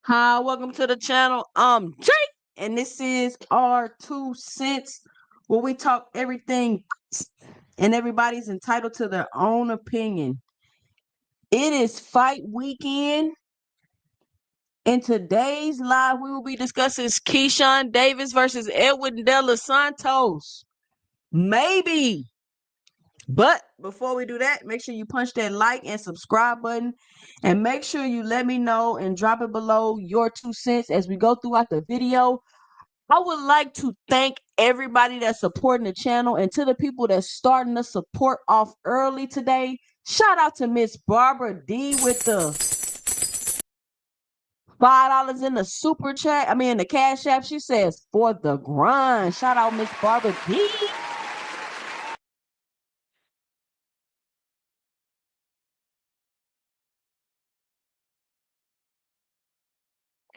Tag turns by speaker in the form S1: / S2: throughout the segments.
S1: Hi, welcome to the channel. I'm Jake, and this is our 2 cents where we talk everything, and everybody's entitled to their own opinion. It is fight weekend. In today's live, we will be discussing Keyshawn Davis versus Edwin De La Santos. Maybe. But before we do that, make sure you punch that like and subscribe button, and make sure you let me know and drop it below your 2 cents as we go throughout the video. I would like to thank everybody that's supporting the channel, and to the people that's starting to support off early today. Shout out to Miss Barbara D with the $5 in the super chat. In the Cash App. She says for the grind. Shout out Miss Barbara D.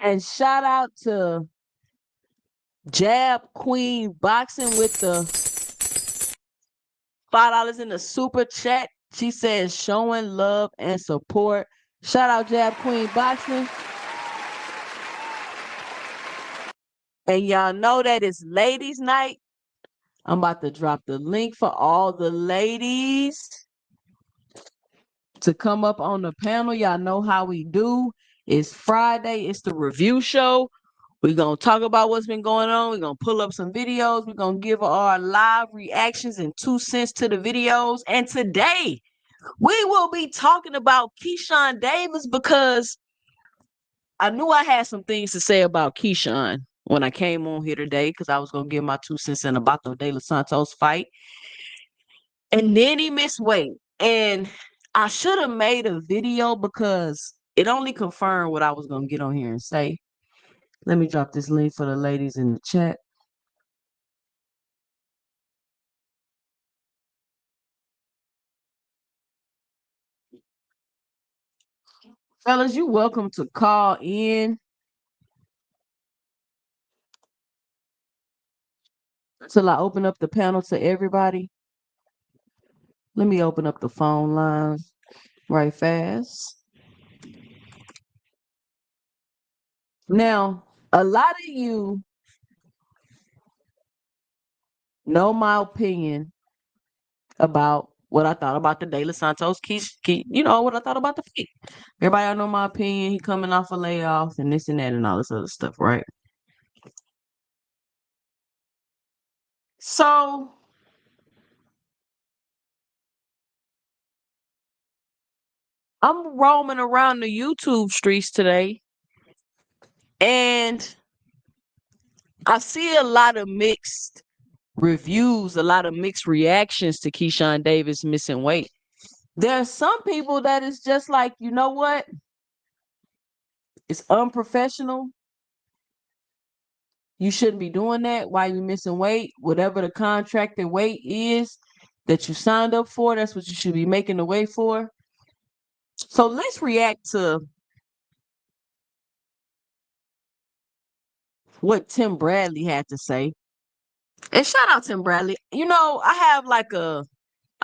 S1: And shout out to Jab Queen Boxing with the $5 in the super chat. She says showing love and support. Shout out Jab Queen Boxing. And y'all know that it's ladies' night. I'm about to drop the link for all the ladies to come up on the panel. Y'all know how we do. It's Friday. It's the review show. We're going to talk about what's been going on. We're going to pull up some videos. We're going to give our live reactions and 2 cents to the videos. And today, we will be talking about Keyshawn Davis, because I knew I had some things to say about Keyshawn when I came on here today, because I was going to give my 2 cents in about the De La Santos fight. And then he missed weight. And I should have made a video, because it only confirmed what I was gonna get on here and say. Let me drop this link for the ladies in the chat. Fellas, you welcome to call in till I open up the panel to everybody. Let me open up the phone lines right fast. Now, a lot of you know my opinion about what I thought about the De La Santos. You know what I thought about the fight. Everybody know my opinion. He coming off a layoff and this and that and all this other stuff, right? So I'm roaming around the YouTube streets today, and I see a lot of mixed reviews, a lot of mixed reactions to Keyshawn Davis missing weight. There are some people that is just like, you know what? It's unprofessional. You shouldn't be doing that. Why you missing weight? Whatever the contracted weight is that you signed up for, that's what you should be making the weight for. So let's react to what Tim Bradley had to say. And shout out Tim Bradley. You know, I have like I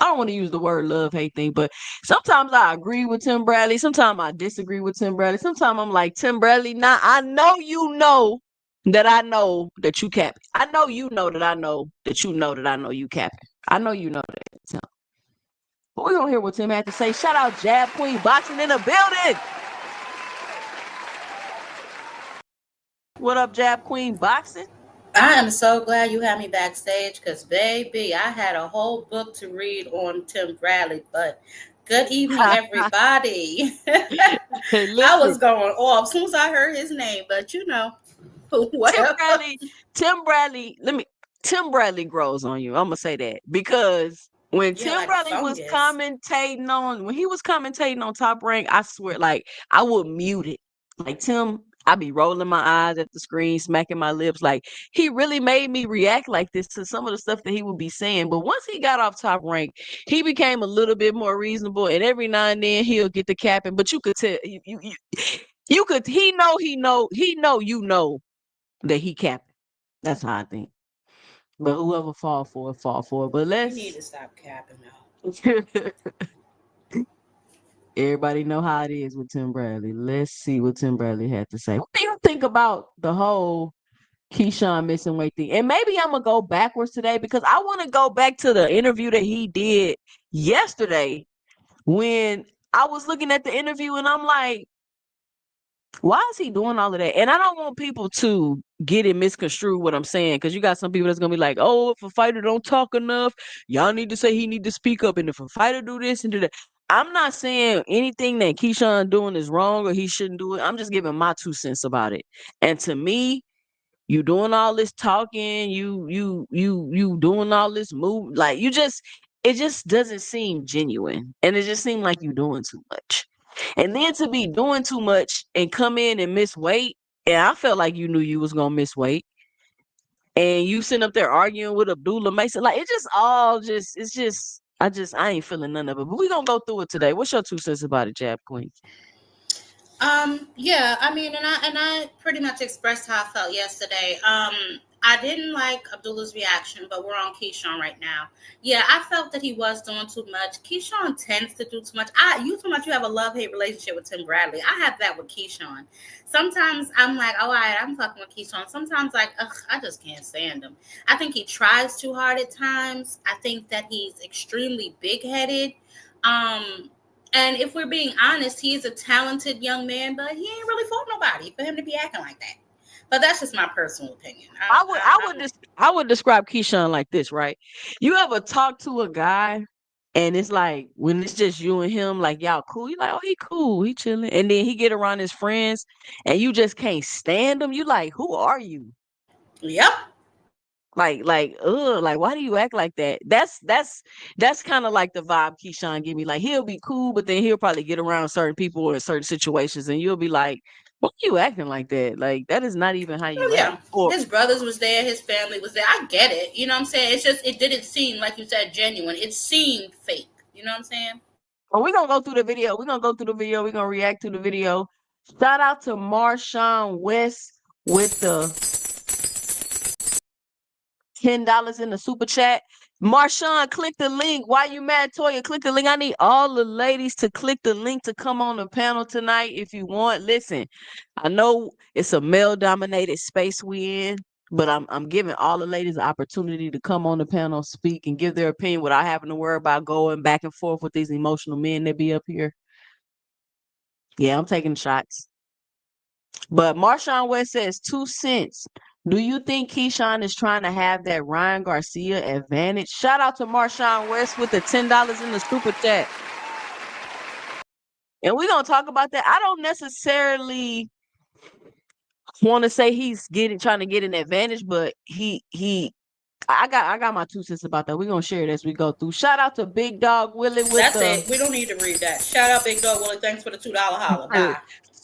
S1: don't want to use the word love hate thing, but sometimes I agree with Tim Bradley. Sometimes I disagree with Tim Bradley. Sometimes I'm like, Tim Bradley, nah, I know you know that you capping. I know you know that I know that you know that I know you capping. I know you know that, Tim. But we're gonna hear what Tim had to say. Shout out Jab Queen Boxing in the building. What up, Jab Queen Boxing?
S2: I am so glad you had me backstage because, baby, I had a whole book to read on Tim Bradley. But good evening, everybody.
S1: Hey,
S2: I was
S1: listen,
S2: going off as soon as I heard his name, but you know, whatever.
S1: Tim Bradley grows on you. I'm gonna say that because when
S2: Yeah,
S1: Tim
S2: like
S1: Bradley was
S2: fungus.
S1: when he was commentating on Top Rank, I swear, like I would mute it. Like Tim, I'd be rolling my eyes at the screen, smacking my lips. Like he really made me react like this to some of the stuff that he would be saying. But once he got off Top Rank, he became a little bit more reasonable. And every now and then he'll get the capping, but you could tell you could he know you know that he capping. That's how I think. But whoever fall for it, fall for it. But
S2: You need
S1: let's
S2: to stop capping now.
S1: everybody know how it is with Tim Bradley. Let's see what Tim Bradley had to say. What do you think about the whole Keyshawn missing weight thing? And maybe I'm gonna go backwards today because I want to go back to the interview that he did yesterday when I was looking at the interview and I'm like, why is he doing all of that? And I don't want people to get it misconstrued what I'm saying, because you got some people that's gonna be like, oh, if a fighter don't talk enough, y'all need to say he need to speak up. And if a fighter do this and do that, I'm not saying anything that Keyshawn doing is wrong or he shouldn't do it. I'm just giving my 2 cents about it. And to me, you doing all this talking, you doing all this move, like it just doesn't seem genuine, and it just seemed like you doing too much. And then to be doing too much and come in and miss weight, and I felt like you knew you was gonna miss weight, and you sitting up there arguing with Abdullah Mason, like it just all just it's just I ain't feeling none of it. But we gonna go through it today. What's your 2 cents about it, Jab Queen?
S2: Yeah, I mean, and I pretty much expressed how I felt yesterday. I didn't like Abdullah's reaction, but we're on Keyshawn right now. Yeah, I felt that he was doing too much. Keyshawn tends to do too much. You too much. You have a love-hate relationship with Tim Bradley. I have that with Keyshawn. Sometimes I'm like, oh, all right, I'm fucking with Keyshawn. Sometimes like, ugh, I just can't stand him. I think he tries too hard at times. I think that he's extremely big-headed. And if we're being honest, he's a talented young man, but he ain't really fought nobody for him to be acting like that. But that's just my personal opinion.
S1: I would describe Keyshawn like this, right? You ever talk to a guy and it's like when it's just you and him, like y'all cool, you like, oh, he cool, he chilling. And then he get around his friends and you just can't stand him. You like, who are you?
S2: Yep.
S1: Like, why do you act like that? That's kind of like the vibe Keyshawn give me. Like, he'll be cool, but then he'll probably get around certain people or in certain situations, and you'll be like, "Why are you acting like that? Like, that is not even how
S2: Oh
S1: you act."
S2: yeah, his brothers was there, his family was there. I get it. You know what I'm saying? It's just it didn't seem like you said genuine. It seemed fake. You know what I'm saying?
S1: Well, we're gonna go through the video. We're gonna go through the video. We're gonna react to the video. Shout out to Marshawn West with the $10 in the super chat. Marshawn, click the link. Why you mad, Toya? Click the link. I need all the ladies to click the link to come on the panel tonight if you want. Listen, I know it's a male-dominated space we in, but I'm giving all the ladies the opportunity to come on the panel, speak, and give their opinion without having to worry about going back and forth with these emotional men that be up here. Yeah, I'm taking shots. But Marshawn West says 2 cents. Do you think Keyshawn is trying to have that Ryan Garcia advantage? Shout out to Marshawn West with the $10 in the super chat. And we're gonna talk about that. I don't necessarily want to say he's trying to get an advantage, but I got my 2 cents about that. We're gonna share it as we go through. Shout out to Big Dog Willie with
S2: That's it. We don't need to read that. Shout out Big Dog Willie. Thanks for the $2 holla. Bye.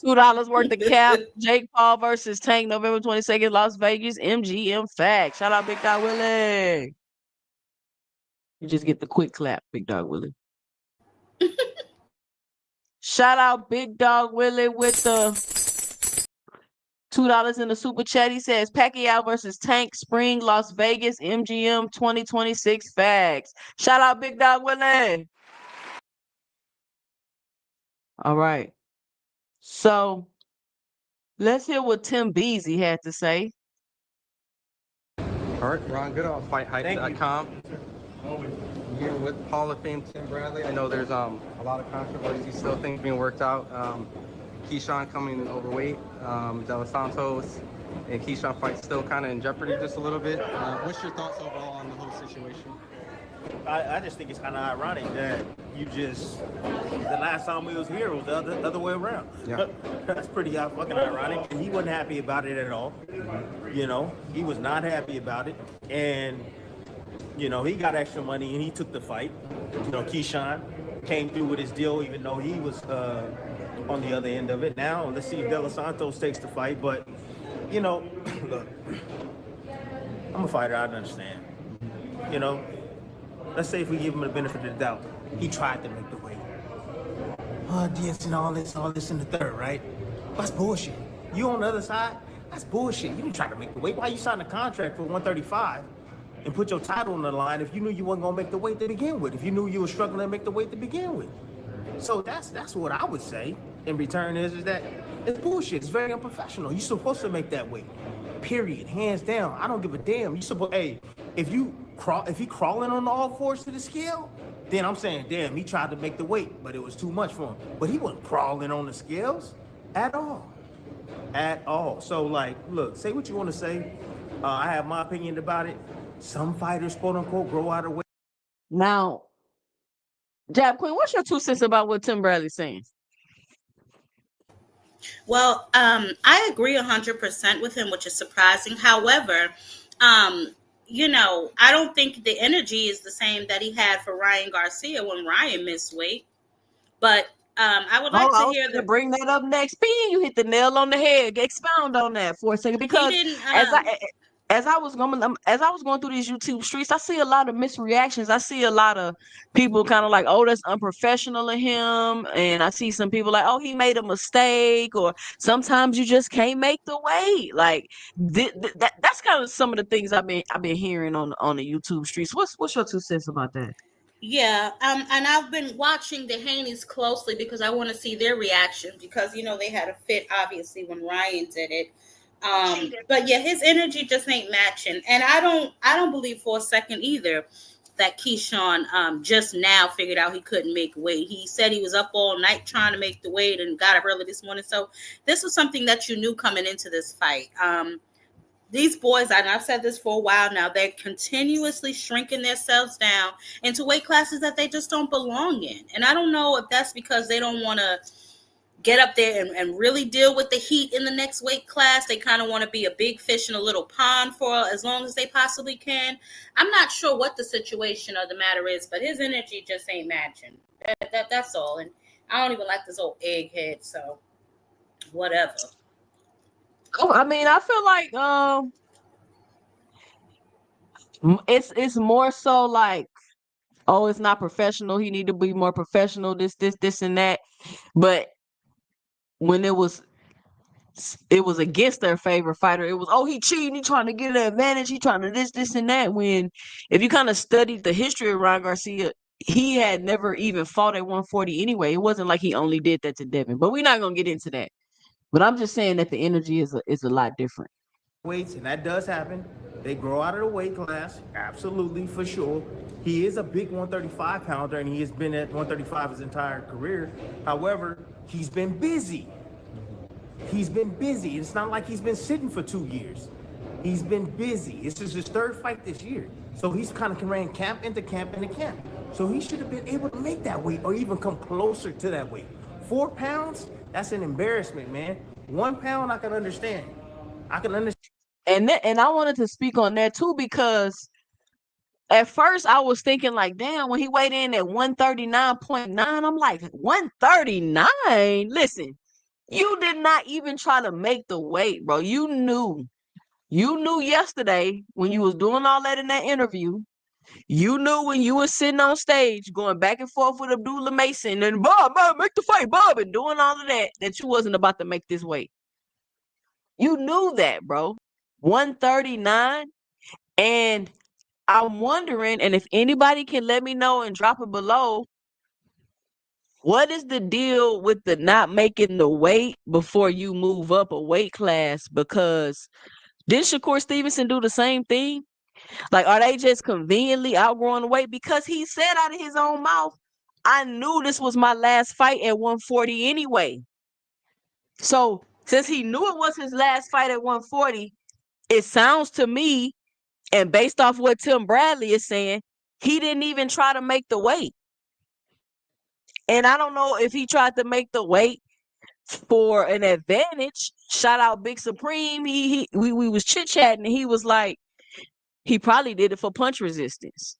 S1: $2 worth of cap. Jake Paul versus Tank, November 22nd, Las Vegas, MGM Fact. Shout out Big Dog Willie. You just get the quick clap, Big Dog Willie. Shout out Big Dog Willie with the $2 in the super chat. He says Pacquiao versus Tank, Spring, Las Vegas, MGM 2026 Facts. Shout out Big Dog Willie. All right. So let's hear what Tim Beasy had to say.
S3: All right, Ron Goodall, FightHype.com. Here with Hall of Fame Tim Bradley. I know there's a lot of controversy still, things being worked out. Keyshawn coming in overweight, De La Santos and Keyshawn fight still kind of in jeopardy just a little bit. What's your thoughts overall on the whole situation?
S4: I just think it's kind of ironic that the last time we was here was the other way around.
S3: Yeah.
S4: That's pretty fucking ironic. And he wasn't happy about it at all. You know, he was not happy about it. And, you know, he got extra money and he took the fight. You know, Keyshawn came through with his deal even though he was on the other end of it. Now, let's see if De La Santos takes the fight. But, you know, look, I'm a fighter. I understand. You know, let's say if we give him the benefit of the doubt, he tried to make the weight. Oh, yes, and all this in the third, right? That's bullshit. You on the other side, that's bullshit. You didn't try to make the weight. Why you signed a contract for 135 and put your title on the line if you knew you wasn't gonna make the weight to begin with? If you knew you were struggling to make the weight to begin with? So that's what I would say. In return, is that it's bullshit. It's very unprofessional. You're supposed to make that weight. Period. Hands down. I don't give a damn. You supposed. Hey, if he crawling on all fours to the scale, then I'm saying, damn, he tried to make the weight, but it was too much for him. But he wasn't crawling on the scales at all. At all. So, like, look, say what you want to say. I have my opinion about it. Some fighters, quote unquote, grow out of weight.
S1: Now, Jab Queen, what's your 2 cents about what Tim Bradley's saying?
S2: Well, I agree 100% with him, which is surprising. However, you know, I don't think the energy is the same that he had for Ryan Garcia when Ryan missed weight. But I would like to hear
S1: bring that up next. P, you hit the nail on the head. Expound on that for a second, because as I was going through these YouTube streets, I see a lot of misreactions. I see a lot of people kind of like, oh, that's unprofessional of him, and I see some people like, oh, he made a mistake, or sometimes you just can't make the weight. Like that's kind of some of the things I've been hearing on the YouTube streets. What's your 2 cents about that?
S2: Yeah, and I've been watching the Haneys closely because I want to see their reaction, because you know they had a fit obviously when Ryan did it. But yeah, his energy just ain't matching, and I don't believe for a second either that Keyshawn just now figured out he couldn't make weight. He said he was up all night trying to make the weight and got up early this morning. So this was something that you knew coming into this fight. These boys, and I've said this for a while now, they're continuously shrinking themselves down into weight classes that they just don't belong in. And I don't know if that's because they don't want to get up there and really deal with the heat in the next weight class. They kind of want to be a big fish in a little pond for as long as they possibly can. I'm not sure what the situation or the matter is, but his energy just ain't matching. That's all. And I don't even like this old egghead, so whatever.
S1: Oh, I mean, I feel like it's more so like, oh, it's not professional. He need to be more professional. This, and that. But when it was against their favorite fighter, it was, oh, he cheating. He trying to get an advantage. He trying to this, and that. When if you kind of studied the history of Ryan Garcia, he had never even fought at 140 anyway. It wasn't like he only did that to Devin. But we're not gonna get into that. But I'm just saying that the energy is a lot different.
S4: Weights, and that does happen. They grow out of the weight class, absolutely, for sure. He is a big 135 pounder, and he has been at 135 his entire career. However, he's been busy. He's been busy. It's not like he's been sitting for 2 years. He's been busy. This is his third fight this year. So he's kind of ran camp into camp into camp. So he should have been able to make that weight or even come closer to that weight. 4 pounds, that's an embarrassment, man. 1 pound, I can understand. I can understand.
S1: And I wanted to speak on that too, because at first I was thinking like, damn, when he weighed in at 139.9, I'm like, 139? Listen, you did not even try to make the weight, bro. You knew yesterday when you was doing all that in that interview. You knew when you was sitting on stage going back and forth with Abdullah Mason and Bob, make the fight, Bob, and doing all of that you wasn't about to make this weight. You knew that, bro. 139. And I'm wondering, and if anybody can let me know and drop it below, what is the deal with the not making the weight before you move up a weight class? Because didn't Shakur Stevenson do the same thing? Like, are they just conveniently outgrowing the weight? Because he said out of his own mouth, I knew this was my last fight at 140 anyway. So since he knew it was his last fight at 140, it sounds to me, and based off what Tim Bradley is saying, he didn't even try to make the weight. And I don't know if he tried to make the weight for an advantage. Shout out Big Supreme. We was chit-chatting, and he was like, he probably did it for punch resistance.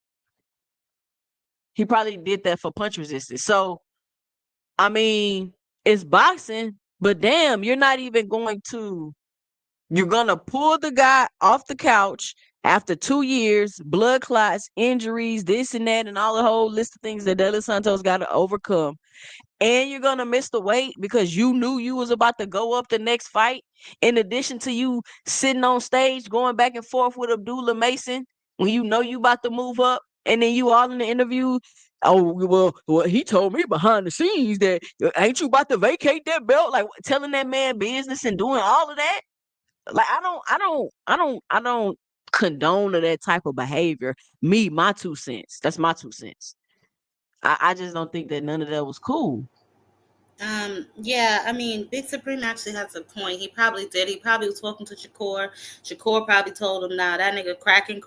S1: He probably did that for punch resistance. So, I mean, it's boxing, but damn, you're going to pull the guy off the couch after 2 years, blood clots, injuries, this and that, and all the whole list of things that De La Santos got to overcome. And you're going to miss the weight because you knew you was about to go up the next fight. In addition to you sitting on stage, going back and forth with Abdullah Mason, when you know you about to move up, and then you all in the interview, oh, well, he told me behind the scenes that ain't you about to vacate that belt? Like telling that man business and doing all of that. Like I don't condone that type of behavior. My 2 cents. That's my 2 cents. I just don't think that none of that was cool.
S2: Yeah, I mean, Big Supreme actually has a point. He probably did. He probably was talking to Shakur. Shakur probably told him, nah, that nigga cracking.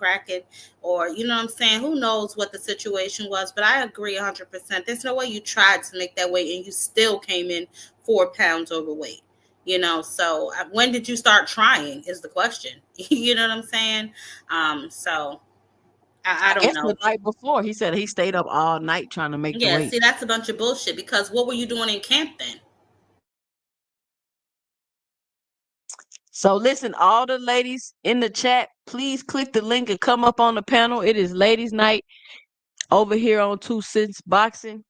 S2: Or, you know what I'm saying? Who knows what the situation was? But I agree 100%. There's no way you tried to make that weight and you still came in 4 pounds overweight. You know, so when did you start trying is the question. You know what I'm saying? So I don't know.
S1: The night before, he said he stayed up all night trying to make the weight.
S2: Yeah, see, that's a bunch of bullshit, because what were you doing in camp then?
S1: So listen, all the ladies in the chat, please click the link and come up on the panel. It is ladies' night over here on 2 Cents Boxing.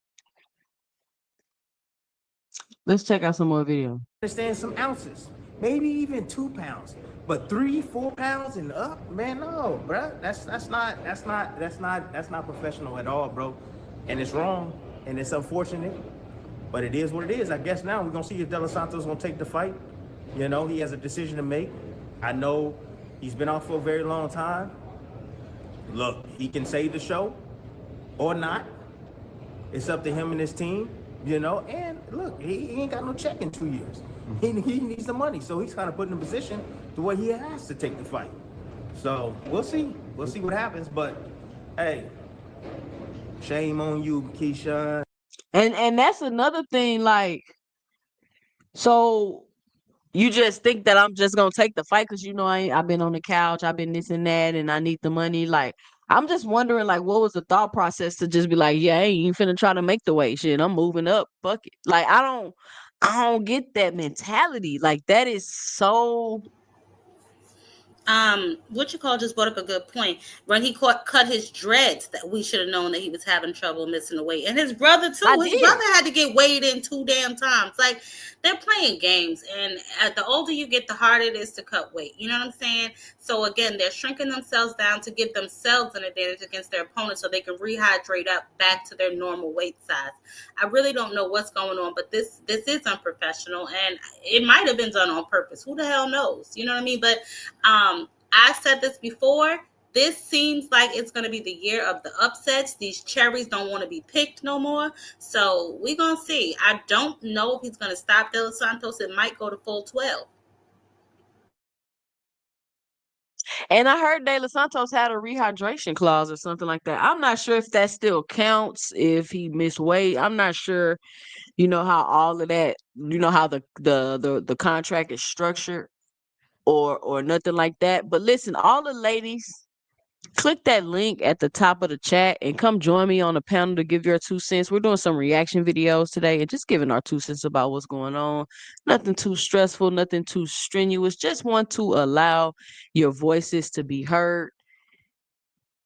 S1: Let's check out some more video.
S4: Understand some ounces, maybe even 2 pounds, but 3-4 pounds and up, man, no, bro. That's not professional at all, bro. And it's wrong, and it's unfortunate, but it is what it is. I guess now we're gonna see if De La Santos gonna take the fight. You know, he has a decision to make. I know he's been off for a very long time. Look, he can save the show or not. It's up to him and his team. You know, and look, he ain't got no check in 2 years. He needs the money, so he's kind of put in a position to where he has to take the fight. So we'll see. We'll see what happens. But hey, shame on you, Keyshawn.
S1: And that's another thing. Like, So you just think that I'm just gonna take the fight because you know I've been on the couch, I've been this and that, and I need the money. Like I'm just wondering, like, what was the thought process to just be like, yeah, I ain't even finna try to make the weight shit. I'm moving up. Fuck it. Like I don't get that mentality. Like that is so.
S2: What you call just brought up a good point. When he cut his dreads, that we should have known that he was having trouble missing the weight. And his brother
S1: I
S2: too. His
S1: did.
S2: brother had to get weighed in 2 damn times. Like they're playing games, and the older you get, the harder it is to cut weight. You know what I'm saying? So again, they're shrinking themselves down to give themselves an advantage against their opponents, so they can rehydrate up back to their normal weight size. I really don't know what's going on, but this is unprofessional, and it might have been done on purpose. Who the hell knows? You know what I mean? But I said this before. This seems like it's going to be the year of the upsets. These cherries don't want to be picked no more. So we're going to see. I don't know if he's going to stop De La Santos. It might go to full 12.
S1: And I heard De La Santos had a rehydration clause or something like that. I'm not sure if that still counts if he missed weight. I'm not sure, how all of that, how the contract is structured or nothing like that. But listen, all the ladies, click that link at the top of the chat and come join me on the panel to give your 2 cents. We're doing some reaction videos today and just giving our 2 cents about what's going on. Nothing too stressful, nothing too strenuous. Just want to allow your voices to be heard.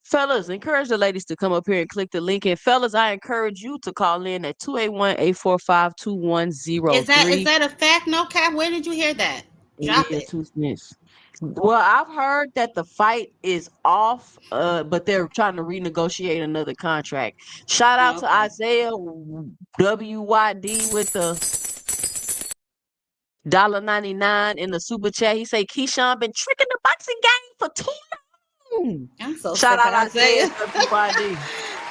S1: Fellas, encourage the ladies to come up here and click the link. And fellas, I encourage you to call in at 281-845-2103.
S2: Is that a fact? No cap. Where did you hear that? Drop
S1: Yeah,
S2: it.
S1: 2 cents. Well, I've heard that the fight is off, but they're trying to renegotiate another contract. Shout out to
S2: Okay.
S1: Isaiah WYD with the $1.99 in the super chat. He say Keyshawn been tricking the boxing game for too long.
S2: I'm so
S1: Shout
S2: sick of
S1: out Isaiah
S2: Isaiah.
S1: WYD.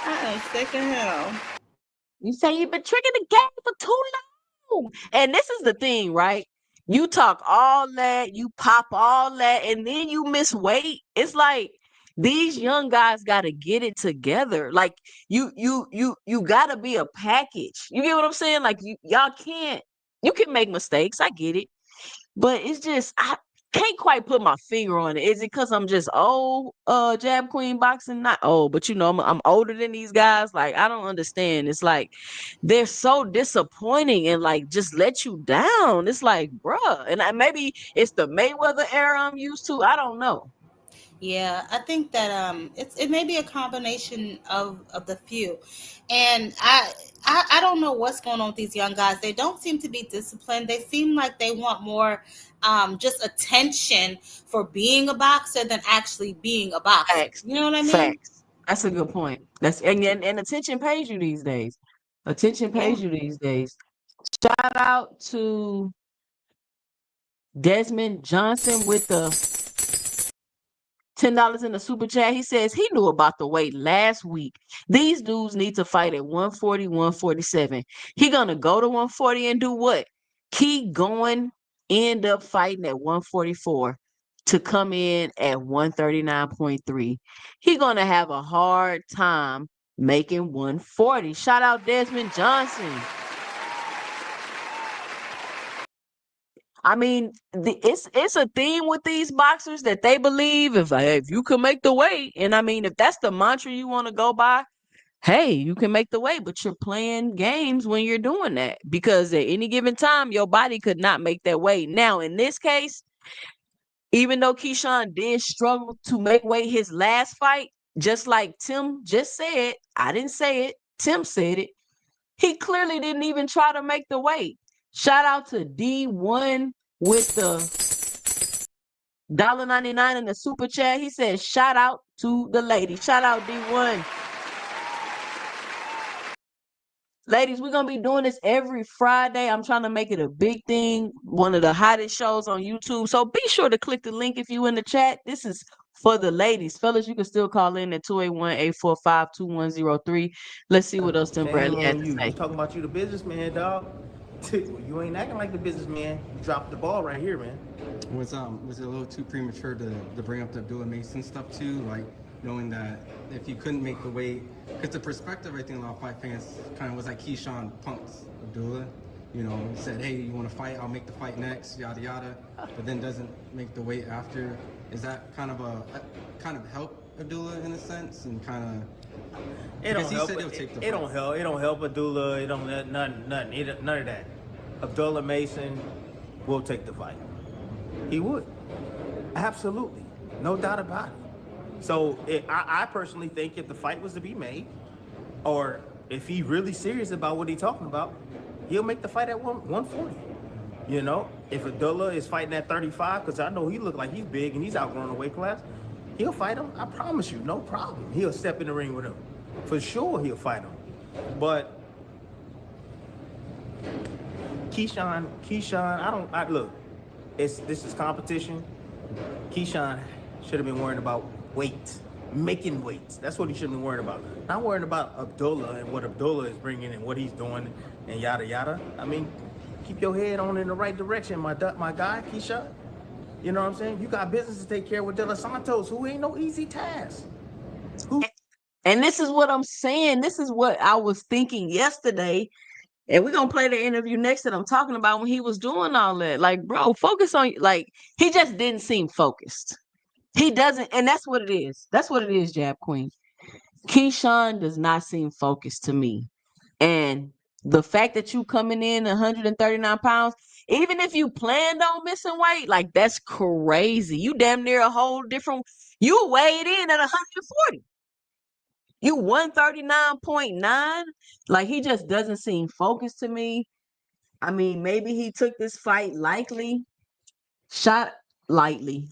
S2: I am sick of him.
S1: You say you've been tricking the game for too long. And this is the thing, right? You talk all that, you pop all that, and then you miss weight. It's like these young guys got to get it together. Like you got to be a package. You get what I'm saying? Like y'all can't. You can make mistakes. I get it, but it's just I can't quite put my finger on it. Is it because I'm just old, Jab Queen boxing? Not old, but I'm older than these guys. Like I don't understand. It's like they're so disappointing and like just let you down. It's like, bruh. And maybe it's the Mayweather era I'm used to. I don't know.
S2: Yeah, I think that it may be a combination of the few, and I don't know what's going on with these young guys. They don't seem to be disciplined. They seem like they want more just attention for being a boxer than actually being a boxer.
S1: Facts.
S2: You know what I mean?
S1: Facts. That's a good point. And attention pays you these days. Attention
S2: Yeah.
S1: pays you these days. Shout out to Desmond Johnson with the $10 in the super chat. He says he knew about the weight last week. These dudes need to fight at 140, 147. He gonna go to 140 and do what? Keep going, end up fighting at 144 to come in at 139.3. He gonna have a hard time making 140. Shout out Desmond Johnson. I mean, it's a theme with these boxers that they believe if you can make the weight, and I mean, if that's the mantra you want to go by, hey, you can make the weight, but you're playing games when you're doing that because at any given time, your body could not make that weight. Now, in this case, even though Keyshawn did struggle to make weight his last fight, just like Tim just said, I didn't say it, Tim said it. He clearly didn't even try to make the weight. Shout out to D1 with the $1.99 in the super chat. He said, shout out to the lady. Shout out D1. Ladies, we're going to be doing this every Friday. I'm trying to make it a big thing, one of the hottest shows on YouTube. So be sure to click the link if you in the chat. This is for the ladies. Fellas, you can still call in at 281-845-2103. Let's see what else Tim Bradley had to say.
S4: You talking about you the businessman, dog? You ain't acting like the businessman. You dropped the ball right here, man.
S3: Was it a little too premature to bring up the Abdullah Mason stuff too? Like knowing that if you couldn't make the weight, because the perspective I think a lot of fight fans kind of was like Keyshawn punked Abdullah, you know, said, hey, you want to fight? I'll make the fight next, yada yada, but then doesn't make the weight after. Is that kind of kind of help Abdullah in a sense, and kind of?
S4: It don't
S3: Because he
S4: help.
S3: said he'll take the
S4: It
S3: fight.
S4: don't help. It don't help Abdullah. It don't nothing. None of that. Abdullah Mason will take the fight. He would. Absolutely, no doubt about it. So I personally think if the fight was to be made, or if he really serious about what he's talking about, he'll make the fight at 140. You know, if Abdullah is fighting at 35, because I know he look like he's big and he's outgrowing the weight class, he'll fight him. I promise you, no problem. He'll step in the ring with him. For sure, he'll fight him. But Keyshawn, look, this is competition. Keyshawn should have been worrying about weight, making weights. That's what he should have been worried about. Not worrying about Abdullah and what Abdullah is bringing and what he's doing and yada yada. I mean, keep your head on in the right direction, my guy, Keyshawn. You know what I'm saying? You got business to take care of with De La Santos, who ain't no easy task.
S1: And this is what I'm saying. This is what I was thinking yesterday. And we're gonna play the interview next that I'm talking about when he was doing all that. Like, bro, focus on, like, he just didn't seem focused. He doesn't, and that's what it is. That's what it is, Jab Queen. Keyshawn does not seem focused to me. And the fact that you coming in 139 pounds, even if you planned on missing weight, like, that's crazy. You damn near a whole different, you weighed in at 140. You 139.9. Like, he just doesn't seem focused to me. I mean, maybe he took this fight lightly. Lightly.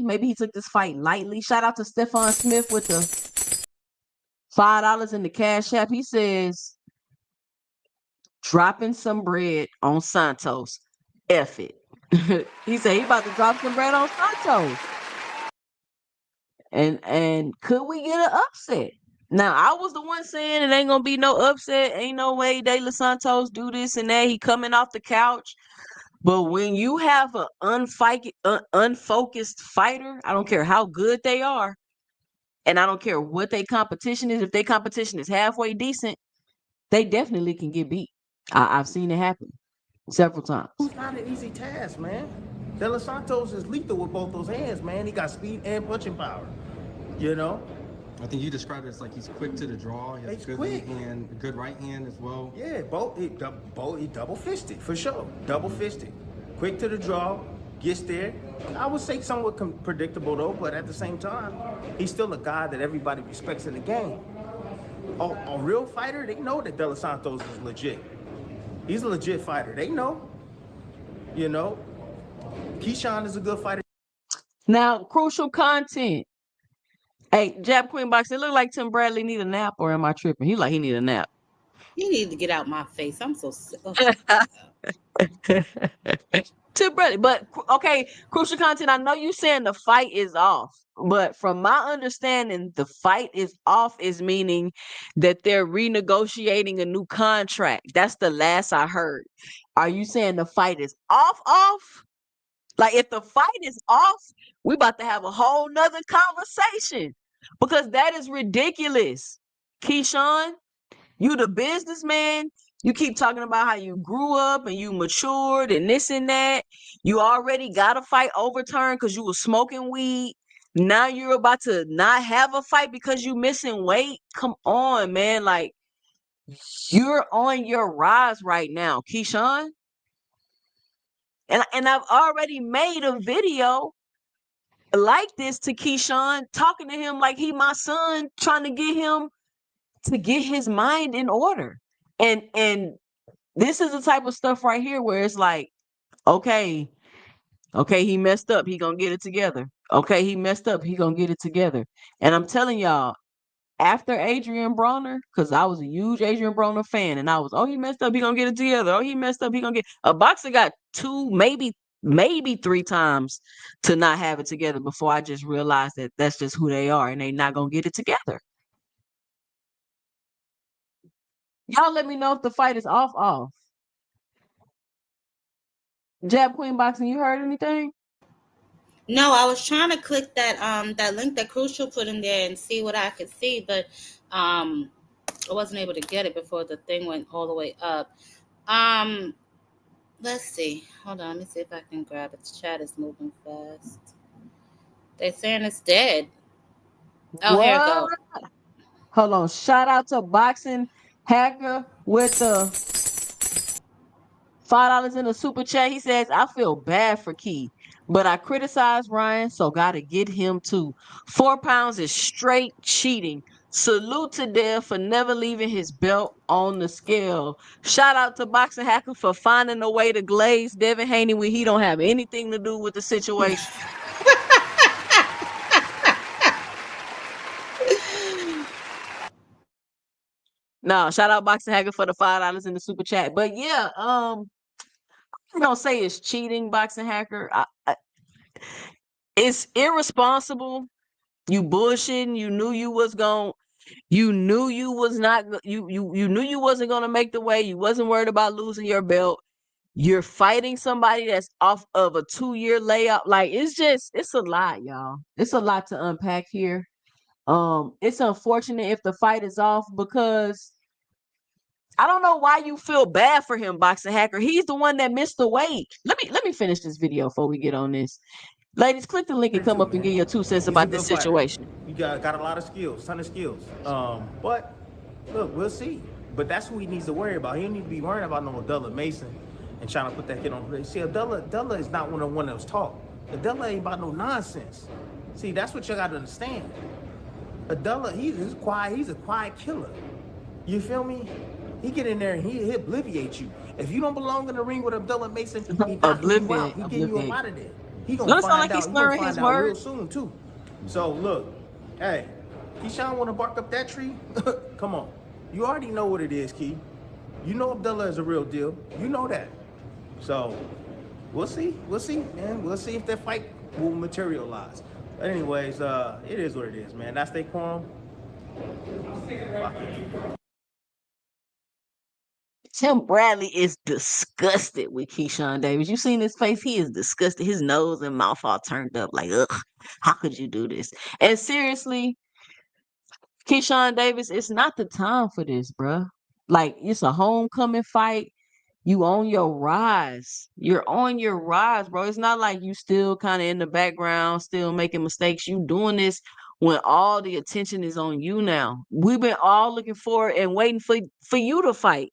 S1: Maybe he took this fight lightly. Shout out to Stephon Smith with the $5 in the Cash App. He says, dropping some bread on Santos. F it. He said he about to drop some bread on Santos. And could we get an upset? Now, I was the one saying it ain't gonna be no upset. Ain't no way De La Santos do this and that. He coming off the couch. But when you have an unfocused fighter, I don't care how good they are, and I don't care what their competition is. If their competition is halfway decent, they definitely can get beat. I've seen it happen several times.
S4: It's not an easy task, man. De La Santos is lethal with both those hands, man. He got speed and punching power. You know?
S3: I think you described it as like he's quick to the draw. He has
S4: He's
S3: good
S4: quick.
S3: left hand, a good right hand as well.
S4: Yeah, he double fisted for sure. Double fisted, quick to the draw, gets there. I would say somewhat predictable though, but at the same time, he's still a guy that everybody respects in the game. A real fighter, they know that De La Santos is legit. He's a legit fighter. They know. You know, Keyshawn is a good fighter.
S1: Now, crucial content. Hey, Jab Queen Box, it look like Tim Bradley need a nap, or am I tripping? He like he need a nap.
S2: You need to get out my face. I'm so sick.
S1: Tim Bradley, but okay, crucial content. I know you saying the fight is off, but from my understanding, the fight is off is meaning that they're renegotiating a new contract. That's the last I heard. Are you saying the fight is off? Like, if the fight is off, we about to have a whole nother conversation, because that is ridiculous. Keyshawn, you the businessman. You keep talking about how you grew up and you matured and this and that. You already got a fight overturned because you were smoking weed. Now you're about to not have a fight because you missing weight. Come on, man. Like, you're on your rise right now, Keyshawn. And I've already made a video like this to Keyshawn, talking to him like he my son, trying to get him to get his mind in order. And this is the type of stuff right here where it's like, okay, he messed up, he gonna get it together. Okay, he messed up, he gonna get it together. And I'm telling y'all, after Adrian Broner, because I was a huge Adrian Broner fan, and I was, he messed up, he gonna get it together. Oh, he messed up, he gonna get. A boxer got 2, maybe 3 times to not have it together before I just realized that that's just who they are, and they not gonna get it together. Y'all let me know if the fight is off. Jab Queen Boxing, you heard anything?
S2: No, I was trying to click that link that Crucial put in there and see what I could see, but I wasn't able to get it before the thing went all the way up. Let's see. Hold on. Let me see if I can grab it. The chat is moving fast. They saying it's dead. Oh, here it
S1: What?
S2: go.
S1: Hold on. Shout out to Boxing Hacker with the $5 in the super chat. He says, I feel bad for Key, but I criticize Ryan, so gotta get him too. 4 pounds is straight cheating. Salute to Dev for never leaving his belt on the scale. Shout out to Boxing Hacker for finding a way to glaze Devin Haney when he don't have anything to do with the situation. No, shout out Boxing Hacker for the $5 in the super chat. But yeah, I don't say it's cheating, Boxing Hacker. It's irresponsible. You bullshitting. You knew you was going. You knew you was not. You knew you wasn't gonna make the weight. You wasn't worried about losing your belt. You're fighting somebody that's off of a 2-year layoff. Like it's a lot, y'all. It's a lot to unpack here. It's unfortunate if the fight is off because I don't know why you feel bad for him, Boxing Hacker. He's the one that missed the weight. Let me finish this video before we get on this. Ladies, click the link and come
S4: Too,
S1: up and give
S4: man.
S1: your 2 cents
S4: He's a
S1: about
S4: good
S1: this
S4: fighter.
S1: situation.
S4: You got a lot of skills, ton of skills. But look, we'll see. But that's who he needs to worry about. He don't need to be worrying about no Abdullah Mason and trying to put that kid on. See, Abdullah is not one of those talk. Abdullah ain't about no nonsense. See, that's what you got to understand. Abdullah, he's quiet. He's a quiet killer. You feel me? He get in there and he'll obliviate you. If you don't belong in the ring with Abdullah Mason, he knocking you out. He getting you up out of there. He gonna
S1: Doesn't sound
S4: find
S1: like he's
S4: out. He gonna
S1: slurring his
S4: find out real
S1: words.
S4: soon too. So look, hey, Keyshawn want to bark up that tree? Come on, you already know what it is, Key. You know Abdullah is a real deal. You know that. So we'll see, man. We'll see if that fight will materialize. But anyways, it is what it is, man. That's their quorum.
S1: Tim Bradley is disgusted with Keyshawn Davis. You seen his face? He is disgusted. His nose and mouth all turned up like, ugh, how could you do this? And seriously, Keyshawn Davis, it's not the time for this, bruh. Like, it's a homecoming fight. You on your rise. You're on your rise, bro. It's not like you still kind of in the background, still making mistakes. You doing this when all the attention is on you now. We've been all looking forward and waiting for you to fight.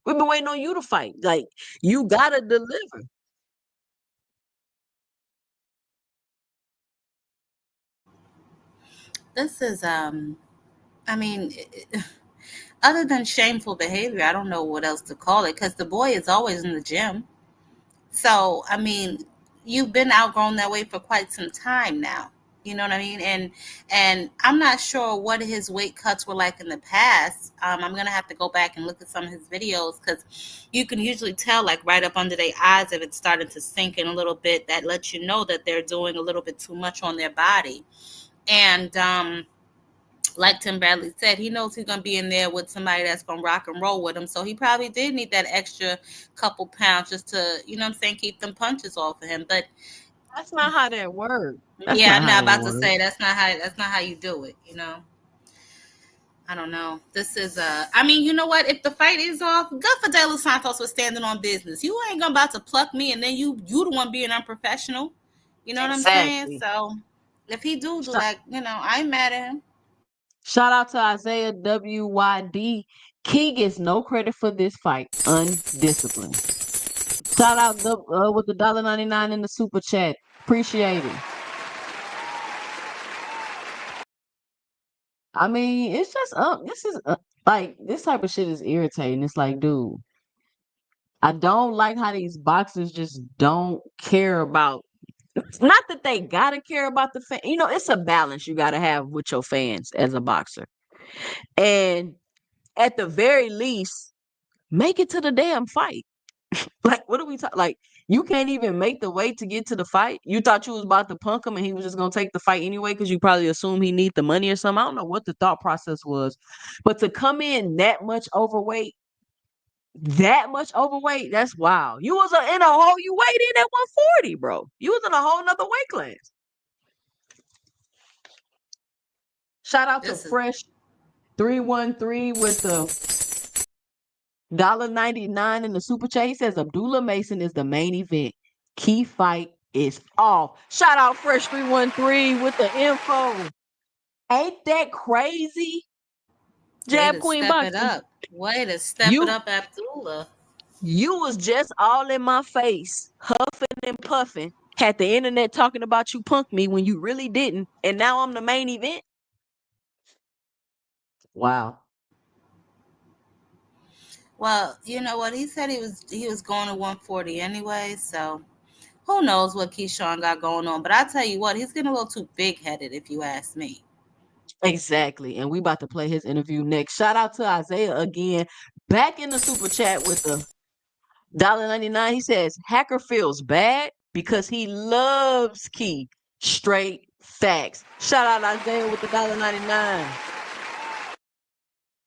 S1: We've been waiting on you to fight. Like, you gotta deliver.
S2: This is I mean, other than shameful behavior, I don't know what else to call it because the boy is always in the gym. So, I mean, you've been outgrown that way for quite some time now. You know what I mean? And I'm not sure what his weight cuts were like in the past. I'm gonna have to go back and look at some of his videos because you can usually tell, like right up under their eyes, if it's starting to sink in a little bit. That lets you know that they're doing a little bit too much on their body. And like Tim Bradley said, he knows he's gonna be in there with somebody that's gonna rock and roll with him. So he probably did need that extra couple pounds just to, you know what I'm saying, keep them punches off of him. But
S1: That's not how that works. That's
S2: yeah,
S1: not
S2: I'm
S1: how
S2: not
S1: it
S2: about to
S1: works.
S2: say that's not how you do it, you know. I don't know. This is I mean, you know what? If the fight is off, good for De La Santos for standing on business. You ain't gonna about to pluck me and then you the one being unprofessional. You know what I'm saying?
S1: Exactly.
S2: So if he do
S1: Shout,
S2: that, you know, I ain't mad at him.
S1: shout out to Isaiah WYD. Key gets no credit for this fight. Undisciplined. Shout out with the $1.99 in the super chat. Appreciate it. I mean, it's just this is like this type of shit is irritating. It's like, dude, I don't like how these boxers just don't care about. It's not that they gotta care about the fan. You know, it's a balance you gotta have with your fans as a boxer, and at the very least, make it to the damn fight. Like, what are we talking? Like, you can't even make the weight to get to the fight. You thought you was about to punk him, and he was just gonna take the fight anyway because you probably assume he need the money or something. I don't know what the thought process was, but to come in that much overweight, that's wild. You was in a whole. You weighed in at 140, bro. You was in a whole nother weight class. Shout out to
S2: This is
S1: Fresh 313 with the $1.99 in the super chat. He says Abdullah Mason is the main event. Key fight is off. Shout out Fresh 313 with the info. Ain't that crazy?
S2: Way
S1: Jab
S2: to
S1: Queen
S2: step it
S1: Boxing.
S2: up. Way to step
S1: You
S2: it up, Abdullah.
S1: you was just all in my face, huffing and puffing. Had the internet talking about you punked me when you really didn't, and now I'm the main event. Wow.
S2: Well, you know what? He said he was going to 140 anyway, so who knows what Keyshawn got going on. But I tell you what, he's getting a little too big-headed, if you ask me.
S1: Exactly. And we about to play his interview next. Shout out to Isaiah again. Back in the super chat with the $1.99. He says, Hacker feels bad because he loves Key. Straight facts. Shout out Isaiah with the $1.99.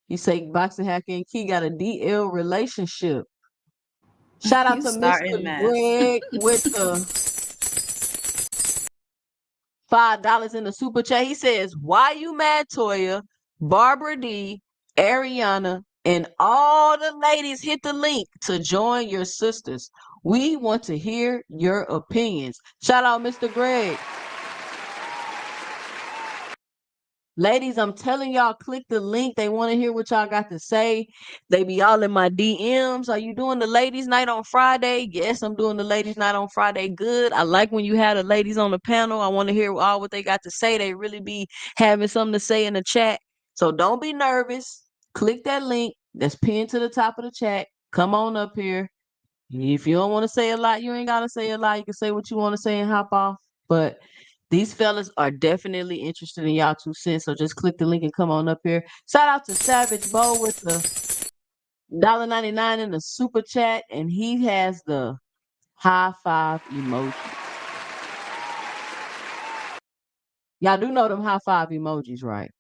S1: He say Boxing Hacker and Key got a DL relationship. Shout out
S2: You
S1: to
S2: starting
S1: Mr.
S2: mess.
S1: Greg with the $5 in the super chat. He says, why you mad, Toya? Barbara D, Ariana, and all the ladies hit the link to join your sisters. We want to hear your opinions. Shout out Mr. Greg. Ladies, I'm telling y'all, click the link. They want to hear what y'all got to say. They be all in my DMs. Are you doing the ladies' night on Friday? Yes, I'm doing the ladies' night on Friday. Good. I like when you have the ladies on the panel. I want to hear all what they got to say. They really be having something to say in the chat. So don't be nervous. Click that link that's pinned to the top of the chat. Come on up here. If you don't want to say a lot, you ain't got to say a lot. You can say what you want to say and hop off. But these fellas are definitely interested in y'all 2 cents. So just click the link and come on up here. Shout out to Savage Bo with the $1.99 in the super chat. And he has the high five emoji. Y'all do know them high five emojis, right?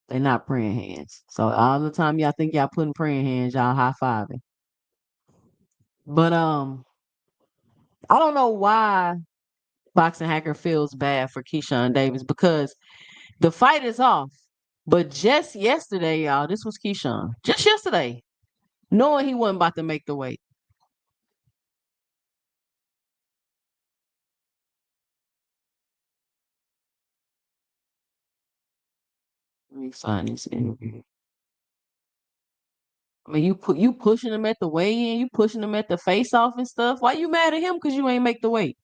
S1: They're not praying hands. So all the time y'all think y'all putting praying hands, y'all high fiving. But I don't know why Boxing Hacker feels bad for Keyshawn Davis because the fight is off. But just yesterday, y'all, this was Keyshawn. Just yesterday, knowing he wasn't about to make the weight. Let me find this interview. I mean, you pushing him at the weigh-in, you pushing him at the face-off and stuff. Why you mad at him? Because you ain't make the weight.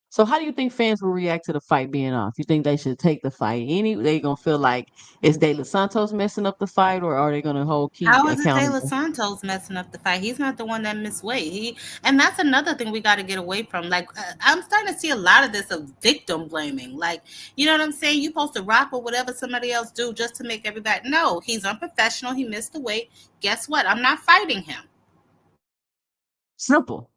S1: So how do you think fans will react to the fight being off? You think they should take the fight? They gonna feel like is De La Santos messing up the fight, or are they gonna hold Key
S2: How is it De La
S1: accountable?
S2: Santos messing up the fight? He's not the one that missed weight. And that's another thing we got to get away from. Like, I'm starting to see a lot of this of victim blaming. Like, you know what I'm saying? You're supposed to rock with whatever somebody else do just to make everybody. No, he's unprofessional. He missed the weight. Guess what? I'm not fighting him.
S1: Simple.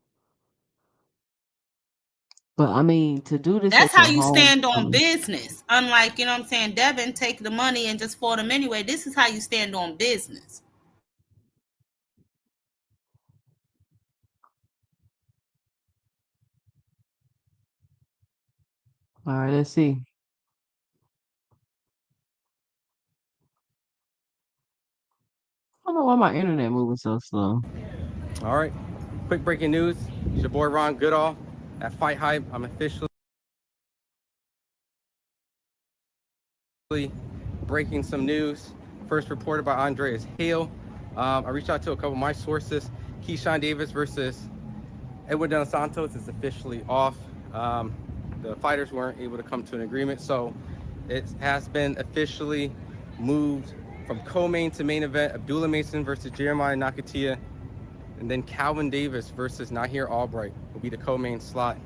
S1: But I mean, to do this,
S2: that's how you stand on business. Unlike, you know what I'm saying, Devin, take the money and just fought him anyway. This is how you stand on business.
S1: All right, let's see. I don't know why my internet moving so slow.
S3: All right, quick breaking news. It's your boy Ron Goodall at Fight Hype. I'm officially breaking some news. First reported by Andreas Hale. I reached out to a couple of my sources. Keyshawn Davis versus Edwin De La Santos is officially off. The fighters weren't able to come to an agreement, so it has been officially moved from co-main to main event. Abdullah Mason versus Jeremiah Nakatia, and then Calvin Davis versus Nahir Albright will be the co-main slot.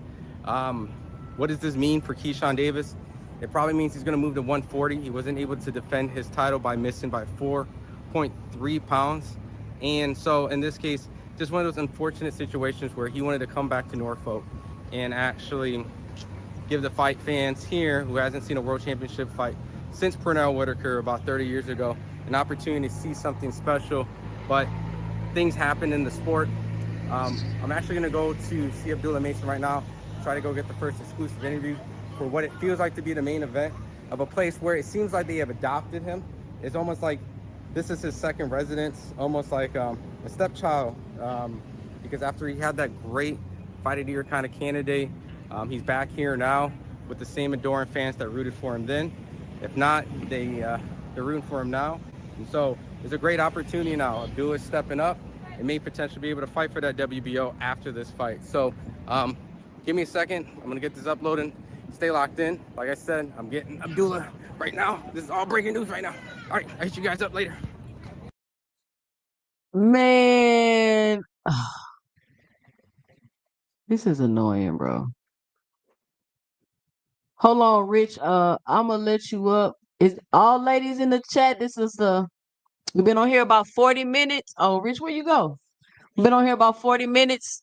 S3: What does this mean for Keyshawn Davis? It probably means he's going to move to 140. He wasn't able to defend his title by missing by 4.3 pounds. And so in this case, just one of those unfortunate situations where he wanted to come back to Norfolk and actually give the fight fans here, who hasn't seen a world championship fight since Pernell Whitaker about 30 years ago, an opportunity to see something special. But things happen in the sport. I'm actually going to go to see Abdullah Mason right now, try to go get the first exclusive interview for what it feels like to be the main event of a place where it seems like they have adopted him. It's almost like this is his second residence, almost like a stepchild, because after he had that great fight of the year kind of candidate, he's back here now with the same adoring fans that rooted for him then. If not, they're rooting for him now. And so there's a great opportunity now. Abdullah is stepping up and may potentially be able to fight for that WBO after this fight. So give me a second. I'm going to get this uploaded. Stay locked in. Like I said, I'm getting Abdullah right now. This is all breaking news right now. All right, I'll hit you guys up later.
S1: Man, this is annoying, bro. Hold on, Rich. I'm gonna let you up. Is all ladies in the chat? We've been on here about 40 minutes. Oh, Rich, where you go? We've been on here about 40 minutes.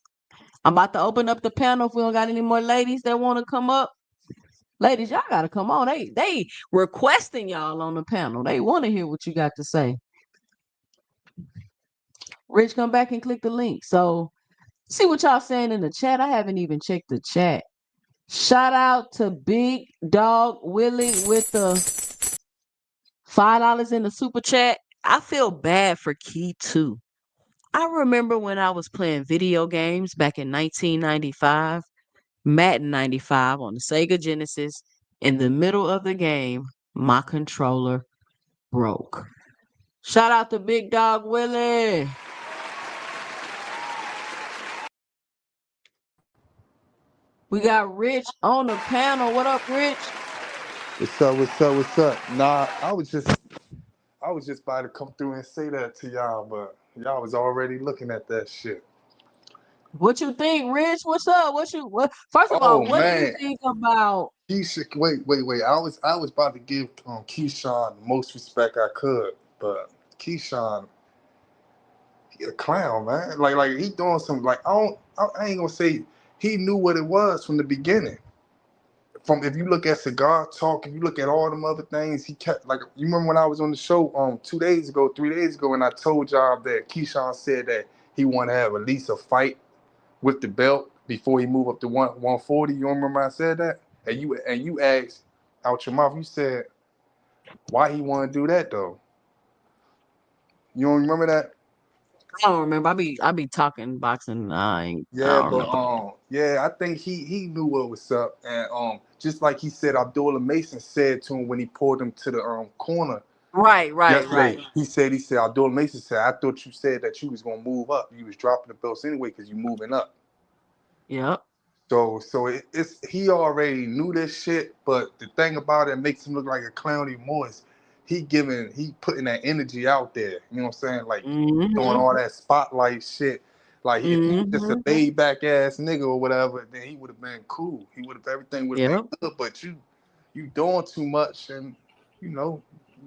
S1: I'm about to open up the panel if we don't got any more ladies that want to come up. Ladies, y'all gotta come on. They requesting y'all on the panel. They want to hear what you got to say. Rich, come back and click the link. So see what y'all saying in the chat. I haven't even checked the chat. Shout out to Big Dog Willie with the $5 in the super chat. I feel bad for Key too. I remember when I was playing video games back in 1995, Madden 95 on the Sega Genesis. In the middle of the game, my controller broke. Shout out to Big Dog Willie. We got Rich on the panel. What up, Rich?
S5: What's up? What's up? What's up? Nah, I was just about to come through and say that to y'all, but y'all was already looking at that shit.
S1: What you think, Rich? What's up? First of all, what do you think about
S5: Keisha? Wait. I was about to give Keyshawn the most respect I could, but Keyshawn, he a clown, man. Like he doing some I ain't gonna say he knew what it was from the beginning. If you look at Cigar Talk, if you look at all them other things, he kept you remember when I was on the show 3 days ago, and I told y'all that Keyshawn said that he want to have at least a fight with the belt before he move up to 140. You remember I said that? And you asked out your mouth, you said why he want to do that though. You don't remember that?
S1: I don't remember. I be talking boxing. I don't know.
S5: I think he knew what was up, and just like he said, Abdullah Mason said to him when he pulled him to the corner.
S1: Right.
S5: He said Abdullah Mason said, I thought you said that you was gonna move up. You was dropping the belts anyway because you moving up.
S1: Yep.
S5: So it's he already knew this shit, but the thing about it makes him look like a clown even more is he putting that energy out there. You know what I'm saying? Like doing all that spotlight shit. Like if he was just a laid back ass nigga or whatever, then he would have been cool. Everything would have been good. But you doing too much, and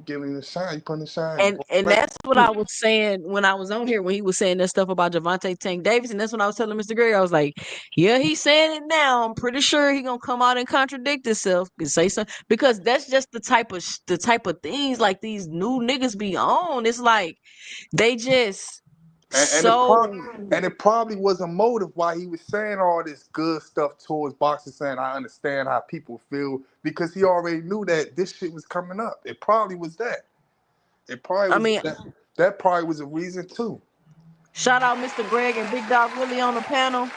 S5: giving the shine, you putting the shine.
S1: And that's what I was saying when I was on here when he was saying that stuff about Javante Tank Davis, and that's when I was telling Mr. Gregg, I was like, yeah, he's saying it now. I'm pretty sure he gonna come out and contradict himself and say something because that's just the type of things like these new niggas be on. It's like they just.
S5: And it probably was a motive why he was saying all this good stuff towards boxing, saying I understand how people feel, because he already knew that this shit was coming up. It probably was that. It probably was that probably was a reason too.
S1: Shout out Mr. Gregg and Big Dog Willie on the panel.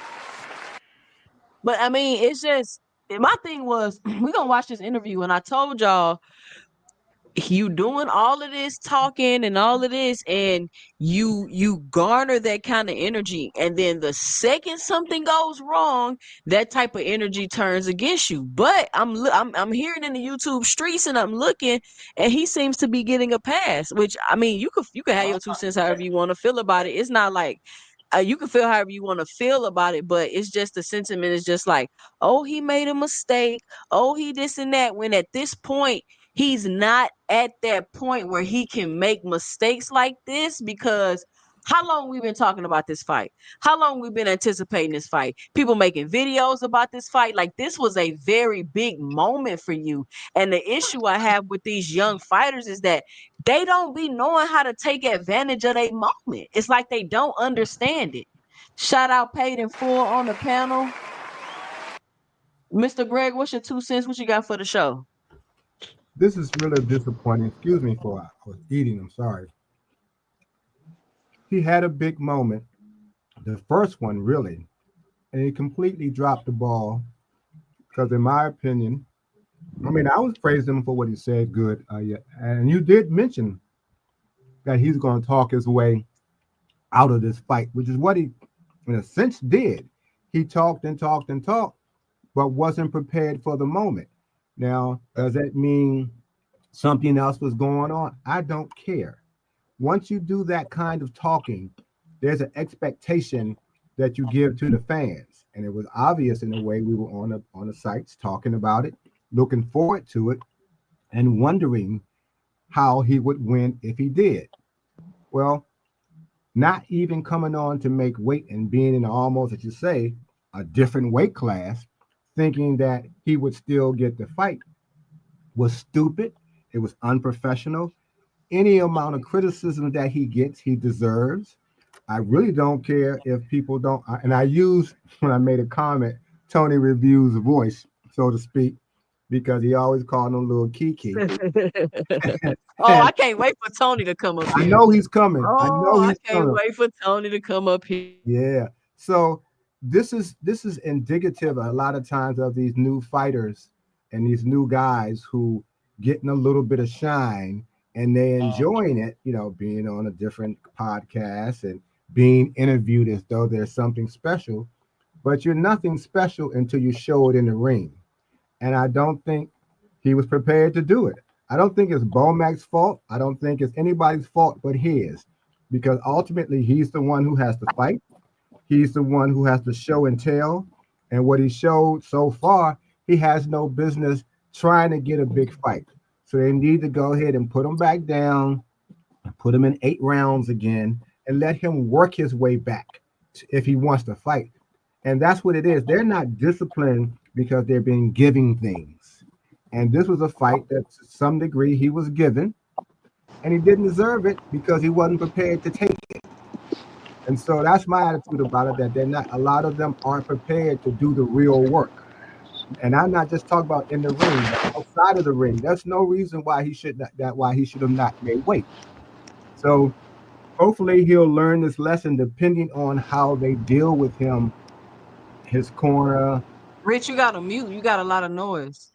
S1: But I mean, it's just my thing was we're gonna watch this interview, and I told y'all you doing all of this talking and all of this, and you garner that kind of energy, and then the second something goes wrong, that type of energy turns against you. But I'm hearing in the YouTube streets, and I'm looking, and he seems to be getting a pass. Which I mean, you could have your 2 cents however you want to feel about it. It's not like you can feel however you want to feel about it, but it's just the sentiment is just like, oh, he made a mistake. Oh, he this and that. When at this point, he's not at that point where he can make mistakes like this, because how long we've been talking about this fight? How long we've been anticipating this fight? People making videos about this fight. Like, this was a very big moment for you. And the issue I have with these young fighters is that they don't be knowing how to take advantage of their moment. It's like they don't understand it. Shout out Paid in Full on the panel. Mr. Greg, what's your 2 cents? What you got for the show?
S6: This is really disappointing. Excuse me for I was eating. I'm sorry. He had a big moment, the first one really, and he completely dropped the ball. Because in my opinion, I mean, I was praising him for what he said. Good, yeah. And you did mention that he's going to talk his way out of this fight, which is what he, in a sense, did. He talked and talked and talked, but wasn't prepared for the moment. Now, does that mean something else was going on? I don't care. Once you do that kind of talking, there's an expectation that you give to the fans. And it was obvious in the way we were on the sites talking about it, looking forward to it, and wondering how he would win if he did. Well, not even coming on to make weight and being in almost, as you say, a different weight class, thinking that he would still get the fight was stupid. It was unprofessional. Any amount of criticism that he gets, he deserves. I really don't care if people don't. And I used, when I made a comment, Tony Review's voice, so to speak, because he always called him little Kiki.
S1: Oh, I can't wait for Tony to come up
S6: I
S1: here.
S6: know he's coming. I
S1: Oh,
S6: know
S1: I
S6: he's
S1: can't
S6: coming.
S1: wait for Tony to come up here.
S6: Yeah. So this is indicative a lot of times of these new fighters and these new guys who getting a little bit of shine and they enjoying it, you know, being on a different podcast and being interviewed as though there's something special, but you're nothing special until you show it in the ring. And I don't think he was prepared to do it. I don't think it's Bomac's fault. I don't think it's anybody's fault but his, because ultimately he's the one who has to fight. He's the one who has to show and tell. And what he showed so far, he has no business trying to get a big fight. So they need to go ahead and put him back down, put him in 8 rounds again, and let him work his way back if he wants to fight. And that's what it is. They're not disciplined because they're being given things. And this was a fight that to some degree he was given, and he didn't deserve it because he wasn't prepared to take it. And so that's my attitude about it, that they're not, a lot of them aren't prepared to do the real work. And I'm not just talking about in the ring, but outside of the ring. There's no reason why he should have not made weight. So hopefully he'll learn this lesson depending on how they deal with him, his corner.
S1: Rich, you got to mute. You got a lot of noise.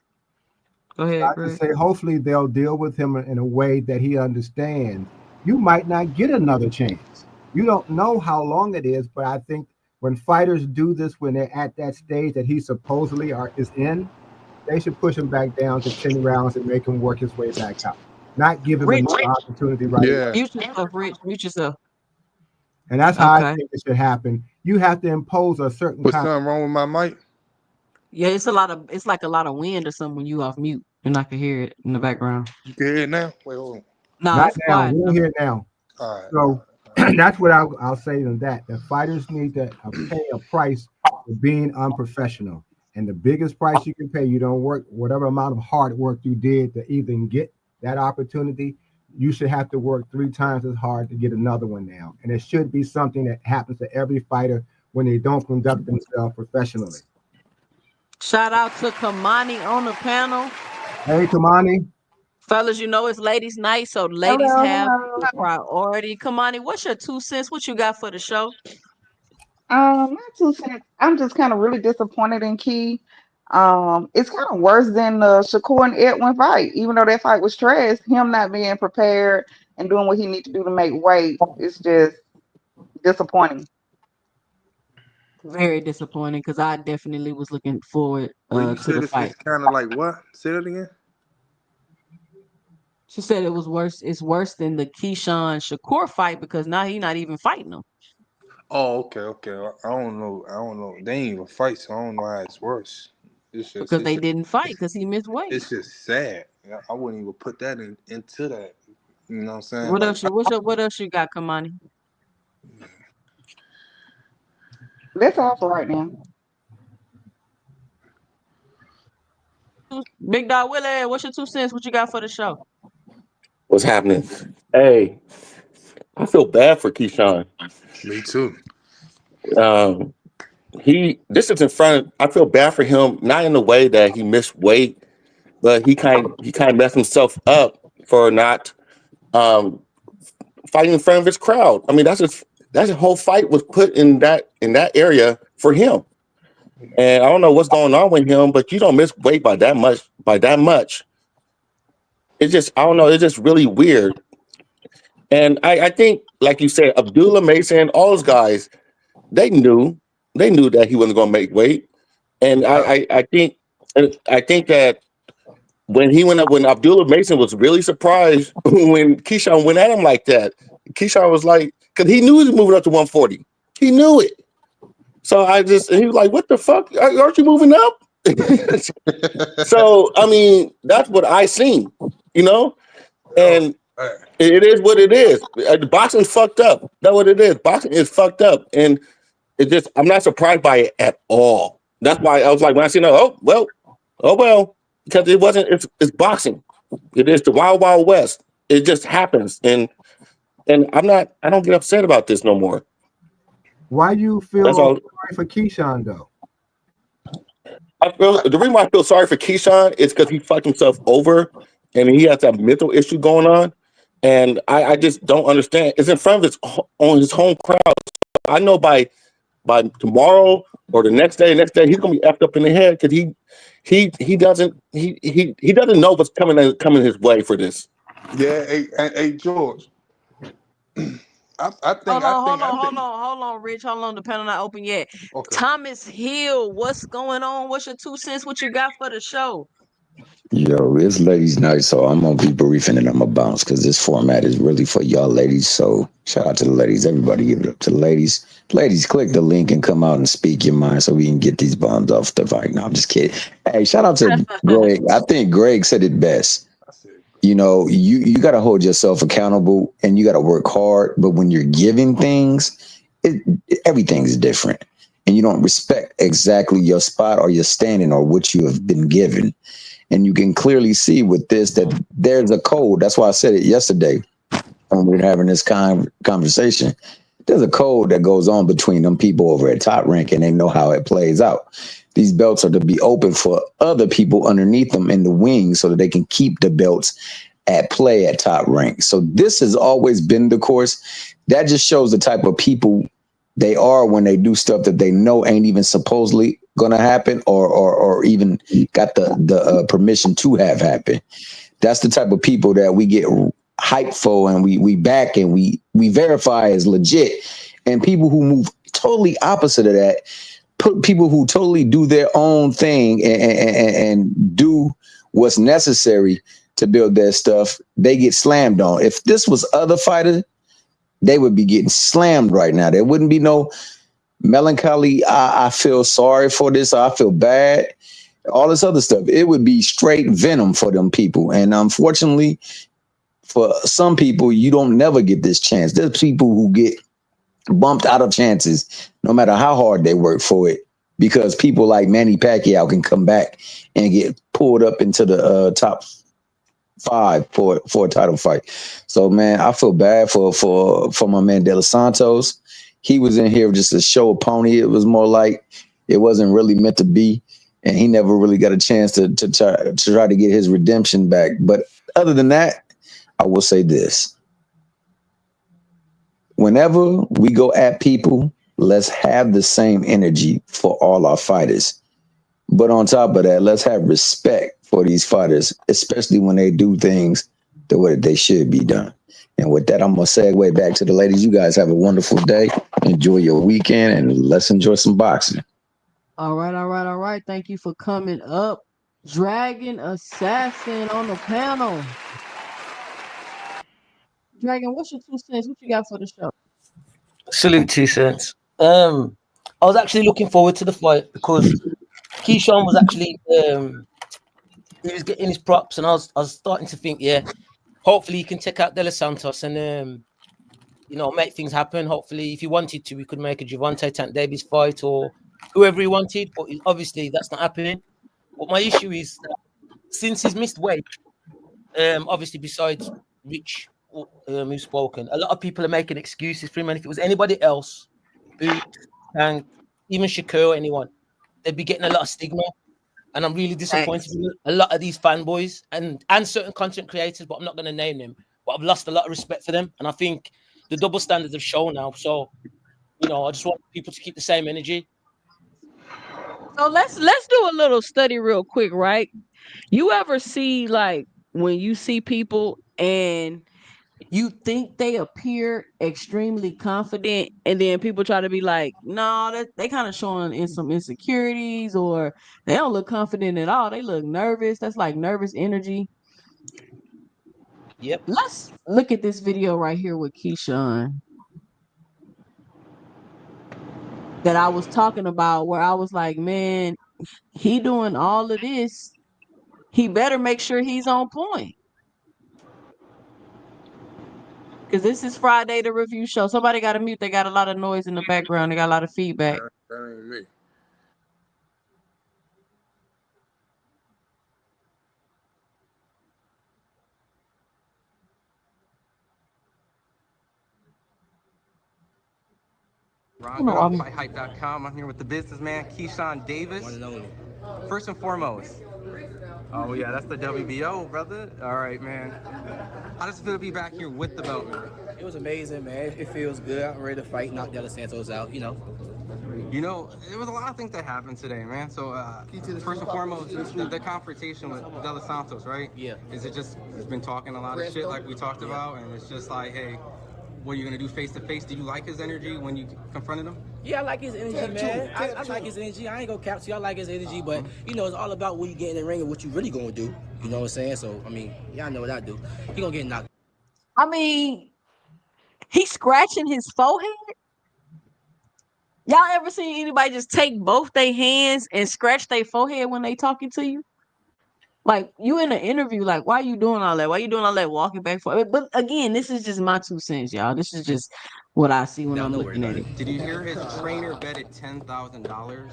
S1: Go ahead,
S6: I
S1: Greg.
S6: just say hopefully they'll deal with him in a way that he understands. You might not get another chance. You don't know how long it is, but I think when fighters do this, when they're at that stage that he supposedly is in, they should push him back down to 10 rounds and make him work his way back out. Not give him another opportunity right
S5: Yeah.
S1: Mute yourself, Rich. Mute yourself.
S6: And that's how I
S1: Okay.
S6: think it should happen. You have to impose a certain
S5: What's
S6: kind
S5: something wrong with my mic?
S1: Yeah, it's like a lot of wind or something when you off mute, and I can hear it in the background.
S5: You can hear it now? Wait, hold on.
S1: No,
S6: Not
S1: it's
S6: now.
S1: quiet.
S6: We don't hear it now.
S5: All right.
S6: So that's what I'll say to that. The fighters need to pay a price for being unprofessional. And the biggest price you can pay, you don't work, whatever amount of hard work you did to even get that opportunity, you should have to work 3 times as hard to get another one now. And it should be something that happens to every fighter when they don't conduct themselves professionally.
S1: Shout out to Kamani on the panel.
S6: Hey, Kamani.
S1: Fellas, you know it's ladies' night, so ladies
S7: Hello,
S1: have
S7: hello.
S1: priority. Kamani, what's your 2 cents? What you got for the show?
S7: Not 2 cents. I'm just kind of really disappointed in Key. It's kind of worse than the Shakur and Edwin fight. Even though that fight was trash, him not being prepared and doing what he needs to do to make weight, it's just disappointing.
S1: Very disappointing because I definitely was looking forward
S5: Well, you
S1: to
S5: said
S1: the
S5: this
S1: fight.
S5: is kind of like what? Say that again.
S1: She said it was worse. It's worse than the Keyshawn Shakur fight because now he's not even fighting them.
S5: Oh, okay. I don't know. They ain't even fight, so I don't know how it's worse.
S1: Because they didn't fight because he missed weight.
S5: It's just sad. I wouldn't even put that into that. You know what I'm saying?
S1: What
S5: Like,
S1: else? What else you got, Kamani?
S7: That's all for right now.
S1: Big Dog Willie, what's your 2 cents? What you got for the show?
S8: What's happening? Hey, I feel bad for Keyshawn.
S5: Me too.
S8: this is in front of, I feel bad for him, not in the way that he missed weight, but he kind of messed himself up for not fighting in front of his crowd. I mean, that's his whole fight was put in that area for him. And I don't know what's going on with him, but you don't miss weight by that much. It's just, I don't know, it's just really weird. And I think, like you said, Abdullah Mason, all those guys, they knew that he wasn't going to make weight. And I think that when Abdullah Mason was really surprised when Keyshawn went at him like that. Keyshawn was like, because he knew he was moving up to 140. He knew it. So he was like, what the fuck? Aren't you moving up? So, I mean, that's what I seen, you know? And it is what it is. Boxing's fucked up. That's what it is. Boxing is fucked up. And I'm not surprised by it at all. That's why I was like, when I seen it, oh well, because it's boxing. It is the wild, wild west. It just happens. And I don't get upset about this no more.
S6: Why do you feel sorry for Keyshawn though?
S8: The reason why I feel sorry for Keyshawn is because he fucked himself over and he has a mental issue going on. And I just don't understand. It's in front of his home crowd. I know by tomorrow or the next day, he's gonna be effed up in the head because he doesn't know what's coming his way for this.
S5: Yeah, hey George. I think.
S1: Hold on, Rich. Hold on, the panel not open yet. Okay. Thomas Hill, what's going on? What's your 2 cents? What you got for the show?
S9: Yo, it's ladies' night, so I'm gonna be brief and then I'm gonna bounce because this format is really for y'all ladies. So shout out to the ladies. Everybody give it up to the ladies. Ladies, click the link and come out and speak your mind so we can get these bombs off the fight. No, I'm just kidding. Hey, shout out to Greg. I think Greg said it best. You know, you got to hold yourself accountable and you got to work hard. But when you're giving things, everything's different. And you don't respect exactly your spot or your standing or what you have been given. And you can clearly see with this that there's a code. That's why I said it yesterday when we were having this conversation. There's a code that goes on between them people over at Top Rank, and they know how it plays out. These belts are to be open for other people underneath them in the wings so that they can keep the belts at play at Top Rank. So this has always been the course. That just shows the type of people they are when they do stuff that they know ain't even supposedly going to happen or even got the permission to have happen. That's the type of people that we get hyped for and we back and we verify as legit. And people who move totally opposite of that, people who totally do their own thing and do what's necessary to build their stuff, they get slammed on. If this was other fighters, they would be getting slammed right now. There wouldn't be no melancholy, I feel sorry for this, I feel bad, all this other stuff. It would be straight venom for them people. And unfortunately, for some people, you don't never get this chance. There's people who get bumped out of chances, no matter how hard they work for it, because people like Manny Pacquiao can come back and get pulled up into the top 5 for a title fight. So, man, I feel bad for my man De La Santos. He was in here just to show a pony. It was more like it wasn't really meant to be, and he never really got a chance to try to get his redemption back. But other than that, I will say this. Whenever we go at people, let's have the same energy for all our fighters. But on top of that, let's have respect for these fighters, especially when they do things the way that they should be done. And with that, I'm going to segue back to the ladies. You guys have a wonderful day. Enjoy your weekend, and let's enjoy some boxing.
S1: All right. Thank you for coming up. Dragon Assassin on the panel. Dragon, what's your 2 cents? What you got for the show?
S10: Salute 2 cents. I was actually looking forward to the fight because Keyshawn was actually he was getting his props, and I was starting to think, yeah, hopefully he can take out De La Santos and make things happen. Hopefully, if he wanted to, we could make a Gervonta Tank Davis fight or whoever he wanted. But obviously, that's not happening. But my issue is that since he's missed weight, obviously besides Rich, who's spoken, a lot of people are making excuses for him. And if it was anybody else, Boot, Tank, even Shakur or anyone, they'd be getting a lot of stigma. And I'm really disappointed in a lot of these fanboys and certain content creators, but I'm not going to name them. But I've lost a lot of respect for them. And I think the double standards have shown now. So, you know, I just want people to keep the same energy.
S1: So let's do a little study real quick, right? You ever see, like, when you see people and you think they appear extremely confident, and then people try to be like, no, they kind of showing in some insecurities, or they don't look confident at all. They look nervous. That's like nervous energy.
S10: Yep.
S1: Let's look at this video right here with Keyshawn that I was talking about, where I was like, man, he doing all of this. He better make sure he's on point. Because this is Friday, the review show. Somebody got to mute. They got a lot of noise in the background. They got a lot of feedback.
S5: That ain't me.
S3: Ron, FightHype.com. I'm here with the businessman, Keyshawn Davis.
S11: One and only.
S3: First and foremost. Oh, yeah, that's the WBO, brother. All right, man. How does it feel to be back here with the belt, man?
S11: It was amazing, man. It feels good. I'm ready to fight, knock De La Santos out, you know.
S3: You know, there was a lot of things that happened today, man. So, first and foremost, the confrontation with De La Santos, right?
S11: Yeah.
S3: Is it just, he's been talking a lot of shit like we talked about, and it's just like, hey, what are you going to do face to face? Do you like his energy when you confronted him?
S11: Yeah, I like his energy, man. I like his energy. I ain't gonna cap to you. I like his energy, but, you know, it's all about when you get in the ring and what you really gonna do. You know what I'm saying? So, I mean, y'all know what I do. He gonna get knocked.
S1: I mean, he's scratching his forehead. Y'all ever seen anybody just take both their hands and scratch their forehead when they talking to you? Like, you in an interview, like, why are you doing all that? Why are you doing all that walking back and forth? But again, this is just my 2 cents, y'all. This is just what I see when I'm looking at it.
S3: Did you hear his trainer betted $10,000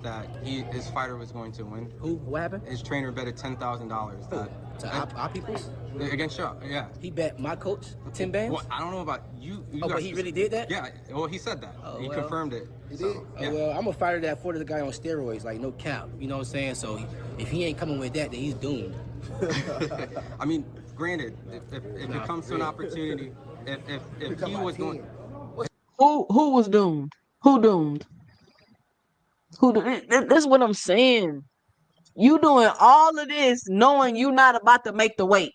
S3: that his fighter was going to win?
S11: Who? What happened?
S3: His trainer betted $10,000 that
S11: To our peoples?
S3: against Shaw. Yeah.
S11: He bet my coach 10 bands?
S3: Well, I don't know about you.
S11: Oh, but he really did that?
S3: Yeah. Well, he said that.
S11: Oh,
S3: he
S11: well.
S3: confirmed it.
S11: He
S3: So,
S11: did?
S3: yeah.
S11: Well, I'm a fighter that fought the guy on steroids, like no cap. You know what I'm saying? So if he ain't coming with that, then he's doomed.
S3: I mean, granted, if it comes to an opportunity, if he was going,
S1: Who was doomed? Who doomed? That's what I'm saying. You doing all of this knowing you not about to make the weight.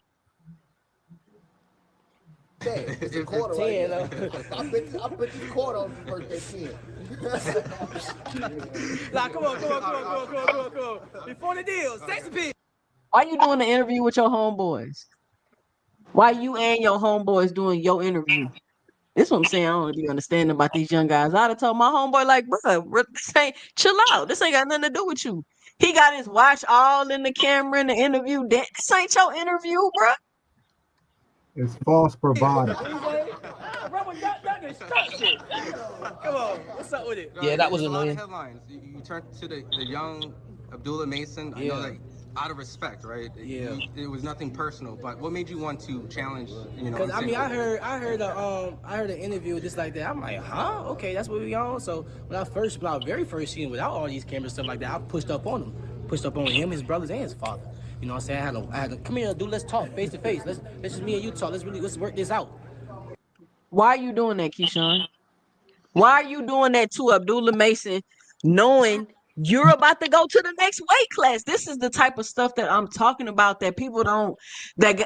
S12: It's a quarter right here. I bet you quarter on his birthday 10.
S11: Nah, come on. Before the deal, sex appeal.
S1: Why you doing the interview with your homeboys? Why you and your homeboys doing your interview? This is what I'm saying. I don't be understanding about these young guys. I'd have told my homeboy, like, bro, this ain't, chill out. This ain't got nothing to do with you. He got his watch all in the camera in the interview. This ain't your interview, bro.
S6: It's false bravado.
S11: Come on, what's up with it?
S10: Yeah, that was
S3: There's a lot of
S10: annoying.
S3: headlines. You turn to the young Abdullah Mason. I know that out of respect, right?
S11: Yeah.
S3: It was nothing personal, but what made you want to challenge? You know,
S11: Cause I mean, I heard an interview just like that. I'm like, huh? Okay, that's what we on. So when I very first seen him without all these cameras stuff like that, I pushed up on him, his brothers, and his father. You know what I'm saying? I had to come here, dude. Let's talk face to face. Let's just me and you talk. Let's work this out.
S1: Why are you doing that, Keyshawn? Why are you doing that to Abdullah Mason, knowing you're about to go to the next weight class? This is the type of stuff that I'm talking about that people don't, that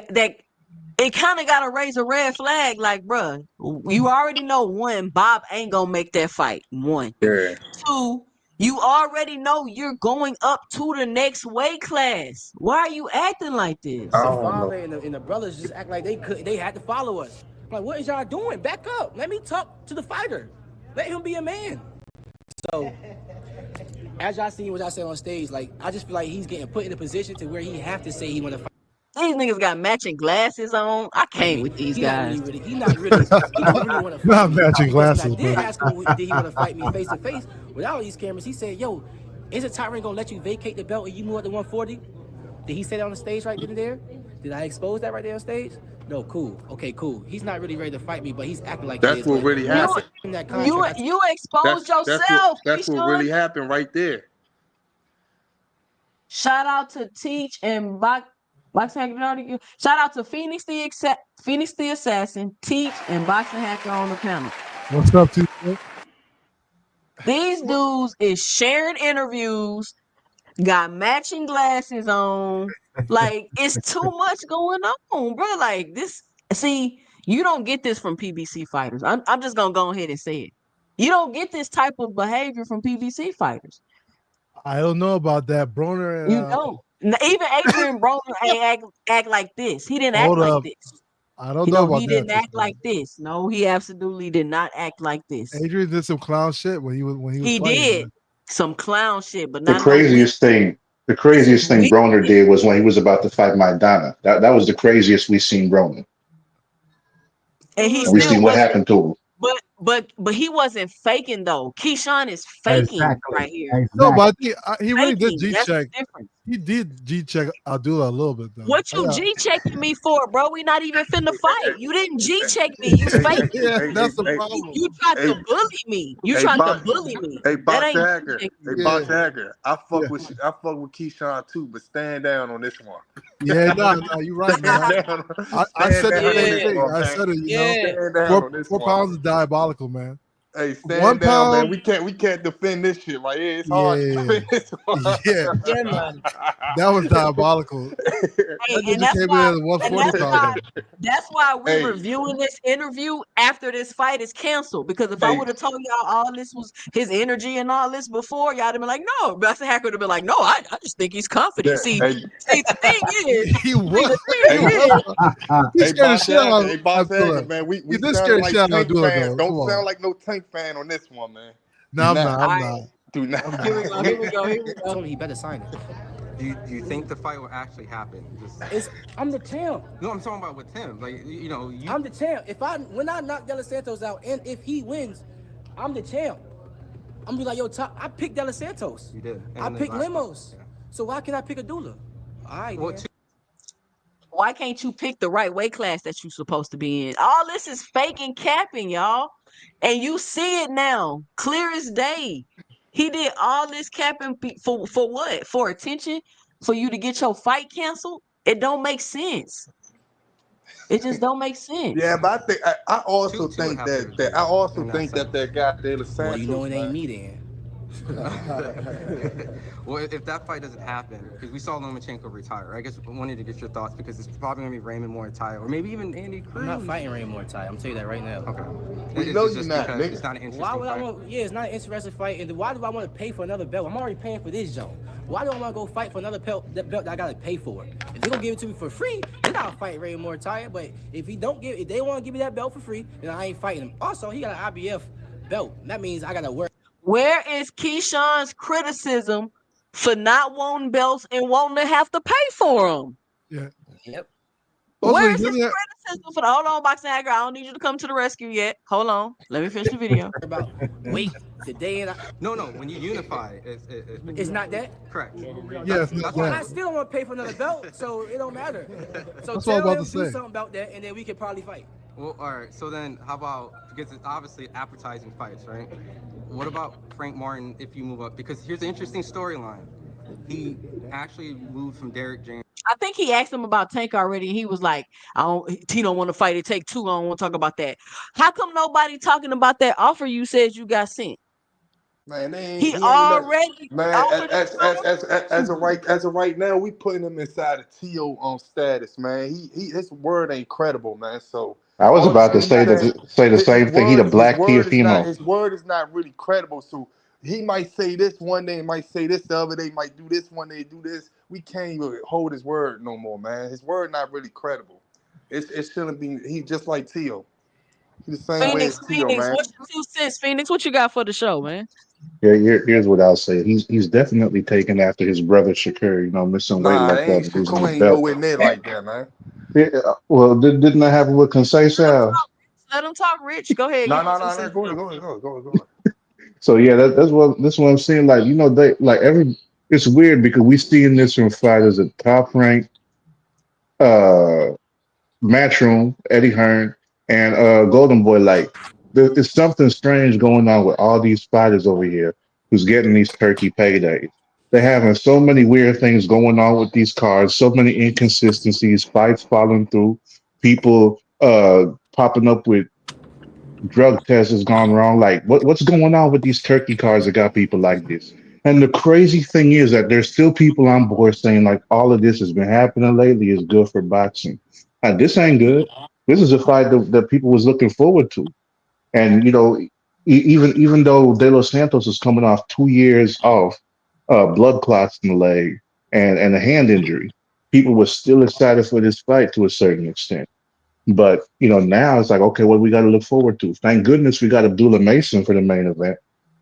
S1: it kind of got to raise a red flag. Like, bruh, you already know, one, Bob ain't going to make that fight. One.
S8: Yeah.
S1: Two, you already know you're going up to the next weight class. Why are you acting like this?
S11: The father and the brothers just act like they had to follow us. I'm like, what is y'all doing? Back up. Let me talk to the fighter. Let him be a man. So, as y'all seen what I said on stage, like, I just feel like he's getting put in a position to where he have to say he want to fight.
S1: These niggas got matching glasses on. I can't with these guys.
S11: He not really want to fight
S6: Not
S11: me.
S6: matching glasses,
S11: I did
S6: but-
S11: ask him, did he want to fight me face to face without all these cameras. He said, yo, isn't Tyron going to let you vacate the belt and you move up to 140? Did he say that on the stage right then and there? Did I expose that right there on stage? No, cool. Okay, cool. He's not really ready to fight me, but he's acting like
S5: That's
S11: he is.
S5: what really happened.
S11: That
S1: You
S11: contract.
S1: you exposed yourself.
S5: That's what
S1: Keyshawn.
S5: really happened right there.
S1: Shout out to Teach and Boxing Hacker. Shout out to Phoenix the Assassin, Teach, and Boxing Hacker on the panel.
S13: What's up, T?
S1: These dudes is sharing interviews, got matching glasses on. Like, it's too much going on, bro. Like, this, see, you don't get this from PBC fighters. I'm just gonna go ahead and say it. You don't get this type of behavior from PBC fighters.
S13: I don't know about that, Broner.
S1: You don't. Even Adrian Broner ain't act like this. He didn't act
S13: Hold
S1: like
S13: up.
S1: this.
S13: I don't know about
S1: He
S13: that.
S1: didn't act like this. No, he absolutely did not act like this.
S13: Adrian did some clown shit when he was
S1: He
S13: fighting,
S1: did
S13: man.
S1: some clown shit, but
S14: The
S1: not
S14: craziest thing Broner did was when he was about to fight Maidana. That was the craziest we seen Broner.
S1: And
S14: we seen what happened to him.
S1: But he wasn't faking though. Keyshawn is faking right here.
S6: Exactly.
S13: No, but he really did
S1: Faking, that's the
S13: G-check.
S1: difference.
S13: He did G-check Abdullah a little bit, though.
S1: What you G-checking me for, bro? We not even finna fight. You didn't G-check me. You faking.
S13: Yeah, that's the problem.
S1: You tried to bully me. You tried to bully me.
S5: Hey,
S1: That
S5: Boxing
S1: ain't
S5: Hacker.
S1: G-checking
S5: Hey,
S1: me.
S5: Boxing Hacker. I fuck with Keyshawn too, but stand down on this one.
S13: Yeah, no, you're right, man. I said the same thing. I said it,
S5: Stand down on this
S13: 4
S5: one.
S13: pounds is diabolical, man.
S5: Hey, stand
S13: 1
S5: down, man.
S13: pound.
S5: We can't defend this shit right here. It's hard to defend this one.
S13: Yeah,
S1: man.
S13: That was diabolical.
S1: And that's why we're reviewing this interview after this fight is canceled. Because if I would have told y'all all this was his energy and all this before, y'all would have been like, no. Boxing Hacker would have been like, no, I just think he's confident. See, the thing is,
S13: he was.
S5: Hey, Boxing Hacker, man. We sound like tank fans. Don't sound like no tank fan on this one, man.
S13: No, I'm not.
S5: Do not.
S1: Here we go.
S11: He better sign it.
S3: Do you think the fight will actually happen?
S11: I'm the champ.
S3: No, I'm talking about with him. Like,
S11: I'm the champ. When I knock De La Santos out, and if he wins, I'm the champ. I'm gonna be like, yo, I picked De La Santos.
S3: You did.
S11: I picked Limos. So why can't I pick Abdullah? All right,
S1: why can't you pick the right weight class that you're supposed to be in? All this is fake and capping, y'all. And you see it now, clear as day. He did all this capping for what? For attention? For you to get your fight canceled? It don't make sense. It just don't make sense.
S5: Yeah, but I also think that guy De La Santos.
S11: Well, you know it ain't me then.
S3: Well, if that fight doesn't happen, because we saw Lomachenko retire, I guess I wanted to get your thoughts because it's probably gonna be Raymond Moratai or maybe even Andy Cruz.
S11: I'm not fighting Raymond Moratai. I'm telling you that right now.
S3: Okay.
S5: We know you're not.
S3: It's not an interesting
S11: Why would
S3: fight.
S11: I want? Yeah, it's not an interesting fight. And why do I want to pay for another belt? I'm already paying for this joint. Why do I want to go fight for another belt that I gotta pay for? If they're gonna give it to me for free, then I'll fight Raymond Moratai. But if they want to give me that belt for free, then I ain't fighting him. Also, he got an IBF belt. That means I gotta work.
S1: Where is Keyshawn's criticism for not wanting belts and wanting to have to pay for them?
S13: Yeah.
S11: Yep.
S1: Where is his criticism for hold on, Boxing Hacker? I don't need you to come to the rescue yet. Hold on. Let me finish the video.
S11: Wait, today and
S3: No, when you unify,
S11: it's not that?
S3: Correct.
S13: Yeah, it's not that.
S11: I still don't want to pay for another belt, so it don't matter. So
S13: That's what I'm
S11: tell
S13: about
S11: him
S13: to
S11: do
S13: say.
S11: something about that, and then we can probably fight.
S3: Well, all right. So then, how about, because it's obviously appetizing fights, right? What about Frank Martin if you move up? Because here's an interesting storyline. He actually moved from Derek James.
S1: I think he asked him about Tank already, and he was like, he don't want to fight it. Take 2. I don't want to talk about that. How come nobody talking about that offer you said you got sent?
S5: Man,
S1: he already
S5: man. As of right now, we putting him inside of T.O. on status, man. His word ain't credible, man. So
S14: I was about to say the same thing. He the black Tiafimo.
S5: His word is not really credible. So he might say this one day, might say this the other day, might do this one day, do this. We can't even hold his word no more, man. His word not really credible. It shouldn't be. He just like T.O. He the same way as T.O., man.
S1: What's your 2 cents, Phoenix? What you got for the show, man?
S14: Yeah, here's what I'll say. He's definitely taken after his brother Shakur. Missing weight like that.
S5: Shakur ain't nowhere near like that, man.
S14: Yeah, well, didn't that happen with Conceição?
S1: Let him talk, Rich. Go ahead.
S5: No. Go ahead.
S14: So yeah, that's what I'm saying. Like they like it's weird because we seeing this from fighters at Top Rank, Matchroom, Eddie Hearn, and Golden Boy, like there's something strange going on with all these fighters over here who's getting these turkey paydays. They're having so many weird things going on with these cards, so many inconsistencies, fights falling through, people popping up with drug test has gone wrong. Like, what's going on with these turkey cards that got people like this? And the crazy thing is that there's still people on board saying like all of this has been happening lately is good for boxing. This ain't good. This is a fight that people was looking forward to. And even though De Los Santos is coming off 2 years off blood clots in the leg and a hand injury, people were still excited for this fight to a certain extent. But now it's like, okay, what we got to look forward to? Thank goodness we got Abdullah Mason for the main event.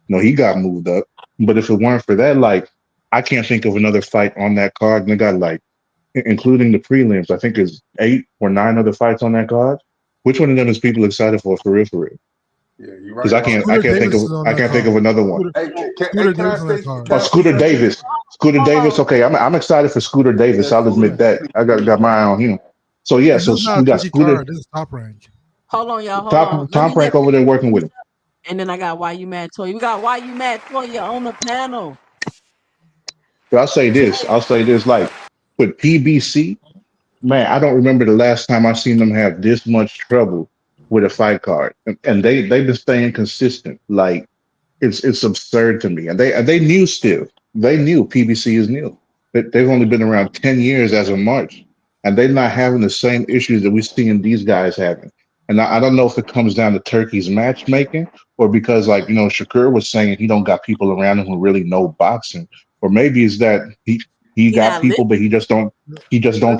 S14: He got moved up. But if it weren't for that, like, I can't think of another fight on that card. And they got like, including the prelims, I think there's 8 or 9 other fights on that card. Which one of them is people excited for real, for real?
S5: Yeah, you're right.
S14: Because I can't think of another one.
S5: Hey, can I say?
S14: Scooter Davis. Scooter Davis. Okay, I'm excited for Scooter Davis. I'll admit that. I got my eye on him. So yeah, so we got Scooter.
S13: This is Top Rank.
S1: Hold on, y'all. Hold on.
S14: Top Rank over there working with him.
S1: And then I got Why You Mad Toya. We got Why You Mad Toya on the panel.
S14: But I'll say this. Like with PBC, man, I don't remember the last time I seen them have this much trouble with a fight card, and they've been staying consistent. Like it's absurd to me, and they knew still. They knew PBC is new. They've only been around 10 years as of March, and they're not having the same issues that we're seeing these guys having. And I don't know if it comes down to Turkey's matchmaking or because, like, Shakur was saying, he don't got people around him who really know boxing, or maybe it's that he got people, but he just don't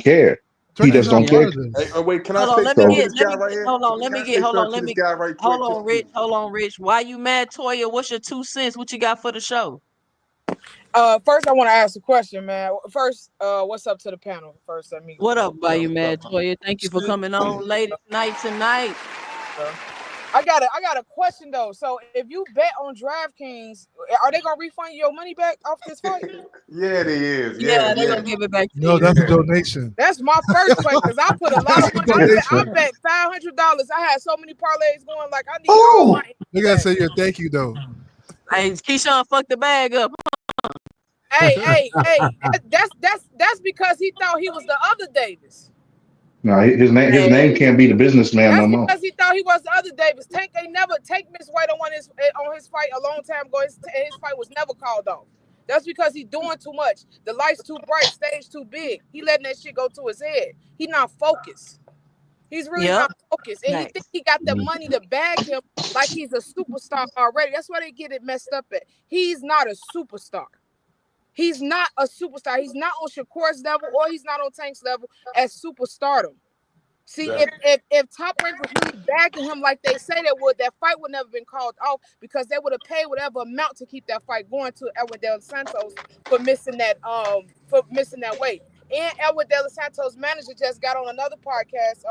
S14: care. He just don't care.
S5: Hey, wait, can I
S1: Hold on,
S5: say
S1: let me
S5: this guy right here?
S1: hold on, let me get, hold on, let me,
S5: This guy right quick.
S1: hold on, Rich. Why You Mad Toya? What's your 2 cents? What you got for the show?
S15: First, I want to ask a question, man. First, what's up to the panel? First, let me.
S1: What up, Why You Mad Toya? Thank you for coming on late night tonight.
S15: I got a question though. So, if you bet on DraftKings, are they gonna refund your money back off this fight?
S5: Yeah, they is.
S1: Yeah, they're gonna give it back to you.
S13: No, that's a donation.
S15: That's my first question because I put a lot of money. I bet $500. I had so many parlays going. Like I need all my.
S13: You gotta say your thank you though.
S1: Hey, Keyshawn fucked the bag up.
S15: Hey! That's because he thought he was the other Davis.
S14: No, his name can't be the businessman no more.
S15: Because he thought he was the other Davis. Tank Miss White on his fight a long time ago. His fight was never called off. That's because he's doing too much. The light's too bright, stage too big. He letting that shit go to his head. He not focused. He's really not focused. And he thinks he got the money to bag him like he's a superstar already. That's why they get it messed up at. He's not a superstar. He's not a superstar. He's not on Shakur's level or he's not on Tank's level as superstardom. See, if Top Rank was really backing him like they say they would, that fight would never been called off because they would have paid whatever amount to keep that fight going to Edwin De La Santos for missing that weight. And Edwin De La Santos' manager just got on another podcast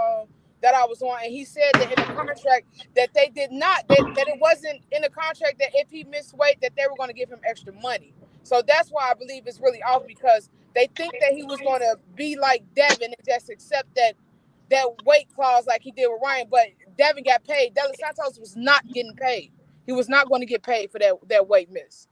S15: that I was on, and he said that in the contract that they did not that it wasn't in the contract that if he missed weight that they were going to give him extra money. So that's why I believe it's really off because they think that he was going to be like Devin and just accept that weight clause like he did with Ryan. But Devin got paid. De La Santos was not getting paid. He was not going to get paid for that weight miss.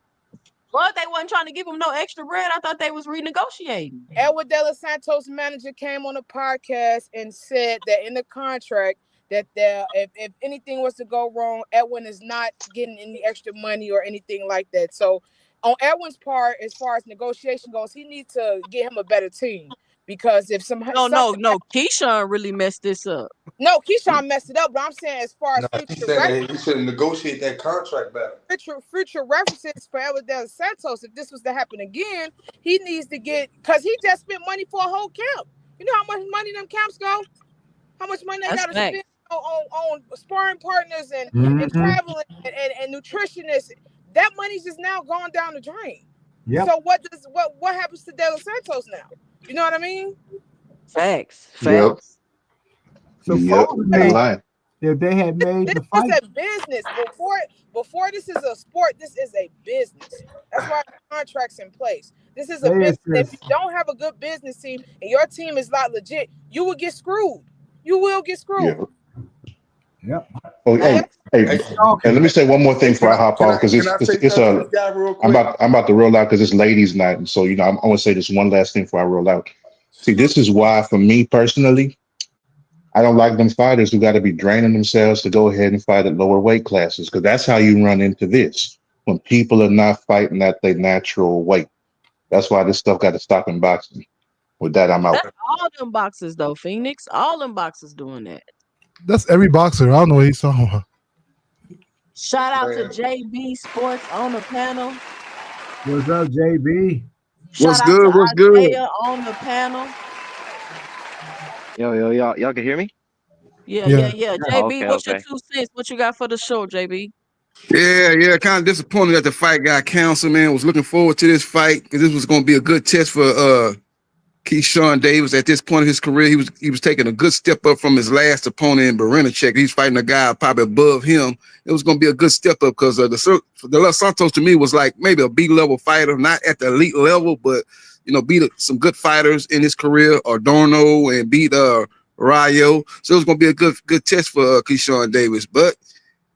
S1: Well, they wasn't trying to give him no extra bread. I thought they was renegotiating.
S15: Edwin De La Santos' manager came on a podcast and said that in the contract that if anything was to go wrong, Edwin is not getting any extra money or anything like that. So on Edwin's part, as far as negotiation goes, he needs to get him a better team because if some
S1: no, Keyshawn really messed this up.
S15: No, Keyshawn messed it up, but I'm saying as far as
S5: he said he should negotiate that contract better.
S15: Future references for Edwin De La Santos, if this was to happen again, he needs to get because he just spent money for a whole camp. You know how much money them camps go? How much money they got to spend on sparring partners and traveling and nutritionists? That money's just now gone down the drain. Yep. So what happens to De La Santos now? You know what I mean?
S1: Facts.
S6: So If they had made
S15: This
S6: the
S15: is
S6: fight,
S15: a business. Before this is a sport, this is a business. That's why contracts in place. This is a
S6: they
S15: business. If you
S6: insist.
S15: don't have a good business team and your team is not legit, you will get screwed. You will get
S14: Yeah.
S15: screwed.
S6: Yep.
S14: Oh,
S1: Hey,
S14: hey, and let me say one more thing before I hop off because
S5: can I say
S14: it's
S5: something to
S14: a
S5: this guy real quick?
S14: I'm about to roll out because it's ladies' night, and so I want to say this one last thing before I roll out. See, this is why for me personally, I don't like them fighters who got to be draining themselves to go ahead and fight at lower weight classes because that's how you run into this when people are not fighting at their natural weight. That's why this stuff got to stop in boxing. With that, I'm out.
S1: that's all them boxers though, Phoenix. All them boxers doing that.
S13: That's every boxer. I don't know what he's talking about.
S1: Shout out to
S5: Man,
S1: JB Sports on the panel.
S6: What's up, JB?
S1: Shout
S16: What's
S1: out to
S16: good? What's good?
S1: Isaiah on the panel.
S16: Yo, y'all can hear me?
S1: Yeah, yeah,
S13: Yeah.
S1: yeah.
S16: Oh,
S1: JB,
S16: okay,
S1: what's your
S16: okay.
S1: 2 cents? What you got for the show, JB?
S16: Yeah. Kind of disappointed that the fight got canceled, man. Was looking forward to this fight because this was going to be a good test for Keyshawn Davis. At this point of his career, he was taking a good step up from his last opponent in Berenacek. He's fighting a guy probably above him. It was going to be a good step up because De La Santos to me was like maybe a B-level fighter, not at the elite level, but beat some good fighters in his career, Adorno and beat Rayo. So it was going to be a good test for Keyshawn Davis, but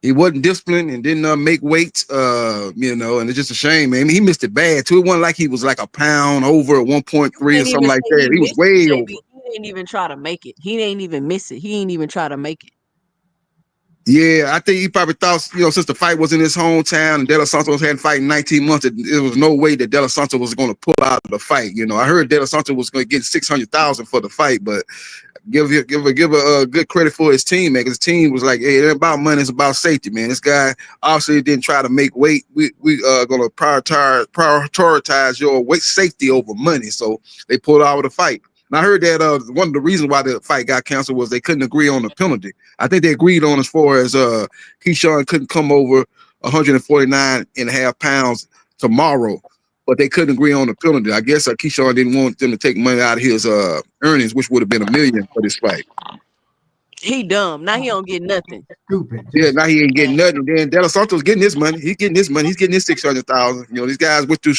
S16: he wasn't disciplined and didn't make weight, and it's just a shame, man. I mean, he missed it bad, too. It wasn't like he was like a pound over at 1.3 or
S1: Can't
S16: something
S1: even
S16: like
S1: say
S16: that.
S1: he
S16: He was
S1: missed it,
S16: way over.
S1: JB. He didn't even try to make it. He didn't even miss it. He didn't even try to make it.
S16: Yeah, I think he probably thought, since the fight was in his hometown and De La Santos hadn't fought in 19 months, there was no way that De La Santos was going to pull out of the fight. I heard De La Santos was going to get $600,000 for the fight, but give a good credit for his team, man. Because his team was like, hey, it ain't about money, it's about safety, man. This guy obviously didn't try to make weight. We gonna prioritize your weight safety over money. So they pulled out of the fight. And I heard that one of the reasons why the fight got canceled was they couldn't agree on the penalty. I think they agreed on as far as Keyshawn couldn't come over 149.5 pounds tomorrow, but they couldn't agree on the penalty. I guess Keyshawn didn't want them to take money out of his earnings, which would have been $1 million for this fight.
S1: He dumb. Now he don't get nothing.
S6: Stupid.
S16: Yeah, now he ain't getting nothing. Then De La Santos getting his money. He's getting his money. He's getting his $600,000. These guys went through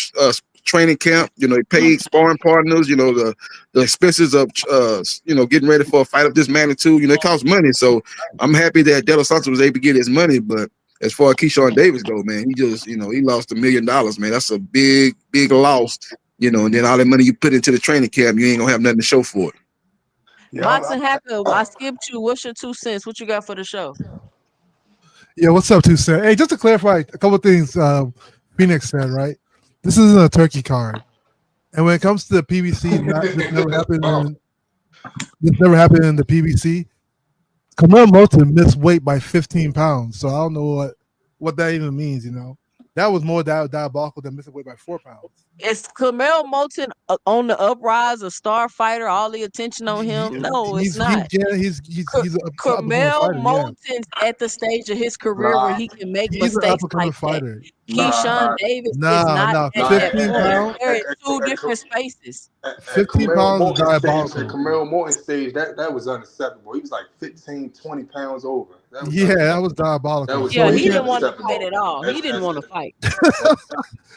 S16: training camp. They paid sparring partners. The expenses of getting ready for a fight of this magnitude. It costs money. So I'm happy that De La Santos was able to get his money. But as far as Keyshawn Davis go, man, he just he lost $1 million, man. That's a big loss. And then all that money you put into the training camp, you ain't gonna have nothing to show for it.
S5: yeah,
S1: Boxing Hacker, I skipped you. What's your 2 cents? What you got for the show?
S13: Yeah, what's up, 2 cents? Hey, just to clarify a couple of things Phoenix said, right? This isn't a turkey card. And when it comes to the PBC, this never happened in the PBC. Kamel Moulton missed weight by 15 pounds. So I don't know what that even means, That was more diabolical than missing weight by 4 pounds.
S1: Is Kamel Moulton on the uprise, a star fighter, all the attention on him? No, it's not.
S13: He's
S1: Kamel Moulton's at the stage of his career where he can make mistakes like
S13: fighter.
S1: that. Keyshawn Davis is not at
S13: 15
S1: that
S13: pounds.
S1: point. They're in two different spaces.
S13: 15 pounds is diabolical.
S5: At Kamel Morton stage, that was unacceptable. He was like 15, 20 pounds over. That
S13: was diabolical.
S1: He didn't want to fight at all. He didn't want to fight.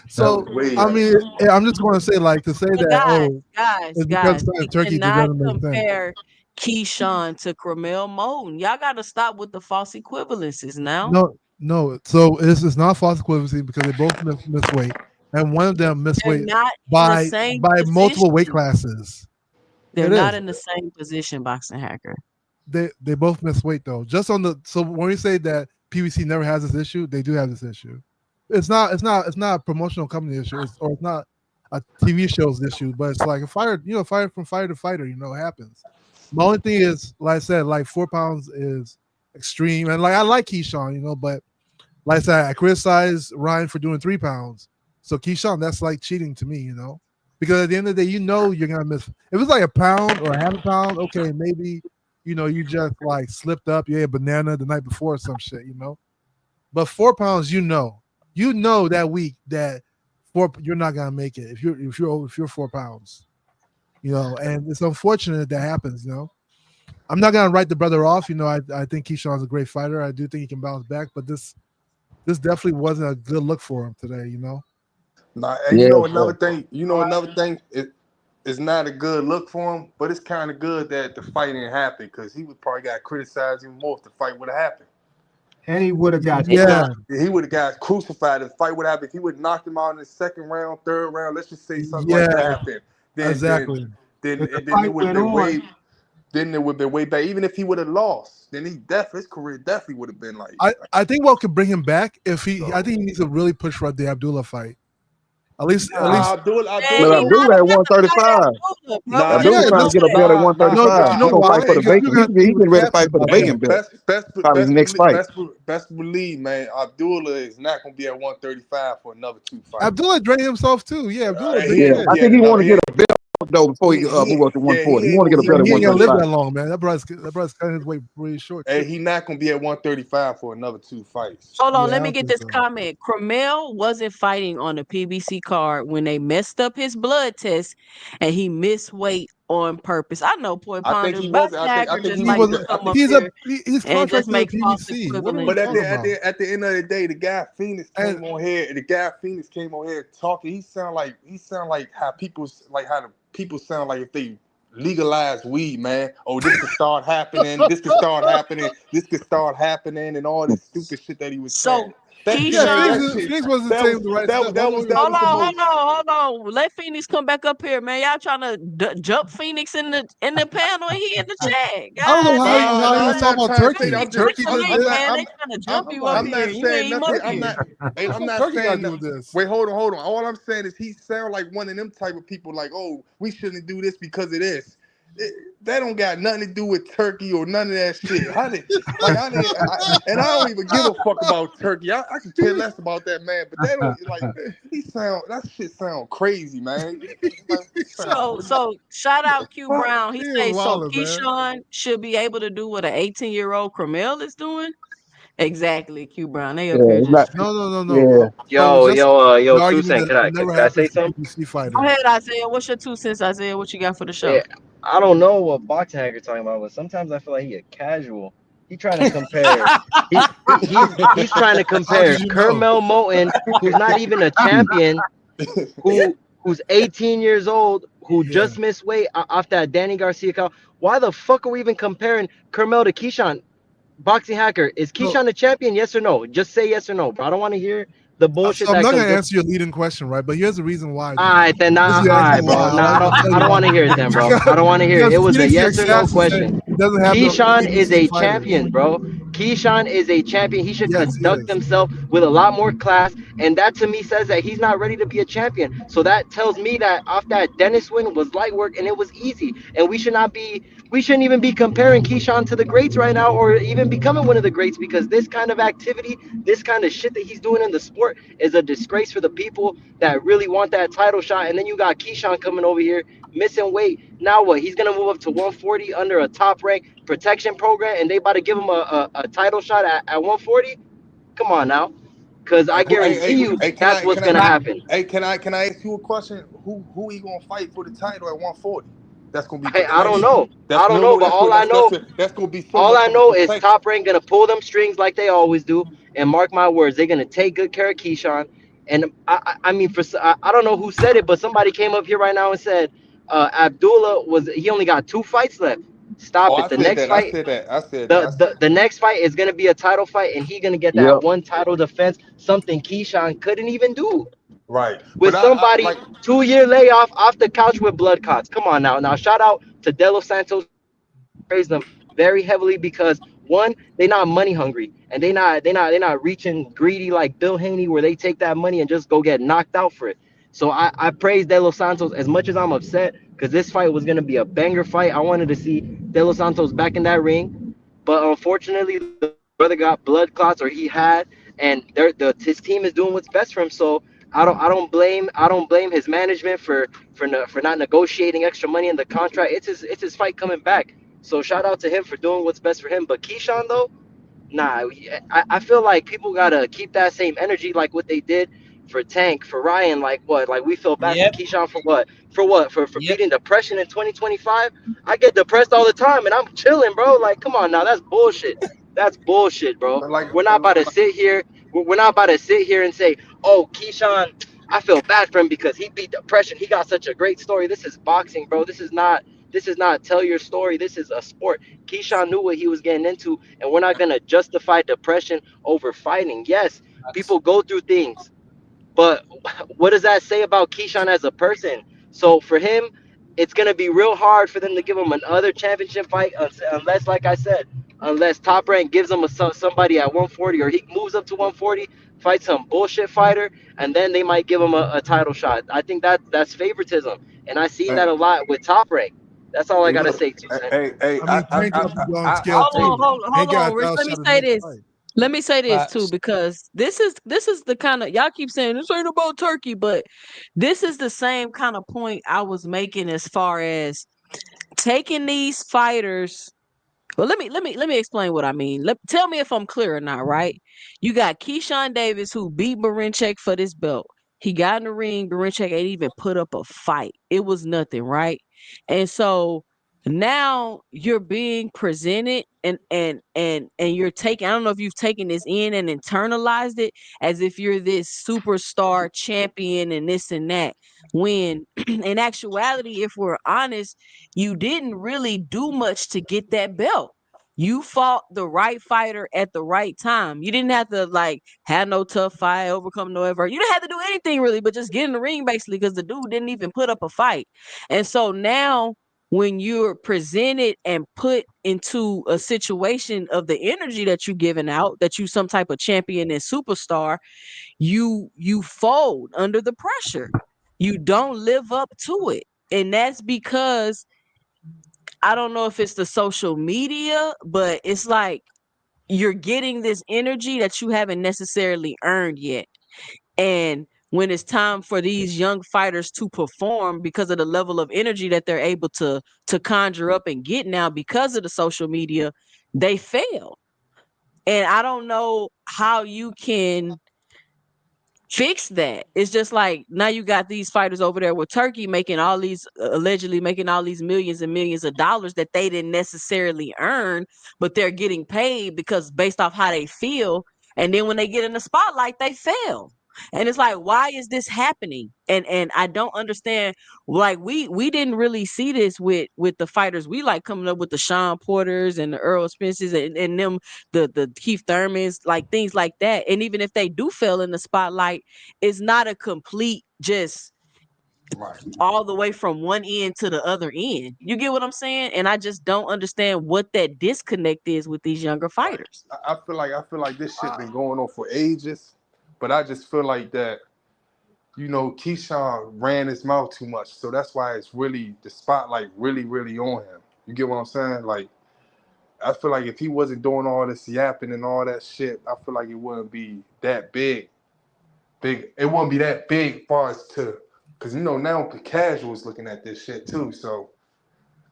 S13: So I mean, I'm just going to say, like, to say
S1: But
S13: that.
S1: guys, you cannot compare Keyshawn to Kamel Moulton. Y'all got to stop with the false equivalences now.
S13: No. So it's not false equivalency because they both miss weight, and one of them missed weight by multiple weight classes.
S1: They're not in the same position, Boxing Hacker.
S13: They both miss weight though. Just on the when we say that PBC never has this issue, they do have this issue. It's not a promotional company issue, it's not a TV show's issue, but it's like a fighter, fighter from fighter to fighter, it happens. My only thing is, like I said, like 4 pounds is extreme, and like I like Keyshawn, but like I said, I criticize Ryan for doing 3 pounds. So Keyshawn, that's like cheating to me, because at the end of the day, you're gonna miss. If it's like a pound or a half a pound, okay, maybe you just like slipped up, you ate a banana the night before or some shit, But 4 pounds, that week that you're not gonna make it if you're 4 pounds, and it's unfortunate that happens, I'm not gonna write the brother off. I think Keyshawn's a great fighter. I do think he can bounce back, but this definitely wasn't a good look for him today.
S5: Nah, and
S9: Yeah,
S5: another thing. It's not a good look for him, but it's kind of good that the fight didn't happen because he would probably got criticized even more if the fight would have happened.
S6: And he would have got
S5: He would have got crucified. If the fight would have happened, if he would have knocked him out in the second round, third round. Let's just say something like that happened.
S13: Exactly.
S5: Then it would have been way. Then it would have been way back. Even if he would have lost, then his career definitely would have been like.
S13: I think what could bring him back I think he needs to really push for the Abdullah fight. At least.
S5: Abdullah
S8: at 135. Abdullah trying to get a belt at 135. He's gonna fight for the vacant. He's getting ready to fight for the vacant belt. Probably his next fight.
S5: Best believe, man, Abdullah is not gonna be at 135 for another 2 fights.
S13: Abdullah drained himself too. Yeah, Abdullah.
S8: I think he want to get a belt though before he move up to 140. He want to get a belt at 135.
S13: He ain't gonna live that long, man. That brother's cutting his weight really short.
S5: Hey, he not gonna be at 135 for another 2 fights.
S1: Hold on, let me get this comment. Cromell wasn't fighting on the PBC card when they messed up his blood test, and he missed weight on purpose. I know, Boy Ponder.
S5: I think he was. I think he
S13: was. He's
S1: contracted
S13: to PBC.
S5: But at the end of the day, the guy Phoenix came on here. Talking. He sound like how people how the people sound like if they legalize weed, man. Oh, this could start happening. This could start happening. This could start happening, and all this stupid shit that he was saying.
S13: Phoenix wasn't saying the right stuff.
S1: Hold on. Let Phoenix come back up here, man. Y'all trying to jump Phoenix in the panel, and he in the chat.
S13: I don't know how he was talking about Turkey. Turkey
S1: man. They trying to jump you up here. You ain't even up here.
S5: I'm not saying this. Wait, hold on. All I'm saying is he sound like one of them type of people. Like, oh, we shouldn't do this because of this. That don't got nothing to do with Turkey or none of that shit. And I don't even give a fuck about Turkey. I could care less about that man. But they don't that shit sound crazy, man.
S1: So shout out Q Brown. He says so. Keyshawn should be able to do what an 18-year-old Cromell is doing. Exactly, Q Brown. They up here just
S13: no.
S17: Yo, 2 cents. Can I say something?
S1: Go ahead, Isaiah. What's your 2 cents, Isaiah? What you got for the show?
S17: Yeah, I don't know what boxing hack you're talking about, but sometimes I feel like he a casual. He's trying to compare. he's trying to compare Kermel Moten, who's not even a champion, who's 18 years old, who just missed weight off that Danny Garcia call. Why the fuck are we even comparing Kermel to Keyshawn? Boxing hacker, is Keyshawn a champion? Yes or no? Just say yes or no, bro. I don't want to hear the bullshit.
S13: I'm not gonna answer your leading question, right? But here's the reason why.
S17: All right, then. All right, bro. I don't want to hear it, then, bro. I don't want to hear it. It was a yes or no question. Keyshawn is a champion, bro. Keyshawn is a champion. He should conduct himself with a lot more class, and that to me says that he's not ready to be a champion. So that tells me that off that Dennis win was light work and it was easy, and we shouldn't even be comparing Keyshawn to the greats right now, or even becoming one of the greats, because this kind of activity, this kind of shit that he's doing in the sport is a disgrace for the people that really want that title shot. And then you got Keyshawn coming over here missing weight. Now what? He's gonna move up to 140 under a top rank protection program, and they about to give him a title shot at 140. Come on now, because I guarantee you that's what's gonna happen.
S5: Hey, can I ask you a question? Who he gonna fight for the title at 140? That's gonna be.
S17: Hey, I don't know. But all I know,
S5: that's gonna be.
S17: All I know is Top Rank gonna pull them strings like they always do, and mark my words, they're gonna take good care of Keyshawn. And I mean, I don't know who said it, but somebody came up here right now and said Abdullah he only got 2 fights left. Stop it. The next fight.
S5: I said that.
S17: The next fight is gonna be a title fight, and he's gonna get that one title defense, something Keyshawn couldn't even do.
S5: Right.
S17: With somebody 2-year layoff off the couch with blood clots. Come on now. Now shout out to De La Santos. Praise them very heavily because one, they not money hungry, and they not reaching greedy like Bill Haney, where they take that money and just go get knocked out for it. So I praise De Los Santos as much as I'm upset, because this fight was gonna be a banger fight. I wanted to see De Los Santos back in that ring, but unfortunately the brother got blood clots, or he had, and his team is doing what's best for him. So I don't blame his management for not negotiating extra money in the contract. It's his fight coming back. So shout out to him for doing what's best for him. But Keyshawn though, nah, I feel like people gotta keep that same energy like what they did for Tank, for Ryan. Like we feel bad for Keyshawn for For what? For beating depression in 2025? I get depressed all the time and I'm chilling, bro. Like, come on now, that's bullshit. That's bullshit, bro. We're not about to sit here. We're not about to sit here and say, "Oh, Keyshawn, I feel bad for him because he beat depression. He got such a great story." This is boxing, bro. This is not. This is not tell your story. This is a sport. Keyshawn knew what he was getting into, and we're not gonna justify depression over fighting. Yes, people go through things. But what does that say about Keyshawn as a person? So for him, it's gonna be real hard for them to give him another championship fight unless, like I said, unless Top Rank gives him somebody at 140 or he moves up to 140, fights some bullshit fighter, and then they might give him a title shot. I think that's favoritism, and I seen that a lot with Top Rank. That's all I gotta say, Two Cent.
S13: I mean, Tank got people on scale too.
S1: Hold on, Rich. Let me say this. Let me say this too,
S10: Facts.
S1: because this is the kind of, y'all keep saying this ain't about Turkey, but this is the same kind of point I was making as far as taking these fighters. Well, let me explain what I mean. Tell me if I'm clear or not, right? You got Keyshawn Davis who beat Barinchek for this belt. He got in the ring. Barinchek ain't even put up a fight. It was nothing, right? And so now you're being presented and you're taking, I don't know if you've taken this in and internalized it as if you're this superstar champion and this and that. When in actuality, if we're honest, you didn't really do much to get that belt. You fought the right fighter at the right time. You didn't have to like have no tough fight, overcome no effort. You didn't have to do anything really, but just get in the ring basically because the dude didn't even put up a fight. And so now when you're presented and put into a situation of the energy that you're giving out, that you some type of champion and superstar, you fold under the pressure. You don't live up to it. And that's because I don't know if it's the social media, but it's like you're getting this energy that you haven't necessarily earned yet. And when it's time for these young fighters to perform because of the level of energy that they're able to conjure up and get now because of the social media, they fail. And I don't know how you can fix that. It's just like now you got these fighters over there with Turkey making all these allegedly making all these millions and millions of dollars that they didn't necessarily earn, but they're getting paid because based off how they feel. And then when they get in the spotlight, they fail. And it's like, why is this happening? And I don't understand. Like we didn't really see this with the fighters we like coming up with the Sean Porters and the Earl Spences and them the Keith Thurmans, like things like that. And even if they do fail in the spotlight, it's not a complete just all the way from one end to the other end. You get what I'm saying? And I just don't understand what that disconnect is with these younger fighters.
S5: I feel like this shit been going on for ages, but I just feel like that, you know, Keyshawn ran his mouth too much, so that's why it's really the spotlight really on him. You get what I'm saying? Like, I feel like if he wasn't doing all this yapping and all that shit, I feel like it wouldn't be that big. It wouldn't be that big far as to, because you know now the casuals looking at this shit too. So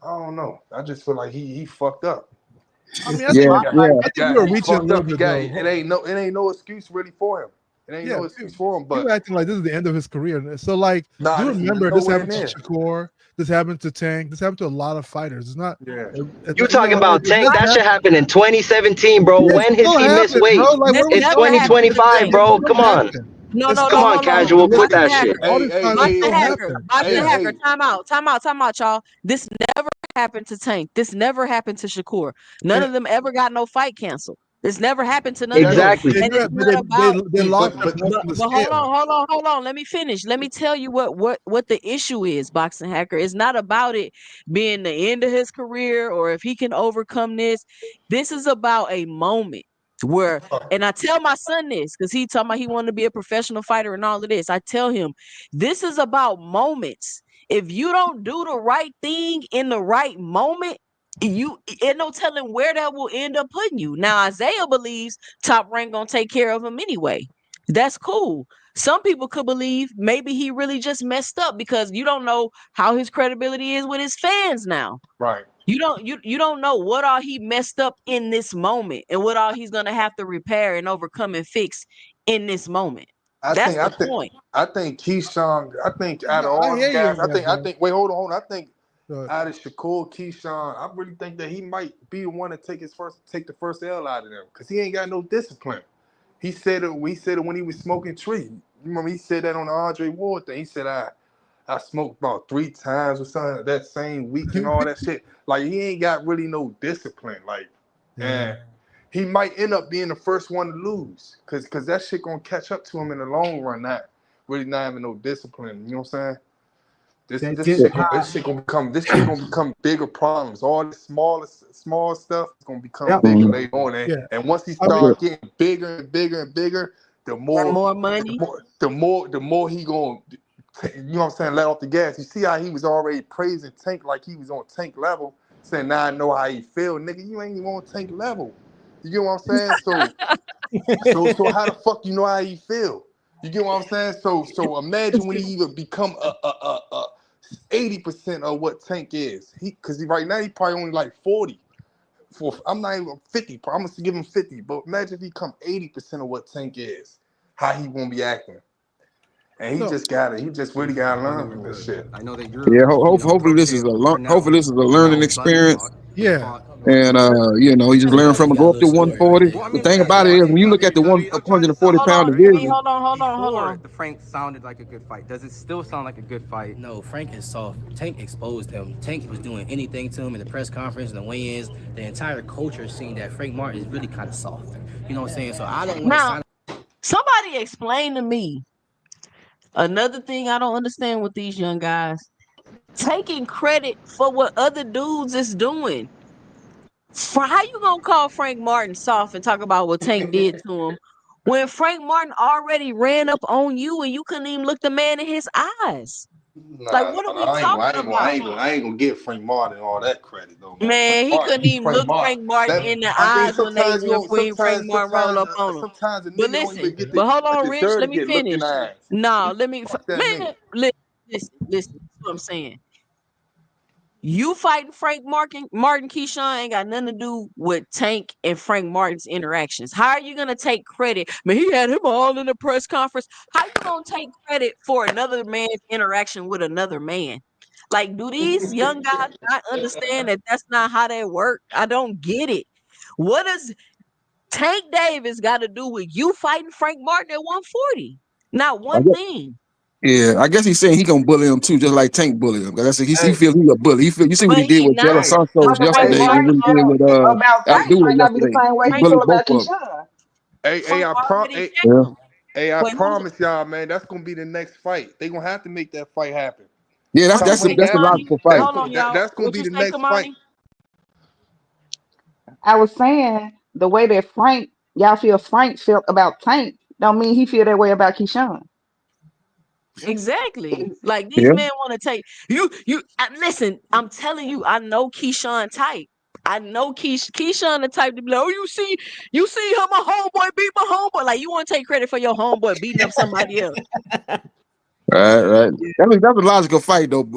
S5: I don't know. I just feel like he fucked up.
S13: I mean, I think we're reaching a little bit.
S5: It ain't no excuse really for him. It ain't no excuse for him. But
S13: you're acting like this is the end of his career. So like, do you remember this happened to Shakur? This happened to Tank. This happened to a lot of fighters. It's not.
S5: Yeah.
S17: You talking about Tank? That shit happened in 2017, bro. When has he missed weight? It's 2025, bro. Come on.
S1: No,
S17: come on, casual. Put that shit.
S1: Boxing Hacker. Time out, y'all. This never happened to Tank. This never happened to Shakur. None of them ever got no fight canceled. This never happened to none
S17: exactly.
S1: of them. Hold on. Let me finish. Let me tell you what the issue is, Boxing Hacker. It's not about it being the end of his career or if he can overcome this. This is about a moment where, and I tell my son this because he talking about he wanted to be a professional fighter and all of this. I tell him this is about moments. If you don't do the right thing in the right moment, you ain't no telling where that will end up putting you. Now Isaiah believes Top Rank gonna take care of him anyway. That's cool. Some people could believe maybe he really just messed up because you don't know how his credibility is with his fans now.
S5: Right.
S1: You don't know what all he messed up in this moment and what all he's gonna have to repair and overcome and fix in this moment. That's the point.
S5: I think Keyshawn. I think out of
S13: No, I
S5: all
S13: hear
S5: the
S13: you
S5: guys,
S13: on that,
S5: I
S13: bro.
S5: think. Wait, hold on. I think
S13: Go ahead.
S5: out of Shakur, Keyshawn, I really think that he might be the one to take the first L out of them because he ain't got no discipline. He said it. We said it when he was smoking tree. You remember he said that on the Andre Ward thing. He said I smoked about 3 times or something that same week and all that shit. Like he ain't got really no discipline. Like, and he might end up being the first one to lose because that shit gonna catch up to him in the long run. Not having no discipline. You know what I'm saying? This shit gonna become bigger problems. All the small stuff is gonna become bigger later on. And once he start getting bigger and bigger and bigger, the more
S1: money,
S5: the more he gonna, you know what I'm saying, let off the gas. You see how he was already praising Tank like he was on Tank level, saying now I know how he feel, nigga. You ain't even on Tank level. You get what I'm saying? So how the fuck you know how he feel? You get what I'm saying? So imagine when he even become a 80% of what Tank is. Because right now he probably only like 40. I'm not even 50. I'm gonna give him 50. But imagine if he come 80% of what Tank is. How he won't be acting. And he just really gotta learn from this shit.
S3: I know that you're.
S16: Yeah, hopefully this is a learning experience.
S13: Yeah.
S16: And he just learned from it. Go up to 140. The thing about it is, when you look at the 140-pound division,
S1: Hold on.
S3: The Frank sounded like a good fight. Does it still sound like a good fight?
S11: No, Frank is soft. Tank exposed him. Tank was doing anything to him in the press conference and the weigh-ins. The entire culture is seeing that Frank Martin is really kind of soft. You know what I'm saying? So I don't want to sign.
S1: Somebody explain to me another thing I don't understand with these young guys. Taking credit for what other dudes is doing. How you gonna call Frank Martin soft and talk about what Tank did to him when Frank Martin already ran up on you and you couldn't even look the man in his eyes? Like, what are we talking about?
S5: I ain't gonna give Frank Martin all that credit though,
S1: man. He couldn't even look Frank Martin in the eyes when Frank Martin rolled up on him.
S5: Sometimes a
S1: But
S5: nigga don't even get
S1: but hold on, Rich.
S5: deserve
S1: Let
S5: to
S1: me
S5: get looked in
S1: finish.
S5: the eyes.
S1: No, let me,
S5: Fuck that
S1: man.
S5: nigga.
S1: Listen. That's what I'm saying. You fighting Frank Martin Keyshawn ain't got nothing to do with Tank and Frank Martin's interactions. How are you gonna take credit? Man, he had him all in the press conference. How you gonna take credit for another man's interaction with another man? Like, do these young guys not understand that that's not how that work? I don't get it. What does Tank Davis got to do with you fighting Frank Martin at 140? Not one thing.
S16: yeah, I guess he's saying he gonna bully him too, just like Tank bully him. That's he feels he's a bully. You see what he did with De La Santos yesterday, and what he did with
S7: about Tank
S16: Abdullah
S7: might not be the
S16: yesterday.
S7: same way
S16: He
S7: he
S16: bullied
S7: feel
S16: both
S7: about
S16: of them.
S5: Hey, I promise y'all, man, that's gonna be the next fight. They gonna have to make that fight happen.
S16: Yeah, that's the logical fight.
S5: That's gonna be the next fight.
S7: I was saying the way that y'all feel Frank felt about Tank, don't mean he feel that way about Keyshawn.
S1: Exactly. Like these men want to take you. Listen. I'm telling you, I know Keyshawn type. I know Keyshawn the type to be like, oh, you see how my homeboy beat my homeboy. Like you want to take credit for your homeboy beating up somebody else.
S16: Right. That's a logical fight, though.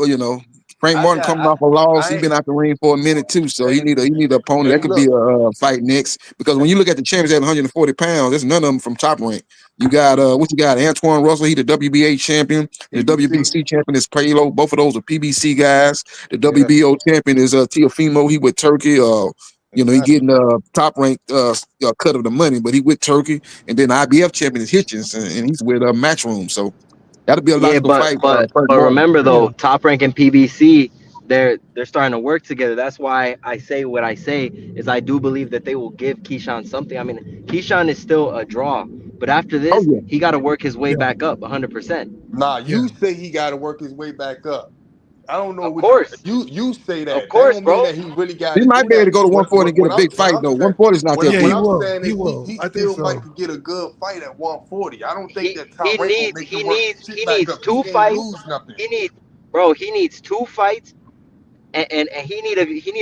S16: Frank Martin coming off a loss. He's been out the ring for a minute too, so he need an opponent. That could be a fight next. Because when you look at the champions at 140 pounds, there's none of them from Top Rank. You got what you got? Antoine Russell, he the WBA champion. The WBC champion is Palo. Both of those are PBC guys. The WBO champion is Teofimo. He with Turkey. He getting Top Rank cut of the money, but he with Turkey. And then the IBF champion is Hitchens, and he's with Matchroom. So that'll be a logical fight.
S17: But remember though, Top Rank and PBC, they're starting to work together. That's why I say what I say is I do believe that they will give Keyshawn something. I mean, Keyshawn is still a draw, but after this, he got to work his way back up 100%.
S5: Nah, you say he got to work his way back up. I don't know.
S17: Of course.
S5: You say that.
S17: Of course,
S5: that don't
S17: bro.
S5: mean that he really got.
S16: He might be able to go to 140 and get a big fight though. 140 is not that big.
S5: What I'm saying is he still might could get a good fight at 140. I don't think that Top Rank will make him work shit back up.
S17: Two
S5: he
S17: fights.
S5: Lose nothing.
S17: He needs 2 fights, and he need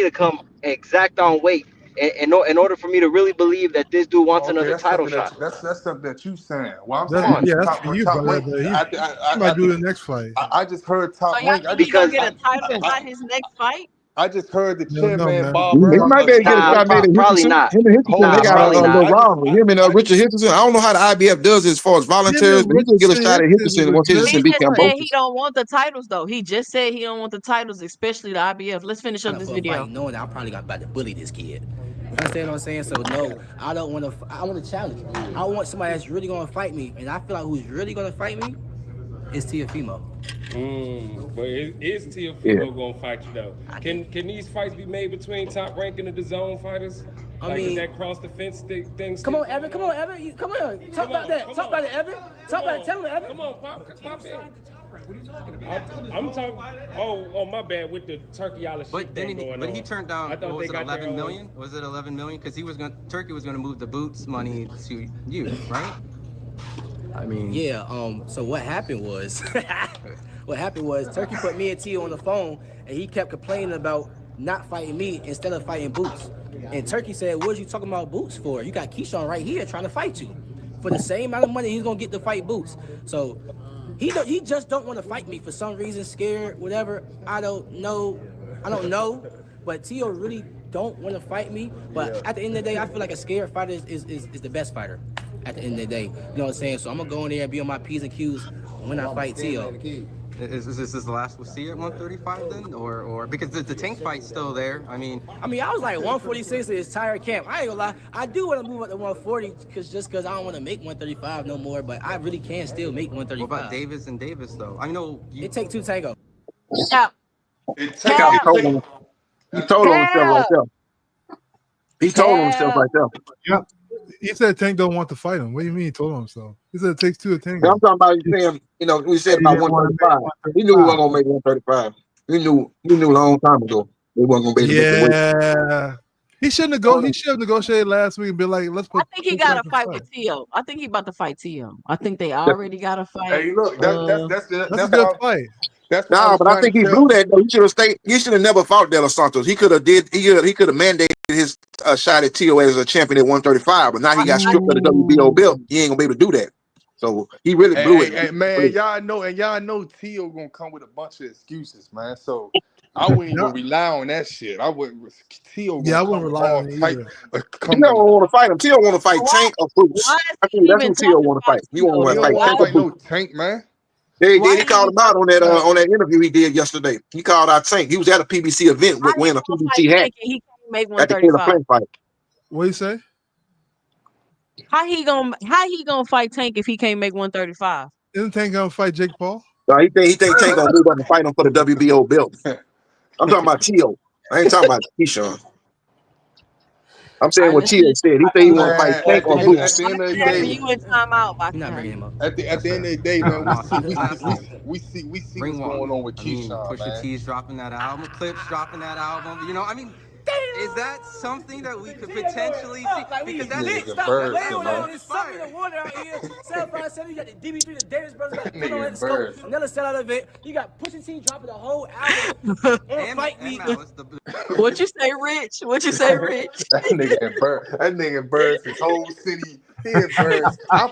S17: to come exact on weight in order for me to really believe that this dude wants another title shot.
S5: That's something that you saying. Well, I'm
S13: saying,
S5: saying
S13: that's for you, brother. He might do the next fight.
S5: I just heard Top Rank.
S1: He's gonna get a title shot his next fight.
S5: I just heard the
S13: You don't know,
S5: chairman
S13: man.
S5: Bob
S16: He
S5: Earl
S16: might be able to get a
S17: Nah,
S16: shot made in
S17: probably
S16: Hickerson.
S17: not.
S16: Him and Hickerson,
S17: Nah,
S16: they got
S17: probably
S16: a
S17: not.
S16: little rivalry. Him and Richard Hickerson. I don't know how the IBF does it as far as
S13: Him
S16: volunteers,
S13: and
S16: but he can get a
S13: Richardson
S16: shot at
S13: is
S16: Hickerson once
S13: legit.
S16: Hickerson
S1: He
S16: beat
S1: just said he
S16: Cambosis.
S1: don't want the titles though. He just said he don't want the titles, especially the IBF. Let's finish up this
S11: For a
S1: video.
S11: fight, knowing that I'm probably about to bully this kid. You understand what I'm saying? So no, I don't want to. I want to challenge. I want somebody that's really gonna fight me, and I feel like who's really gonna fight me is Teofimo.
S18: But is Teofimo gonna fight you though? Can these fights be made between Top Rank and the DAZN fighters?
S11: I
S18: Is
S11: mean,
S18: that cross the fence thing?
S11: Come on, Evan. Come on, Evan. Come on. Talk about that. Talk about it, Evan. Talk about it. Tell him, Evan.
S18: Come on, pop in. I'm talking. Oh, my bad. With the Turkey Island shit
S3: But he turned down.
S18: I thought
S3: What was
S18: they
S3: it,
S18: got their
S3: 11
S18: own-
S3: million? Was it 11 million? Because Turkey was gonna move the boots money to you, right? I mean,
S11: Yeah. So what happened was, Turkey put me and Tio on the phone, and he kept complaining about not fighting me instead of fighting Boots. And Turkey said, "What are you talking about Boots for? You got Keyshawn right here trying to fight you for the same amount of money he's gonna get to fight Boots." So he just don't want to fight me for some reason, scared, whatever. I don't know. But Tio really don't want to fight me. But at the end of the day, I feel like a scared fighter is the best fighter. At the end of the day, you know what I'm saying? So I'm gonna go in there and be on my P's and Q's when I fight Tio.
S3: is this the last we'll see at 135 then, or because the tank fight's still there? I mean,
S11: I was like 146 is tired camp. I ain't gonna lie. I do want to move up to 140 because I don't want to make 135 no more. But I really can still make 135.
S3: what about Davis and Davis though? I know
S11: it take two tango.
S1: Yeah.
S16: He told on himself right there. He told on himself right there.
S13: Yeah. He said Tank don't want to fight him. What do you mean he told on himself? He said it takes two to tango.
S16: I'm talking about you saying, we said about 135. He knew he wasn't gonna make 135. He knew a long time ago he wasn't gonna be able to make the weight.
S13: Yeah. He should have negotiated last week and be like, let's put.
S1: I think he got to fight with Tio. I think he about to fight Tio. I think they already got to fight.
S5: Hey, look, that's
S13: a good fight.
S5: That's
S16: but I think he blew that. Though. He should have stayed. He should have never fought De La Santos. He could have mandated his shot at Tio as a champion at 135. But now he got stripped of the WBO belt. He ain't gonna be able to do that. So he really blew it.
S5: Hey, man, y'all know Tio gonna come with a bunch of excuses, man. So I wouldn't even rely on that shit. I wouldn't. Tio.
S13: Yeah, I wouldn't rely on it either.
S16: He don't want to fight him. Tio want to fight Tank or Boots. I think that's who Tio want to fight. He want to fight Tank or Boots.
S5: No Tank, man.
S16: He called him out on that interview he did yesterday. He called out Tank. He was at a PBC event with wearing a PBC hat at the Kayla Flynn fight.
S13: What do you say?
S1: How he gonna fight Tank if he can't make 135?
S13: Isn't Tank gonna fight Jake Paul?
S16: No, he think Tank gonna move up and fight him for the WBO belt. I'm talking about Tio. I ain't talking about Keyshawn. I'm saying what Tio said. He said he want to fight Tank or Boots.
S5: At the end of the day,
S1: You in timeout,
S11: You're not bringing him up.
S5: At the end of the day, man, we see what's going on with Keyshawn,
S3: Pusha
S5: man.
S3: T's dropping that album, Clips dropping that album. Is that something that we could potentially see? Because that's
S5: Nigga bird, man.
S11: It's something to wonder out here. 757, you got the DB3, the Davis brothers, got put on that scope. Another sellout event. You got Pusha T dropping the whole album. And Fight Me.
S1: What you say, Rich? What you say, Rich?
S5: That nigga embarrassed his whole city. He embarrassed. I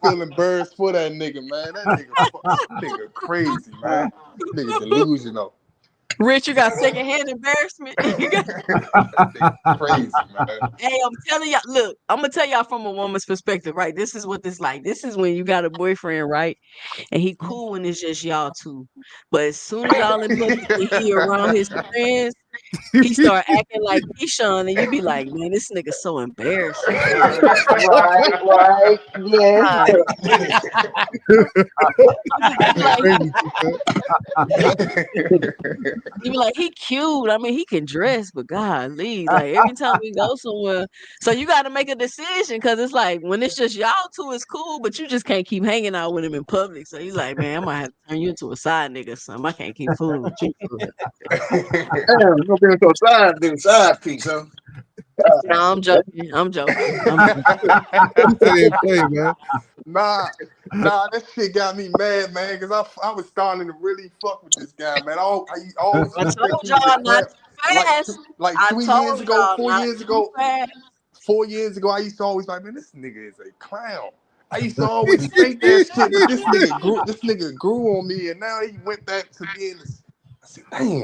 S5: feel embarrassed for that nigga, man. That nigga crazy, man. Nigga delusional.
S1: Rich, you got secondhand embarrassment. You got
S5: crazy, man.
S1: Hey, I'm telling y'all, look, I'm gonna tell y'all from a woman's perspective, right? This is what this like. This is when you got a boyfriend, right? And he cool when it's just y'all two. But as soon as y'all in public and he around his friends, he start acting like Keyshawn, and you be like, man, this nigga so embarrassing.
S7: Right, yes.
S1: You be like, he cute. I mean, he can dress, but golly, like every time we go somewhere, so you got to make a decision because it's like when it's just y'all two, it's cool, but you just can't keep hanging out with him in public. So he's like, man, I might have to turn you into a side nigga or something. I can't keep fooling with you.
S16: Damn, you're gonna be into a side piece, huh?
S1: No, I'm joking. I'm joking.
S5: Nah, that shit got me mad, man, because I was starting to really fuck with this guy, man. I always
S1: I told y'all not too fast.
S5: Like 3 years ago, 4 years ago, 4 years ago, I used to always like, man, this nigga is a clown. I used to always think that shit, but this nigga grew on me, and now he went back to being this. I said, damn.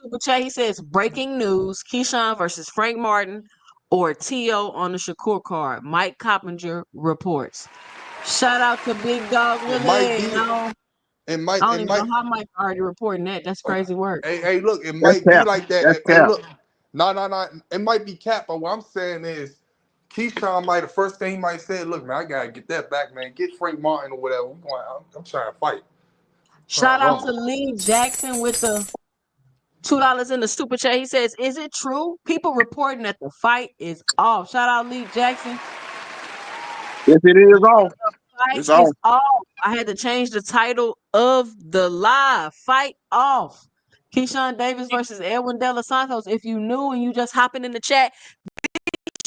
S1: super chat. He says, breaking news, Keyshawn versus Frank Martin or T.O. on the Shakur card. Mike Coppinger reports. Shout out to Big Dog
S5: It might
S1: Willie.
S5: be. It
S1: I
S5: might.
S1: don't
S5: It
S1: even know
S5: might.
S1: how Mike already reporting that. That's crazy work.
S5: Hey, look. It
S8: That's
S5: might be
S8: cap.
S5: like that.
S8: That's
S5: Hey,
S8: cap.
S5: look. No. It might be cap. But what I'm saying is, Keyshawn might. The first thing he might say, "Look, man, I gotta get that back, man. Get Frank Martin or whatever. I'm trying to fight."
S1: Shout out to Lee Jackson with the $2 in the super chat. He says, "Is it true? People reporting that the fight is off." Shout out Lee Jackson.
S16: Yes, it is off.
S1: Fight
S16: It's
S1: is
S16: off.
S1: off. I had to change the title of the live. Fight off. Keyshawn Davis versus Edwin De La Santos. If you new and you just hopping in the chat, be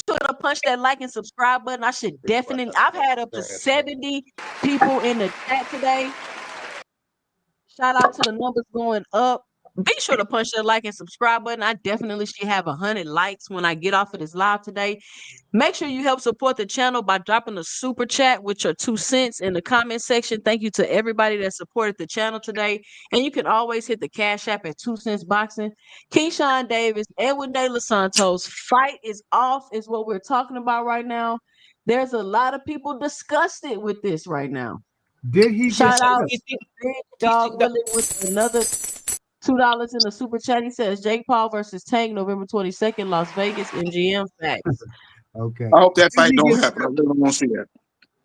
S1: sure to punch that like and subscribe button. I should definitely. I've had up to 70 people in the chat today. Shout out to the numbers going up. Be sure to punch that like and subscribe button. I definitely should have 100 likes when I get off of this live today. Make sure you help support the channel by dropping a super chat with your 2 cents in the comment section. Thank you to everybody that supported the channel today. And you can always hit the Cash App at 2 cents boxing. Keyshawn Davis, Edwin De La Santos, fight is off is what we're talking about right now. There's a lot of people disgusted with this right now.
S6: Did he
S1: Shout
S6: get
S1: out Big Dog Willie with another $2 in the super chat. He says Jake Paul versus Tank, November 22nd, Las Vegas, MGM. Facts.
S6: Okay.
S16: I hope that
S6: Did
S16: fight
S6: he
S16: don't
S6: get
S16: happen. I really don't want to see that.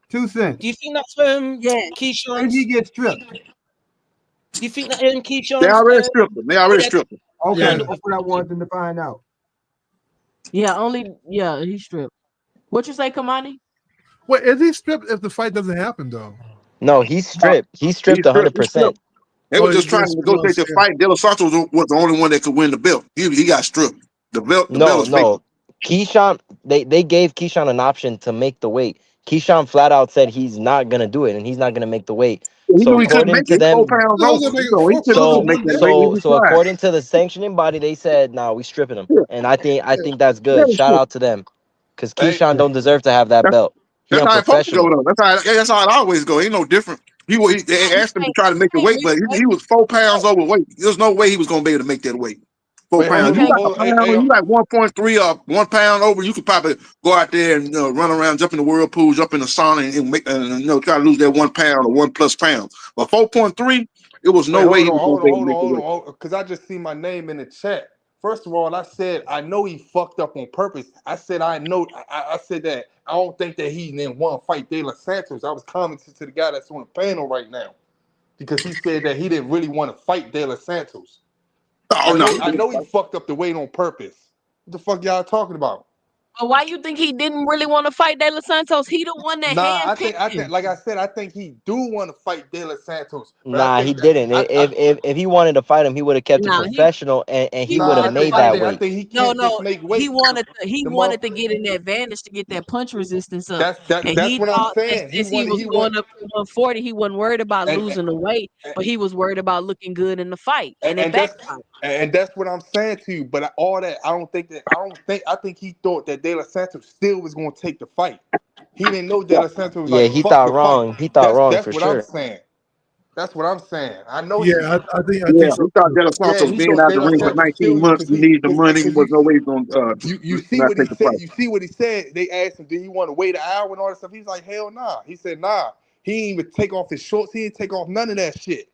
S6: 2 cents?
S10: Do you think that's
S1: Yeah.
S10: Keyshawn's?
S6: Did he get stripped?
S10: Do you think that Keyshawn's?
S16: They already stripped him. They already stripped him.
S6: Okay,
S13: Yeah.
S6: that's what I wanted them to find out.
S1: Yeah, he stripped. What you say, Kamani?
S13: Wait, is he stripped if the fight doesn't happen though?
S17: No, he's stripped. He's stripped
S16: He stripped.
S17: 100%.
S16: They were just trying to negotiate the fight. De La Santos was the only one that could win the belt. He got stripped. The belt. The belt is
S17: No. Keyshawn, they gave Keyshawn an option to make the weight. Keyshawn flat out said he's not gonna do it and he's not gonna make the weight.
S16: He
S17: So
S16: knew he couldn't
S17: according
S16: make
S17: to
S16: it.
S17: them,
S16: 4 pounds over. So he couldn't make that weight.
S17: so according to the sanctioning body, they said, "Nah, we stripping him," and I think that's good. Shout out to them, because Keyshawn don't deserve to have that belt. He
S16: That's how it's supposed to
S17: unprofessional.
S16: go, though. That's how it always go. Ain't no different. They asked him to try to make the weight, but he was 4 pounds overweight. There's no way he was going to be able to make that weight. 4 pounds. You like 1.3 or 1 pound over. You could probably go out there and run around, jump in the whirlpool, jump in the sauna, and make try to lose that 1 pound or 1+ pounds. But 4.3, it was no way he was going to be able to make the weight.
S5: Because I just see my name in the chat. First of all, I said I know he fucked up on purpose. I said I know. I said that I don't think that he didn't want to fight De La Santos. I was commenting to the guy that's on the panel right now because he said that he didn't really want to fight De La Santos. I know he fucked up the weight on purpose. What the fuck y'all talking about?
S1: But why you think he didn't really want to fight De La Santos? He the one that
S5: I think, like I said, I think he do want to fight De La Santos.
S17: Nah, he didn't. If he wanted to fight him, he would have kept it professional and he would have made that weight.
S5: I think he can't just make weight.
S1: He wanted to get an advantage to get that punch resistance up.
S5: That's what I'm saying.
S1: Since he was going up to 140, he wasn't worried about losing the weight, but he was worried about looking good in the fight. And
S5: that's what I'm saying to you. But all that, I think he thought that De La Santos still was going to take the fight. He didn't know De La Santos was
S17: he thought wrong. He thought wrong for sure.
S5: That's what I'm saying. That's what I'm saying. I know.
S13: Yeah, I think.
S16: He thought De La Santos being out the ring for 19 months, he needed the money. He was no way going to.
S5: You see what he said. You see what he said. They asked him, "Did he want to wait an hour and all that stuff?" He's like, "Hell nah." He said, "Nah." He didn't even take off his shorts. He didn't take off none of that shit.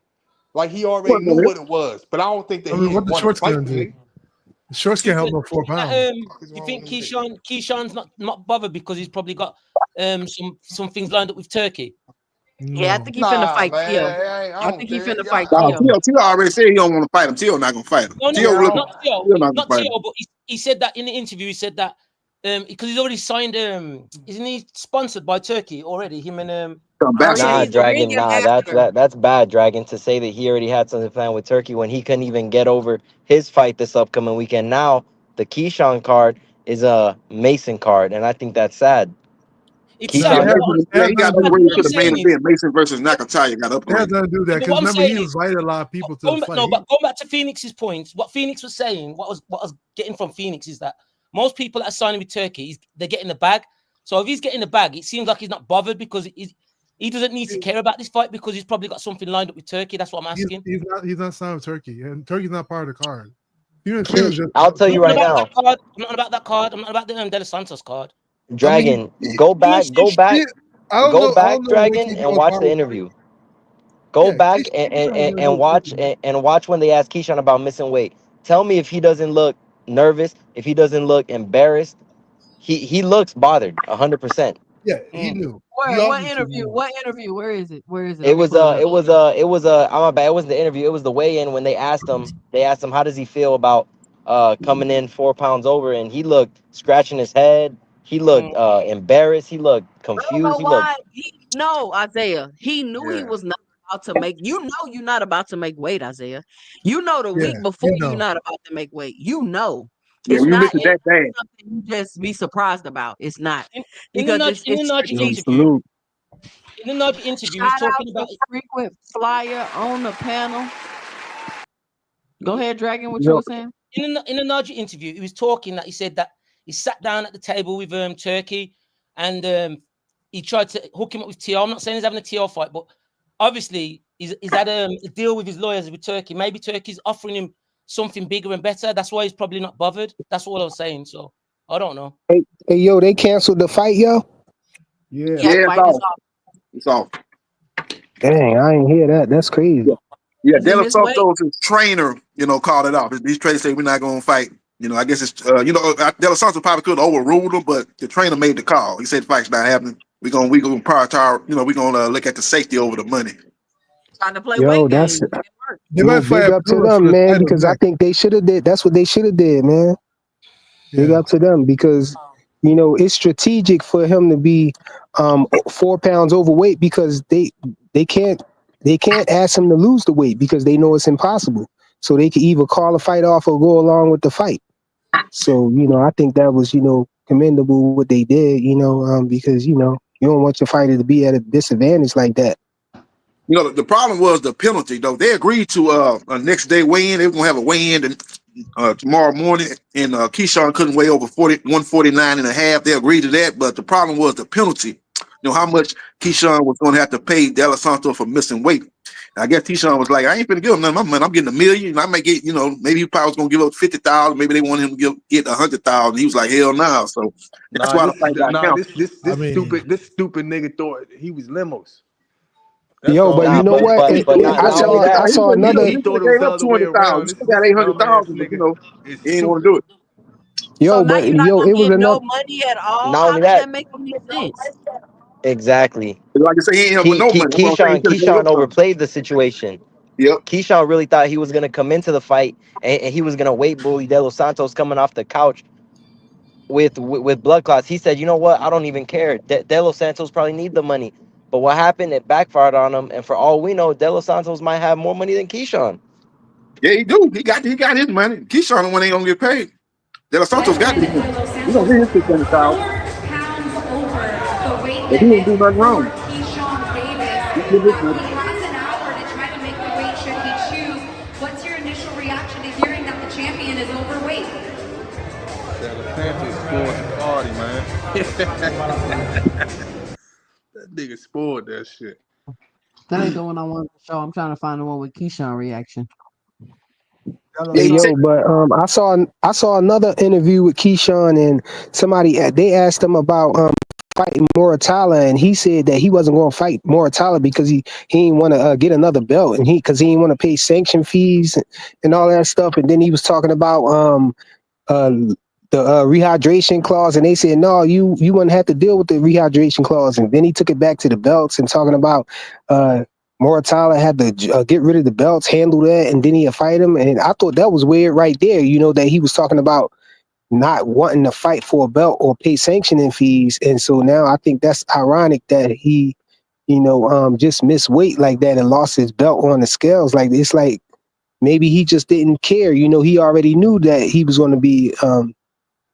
S5: Like he already knew what it was. But I don't think that
S13: what the shorts gonna do? The shorts can't help no 4 pounds.
S10: You think Keyshawn's not bothered because he's probably got some things lined up with Turkey?
S1: Yeah, I think he's finna fight Tio. I think he's finna fight
S16: Tio. Tio already said he don't want to fight him. Tio not gonna fight him.
S10: No, not Tio, but he said that in the interview. He said that because he's already signed. Isn't he sponsored by Turkey already? Him and
S17: Nah, Dragon. Nah, that's bad, Dragon. To say that he already had something planned with Turkey when he couldn't even get over his fight this upcoming weekend. Now the Keyshawn card is a Mason card, and I think that's sad.
S16: He got upgraded to the main event. Mason versus Nakataya got upgraded.
S13: He has to do that because remember he invited a lot of people to the fight.
S10: No, but going back to Phoenix's points, what Phoenix was saying, what I was getting from Phoenix is that most people that are signing with Turkey, they're getting the bag. So if he's getting the bag, it seems like he's not bothered because he doesn't need to care about this fight because he's probably got something lined up with Turkey. That's what I'm asking.
S13: He's not signed with Turkey, and Turkey's not part of the card.
S17: I'll tell you right now.
S10: I'm not about that card. I'm not about the De La Santos card.
S17: Dragon, go back, Dragon, and watch the interview. Go back and watch when they ask Keyshawn about missing weight. Tell me if he doesn't look nervous, if he doesn't look embarrassed. He looks bothered 100%.
S13: Yeah, he knew. He
S1: Where? What
S13: obviously
S1: interview?
S13: knew.
S1: What interview? Where is it? Where is it?
S17: It
S1: I'm gonna
S17: was
S1: pull it up.
S17: I'm my bad. It wasn't the interview. It was the weigh-in when they asked him how does he feel about coming in 4 pounds over, and he looked scratching his head. He looked embarrassed. He looked
S1: I don't
S17: confused.
S1: know
S17: He looked
S1: why. No, Isaiah. He knew he was not about to make. You know, you're not about to make weight, Isaiah. You know, the
S13: Yeah,
S1: week before,
S13: you
S1: you're
S13: know.
S1: not about to make weight. You know,
S8: Yeah,
S1: it's
S8: you
S1: not.
S8: missed it
S1: It's
S8: that bad.
S1: not something you just be surprised about. It's not
S10: In the
S1: because
S10: Nudge
S1: it's
S10: interview,
S1: strategic.
S10: in the Nudge interview, he's
S1: Shout out
S10: talking
S1: to
S10: about
S1: frequent flyer on the panel. Go ahead, Dragon. What you
S10: Yo,
S1: were saying?
S10: in the Nudge interview, he was talking that he said that he sat down at the table with Turkey, and he tried to hook him up with TR. I'm not saying he's having a TR fight, but obviously he's had a deal with his lawyers with Turkey. Maybe Turkey's offering him something bigger and better. That's why he's probably not bothered. That's all I was saying. So I don't know.
S19: Hey, yo, they canceled the fight, yo.
S6: Yeah.
S1: Yeah, the
S8: It's
S1: fight is
S8: off.
S1: off.
S8: It's off.
S19: Dang, I ain't hear that. That's crazy.
S8: Yeah,
S1: Is he
S8: De La
S1: miss weight?
S8: Santos' trainer, called it off. These traders say we're not going to fight. I guess it's, De La Santos probably could have overruled him, but the trainer made the call. He said the fight's not happening. We're gonna prioritize. We're gonna look at the safety over the money.
S1: Trying to play
S19: Yo,
S1: weight
S19: that's
S1: games.
S13: They might fight
S19: big up to
S13: Abdullah for
S19: them,
S13: the
S19: man,
S13: title
S19: because I
S13: next.
S19: think they should have did. That's what they should have did, man. Big
S13: Yeah.
S19: up to them because it's strategic for him to be 4 pounds overweight because they can't ask him to lose the weight because they know it's impossible. So they can either call a fight off or go along with the fight. So I think that was commendable what they did. Because you don't want your fighter to be at a disadvantage like that.
S8: The problem was the penalty, though. They agreed to a next day weigh-in. They were going to have a weigh-in tomorrow morning, and Keyshawn couldn't weigh over 149 and a half. They agreed to that, but the problem was the penalty. How much Keyshawn was going to have to pay De La Santos for missing weight. And I guess Keyshawn was like, I ain't going to give him none of my money. I'm getting $1 million. I may get, maybe he probably was going to give up 50,000. Maybe they wanted him to get 100,000. He was like, hell no. So that's why the fight got canceled.
S5: This stupid nigga thought he was limos.
S19: Yo, but you know what? I saw another.
S5: He thought it was the other way around.
S8: He got 800,000, but he ain't want to do it.
S19: Yo,
S1: now
S19: but
S1: you're not
S19: yo,
S1: gonna
S19: it was
S1: get no
S19: enough.
S1: money at all.
S17: Not
S1: How
S17: only
S1: does
S17: that,
S1: that make any sense?
S17: exactly.
S8: Like I say, he ain't helping no money.
S17: Keyshawn overplayed the situation.
S8: Yep.
S17: Keyshawn really thought he was gonna come into the fight and he was gonna weight bully De Los Santos coming off the couch with blood clots. He said, you know what? I don't even care. De Los Santos probably need the money. But what happened? It backfired on him. And for all we know, De Los Santos might have more money than Keyshawn.
S8: Yeah, he do. He got his money. Keyshawn the one ain't gonna get paid. De La Santos got his money. He gonna get his 600,000. But he didn't do nothing wrong.
S20: Keyshawn Davis.
S8: He did his
S20: He
S8: money.
S20: has an hour to try to make the weight should he choose. What's your initial reaction to hearing that the champion is overweight?
S5: Santos spoiled the party, man. That nigga spoiled that shit.
S1: That ain't the one I wanted to show. I'm trying to find the one with Keyshawn reaction.
S19: Hey, yo, but I saw another interview with Keyshawn and they asked him about fighting Moratala, and he said that he wasn't going to fight Moratala because he didn't want to get another belt, and because he didn't want to pay sanction fees and all that stuff. And then he was talking about the rehydration clause, and they said no, you wouldn't have to deal with the rehydration clause. And then he took it back to the belts and talking about Moratala had to get rid of the belts, handle that, and then he'd fight him. And I thought that was weird right there, that he was talking about not wanting to fight for a belt or pay sanctioning fees. And so now I think that's ironic that he, just missed weight like that and lost his belt on the scales. Like, it's like maybe he just didn't care. He already knew that he was going to be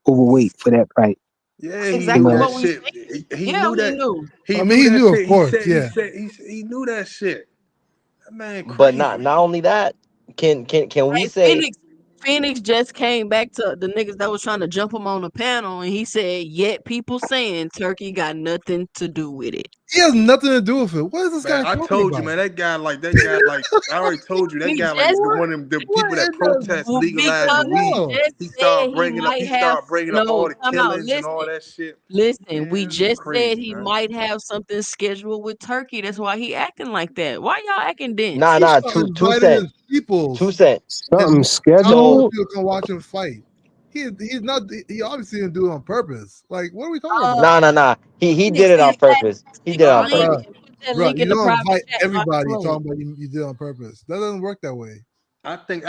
S19: overweight for that fight.
S5: Yeah,
S1: exactly
S5: he knew
S1: what
S5: that
S1: we
S5: shit.
S1: think.
S5: He
S1: Yeah,
S5: knew
S1: he
S5: that.
S1: knew.
S5: He
S13: I
S5: knew
S13: mean, he
S5: that
S13: knew,
S5: shit.
S13: of course. Yeah.
S5: He knew that shit. That man crazy.
S17: But not only that, can we
S1: Hey,
S17: say
S1: Phoenix just came back to the niggas that was trying to jump him on the panel, and he said, yet people saying Turkey got nothing to do with it.
S13: He has nothing to do with it. What is this
S5: Man,
S13: guy
S5: I
S13: talking
S5: told
S13: about?
S5: you, man, that guy like I already told you, that
S1: He
S5: guy like
S1: just
S5: one of them people that protest legalizing
S1: because
S5: weed.
S1: he just
S5: He
S1: said
S5: started
S1: he
S5: bringing up
S1: might have
S5: all the
S1: come out.
S5: killings and all that shit.
S1: Listen, we
S5: Yeah,
S1: just said
S5: crazy,
S1: he
S5: man.
S1: might have something scheduled with Turkey. That's why he acting like that. Why y'all acting dense?
S17: nah
S13: He
S17: two
S13: invited
S17: cents.
S13: his peoples.
S17: 2 cents.
S19: Something
S13: His
S19: scheduled.
S13: people come watch him fight. he's not. He obviously didn't do it on purpose. Like, what are we talking about?
S17: Nah. He did it on purpose. He did it on purpose.
S13: Bro, you don't invite everybody talking about you did it on purpose. That doesn't work that way.
S5: I think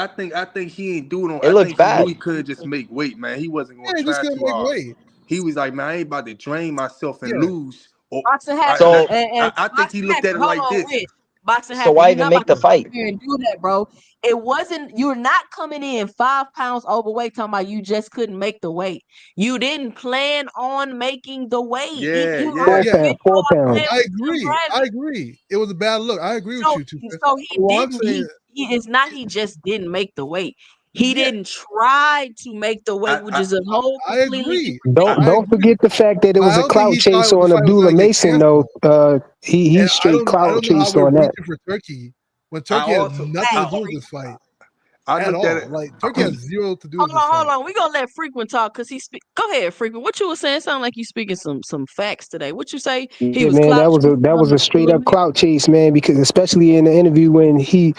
S5: he ain't doing it.
S17: It
S5: I
S17: looks
S5: think he
S17: bad.
S5: knew he could just make weight, man. He wasn't going to
S13: Yeah,
S5: try
S13: just gonna
S5: too
S13: make
S5: hard.
S13: weight.
S5: He was like, man, I ain't about to drain myself and
S13: Yeah.
S5: lose.
S1: Boxing has
S17: So-
S5: I think he looked at it like this.
S1: Boxing
S17: So
S1: happy.
S17: why
S1: You're
S17: even
S1: not
S17: make
S1: about
S17: the
S1: to
S17: fight?
S1: sit here and do that, bro. It wasn't. You're not coming in 5 pounds overweight. Talking about you just couldn't make the weight. You didn't plan on making the weight.
S5: Yeah.
S19: 4 pounds.
S13: I agree. It was a bad look. I agree with you too.
S1: So he
S13: Well,
S1: didn't. He is not. He just didn't make the weight. He didn't try to make the weight, which is a whole
S13: I
S1: completely
S13: agree.
S1: different thing.
S19: Don't forget the fact that it was
S13: I
S19: a
S13: don't think
S19: clout
S13: he
S19: chase
S13: thought the
S19: on
S13: fight was
S19: Abdullah
S13: gonna get
S19: Mason though. He
S13: And
S19: straight
S13: I
S19: clout
S13: don't know how
S19: chased
S13: we're
S19: on that.
S13: reaching for Turkey when Turkey has nothing to do with this fight
S5: I
S13: at
S5: looked at
S13: all.
S5: it.
S13: Like Turkey has zero to do with this
S1: Hold
S13: fight.
S1: on. We gonna let Frequent talk because he speak. Go ahead, Frequent. What you was saying sound like you speaking some facts today. What you say? He
S19: Yeah,
S1: was
S19: man,
S1: clout
S19: that was a straight up clout chase, man. Because especially in the interview when he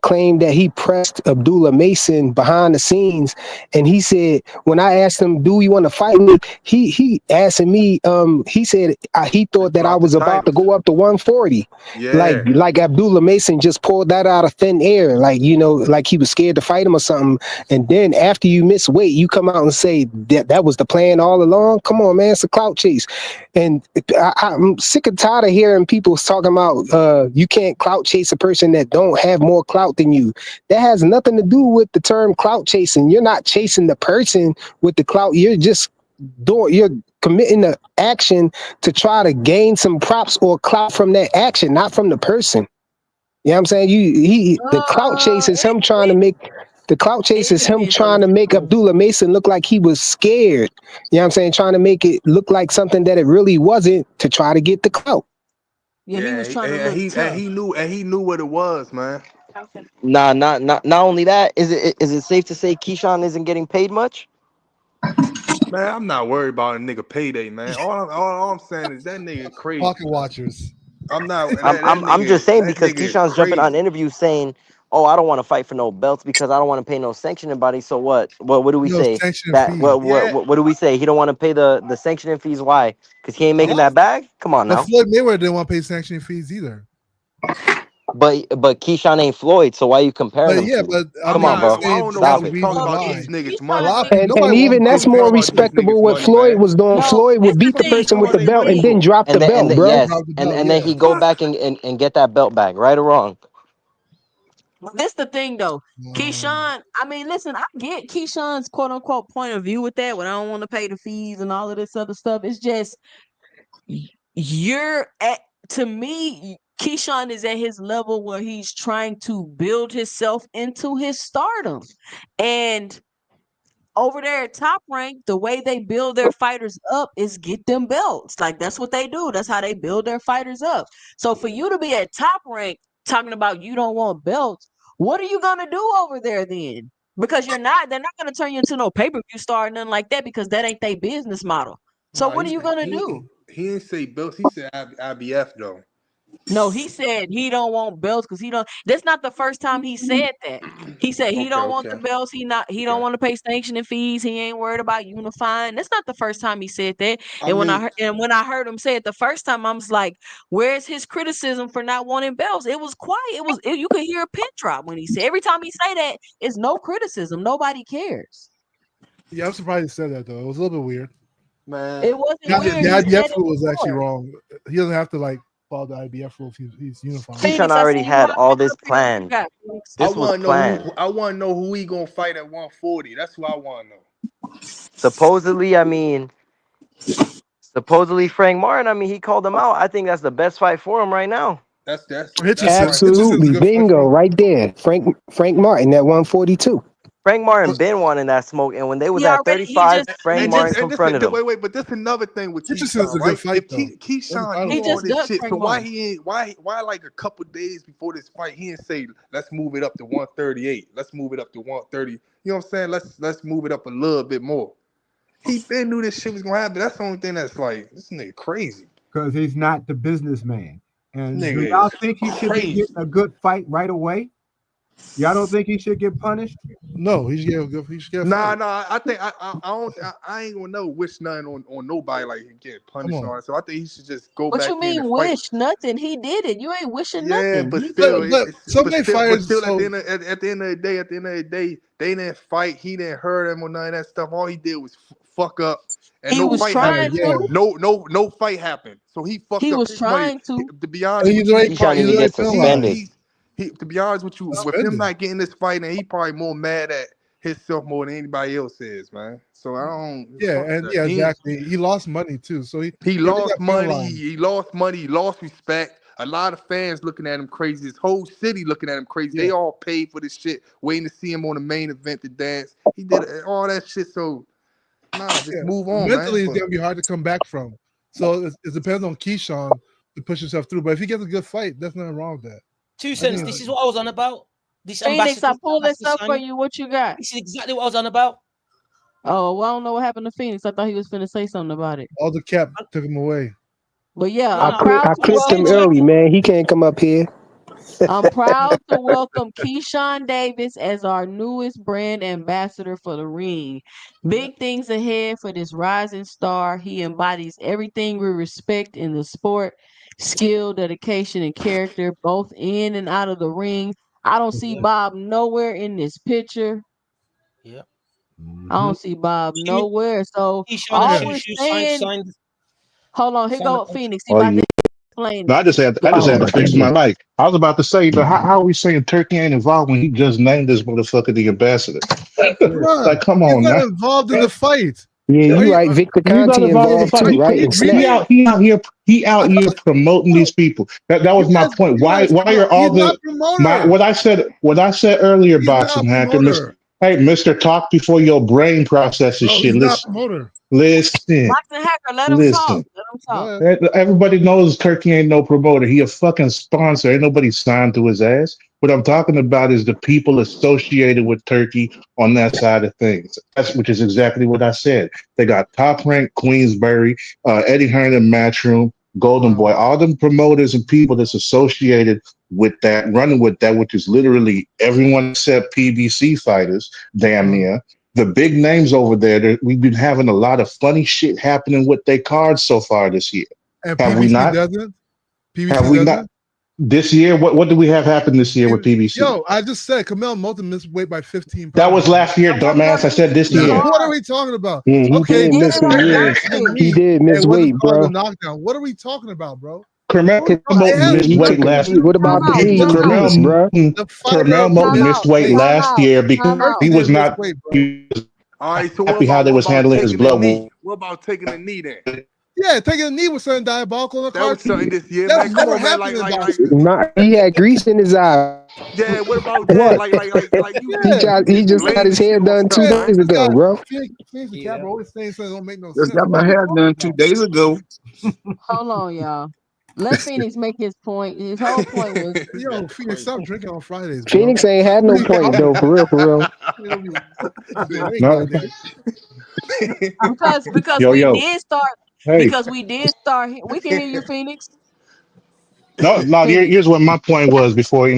S19: claimed that he pressed Abdullah Mason behind the scenes, and he said when I asked him, "Do you want to fight me?" He asking me, he said he thought that I was about to go up to 140, like Abdullah Mason just pulled that out of thin air, like like he was scared to fight him or something. And then after you miss weight, you come out and say that was the plan all along. Come on, man, it's a clout chase. And I'm sick and tired of hearing people talking about you can't clout chase a person that don't have more clout than you. That has nothing to do with the term clout chasing. You're not chasing the person with the clout. You're just you're committing the action to try to gain some props or clout from that action, not from the person. You know what I'm saying? The clout chase is him trying to make Abdullah Mason look like he was scared. You know what I'm saying? Trying to make it look like something that it really wasn't to try to get the clout.
S1: Yeah, he was trying to look tough.
S5: He knew what it was, man.
S17: Nah, not only that. Is it safe to say Keyshawn isn't getting paid much?
S5: Man, I'm not worried about a nigga payday, man. All I'm saying is that nigga crazy.
S13: Pocket watchers.
S5: I'm not.
S17: I'm just saying because
S5: nigga
S17: Keyshawn's jumping on interviews saying, "Oh, I don't want to fight for no belts because I don't want to pay no sanctioning body." So what? What do we say? What do we say? He don't want to pay the sanctioning fees. Why? Because he ain't making that bag. Come on now.
S13: Floyd Mayweather didn't want to pay sanctioning fees either.
S17: But Keyshawn ain't Floyd, so why you comparing them?
S13: Yeah,
S17: to?
S13: but
S17: Come on, bro.
S5: Stop it. Talking about these niggas money.
S19: And even that's more respectable what Floyd was doing. Floyd would beat the person with the belt and then drop the belt, bro.
S17: Yes, and then he go back and get that belt back, right or wrong.
S1: This the thing though. Keyshawn, I mean, listen, I get Keyshawn's quote unquote point of view with that when I don't want to pay the fees and all of this other stuff. It's just to me, Keyshawn is at his level where he's trying to build himself into his stardom. And over there at Top Rank, the way they build their fighters up is get them belts. Like that's what they do. That's how they build their fighters up. So for you to be at Top Rank talking about you don't want belts, what are you gonna do over there then? Because they're not gonna turn you into no pay-per-view star or nothing like that because that ain't their business model. So what are you gonna do?
S5: He didn't say belts. He said IBF though.
S1: No, he said he don't want belts because he don't. That's not the first time he said that. He said he don't want the belts. He don't want to pay sanctioning fees. He ain't worried about unifying. That's not the first time he said that. And when I heard him say it the first time, I was like, "Where's his criticism for not wanting belts?" It was quiet. You could hear a pin drop when he said. Every time he say that, it's no criticism. Nobody cares.
S13: Yeah, I'm surprised he said that though. It was a little bit weird.
S5: Man,
S1: it wasn't weird.
S13: The IBF rule was actually wrong. He doesn't have to follow the IBF rule if he's unifying.
S17: Keyshawn already had all this planned. This was planned.
S5: I want to know who he gonna fight at 140. That's who I want to know.
S17: Supposedly Frank Martin. I mean, he called him out. I think that's the best fight for him right now.
S5: That's
S19: absolutely bingo right there. Frank Martin at 142.
S17: Frank Martin been wanting that smoke, and when they was at 35, Frank Martin confronted him.
S5: Wait, but this another thing with Keyshawn, right? Keyshawn, he just this shit. So why like a couple days before this fight, he didn't say let's move it up to 138, let's move it up to 130. You know what I'm saying? Let's move it up a little bit more. He been knew this shit was gonna happen. That's the only thing that's like this nigga crazy.
S6: Because he's not the businessman. And
S5: Nigga
S6: do y'all think he should be getting a good fight right away? Y'all don't think he should get punished?
S13: No, he should get
S5: Nah,
S13: fired.
S5: I think I ain't gonna know wish nothing on nobody like him getting punished
S13: on.
S5: on. So I think he should just go
S1: What
S5: back
S1: you
S5: in
S1: mean
S5: and fight.
S1: wish nothing? He did it. You ain't wishing
S5: Yeah,
S1: nothing.
S5: but
S1: He
S5: still,
S1: did it.
S5: but still, at the end of the day, they didn't fight. He didn't hurt him or none of that stuff. All he did was fuck up, and
S1: He
S5: no
S1: was
S5: fight
S1: trying
S5: happened.
S1: to.
S5: No fight happened. So he fucked
S1: He
S5: up
S1: was
S5: his money.
S1: trying to.
S5: To be honest with
S13: He's
S5: you,
S13: already
S5: he probably
S17: Keyshawn even gets suspended.
S5: he to be honest with you, with him not getting this fight, and he probably more mad at himself more than anybody else is, man. So I don't.
S13: Yeah,
S5: Fuck
S13: and
S5: that.
S13: yeah, exactly. He lost money too, so he
S5: He
S13: already
S5: lost
S13: got
S5: money.
S13: penalized.
S5: He lost money. He lost respect. A lot of fans looking at him crazy. His whole city looking at him crazy.
S13: Yeah.
S5: They all paid for this shit, waiting to see him on the main event to dance. He did all that shit. So, just move on,
S13: Mentally,
S5: man.
S13: it's gonna be hard to come back from. So it depends on Keyshawn to push himself through. But if he gets a good fight, there's nothing wrong with that.
S10: 2 cents. This is what I was on about. This
S1: Phoenix, I pulled this
S10: ambassador
S1: up for
S10: signing.
S1: you. What you got?
S10: This is exactly what I was on about.
S1: Oh, well, I don't know what happened to Phoenix. I thought he was finna say something about it.
S13: All the cap took him away.
S1: But yeah,
S19: I
S1: I'm proud to
S19: clipped him
S1: welcome.
S19: early, man. He can't come up here.
S1: I'm proud to welcome Keyshawn Davis as our newest brand ambassador for the ring. Big things ahead for this rising star. He embodies everything we respect in the sport: skill, dedication, and character, both in and out of the ring. I don't see Bob nowhere in this picture.
S10: Yeah.
S1: I don't see Bob nowhere. So
S10: Keyshawn
S1: all
S10: and
S1: we're
S10: Shushu
S1: saying,
S10: signed.
S1: hold on, here
S10: signed the
S1: go
S10: contract.
S1: Phoenix. He
S14: Oh
S1: about
S14: yeah.
S1: to explain
S14: No,
S1: it.
S14: I just had
S19: Oh
S14: to
S19: my
S14: fix my
S19: goodness.
S14: mic. I was about to say, but how are we saying Turkey ain't involved when he just named this motherfucker the ambassador?
S13: Bruh,
S14: Like, come
S13: he's
S14: on
S13: not
S14: now.
S13: involved in the fight.
S19: Yeah,
S13: Are
S19: you
S13: you
S19: right. Victor
S14: He's not
S19: Conti
S14: involved in the
S19: involved
S14: fight.
S19: too, right? And Snap.
S14: He out here promoting these people. That was my point. Why are all
S13: He's not
S14: the
S13: promoter.
S14: what I said earlier,
S13: He's not
S14: boxing hacker,
S13: promoter.
S14: Hey, Mister, talk before your brain processes
S13: Bro,
S14: shit.
S13: he's not promoter.
S14: Listen.
S1: Boxing hacker, let him talk. Let him
S13: Go
S1: talk.
S13: ahead.
S14: Everybody knows Turkey ain't no promoter. He a fucking sponsor. Ain't nobody signed to his ass. What I'm talking about is the people associated with Turkey on that side of things. Which is exactly what I said. They got Top Rank, Queensberry, Eddie Hearn and Matchroom, Golden Boy, all them promoters and people that's associated with that, running with that, which is literally everyone except PBC fighters, damn near. The big names over there, we've been having a lot of funny shit happening with their cards so far this year.
S13: And
S14: Have we
S13: PBC
S14: not?
S13: doesn't. PBC
S14: Have we
S13: doesn't.
S14: not? This year, what do we have happen this year with PBC?
S13: Yo, I just said Kamel Moulton missed weight by 15 pounds.
S14: That was last year, dumbass. I said this year.
S13: What are we talking about?
S19: Yeah, he
S13: Okay,
S19: did miss some years. He did
S13: it
S19: miss
S13: wasn't
S19: weight,
S13: part of the
S19: bro.
S13: knockdown. What are we talking about, bro?
S14: Carmel
S19: Yeah,
S14: Moulton missed
S19: he
S14: weight
S19: took a
S14: last
S19: knee. What about the knee he missed, bro?
S14: Carmel Moulton missed weight last year because he was not
S5: All right, so
S14: happy how they was handling his blood.
S5: What about taking the knee then?
S13: Yeah, taking a knee was something diabolical in the
S5: That was
S13: cartoon.
S5: something this year,
S13: That's
S5: man. Come
S13: never
S5: on, man.
S13: happened in
S5: Like,
S13: boxing.
S19: Nah, he had grease in his eye.
S5: yeah. What about
S19: What?
S5: that? Like you.
S19: He just got his hair done 2 days ago, bro.
S13: Phoenix and Cap always saying something that don't make no
S16: Just
S13: sense.
S16: got my hair done 2 days ago.
S1: Hold on, y'all. Let Phoenix make his point. His whole point was
S13: Yo, Phoenix, stop drinking on Fridays, bro.
S19: Phoenix ain't had no point though, for real, for real.
S14: No.
S1: because
S14: Yo,
S1: we
S14: yo.
S1: did start
S14: Hey.
S1: because we did start. We can hear you, Phoenix.
S14: No, here's what my point was before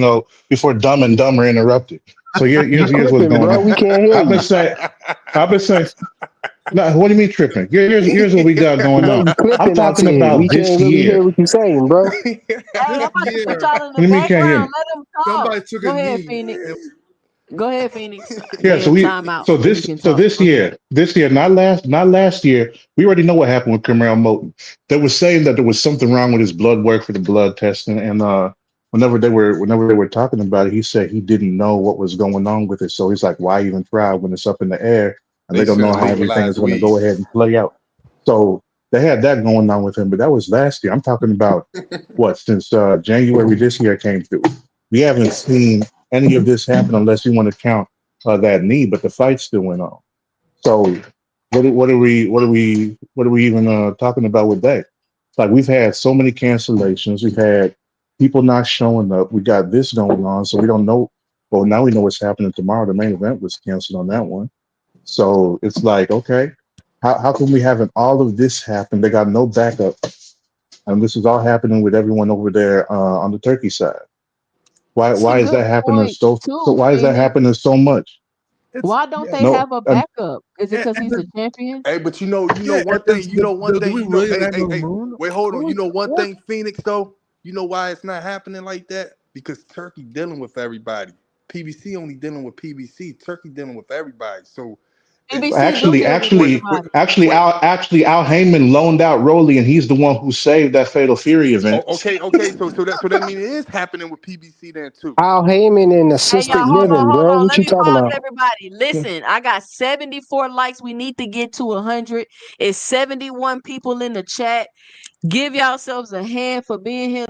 S14: Dumb and Dumber interrupted. So here's what's
S19: Clipping,
S14: going
S19: bro.
S14: on.
S19: We can't hear
S14: I've been saying. No, what do you mean tripping? Here's what we got going
S19: No,
S14: on.
S19: you
S14: I'm
S19: clipping. I
S14: talking
S19: said
S14: about
S19: we
S14: this
S19: can't really
S14: year.
S19: hear what you're saying, bro.
S1: Hey, I'm about to put y'all in
S14: What
S1: the
S14: do you mean you can't hear
S1: background.
S14: me?
S1: Let them talk.
S13: Somebody took
S1: Go
S13: a
S1: ahead,
S13: knee.
S1: Phoenix. Go ahead, Phoenix.
S14: Yeah,
S1: They in timeout. You can talk.
S14: this year, not last year, we already know what happened with Carmel Moulton. They were saying that there was something wrong with his blood work for the blood testing, and whenever they were talking about it, he said he didn't know what was going on with it. So he's like, why even try when it's up in the air and
S5: They
S14: they don't know
S5: should
S14: how everything
S5: legalize
S14: is going to
S5: weed.
S14: go ahead and play out. So they had that going on with him, but that was last year. I'm talking about since January this year came through. We haven't seen any of this happen unless you want to count that knee, but the fight still went on. So what are we even talking about with that? It's like we've had so many cancellations, we've had people not showing up, we got this going on, so we don't know. Well, now we know what's happening tomorrow. The main event was canceled on that one. So it's like, okay, how come we having all of this happen? They got no backup, and this is all happening with everyone over there on the Turkey side.
S1: That's a
S14: Why is
S1: good
S14: that happening
S1: point
S14: so
S1: too,
S14: why is that
S1: Phoenix.
S14: happening so much?
S1: Why don't they
S14: No,
S1: have a backup? Is it because he's a champion?
S5: Hey, but you know
S13: Yeah,
S5: one thing.
S13: do we really
S5: Hey,
S13: land
S5: hey,
S13: on the
S5: hey.
S13: moon?
S5: Wait, hold on. You know one
S13: What?
S5: thing, Phoenix. Though, you know why it's not happening like that? Because Turkey dealing with everybody. PBC only dealing with PBC. Turkey dealing with everybody. So,
S1: BBC do
S14: actually,
S1: deal with
S5: wait,
S14: actually,
S5: wait,
S1: everybody.
S14: actually,
S5: wait.
S14: Al Heyman loaned out Rolly, and he's the one who saved that Fatal Fury event.
S5: Okay. So that means it is happening with PBC then too.
S19: Al Heyman and
S1: Hey,
S19: assisted
S1: y'all,
S19: living,
S1: hold
S19: bro.
S1: on.
S19: What
S1: Let
S19: you
S1: me
S19: talking
S1: pause
S19: about?
S1: everybody. Listen, I got 74 likes. We need to get to 100. It's 71 people in the chat. Give yourselves a hand for being here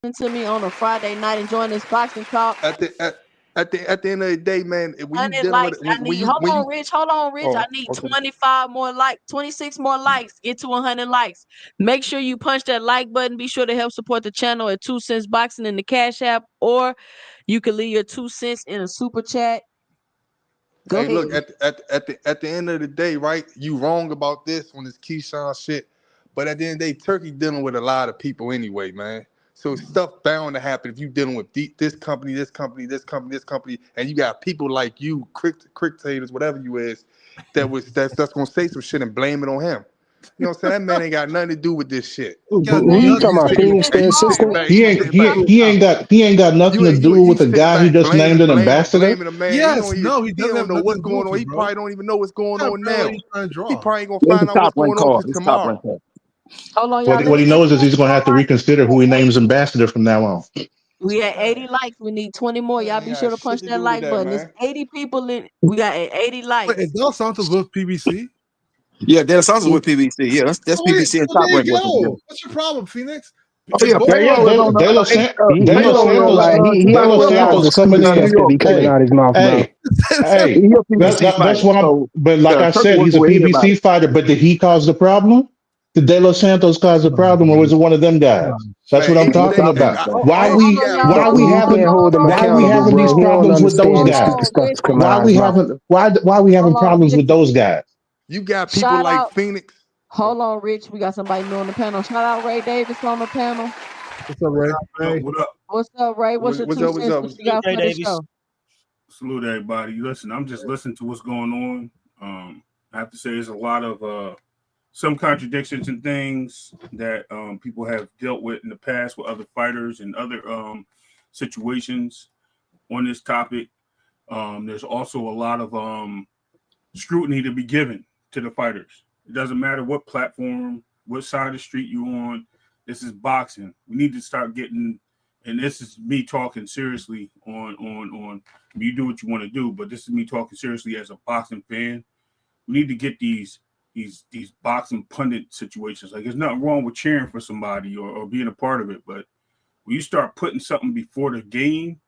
S1: listening to me on a Friday night and join this boxing talk.
S5: At the end of the day, man, when you
S1: 100
S5: dealing with
S1: likes. I need, hold on, Rich. I
S5: oh,
S1: need
S5: okay.
S1: 25 more likes, 26 more likes. Get to 100 likes. Make sure you punch that like button. Be sure to help support the channel at 2 cents boxing in the Cash App, or you can leave your 2 cents in a super chat. Go
S5: Hey,
S1: ahead.
S5: look, at the end of the day, right? You wrong about this when it's Keyshawn shit. But at the end of the day, Turkey dealing with a lot of people anyway, man. So stuff bound to happen if you dealing with this company, this company, this company, this company, and you got people like you, cricktators, whatever you is, that's gonna say some shit and blame it on him. You know what I'm saying? That man ain't got nothing to do with this shit.
S19: Who you talking about? Phoenix, the assistant?
S14: He ain't got nothing to do
S5: You
S14: with the
S5: sitting
S14: guy he
S5: back
S14: just named an ambassador.
S5: blaming a man.
S13: Yes, no, he
S5: He
S13: doesn't
S5: don't
S13: have
S5: know
S13: nothing
S5: what's
S13: to do
S5: going
S13: with
S5: on.
S13: you,
S5: He
S13: bro.
S5: probably don't even know what's going
S13: What
S5: on
S13: parallel
S5: now.
S13: you trying to
S5: He
S13: draw?
S5: probably ain't gonna
S8: It's a
S5: find out what's
S8: top rank
S5: going on
S8: call.
S5: till
S8: It's a top
S5: tomorrow.
S8: rank call.
S1: Hold on, y'all. Let
S14: What
S1: me
S14: he
S1: get
S14: knows is
S1: to
S14: he's gonna have to
S1: more likes.
S14: reconsider who he names ambassador from now on.
S1: We at 80 likes. We need 20 more. Y'all be sure to punch that
S5: Do with
S1: like
S5: that,
S1: button. It's
S5: man.
S1: 80 people in. We got 80
S13: Wait, is
S1: likes.
S13: De La Santos with PBC?
S8: Yeah, De La Santos with PBC. Yeah, that's PBC and
S13: So
S8: Top
S13: there
S8: Rank
S13: you
S8: working together.
S13: go. What's your problem, Phoenix?
S8: Oh
S13: If
S8: yeah,
S13: both
S8: Paro is on
S19: He
S14: De
S19: don't
S14: Los
S19: realize he
S14: De
S19: don't
S14: Los
S19: realize the
S14: Santos coming
S19: stupid
S14: in.
S19: stuff that be coming
S14: Hey,
S19: out his mouth, bro.
S14: hey,
S8: He a PBC
S14: that's
S8: fighter.
S14: why.
S8: So
S14: But like I
S8: Turkey
S14: said, he's
S8: working
S14: a
S8: with anybody.
S14: PBC fighter. But did he cause the problem? Did De Los Santos cause the problem, or was it one of them guys? That's
S5: Man,
S14: what I'm talking
S5: anything.
S14: about.
S1: Hold on, y'all.
S19: You can't hold him
S14: Why we
S19: accountable,
S14: having these
S19: bro. He don't
S14: problems with those
S19: understand the
S1: Hold
S14: guys?
S19: stupid
S1: on,
S19: stuff that's
S1: listen.
S19: coming out of his mouth.
S14: Why we having
S1: Hold on,
S14: problems with
S1: listen.
S14: those guys?
S5: You got people
S1: Shout
S5: like
S1: out.
S5: Phoenix.
S1: Hold on, Rich. We got somebody new on the panel. Shout out Ray Davis on the panel.
S13: What's up, Ray?
S2: Hey. What up?
S1: What's up, Ray? What's your 2 cents? What you got for the show?
S2: Salute everybody. Listen, I'm just listening to what's going on. I have to say there's a lot of some contradictions and things that people have dealt with in the past with other fighters and other situations on this topic. There's also a lot of scrutiny to be given to the fighters. It doesn't matter what platform, what side of the street you're on. This is boxing. We need to start getting, and this is me talking seriously on you do what you want to do, but this is me talking seriously as a boxing fan. We need to get these boxing pundit situations. Like there's nothing wrong with cheering for somebody or being a part of it, but when you start putting something before the game,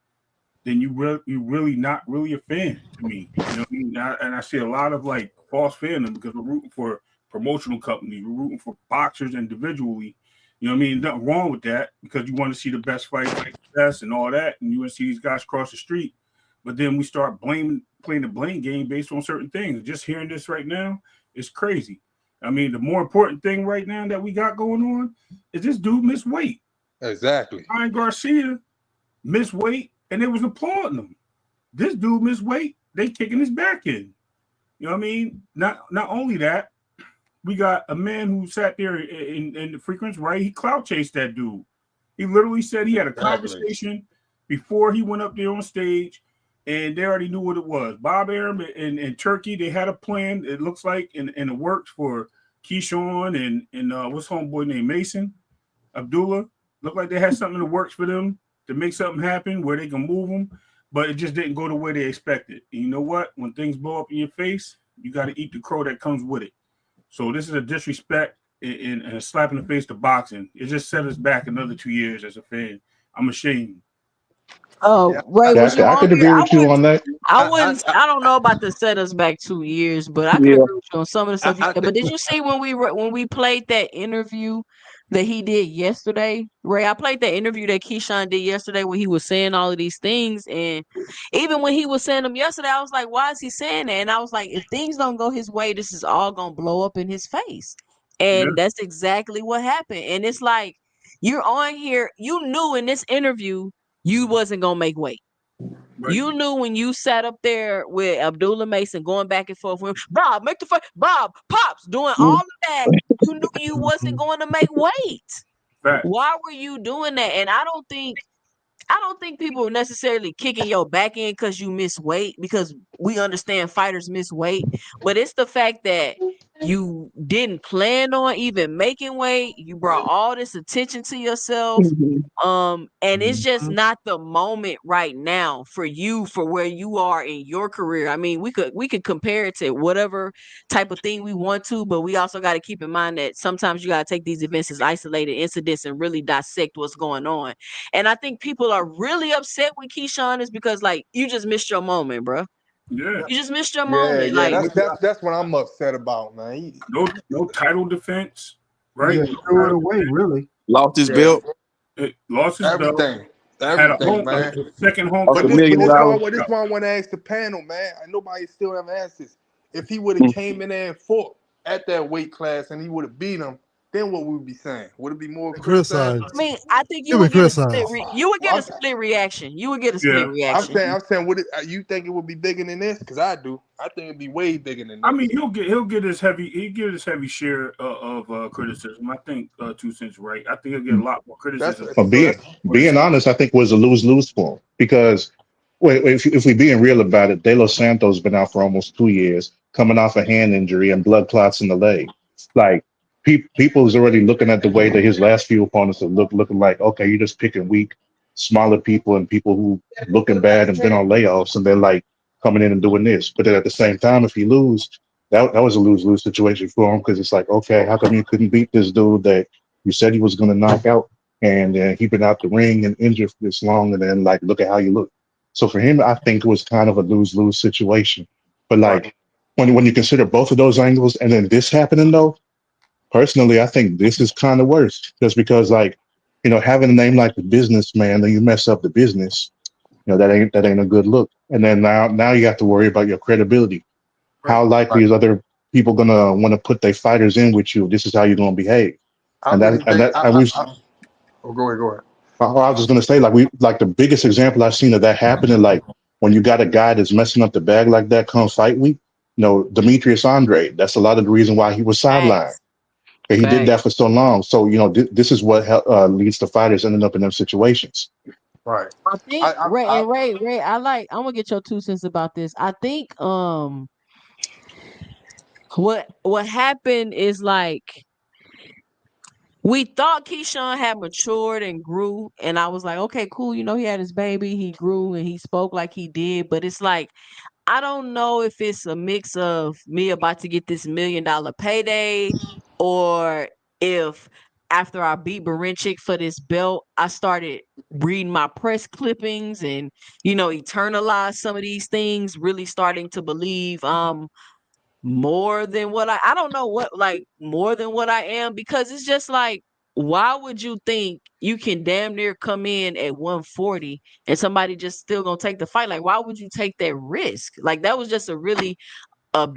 S2: then you really not really a fan to me. You know what I mean? And I see a lot of like false fandom because we're rooting for promotional companies, we're rooting for boxers individually. You know what I mean? Nothing wrong with that because you want to see the best fight, like the best and all that, and you want to see these guys cross the street. But then we start playing the blame game based on certain things. Just hearing this right now is crazy. I mean, the more important thing right now that we got going on is this dude missed weight.
S5: Exactly.
S2: Ryan Garcia missed weight, and they was applauding him. This dude missed weight, they kicking his back in. You know what I mean? Not only that, we got a man who sat there in the frequency, right? He clout chased that dude. He literally said he had a conversation before he went up there on stage, and they already knew what it was. Bob Arum and Turkey, they had a plan. It looks like in the works for Keyshawn and what's homeboy named Mason, Abdullah. Looked like they had something in the works for them to make something happen where they can move them, but it just didn't go the way they expected. And you know what? When things blow up in your face, you got to eat the crow that comes with it. So this is a disrespect and a slap in the face to boxing. It just set us back another 2 years as a fan. I'm ashamed.
S1: Oh, Ray, was you
S14: I could
S1: hungry?
S14: agree with you on that.
S1: I don't know about the set us back 2 years, but I could
S8: Yeah.
S1: agree with you on some of the stuff you said. But did you see when we played that interview that he did yesterday, Ray? I played that interview that Keyshawn did yesterday when he was saying all of these things, and even when he was saying them yesterday, I was like, why is he saying that? And I was like, if things don't go his way, this is all gonna blow up in his face, and that's exactly what happened. And it's like you're on here, you knew in this interview. you wasn't gonna make weight.
S21: Right.
S1: You knew when you sat up there with Abdullah Mason going back and forth with Bob, make the fight, Bob, Pops, doing all of that. You knew you wasn't going to make weight.
S21: Fact.
S1: Why were you doing that? And I don't think people are necessarily kicking your back in because you miss weight, because we understand fighters miss weight. But it's the fact that you didn't plan on even making weight. You brought all this attention to yourself. And it's just not the moment right now for you, for where you are in your career. I mean, we could compare it to whatever type of thing we want to, but we also got to keep in mind that sometimes you got to take these events as isolated incidents and really dissect what's going on. And I think people are really upset with Keyshawn is because, like, you just missed your moment, bro.
S21: Yeah.
S1: You just missed your
S5: Yeah,
S1: moment.
S5: yeah,
S1: Like,
S5: that's what I'm upset about, man.
S21: No title defense, right?
S6: Yeah, threw it away, really.
S16: Lost his belt.
S21: It lost his
S5: Everything.
S21: belt. Had a
S5: Everything, man.
S21: second home.
S5: But
S16: $1
S5: this
S16: million.
S5: one I want to ask the panel, man. Nobody still have answers. If he would have came in there and fought at that weight class and he would have beat him, then what would we be saying? Would it be more criticized?
S1: I mean, I think you would get a split. You would get a split reaction. You would get a split reaction.
S5: I'm saying, would it? You think it would be bigger than this? Because I do. I think it'd be way bigger than this.
S21: I mean, he'll get his heavy share of criticism. I think 2 Cents right. I think he'll get a lot more criticism.
S14: But being honest, I think was a lose-lose for him because if we being real about it, De La Santos been out for almost 2 years, coming off a hand injury and blood clots in the leg. Like people is already looking at the way that his last few opponents are looking like, okay, you're just picking weak, smaller people and people who looking bad and been on layoffs, and they're like coming in and doing this. But then at the same time, if he lose, that was a lose-lose situation for him because it's like, okay, how come you couldn't beat this dude that you said he was going to knock out, and he been out the ring and injured for this long, and then like look at how you look. So for him, I think it was kind of a lose-lose situation. But like when you consider both of those angles, and then this happening though, personally, I think this is kind of worse, just because like, having a name like the Businessman, then you mess up the business. That ain't a good look. And then now you have to worry about your credibility. How likely is other people gonna want to put their fighters in with you? This is how you're gonna behave.
S5: Oh, go ahead.
S14: I was just gonna say, like the biggest example I've seen of that happening, like when you got a guy that's messing up the bag like that come fight week. Demetrius Andre. That's a lot of the reason why he was sidelined. He did that for so long. So this is what leads to fighters ending up in them situations.
S5: Right.
S1: I think Ray. I'm gonna get your 2 cents about this. I think what happened is like we thought Keyshawn had matured and grew, and I was like, okay, cool. He had his baby, he grew and he spoke like he did, but it's like I don't know if it's a mix of me about to get this $1 million payday, or if after I beat Barinchik for this belt, I started reading my press clippings and, eternalize some of these things, really starting to believe more than what I don't know what, like more than what I am, because it's just like, why would you think you can damn near come in at 140 and somebody just still gonna take the fight? Like, why would you take that risk? Like, that was just a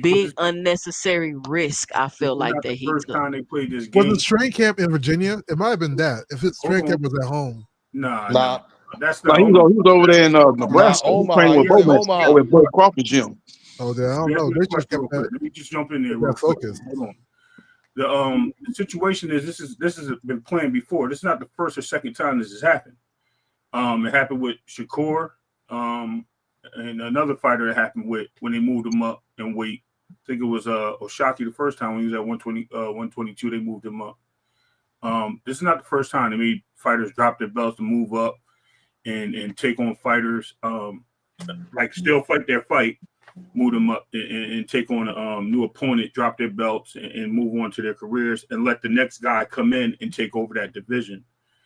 S1: big unnecessary risk. I feel like that he
S21: first
S1: took.
S21: time they played this game.
S13: Was it training camp in Virginia? It might have been that. If it's training camp was at home.
S21: Nah. That's
S16: he was over there in Nebraska. He training with over at Bud Crawford gym.
S13: Oh, I don't know. They just kept that.
S21: Let me just jump in there real quick. Hold on. The situation is this has been planned before. This is not the first or second time this has happened. It happened with Shakur, and another fighter it happened with when they moved him up in weight. I think it was Oshaki the first time when he was at 122. They moved him up. This is not the first time they made fighters drop their belts to move up and take on fighters, like still fight their fight, move them up and take on a new opponent, drop their belts and move on to their careers, and let the next guy come in and take over that division.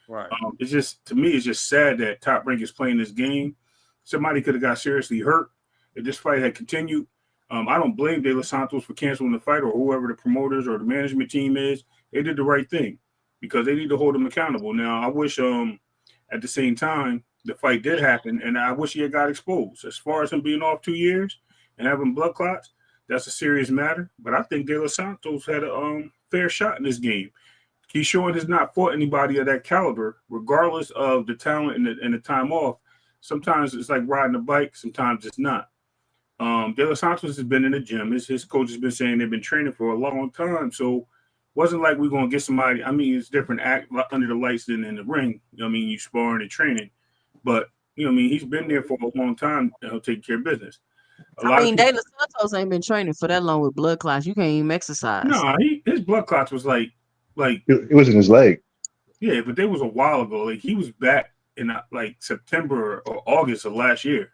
S5: Right.
S21: It's just, to me, it's just sad that Top Rank is playing this game. Somebody could have got seriously hurt if this fight had continued. I don't blame De La Santos for canceling the fight, or whoever the promoters or the management team is. They did the right thing because they need to hold him accountable. Now, I wish at the same time the fight did happen, and I wish he had got exposed. As far as him being off 2 years and having blood clots, that's a serious matter. But I think De La Santos had a fair shot in this game. Keyshawn has not fought anybody of that caliber, regardless of the talent and the time off. Sometimes it's like riding a bike, sometimes it's not. De La Santos has been in the gym. His coach has been saying they've been training for a long time. So it wasn't like we're going to get somebody. I mean, it's different act under the lights than in the ring. You know what I mean? You sparring and training. But, you know what I mean? He's been there for a long time, taking care of business.
S1: I mean, De La Santos ain't been training for that long with blood clots. You can't even exercise.
S21: No, his blood clots was like
S14: it was in his leg.
S21: Yeah, but that was a while ago. Like he was back in like September or August of last year.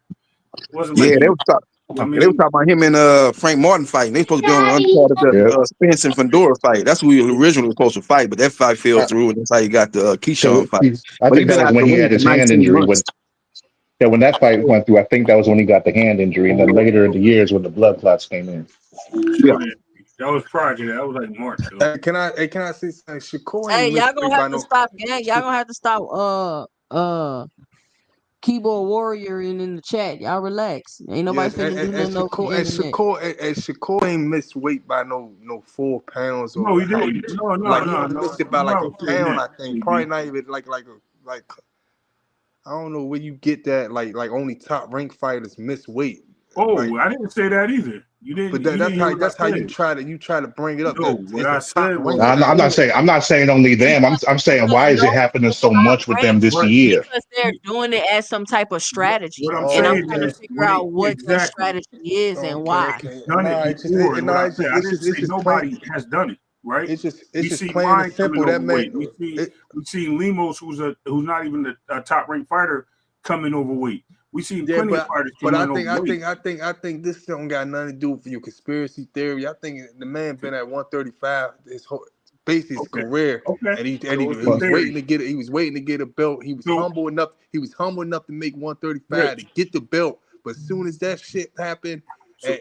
S21: It wasn't like
S16: they were talking about him and Frank Martin fighting. They supposed to be on the undercard of the Spence and Fandora fight. That's who he was originally supposed to fight, but that fight fell through, and that's how he got the Keyshawn fight.
S14: I think that was when he had his hand injury. When that fight went through, I think that was when he got the hand injury, and then later in the years when the blood clots came in.
S21: Yeah. That was prior to that. That was like March.
S5: Can I say something? Shakur
S1: Hey,
S5: ain't
S1: y'all gonna have to
S5: no.
S1: stop. Gang. Y'all gonna have to stop. Keyboard warrior in the chat. Y'all relax. Ain't nobody finna do nothing over the internet.
S5: Shakur ain't missed weight by no 4 pounds or
S21: no, he didn't.
S5: He missed it by like a pound. I think probably not even like I don't know where you get that. Like only top rank fighters miss weight.
S21: Oh, I didn't say that either. You didn't.
S5: But that's how you try to bring it up.
S21: No, what I said was
S14: I'm not saying only them. I'm saying why is it happening so much with them this year?
S1: Because they're doing it as some type of strategy,
S21: what I'm
S1: and I'm
S21: saying
S1: trying to
S21: is
S1: figure out what that
S21: exactly.
S1: strategy is and why.
S21: Done it before. I didn't say nobody has done it. Right?
S5: It's just
S21: plain and simple. That man. We see Limos, who's not even a top ranked fighter, coming overweight. We see plenty of fighters.
S5: But I think this don't got nothing to do with your conspiracy theory. I think the man been at 135 his whole basically his career, and he was waiting to get it. He was waiting to get a belt. He was humble enough. He was humble enough to make 135 to get the belt. But as soon as that shit happened,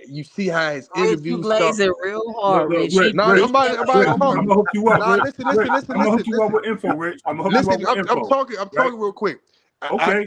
S5: you see how his interviews
S1: start. It real hard, Rich.
S21: I'm gonna hook you up.
S5: Listen.
S21: I'm gonna hook you up with info, Rich. I'm
S5: talking real quick.
S21: Okay,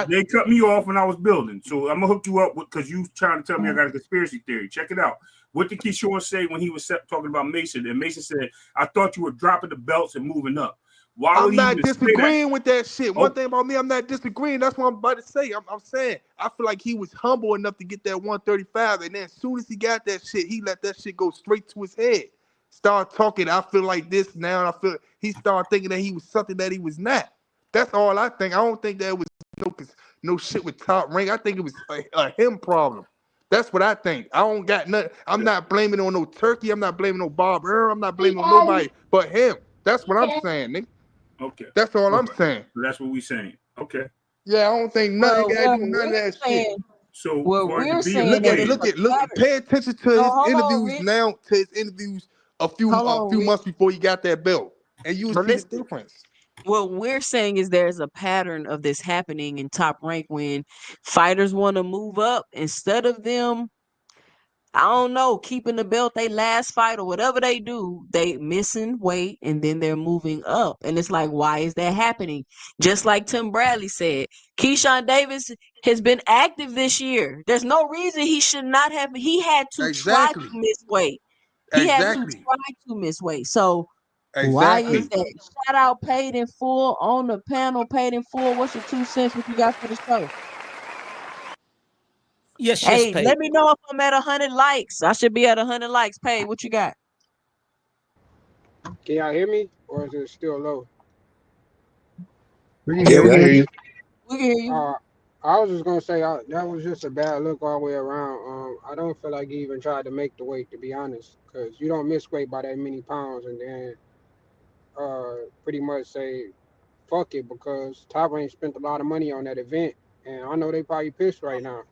S21: they cut me off when I was building, so I'm gonna hook you up because you trying to tell me I got a conspiracy theory. Check it out. What did Keyshawn say when he was talking about Mason? And Mason said, "I thought you were dropping the belts and moving up."
S5: I'm not disagreeing with that shit. One thing about me, I'm not disagreeing. That's what I'm about to say. I'm saying I feel like he was humble enough to get that 135, and then as soon as he got that shit, he let that shit go straight to his head. Start talking. I feel like this now. And I feel he started thinking that he was something that he was not. That's all I think. I don't think that was no shit with Top Rank. I think it was a him problem. That's what I think. I don't got nothing. I'm not blaming on no Turkey. I'm not blaming on Bob Earl. I'm not blaming on nobody but him. That's what I'm saying, nigga.
S21: Okay.
S5: That's all I'm saying.
S21: So that's what we saying. Okay.
S5: Yeah, I don't think nothing got to do none of that shit.
S21: So
S1: we're saying
S5: look. Pay attention to his interviews now. To his interviews a few months before he got that belt, and you will see the difference.
S1: What we're saying is there's a pattern of this happening in Top Rank when fighters want to move up instead of them, I don't know, keeping the belt they last fight or whatever they do, they missing weight and then they're moving up. And it's like, why is that happening? Just like Tim Bradley said, Keyshawn Davis has been active this year. There's no reason he should not have. He had to try to miss weight. He had to try to miss weight. So why is that? Shout out Paid in Full on the panel. Paid in Full. What's your 2 cents? What you got for the show?
S10: Yes,
S1: hey,
S10: Paid.
S1: let me know if I'm at 100 likes. I should be at 100 likes. Paid. What you got?
S4: Can y'all hear me, or is it still low?
S14: We can hear you.
S1: We can hear you.
S4: I was just gonna say that was just a bad look all the way around. I don't feel like he even tried to make the weight, to be honest, because you don't miss weight by that many pounds and then pretty much say fuck it, because Top Rank spent a lot of money on that event, and I know they probably pissed right now.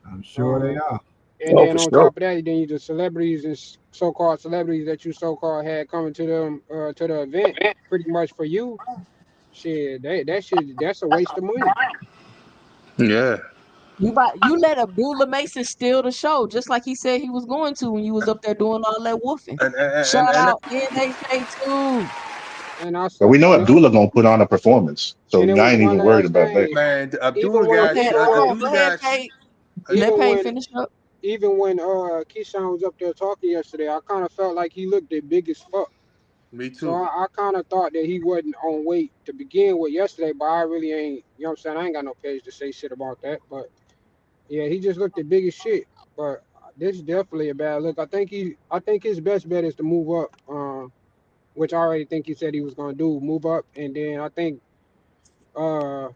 S6: I'm sure they are.
S4: And then on top of that, then you the celebrities and so-called celebrities that you so-called had coming to them to the event, pretty much for you. Shit, that's a waste of money.
S5: Yeah.
S1: You let Abdullah Mason steal the show, just like he said he was going to when you was up there doing all that woofing. Shout out NHK too.
S4: And I
S14: But we know Abdullah gonna put on a performance, so I ain't even worried about that.
S5: Man, Abdullah got
S4: even when
S1: finish up.
S4: Even when Keyshawn was up there talking yesterday, I kind of felt like he looked big as fuck.
S5: Me
S4: So
S5: too.
S4: I kind of thought that he wasn't on weight to begin with yesterday, but I really ain't. You know what I'm saying? I ain't got no page to say shit about that. But yeah, he just looked the biggest shit. But this is definitely a bad look. I think his best bet is to move up. Which I already think he said he was gonna do, move up, and then I think uh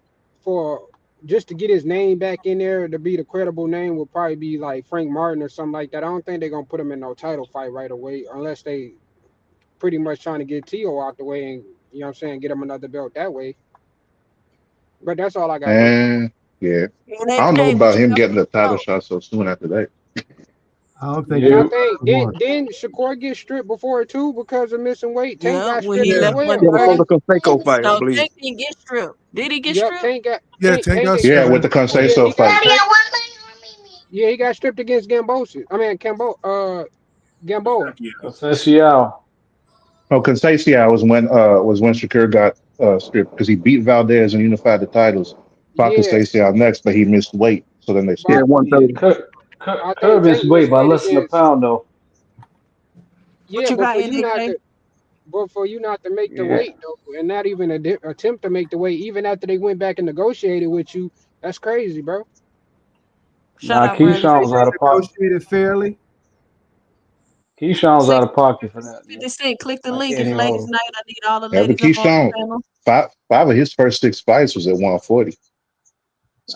S4: for just to get his name back in there to be the credible name would probably be like Frank Martin or something like that. I don't think they're gonna put him in no title fight right away unless they pretty much trying to get Tio out the way and you know what I'm saying, get him another belt that way. But that's all I got though.
S14: And yeah,
S1: And
S14: I don't know
S1: AJ,
S14: about
S1: what you
S14: him
S1: got
S14: getting
S1: for
S14: the title
S1: Clout?
S14: shot so soon after that.
S6: I don't think
S4: And I
S6: he
S16: You,
S4: think
S6: won.
S4: didn't Shakur get stripped before too because of missing weight? Tank
S1: Yeah,
S4: got
S1: when
S4: stripped
S1: he
S4: as
S13: Yeah,
S1: left
S4: well,
S16: yeah, before
S4: right?
S16: the
S1: 130.
S16: Conseco fight, I
S1: No,
S16: believe.
S1: Tank didn't get stripped. Did he get
S4: Yep,
S1: stripped?
S13: yeah. Tank
S4: Tank
S13: got
S4: got
S14: Yeah,
S13: stripped.
S14: with the
S4: yeah,
S14: Conceição
S4: he got
S14: fight.
S4: stripped. Yeah, he got stripped against Gamboa. I mean Gamboa.
S15: Conceição.
S14: Oh, Conceição was when Shakur got stripped because he beat Valdez and unified the titles. Fought
S4: Yeah,
S14: Conceição next, but he missed weight, so then they
S4: but
S16: Yeah,
S14: stripped him.
S15: Yeah,
S16: 130.
S4: I think
S15: Curb
S4: Tank
S15: his weight
S4: missed
S15: by
S4: weight
S15: less than a
S4: against
S15: pound, though.
S1: What
S4: yeah,
S1: you got, NAJ?
S4: but for you not to make the
S15: Yeah.
S4: weight though, and not even attempt to make the weight, even after they went back and negotiated with you, that's crazy, bro.
S1: Shout
S15: Nah,
S1: out, Brandon.
S15: Keyshawn was out of pocket.
S6: Negotiated fairly.
S15: Keyshawn was out
S1: Six
S15: of pocket for that.
S1: 50 Cent. Click the
S15: I
S1: link.
S15: can't
S1: It's
S15: even hold
S1: ladies'
S15: him.
S1: night. I need all the
S14: Yeah, but
S1: ladies up on the
S14: Keyshawn,
S1: panel.
S14: five of his first 6 fights was at 140.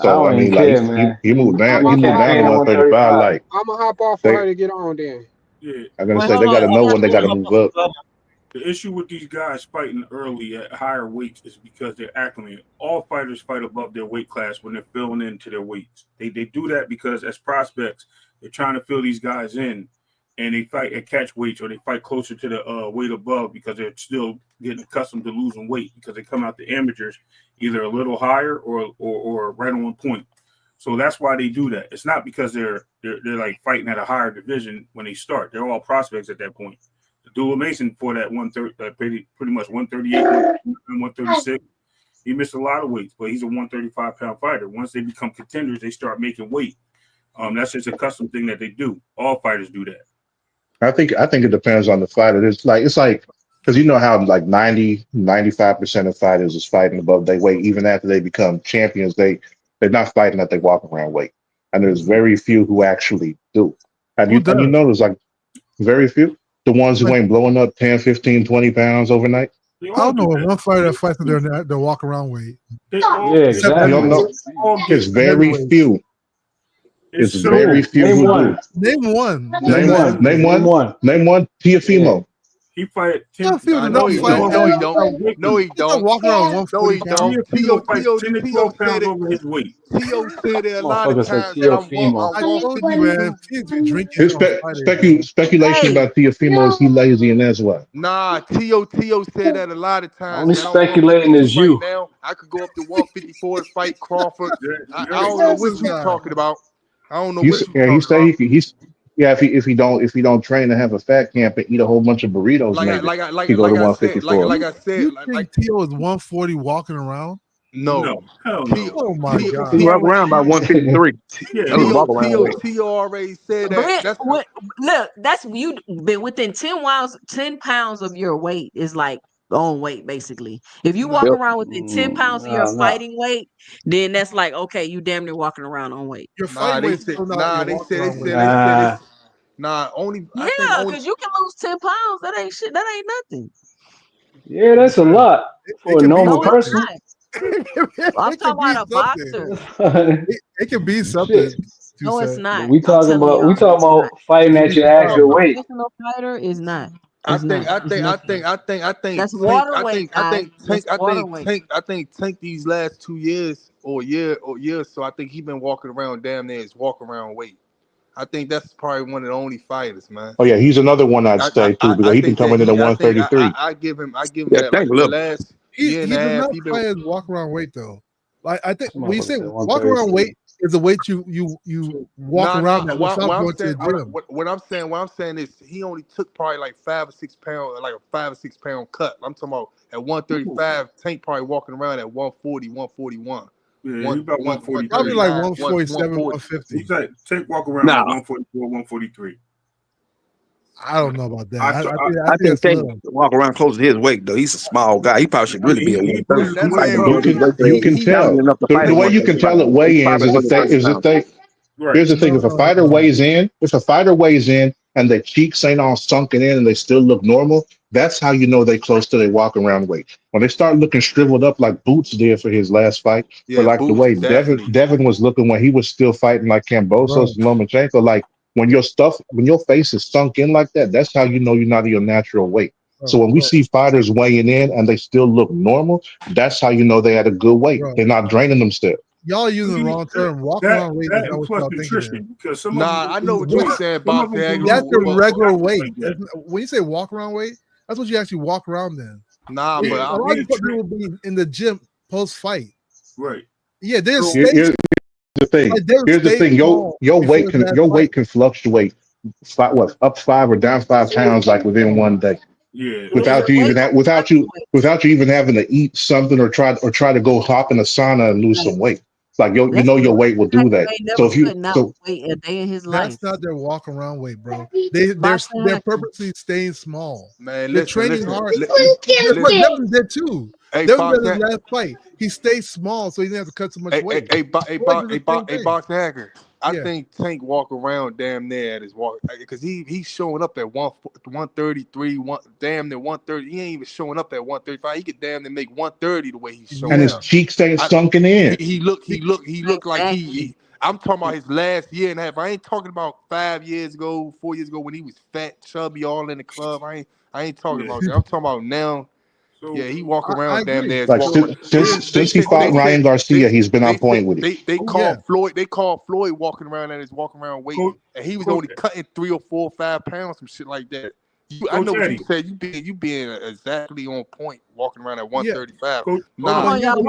S15: I
S14: So I
S15: don't even
S14: mean,
S15: care,
S14: like
S15: man.
S14: he moved down,
S15: He
S14: he moved down to
S15: campaigned at
S14: 135.
S15: 135.
S14: Like
S4: I'm gonna hop off for her
S14: they,
S4: to get on then.
S21: Yeah.
S14: I'm gonna
S1: Wait,
S14: say
S1: hold
S14: they got
S1: on.
S14: to know when they got to
S1: NAJ.
S14: move up.
S21: The issue with these guys fighting early at higher weights is because they're acclimated. All fighters fight above their weight class when they're filling into their weights. They do that because as prospects, they're trying to fill these guys in, and they fight at catch weights or they fight closer to the weight above because they're still getting accustomed to losing weight because they come out the amateurs either a little higher or right on point. So that's why they do that. It's not because they're like fighting at a higher division when they start. They're all prospects at that point. Abdullah Mason for that 130, pretty much 138, 136. He missed a lot of weights, but he's a 135-pound fighter. Once they become contenders, they start making weight. That's just a custom thing that they do. All fighters do that.
S14: I think it depends on the fighter. It's like because you know how like 95% of fighters is fighting above their weight, even after they become champions. They're not fighting at their walk around weight, and there's very few who actually do. And
S13: Who
S14: you
S13: does?
S14: know there's like very few. The ones who
S13: Like,
S14: ain't blowing up 10, 15, 20 pounds overnight.
S13: I don't know one fighter that fights at their walk around weight.
S15: Yeah,
S13: Except
S14: You don't
S15: exactly.
S14: know. It's very
S13: heavyweight.
S14: few. It's very
S15: Who?
S14: few
S15: Name
S14: who
S15: one.
S14: do.
S13: Name one.
S15: Name one.
S14: Name
S15: Name
S14: one.
S15: one.
S14: Name one.
S15: Yeah.
S14: Tiafimo.
S21: He fight 10.
S13: Teofimo did
S3: No,
S13: not
S3: he
S13: fight.
S3: don't. No, he don't. No, he
S13: He's not
S3: don't.
S13: walking around
S3: No,
S13: 140
S3: he
S13: pounds.
S3: don't.
S21: Teofimo fights 10 to
S3: Tio
S21: 12
S3: said
S21: pounds
S3: it.
S21: over his weight.
S3: Tio said it a lot of
S15: Motherfucker said
S3: times that I'm
S15: Teofimo.
S13: I told you,
S3: 153.
S13: man. He's been drinking on Friday, man.
S14: Speculation
S1: Hey,
S14: about Tiafimo is he lazy and that's why.
S3: Nah, Tio said that a lot of times,
S15: Only
S3: man. I'm
S15: speculating
S3: 152
S15: is
S3: right
S15: you.
S3: now. I could go up to 154 to fight Crawford. I
S21: Right.
S3: don't know
S13: This
S3: what
S13: is
S3: you
S13: not.
S3: talking about. I don't know
S14: He
S3: what you
S14: he
S3: talking
S14: say
S3: about.
S14: if he don't train and have a fat camp and eat a whole bunch of burritos, maybe he go to
S3: Like I said,
S14: 154.
S3: like I said,
S13: You think Tio is 140 walking around?
S21: No,
S3: no.
S21: hell
S3: Tio,
S21: no.
S13: Oh my
S15: He
S13: God.
S15: walk around by 153.
S21: Yeah,
S15: That was walk around weight.
S3: Tio already said that.
S1: Brent,
S3: That's
S1: look, that's you been within 10 pounds of your weight is like on weight, basically. If you walk
S3: nah.
S15: Yep.
S1: around within 10 pounds of your
S15: No.
S1: fighting weight, then that's like, okay, you damn near walking around on weight.
S13: Your
S3: Nah,
S13: fighting
S3: they
S13: weight is
S3: said.
S13: still not
S3: Nah,
S13: your
S3: they
S13: walk
S3: said. They
S13: around
S3: said.
S13: weight.
S3: They said.
S15: Nah.
S3: It's nah. Only
S1: Yeah,
S3: I think only.
S1: because you can lose 10 pounds. That ain't shit. That ain't nothing.
S15: Yeah, that's a lot
S13: It
S15: for a
S13: can be
S15: normal
S1: No, it's
S13: something.
S15: person.
S1: not. I'm
S13: It can
S1: talking
S13: be
S1: about a
S13: something.
S1: boxer.
S13: It can be
S15: Shit.
S13: something. To
S1: No, it's
S13: say.
S15: But
S1: not.
S15: we
S1: I'm
S15: talking
S1: telling
S15: about
S1: y'all, it's not.
S15: fighting
S13: You'd
S15: at
S13: be
S15: your
S1: For a
S15: actual
S13: surprised.
S15: weight.
S1: professional fighter, it's not.
S3: I
S1: It's
S3: think.
S1: not.
S3: I
S1: It's
S3: think. I
S1: nothing.
S3: think. I think. I think.
S1: That's water weight,
S3: I
S1: guys.
S3: think
S1: That's
S3: Tank. I
S1: water
S3: think
S1: weight.
S3: Tank. I think Tank. These last 2 years or year. So I think he been walking around damn near his walk around weight. I think that's probably one of the only fighters, man.
S14: Oh yeah, he's another one I'd say too because
S3: I
S14: he been
S3: think that
S14: coming in
S3: he.
S14: at 133.
S3: I give him. I give him
S15: Yeah,
S3: that.
S15: thank
S3: Like
S15: a
S3: the
S15: little.
S3: last
S13: He
S3: year and
S13: he
S3: a
S13: does
S3: half,
S13: not
S3: he been.
S13: fight his walk around weight though. Like I think
S15: This
S13: when you
S15: motherfucker
S13: say
S15: said
S13: walk around
S15: 133.
S13: weight is the weight you walk
S3: Nah,
S13: around
S3: nah.
S13: at
S3: What
S13: without
S3: I'm
S13: going to
S3: saying,
S13: the gym.
S3: what I'm saying is he only took probably like 5 or 6 pounds, like a 5 or 6 pound cut. I'm talking about at 135. Tank probably walking around at 140, 141,
S21: Yeah, he's about 143.
S13: Probably like
S3: 139,
S13: 147,
S3: 140.
S13: 150.
S21: He's like take walk around
S15: Nah.
S21: like 144, 143.
S13: I don't know about that. I
S8: I think
S13: think that's
S8: Tank
S13: little.
S8: walk around close to his weight though. He's a small guy. He probably should really be at 130.
S5: That's
S8: Probably
S5: bro.
S14: You can tell.
S8: enough to fight
S14: The
S8: at
S14: way you can
S8: 135.
S14: tell it
S8: He's
S14: weigh-ins
S8: probably
S14: is if they
S21: Right.
S14: here's the thing: if a fighter weighs in, and their cheeks ain't all sunken in and they still look normal, that's how you know they close to their walk around weight. When they start looking shriveled up like Boots did for his last fight,
S5: Yeah,
S14: but like the
S5: Boots
S14: way
S5: definitely.
S14: Devin was looking when he was still fighting like Kambosos and Lomachenko, like when your face is sunk in like that, that's how you know you're not at your natural weight. So when we see fighters weighing in and they still look normal, that's how you know they at a good weight.
S13: Bro.
S14: They're not draining them still.
S13: Y'all are using the wrong term. Walk around weight is
S21: That
S13: not
S21: and
S13: what
S21: plus
S13: y'all think it is.
S21: nutrition, because some
S5: Nah,
S21: of
S5: I
S21: them,
S5: know what you're saying, Bob.
S13: That's the regular weight. When you say walk around weight, that's what you actually walk around then.
S5: Nah,
S21: Yeah,
S5: but
S13: A lot of these people be in the gym post fight.
S21: Right.
S13: Yeah, they're
S14: Here's the thing.
S13: like, they're
S14: Here's the
S13: staying
S14: thing.
S13: small
S14: Your
S13: before
S14: weight
S13: that
S14: can
S13: fight.
S14: fluctuate up 5 or down 5 pounds like within one day.
S21: Yeah.
S14: Without you even having to eat something or try to go hop in a sauna and lose some weight. Like you know your weight will do that. So if you
S1: wait a day in his
S13: That's
S1: life.
S13: not their walk around weight, bro. They're purposely staying small.
S5: Man,
S13: They're
S5: listen,
S13: training hard.
S5: listen.
S13: That's what Devin did too.
S5: Hey,
S13: Devin
S5: Box
S13: did his
S5: Hacker.
S13: last fight. He stayed small, so he didn't have to cut so much weight.
S5: Box Hacker. I
S13: Yeah.
S5: think Tank walk around damn near at his walk because he's showing up at 133, damn near 130. He ain't even showing up at 135. He could damn near make 130 the way he's showing
S14: and his
S5: up.
S14: cheeks ain't sunken in.
S5: He looked like he I'm talking about his last year and a half. I ain't talking about 5 years ago, 4 years ago when he was fat, chubby, all in the club. I ain't talking about that. I'm talking about now. Yeah, he walk around
S13: I
S5: damn
S13: agree.
S5: near.
S14: Like since he fought Ryan Garcia, he's been on point with it.
S5: They called Floyd. They called Floyd walking around at his walking around weight, and he was only cutting 3 or 4 or 5 pounds, some shit like that. I know what you said. You being exactly on point, walking around at 135. Nah,
S1: Hold on, y'all.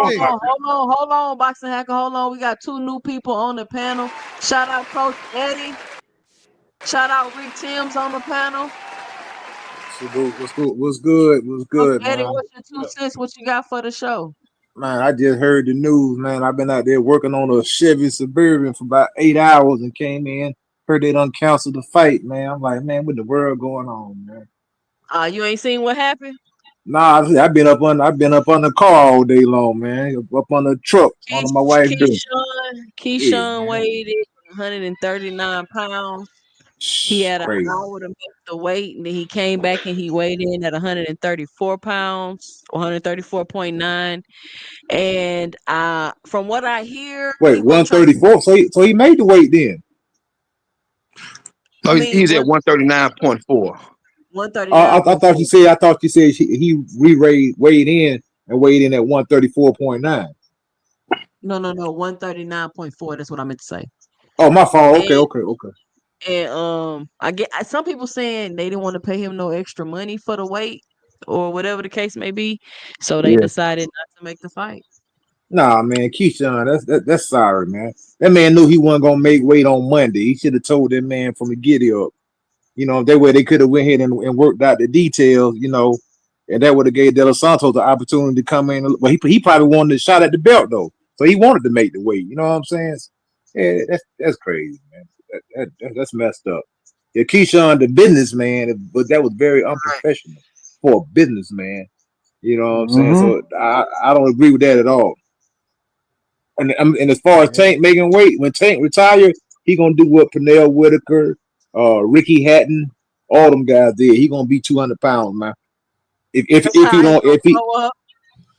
S1: Hold on, Boxing Hacker. Hold on. We got 2 new people on the panel. Shout out Coach Eddie. Shout out Rick Timms on the panel.
S9: What's good,
S1: Eddie,
S9: man?
S1: what's your 2 cents? What you got for the show?
S9: Man, I just heard the news, man. I've been out there working on a Chevy Suburban for about 8 hours and came in. Heard they done canceled the fight, man. I'm like, man, what the world going on, man?
S1: You ain't seen what happened?
S9: Nah, I've been up on the car all day long, man. Up on the truck, on my wife doing.
S1: Keyshawn weighed 139 pounds. He had an
S9: Crazy.
S1: hour to make the weight, and then he came back and he weighed in at 134 pounds, 134.9. And from what I hear,
S9: Wait, 134. So he made the weight then.
S8: No, he's at 139.4.
S1: 139.
S9: I thought you said he weighed in at 134.9.
S1: No, 139.4. That's what I meant to say.
S9: Oh, my fault. Okay.
S1: And I get some people saying they didn't want to pay him no extra money for the weight or whatever the case may be, so they decided not to make the fight.
S9: Nah, man, Keyshawn, that's sorry, man. That man knew he wasn't gonna make weight on Monday. He should have told that man from the get up. You know, that way they could have went ahead and worked out the details. You know, and that would have gave De La Santos the opportunity to come in. Well, he probably wanted a shot at the belt though, so he wanted to make the weight. You know what I'm saying? Yeah, that's crazy, man. That's messed up. Yeah, Keyshawn, the businessman, but that was very unprofessional for a businessman. You know what I'm saying? So I don't agree with that at all. And as far as Tank making weight, when Tank retire, he gonna do what Pernell Whitaker, Ricky Hatton, all them guys did. He gonna be 200 pounds, man.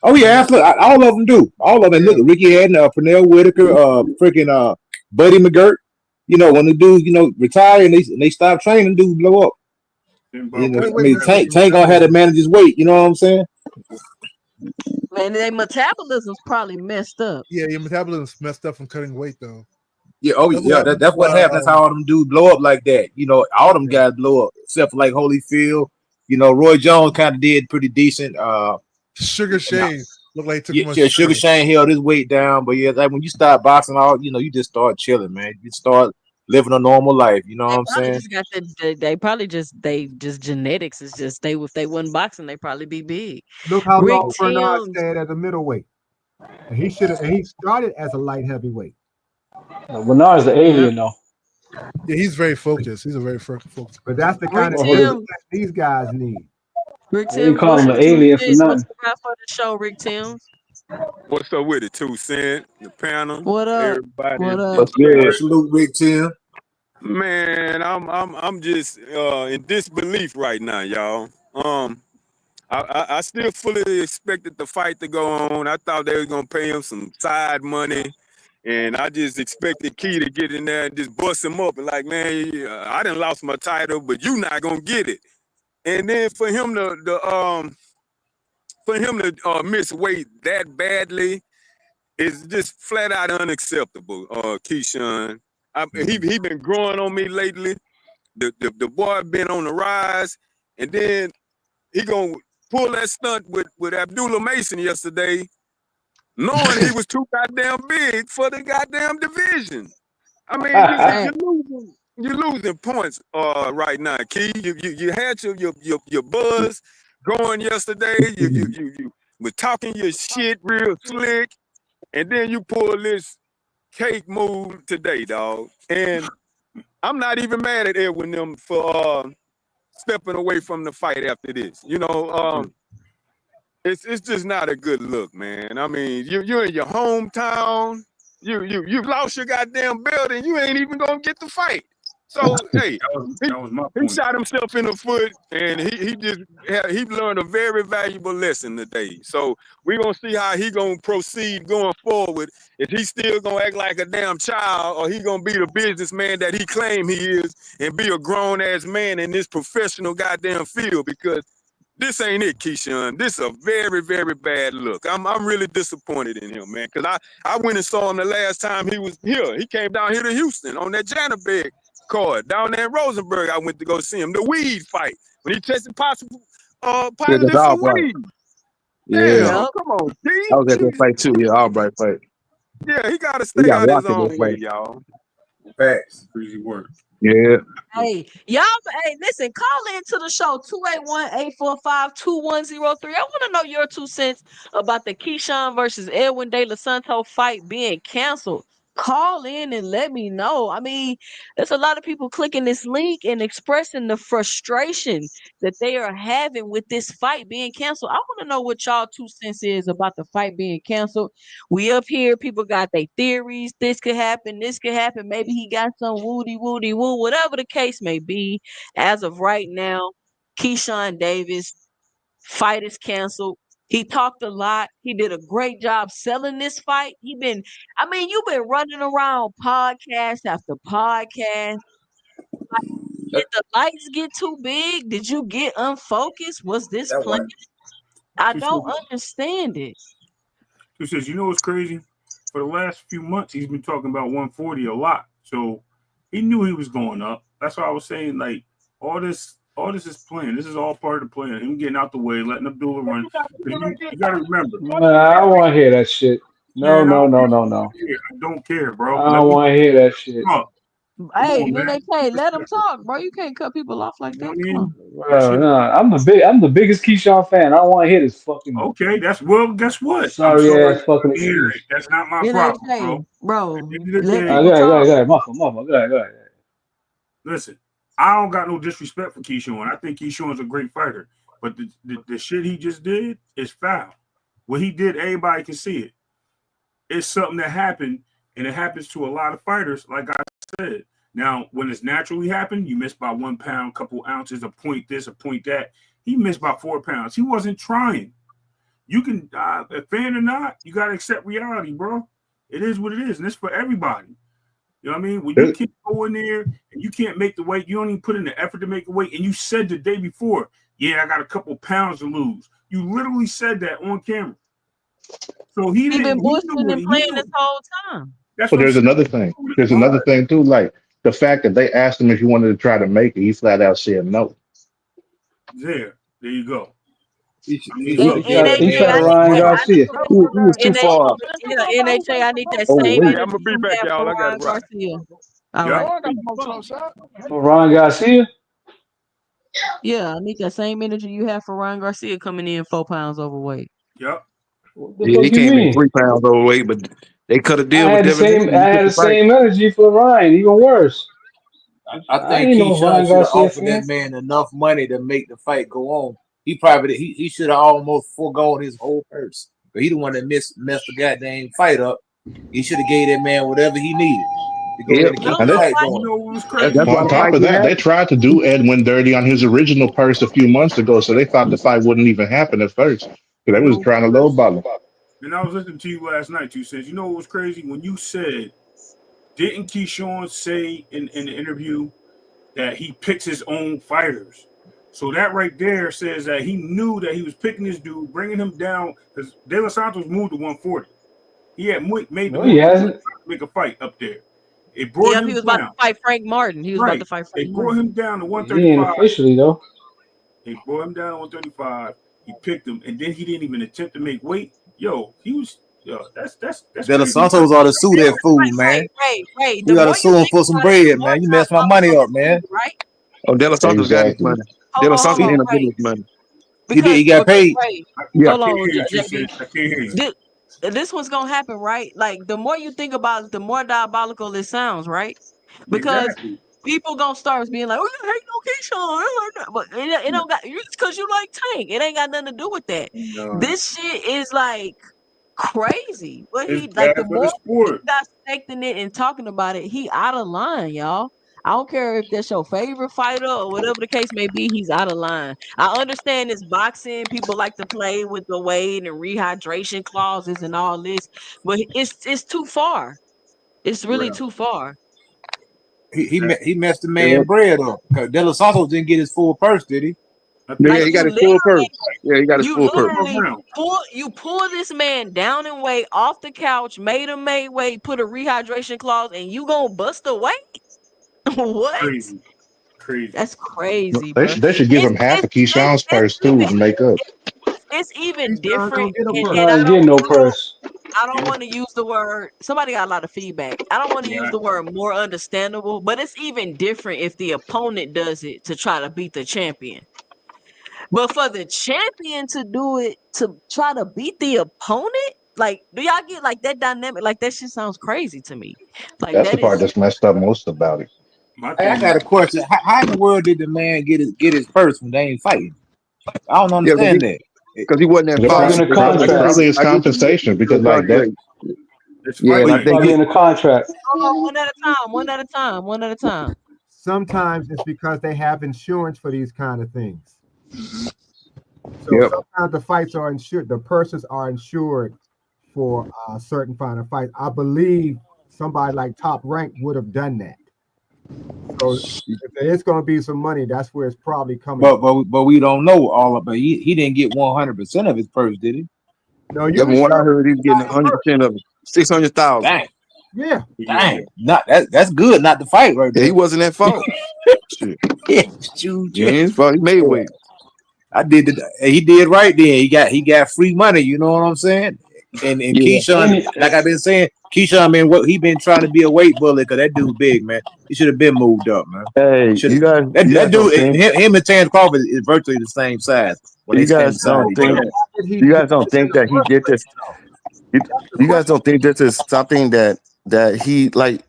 S9: Oh yeah, all of them do. All of them. Look, Ricky Hatton, Pernell Whitaker, freaking Buddy McGirt. You know, when the dudes, retire and they stop training, dudes blow up. Tank gonna have to manage his weight. You know what I'm saying?
S1: Man, their metabolism's probably messed up.
S13: Yeah, your metabolism's messed up from cutting weight though.
S9: Yeah, that's what happens. That's how all them dudes blow up like that. All them guys blow up, except for like Holyfield. Roy Jones kind of did pretty decent.
S13: Sugar Shane looked like he took much.
S9: Sugar Shane held his weight down, but yeah, like when you start boxing out, you just start chilling, man. You start living a normal life. You know what I'm saying?
S1: They just genetics is just if they wasn't boxing, they probably be big.
S6: Look how long Bernard stayed at a middleweight. And he started as a light heavyweight.
S15: Bernard's the alien though.
S13: Yeah, he's very focused. He's a very focused.
S6: But that's the kind
S1: Rick
S6: of
S1: Tim,
S6: these guys need.
S1: Rick
S15: They
S1: Tim,
S15: call
S1: what's
S15: him
S1: your
S15: an
S1: two
S15: alien for
S1: cents? What's
S15: nothing.
S1: the rap for the show, Rick Tim?
S7: What's up with it, 2 Cent, the panel,
S1: What up?
S7: everybody
S1: What
S7: in
S1: up?
S9: What's good?
S16: Salute, Big Tim.
S7: Man, I'm just in disbelief right now, y'all. I still fully expected the fight to go on. I thought they were gonna pay him some side money, and I just expected Key to get in there and just bust him up and like, man, I done lost my title, but you not gonna get it. And then for him to miss weight that badly is just flat out unacceptable. Keyshawn, he been growing on me lately. The boy been on the rise, and then he gonna pull that stunt with Abdullah Mason yesterday, knowing he was too goddamn big for the goddamn division. I mean, you're losing points right now, Key. You had your buzz going yesterday. You were talking your shit real slick, and then you pull this cake move today, dog. And I'm not even mad at Edwin them for stepping away from the fight after this. You know, it's just not a good look, man. I mean, you're in your hometown. You lost your goddamn belt, and you ain't even gonna get the fight. So hey,
S21: that was my
S7: he
S21: point.
S7: shot himself in the foot, and he learned a very valuable lesson today. So we're gonna see how he gonna proceed going forward. If he's still gonna act like a damn child, or he gonna be the businessman that he claim he is, and be a grown ass man in this professional goddamn field. Because this ain't it, Keyshawn. This is a very, very bad look. I'm really disappointed in him, man. Because I went and saw him the last time he was here. He came down here to Houston on that Janabeg card. Down there in Rosenberg, I went to go see him. The weed fight. When he tested positive
S9: that's
S7: for
S9: all right.
S7: weed.
S9: Yeah.
S7: Damn, come on, T.
S9: I was at that fight too. Yeah, Albright fight.
S7: Yeah, he got to
S9: We
S7: stay
S9: got
S7: out his
S9: rocked in that
S7: own way,
S9: fight.
S7: y'all.
S9: Facts.
S21: Crazy work.
S9: Yeah.
S1: Hey, y'all, listen, call into the show 281-845-2103. I want to know your 2 cents about the Keyshawn versus Edwin De La Santos fight being canceled. Call in and let me know. I mean, there's a lot of people clicking this link and expressing the frustration that they are having with this fight being canceled. I want to know what y'all 2 cents is about the fight being canceled. We up here, people got their theories. This could happen, this could happen. Maybe he got some woody woo, whatever the case may be. As of right now, Keyshawn Davis fight is canceled. He talked a lot. He did a great job selling this fight. You've been running around podcast after podcast. Did the lights get too big? Did you get unfocused? Was this planned? I don't understand it.
S21: Who says, you know what's crazy? For the last few months, he's been talking about 140 a lot. So he knew he was going up. That's why I was saying, like, all this is planned. This is all part of the plan. Him getting out the way, letting Abdullah run. You got to remember.
S15: Nah, I don't want to hear that shit. No.
S21: I don't care, bro.
S15: I don't want to hear that shit.
S1: Hey, NHK, let them talk, bro. You can't cut people off like that. Come on.
S15: Bro, no, I'm the biggest Keyshawn fan. I don't want to hear this fucking.
S21: Okay, guess what?
S15: Sorry
S21: I'm
S15: ass fucking
S21: hear
S15: excuse.
S21: it. That's not my problem, bro.
S1: Bro.
S15: Go ahead. Muffle. Go ahead.
S21: Listen, I don't got no disrespect for Keyshawn. I think Keyshawn's a great fighter, but the shit he just did is foul. What he did, everybody can see it. It's something that happened, and it happens to a lot of fighters, like I said. Now, when it's naturally happened, you miss by 1 pound, couple ounces, a point this, a point that. He missed by 4 pounds. He wasn't trying. You can, a fan or not, you got to accept reality, bro. It is what it is, and it's for everybody. You know what I mean? When you can't go in there and you can't make the weight, you don't even put in the effort to make the weight, and you said the day before, yeah, I got a couple pounds to lose. You literally said that on camera. So he
S1: He's been boosting and playing this whole time.
S14: So there's another thing. There's another thing too, like the fact that they asked him if he wanted to try to make it, he flat out said no.
S21: There you go.
S15: He shot Ryan Garcia. He was too far.
S1: NHA, I need that
S7: Oh,
S1: same
S7: wait.
S1: energy
S7: I'm gonna be
S1: you
S7: back,
S1: have
S7: y'all.
S1: for
S7: I
S1: Ryan
S7: got it right.
S1: Garcia. All right.
S15: For Ryan Garcia?
S1: Yeah, I need that same energy you have for Ryan Garcia coming in 4 pounds overweight.
S21: Yep.
S9: Yeah, he came in 3 pounds overweight, but they cut a deal
S15: I
S9: with
S15: had
S9: Devin.
S15: the same energy for Ryan, even worse.
S9: I
S15: I
S9: think
S15: ain't no
S9: Keyshawn
S15: Ryan
S9: should have
S15: Garcia
S9: offered that
S15: fan.
S9: man enough money to make the fight go on. He should have almost foregone his whole purse. But he the one that messed the goddamn fight up. He should have gave that man whatever he needed to go
S14: Yep.
S9: ahead and keep
S14: And
S9: the
S14: that,
S9: fight
S21: You
S9: going.
S21: know what was
S7: That's
S21: crazy?
S7: why
S14: on
S7: the
S14: top
S7: fight
S14: of
S7: didn't
S14: that, they
S7: happen.
S14: tried to do Edwin dirty on his original purse a few months ago, so they thought the fight wouldn't even happen at first. So they
S21: You know
S14: was
S21: what was
S14: trying to
S21: crazy?
S14: lowball him.
S21: And I was listening to you last night. You said, you know what was crazy? When you said, didn't Keyshawn say in the interview that he picks his own fighters? So that right there says that he knew that he was picking this dude, bringing him down, because De La Santos moved to 140. He had made the
S15: No, he
S21: move to
S15: hasn't.
S21: make a fight up there. It brought
S1: Yep, he
S21: him
S1: was about to
S21: down.
S1: fight Frank Martin. He was about
S21: Right.
S1: to fight Frank
S21: It brought
S1: Martin.
S21: him down to
S15: He ain't
S21: 135.
S15: officially though.
S21: It brought him down to 135. He picked him, and then he didn't even attempt to make weight. That's
S9: De La
S21: crazy.
S9: Santos ought to sue that fool, man.
S1: Ray.
S9: We
S1: The
S9: ought to
S1: more you
S9: sue him
S1: think
S9: for some
S1: about it, the
S9: bread,
S1: more
S9: man. You messed my money
S1: diabolical
S9: up,
S1: this is,
S9: man.
S1: right?
S7: Oh, De La Santos got his
S14: Exactly.
S7: money. De La
S1: Hold
S7: Santos
S1: on,
S7: ain't no good
S1: Ray.
S7: with his money.
S9: He did. He got
S1: Because
S9: paid.
S1: Ray,
S7: Yeah.
S21: I
S1: hold
S21: can't
S1: on,
S21: hear you,
S1: JB.
S21: sis. I can't hear you.
S1: This what's gonna happen, right? Like the more you think about it, the more diabolical it sounds, right? Because
S21: Exactly.
S1: people gonna start being like, "Oh, you hate no Keyshawn," but it don't got it's because you like Tank. It ain't got nothing to do with that.
S21: No.
S1: This shit is like crazy. But
S21: It's
S1: he like
S21: bad
S1: the
S21: for the
S1: more he
S21: sport.
S1: dissecting it and talking about it, he out of line, y'all. I don't care if that's your favorite fighter or whatever the case may be, he's out of line. I understand it's boxing, people like to play with the weight and rehydration clauses and all this, but it's too far. It's really
S21: Well,
S1: too far.
S9: He messed the
S7: Yeah.
S9: man bread up. Cause De La Santos didn't get his full purse, did he?
S21: I
S7: Yeah,
S21: think
S1: Like
S7: he
S21: so.
S7: got his full purse. Yeah, he got his
S1: you
S7: full purse.
S1: literally
S21: Round.
S1: pull this man down in weight off the couch, made him make weight, put a rehydration clause, and you gonna bust the weight? What?
S21: Crazy. Crazy.
S1: That's crazy,
S14: They
S1: bro.
S14: should, they should give him half of Keyshawn's purse too to make up.
S1: It's even
S6: Keyshawn
S1: different,
S6: don't get a purse.
S1: and
S15: Keyshawn ain't getting no purse.
S1: I don't want to use the word. Somebody got a lot of feedback. I don't want to use
S21: Yeah.
S1: the word more understandable, but it's even different if the opponent does it to try to beat the champion. But for the champion to do it to try to beat the opponent, like, do y'all get like that dynamic? Like that shit sounds crazy to me. Like
S14: That's the
S1: that
S14: part
S1: is
S14: that's messed up most about it.
S21: My
S9: Hey, I
S21: thing
S9: got
S21: is,
S9: a question. How in the world did the man get his purse when they ain't fighting? I don't
S7: Yeah,
S9: understand that.
S7: because he wasn't at
S14: It's,
S15: Probably
S7: fault.
S15: in a
S7: I guess
S15: contract.
S14: probably his
S7: I guess
S14: compensation
S7: the
S14: because like that.
S7: contract.
S21: it's
S7: Yeah,
S21: fight
S7: and I
S15: He's
S21: night.
S7: think
S15: probably in a contract.
S1: one at a time, one at a time, one at a time.
S6: Sometimes it's because they have insurance for these kind of things.
S21: Mm-hmm.
S6: So
S7: yep.
S6: sometimes the fights are insured, the purses are insured for certain kind of fights. I believe somebody like Top Rank would have done that. So if there is going to be some money, that's where it's probably coming from.
S9: But we don't know all of it. He didn't get 100% of his purse, did he?
S6: No,
S7: Yeah,
S6: you
S7: from what I
S6: insured
S7: heard, he's getting 100% of it. 600,000.
S9: Dang,
S6: yeah.
S9: dang. Not that's good not to fight right
S7: Yeah, he
S9: there.
S7: wasn't at fault. Shit.
S9: Yeah, shoot,
S7: Yeah, his fault. He made weight.
S9: I did it. He did right then. He got free money. You know what I'm saying? And
S7: Yeah.
S9: Keyshawn, like I've been saying, Keyshawn, man, what he been trying to be a weight bully because that dude big, man. He should have been moved up, man.
S7: Hey,
S9: Should
S7: you guys, you
S9: that
S7: guys don't
S9: dude,
S7: think,
S9: him and Terrence Crawford is virtually the same size when they
S7: you
S9: stand
S7: guys
S9: beside
S7: don't
S9: each
S7: think,
S9: other.
S7: you guys don't think that he did this. You,
S6: That's the
S7: you guys
S6: question.
S7: don't think this is something that he like.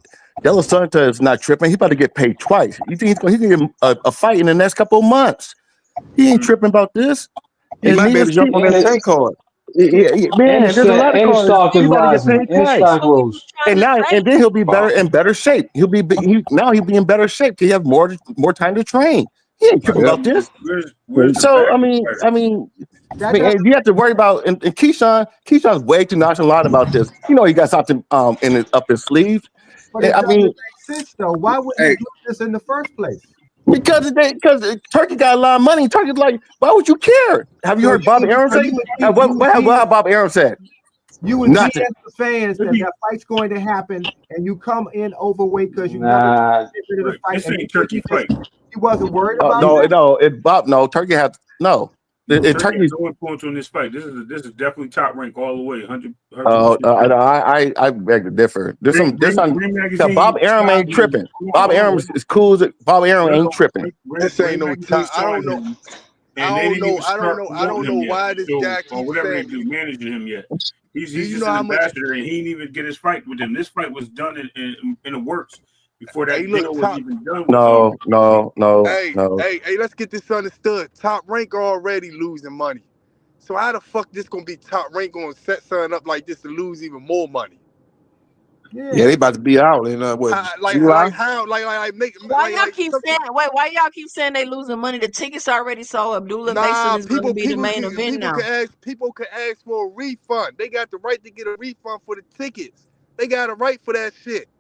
S7: De La Santos is not tripping. He about to get paid twice. You think he's gonna get a fight in the next couple of months? He ain't tripping about this.
S18: He
S7: And
S18: might be able
S7: neither
S18: to jump on
S15: And
S18: that
S15: it,
S18: tank card.
S7: man, there's a lot of
S15: and his
S7: cards.
S15: stock is
S7: He about to get
S15: rising.
S7: paid
S15: And his
S7: twice.
S15: stock rose.
S7: And then he'll be better in better shape. He'll be in better shape. He have more time to train. He ain't tripping
S9: Yep.
S7: about this.
S21: Where's the
S7: So
S21: backup
S7: I
S21: fighter?
S7: mean,
S6: That doesn't
S7: and you have to worry about and Keyshawn's way too nonchalant about this. You know he got something up his sleeve.
S6: But it
S7: I
S6: doesn't
S7: mean,
S6: make sense though. Why would he
S9: Hey,
S6: do this in the first place?
S7: because Turkey got a lot of money. Turkey's like, why would you care? Have you
S6: So
S7: heard Bob Aaron say? What have Bob Aaron said?
S6: you would
S7: Nothing.
S6: BS the fans that fight's going to happen, and you come in overweight because you wanted
S15: Nah,
S6: to get rid of the fight.
S21: This
S6: And
S21: ain't Turkey fight.
S6: he wasn't worried about
S7: No,
S6: that.
S7: Turkey had no.
S21: Turkey
S7: Turkey.
S21: has no influence on this fight. This is definitely Top Rank all the way. 100%.
S7: I beg to differ. There's some.
S21: Ring
S7: Bob
S21: Magazine.
S7: Aaron ain't tripping. Bob Aaron is cool as Bob Aaron ain't tripping.
S5: This ain't no time. I don't know.
S21: And they didn't even
S5: I don't
S21: start
S5: know. I don't
S21: promoting
S5: know
S21: him yet.
S5: why this
S21: So,
S5: guy
S21: or
S5: keeps
S21: whatever they
S5: saying.
S21: do, managing him yet. He's
S5: Do you
S21: just
S5: know
S21: an
S5: how much?
S21: ambassador, and he didn't even get his fight with him. This fight was done in the works. before that
S5: Hey, look,
S21: deal was
S5: Top.
S21: even done with
S5: Hey, let's get this understood. Top Rank already losing money. So how the fuck this gonna be Top Rank gonna set something up like this to lose even more money?
S12: Yeah, they about to be out in July.
S1: Why y'all keep saying? Wait, why y'all keep saying they losing money? The tickets already sold. Abdullah Mason is going to be the main event now.
S5: People can ask for a refund. They got the right to get a refund for the tickets. They got a right for that shit.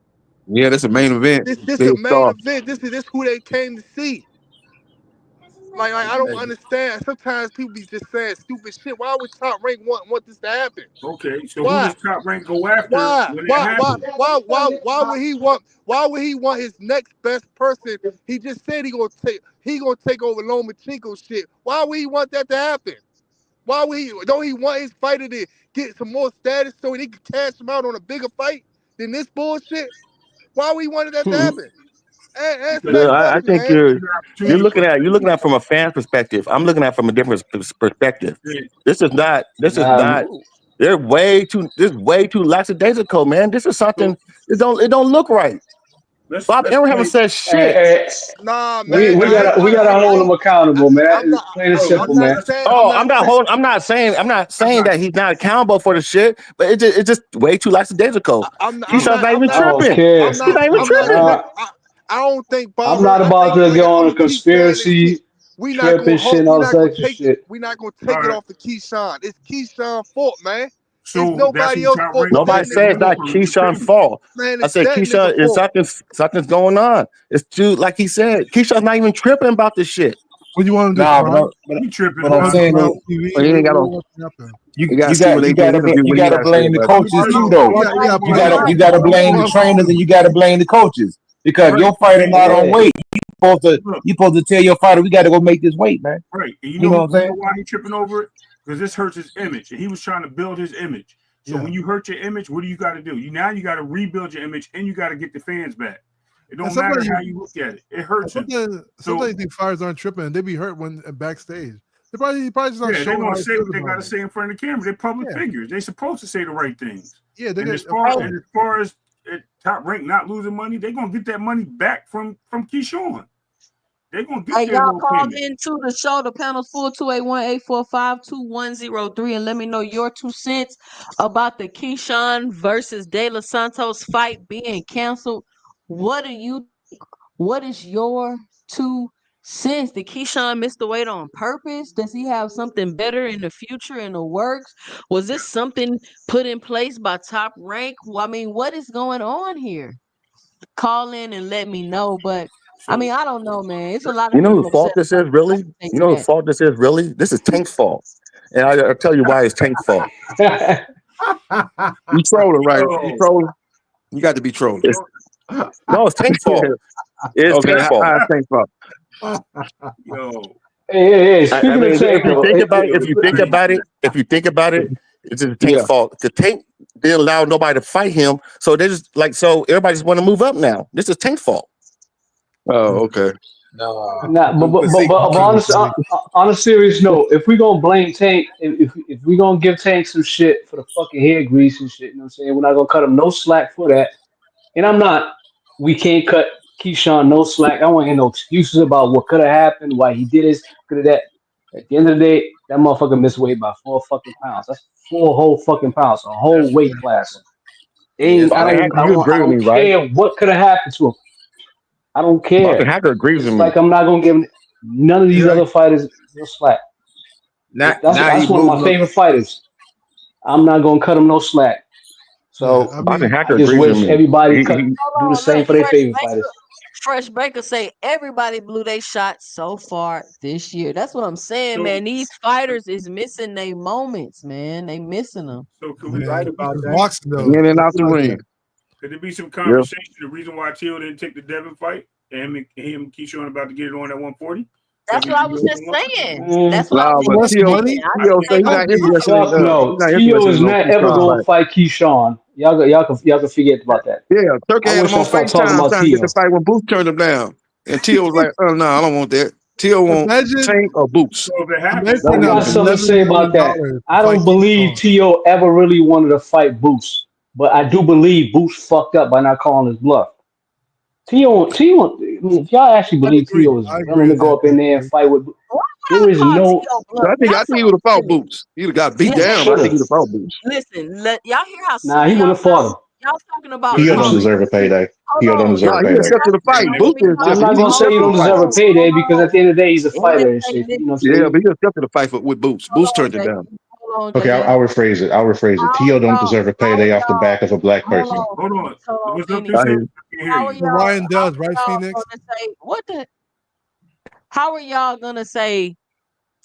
S12: Yeah, that's a main event.
S5: This a main event. This who they came to see. Like I don't understand. Sometimes people be just saying stupid shit. Why would Top Rank want this to happen?
S21: Okay, so
S5: why?
S21: who does Top Rank go after?
S5: Why would he want? Why would he want his next best person? He just said he gonna take over Lomachenko shit. Why would he want that to happen? Why would he? Don't he want his fighter to get some more status so he can cash him out on a bigger fight than this bullshit? Why would he want that to happen?
S8: I think you're looking at it from a fan perspective. I'm looking at it from a different perspective. This is not. They're way too lackadaisical, man. This is something. It don't look right. Bob Aaron haven't said shit.
S5: Nah,
S15: man. We gotta hold him accountable, man. Plain and simple, man.
S8: I'm not saying that he's not accountable for the shit, but it's just way too lackadaisical. He's not even tripping. He's not even tripping.
S5: I don't think Bob.
S15: I'm not about to go on a conspiracy. We're not gonna take it
S5: off of Keyshawn. It's Keyshawn's fault, man.
S21: So
S5: it's nobody else's fault.
S8: Nobody said it's not Keyshawn's fault.
S5: Man,
S8: I said Keyshawn is something's going on. It's too, like he said, Keyshawn's not even tripping about this shit.
S13: What do you want to do?
S21: But
S12: I'm saying
S8: he ain't got
S12: you gotta blame the coaches too, though. You gotta blame the trainers and you gotta blame the coaches. Because your fighter not on weight. You supposed to tell your fighter, we got to go make this weight, man.
S21: Right. And you know what I'm saying? Why he tripping over it? Because this hurts his image. And he was trying to build his image. So when you hurt your image, what do you got to do? You got to rebuild your image and you got to get the fans back. It don't matter how you look at it. It hurts him.
S13: Sometimes you think fighters aren't tripping and they be hurt when backstage. They probably just not
S21: showing. They want to say what they got to say in front of the camera. They're public figures. They're supposed to say the right things.
S13: Yeah.
S21: As far as Top Rank not losing money, they're gonna get that money back from Keyshawn. They're gonna get
S1: Hey, y'all called into the show. The panel's full 281-845-2103, and let me know your 2 cents about the Keyshawn versus De La Santos fight being canceled. What is your 2 cents? Did Keyshawn miss the weight on purpose? Does he have something better in the future in the works? Was this something put in place by Top Rank? I mean, what is going on here? Call in and let me know. But I mean, I don't know, man. It's a lot of
S8: You know whose fault this is, really? You know whose fault this is, really? This is Tank's fault. And I'll tell you why it's Tank's fault.
S12: You trolling, right? You trolling? You got to be trolling.
S8: No, it's Tank's fault. It's Tank's fault.
S12: Tank's fault.
S15: Hey, speaking of Tank,
S8: if you think about it, it's the Tank's fault. The Tank didn't allow nobody to fight him, so they just everybody just want to move up now. This is Tank's fault.
S12: Oh, okay.
S15: But on a serious note, if we gonna blame Tank, if we gonna give Tank some shit for the fucking hair grease and shit, you know what I'm saying? We're not gonna cut him no slack for that. And we can't cut Keyshawn no slack. I don't want to hear no excuses about what could have happened, why he did this, could have that. At the end of the day, that motherfucker missed weight by 4 fucking pounds. That's 4 whole fucking pounds, a whole weight class. I don't care what could have happened to him. I don't care.
S8: Hacker agrees with me.
S15: Like I'm not gonna give none of these other fighters no slack. That's one of my favorite fighters. I'm not gonna cut him no slack. So I just wish everybody do the same for their favorite fighters.
S1: Fresh Baker say everybody blew their shot so far this year. That's what I'm saying, man. These fighters is missing their moments, man. They missing them.
S21: So could we write about
S12: that? In and out the ring.
S21: Could there be some conversation? The reason why Teal didn't take the Devin fight and him and Keyshawn about to get it on at 140?
S1: That's what I was just saying. That's what I was
S15: Tio is not ever going to fight Keyshawn. Y'all can forget about that.
S12: Yeah, Turkey had him on fight time trying to get the fight when Boots turned him down. And Teal was like, oh, no, I don't want that. Teal wants Tank or Boots.
S15: I got something to say about that. I don't believe Teal ever really wanted to fight Boots. But I do believe Boots fucked up by not calling his bluff. T.O. I mean, if y'all actually believe T.O. is willing to go up in there and fight with, there is no.
S16: I think he would have fought Boots. He'd have got beat down. But I think he'd have fought Boots.
S1: Listen, y'all hear how
S15: Nah,
S1: silly
S15: he would
S1: y'all
S15: have fought him.
S1: sound? Y'all talking about
S14: Theo don't deserve a payday. Theo don't deserve a
S16: He
S14: payday.
S16: accepted the fight. Boots didn't
S15: I'm
S16: accept it.
S15: not
S16: He
S15: gonna say you don't
S16: accepted the fight.
S15: deserve a payday because at the end of the day, he's a fighter and shit. You know what I'm saying?
S16: Yeah, but he accepted the fight with Boots. Boots turned it down.
S1: Hold on,
S14: Okay,
S1: JD.
S14: I'll rephrase it. Theo don't deserve a payday off the back of a black person.
S21: Hold on. What's up,
S1: Dennis.
S21: Dennis?
S1: How are
S13: So Ryan does, right,
S1: y'all
S13: Phoenix?
S1: gonna say what the? How are y'all gonna say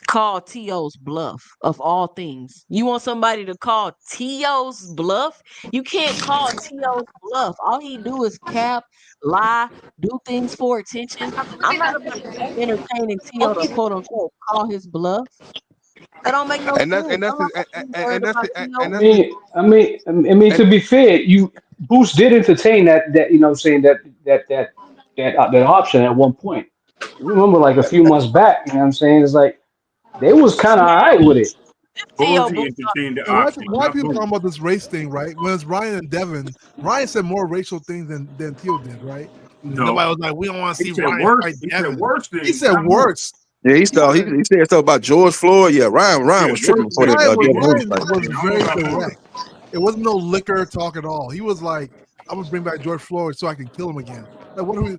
S1: call T.O.'s bluff of all things? You want somebody to call T.O.'s bluff? You can't call T.O.'s bluff. All he do is cap, lie, do things for attention. I'm not about to keep entertaining T.O. to quote unquote call his bluff. That don't make no
S16: And that's
S1: sense.
S16: and that's
S1: I'm not
S16: and that's
S15: I
S16: and that's
S15: mean, to be fair, Boost did entertain that you know what I'm saying that option at one point. You remember, like a few months back, you know what I'm saying? It's like they was kind of all right with it.
S1: T.O.
S21: Boozy entertained the
S13: And why,
S21: option,
S13: why
S21: not
S13: people
S21: Boots.
S13: talking about this race thing, right? When it's Ryan and Devin, Ryan said more racial things than Theo did, right?
S21: No.
S13: Nobody was like, we don't want to
S21: He
S13: see
S21: said
S13: Ryan
S21: worse.
S13: fight
S21: He
S13: Devin.
S21: said worse things.
S13: He said
S21: not more.
S13: worse.
S16: Yeah, he said stuff about George Floyd. Yeah, Ryan was tripping before that
S13: Ryan
S16: Devin Haney fight.
S13: was very direct. It wasn't no liquor talk at all. He was like, I'm gonna bring back George Floyd so I can kill him again. Like, what are we?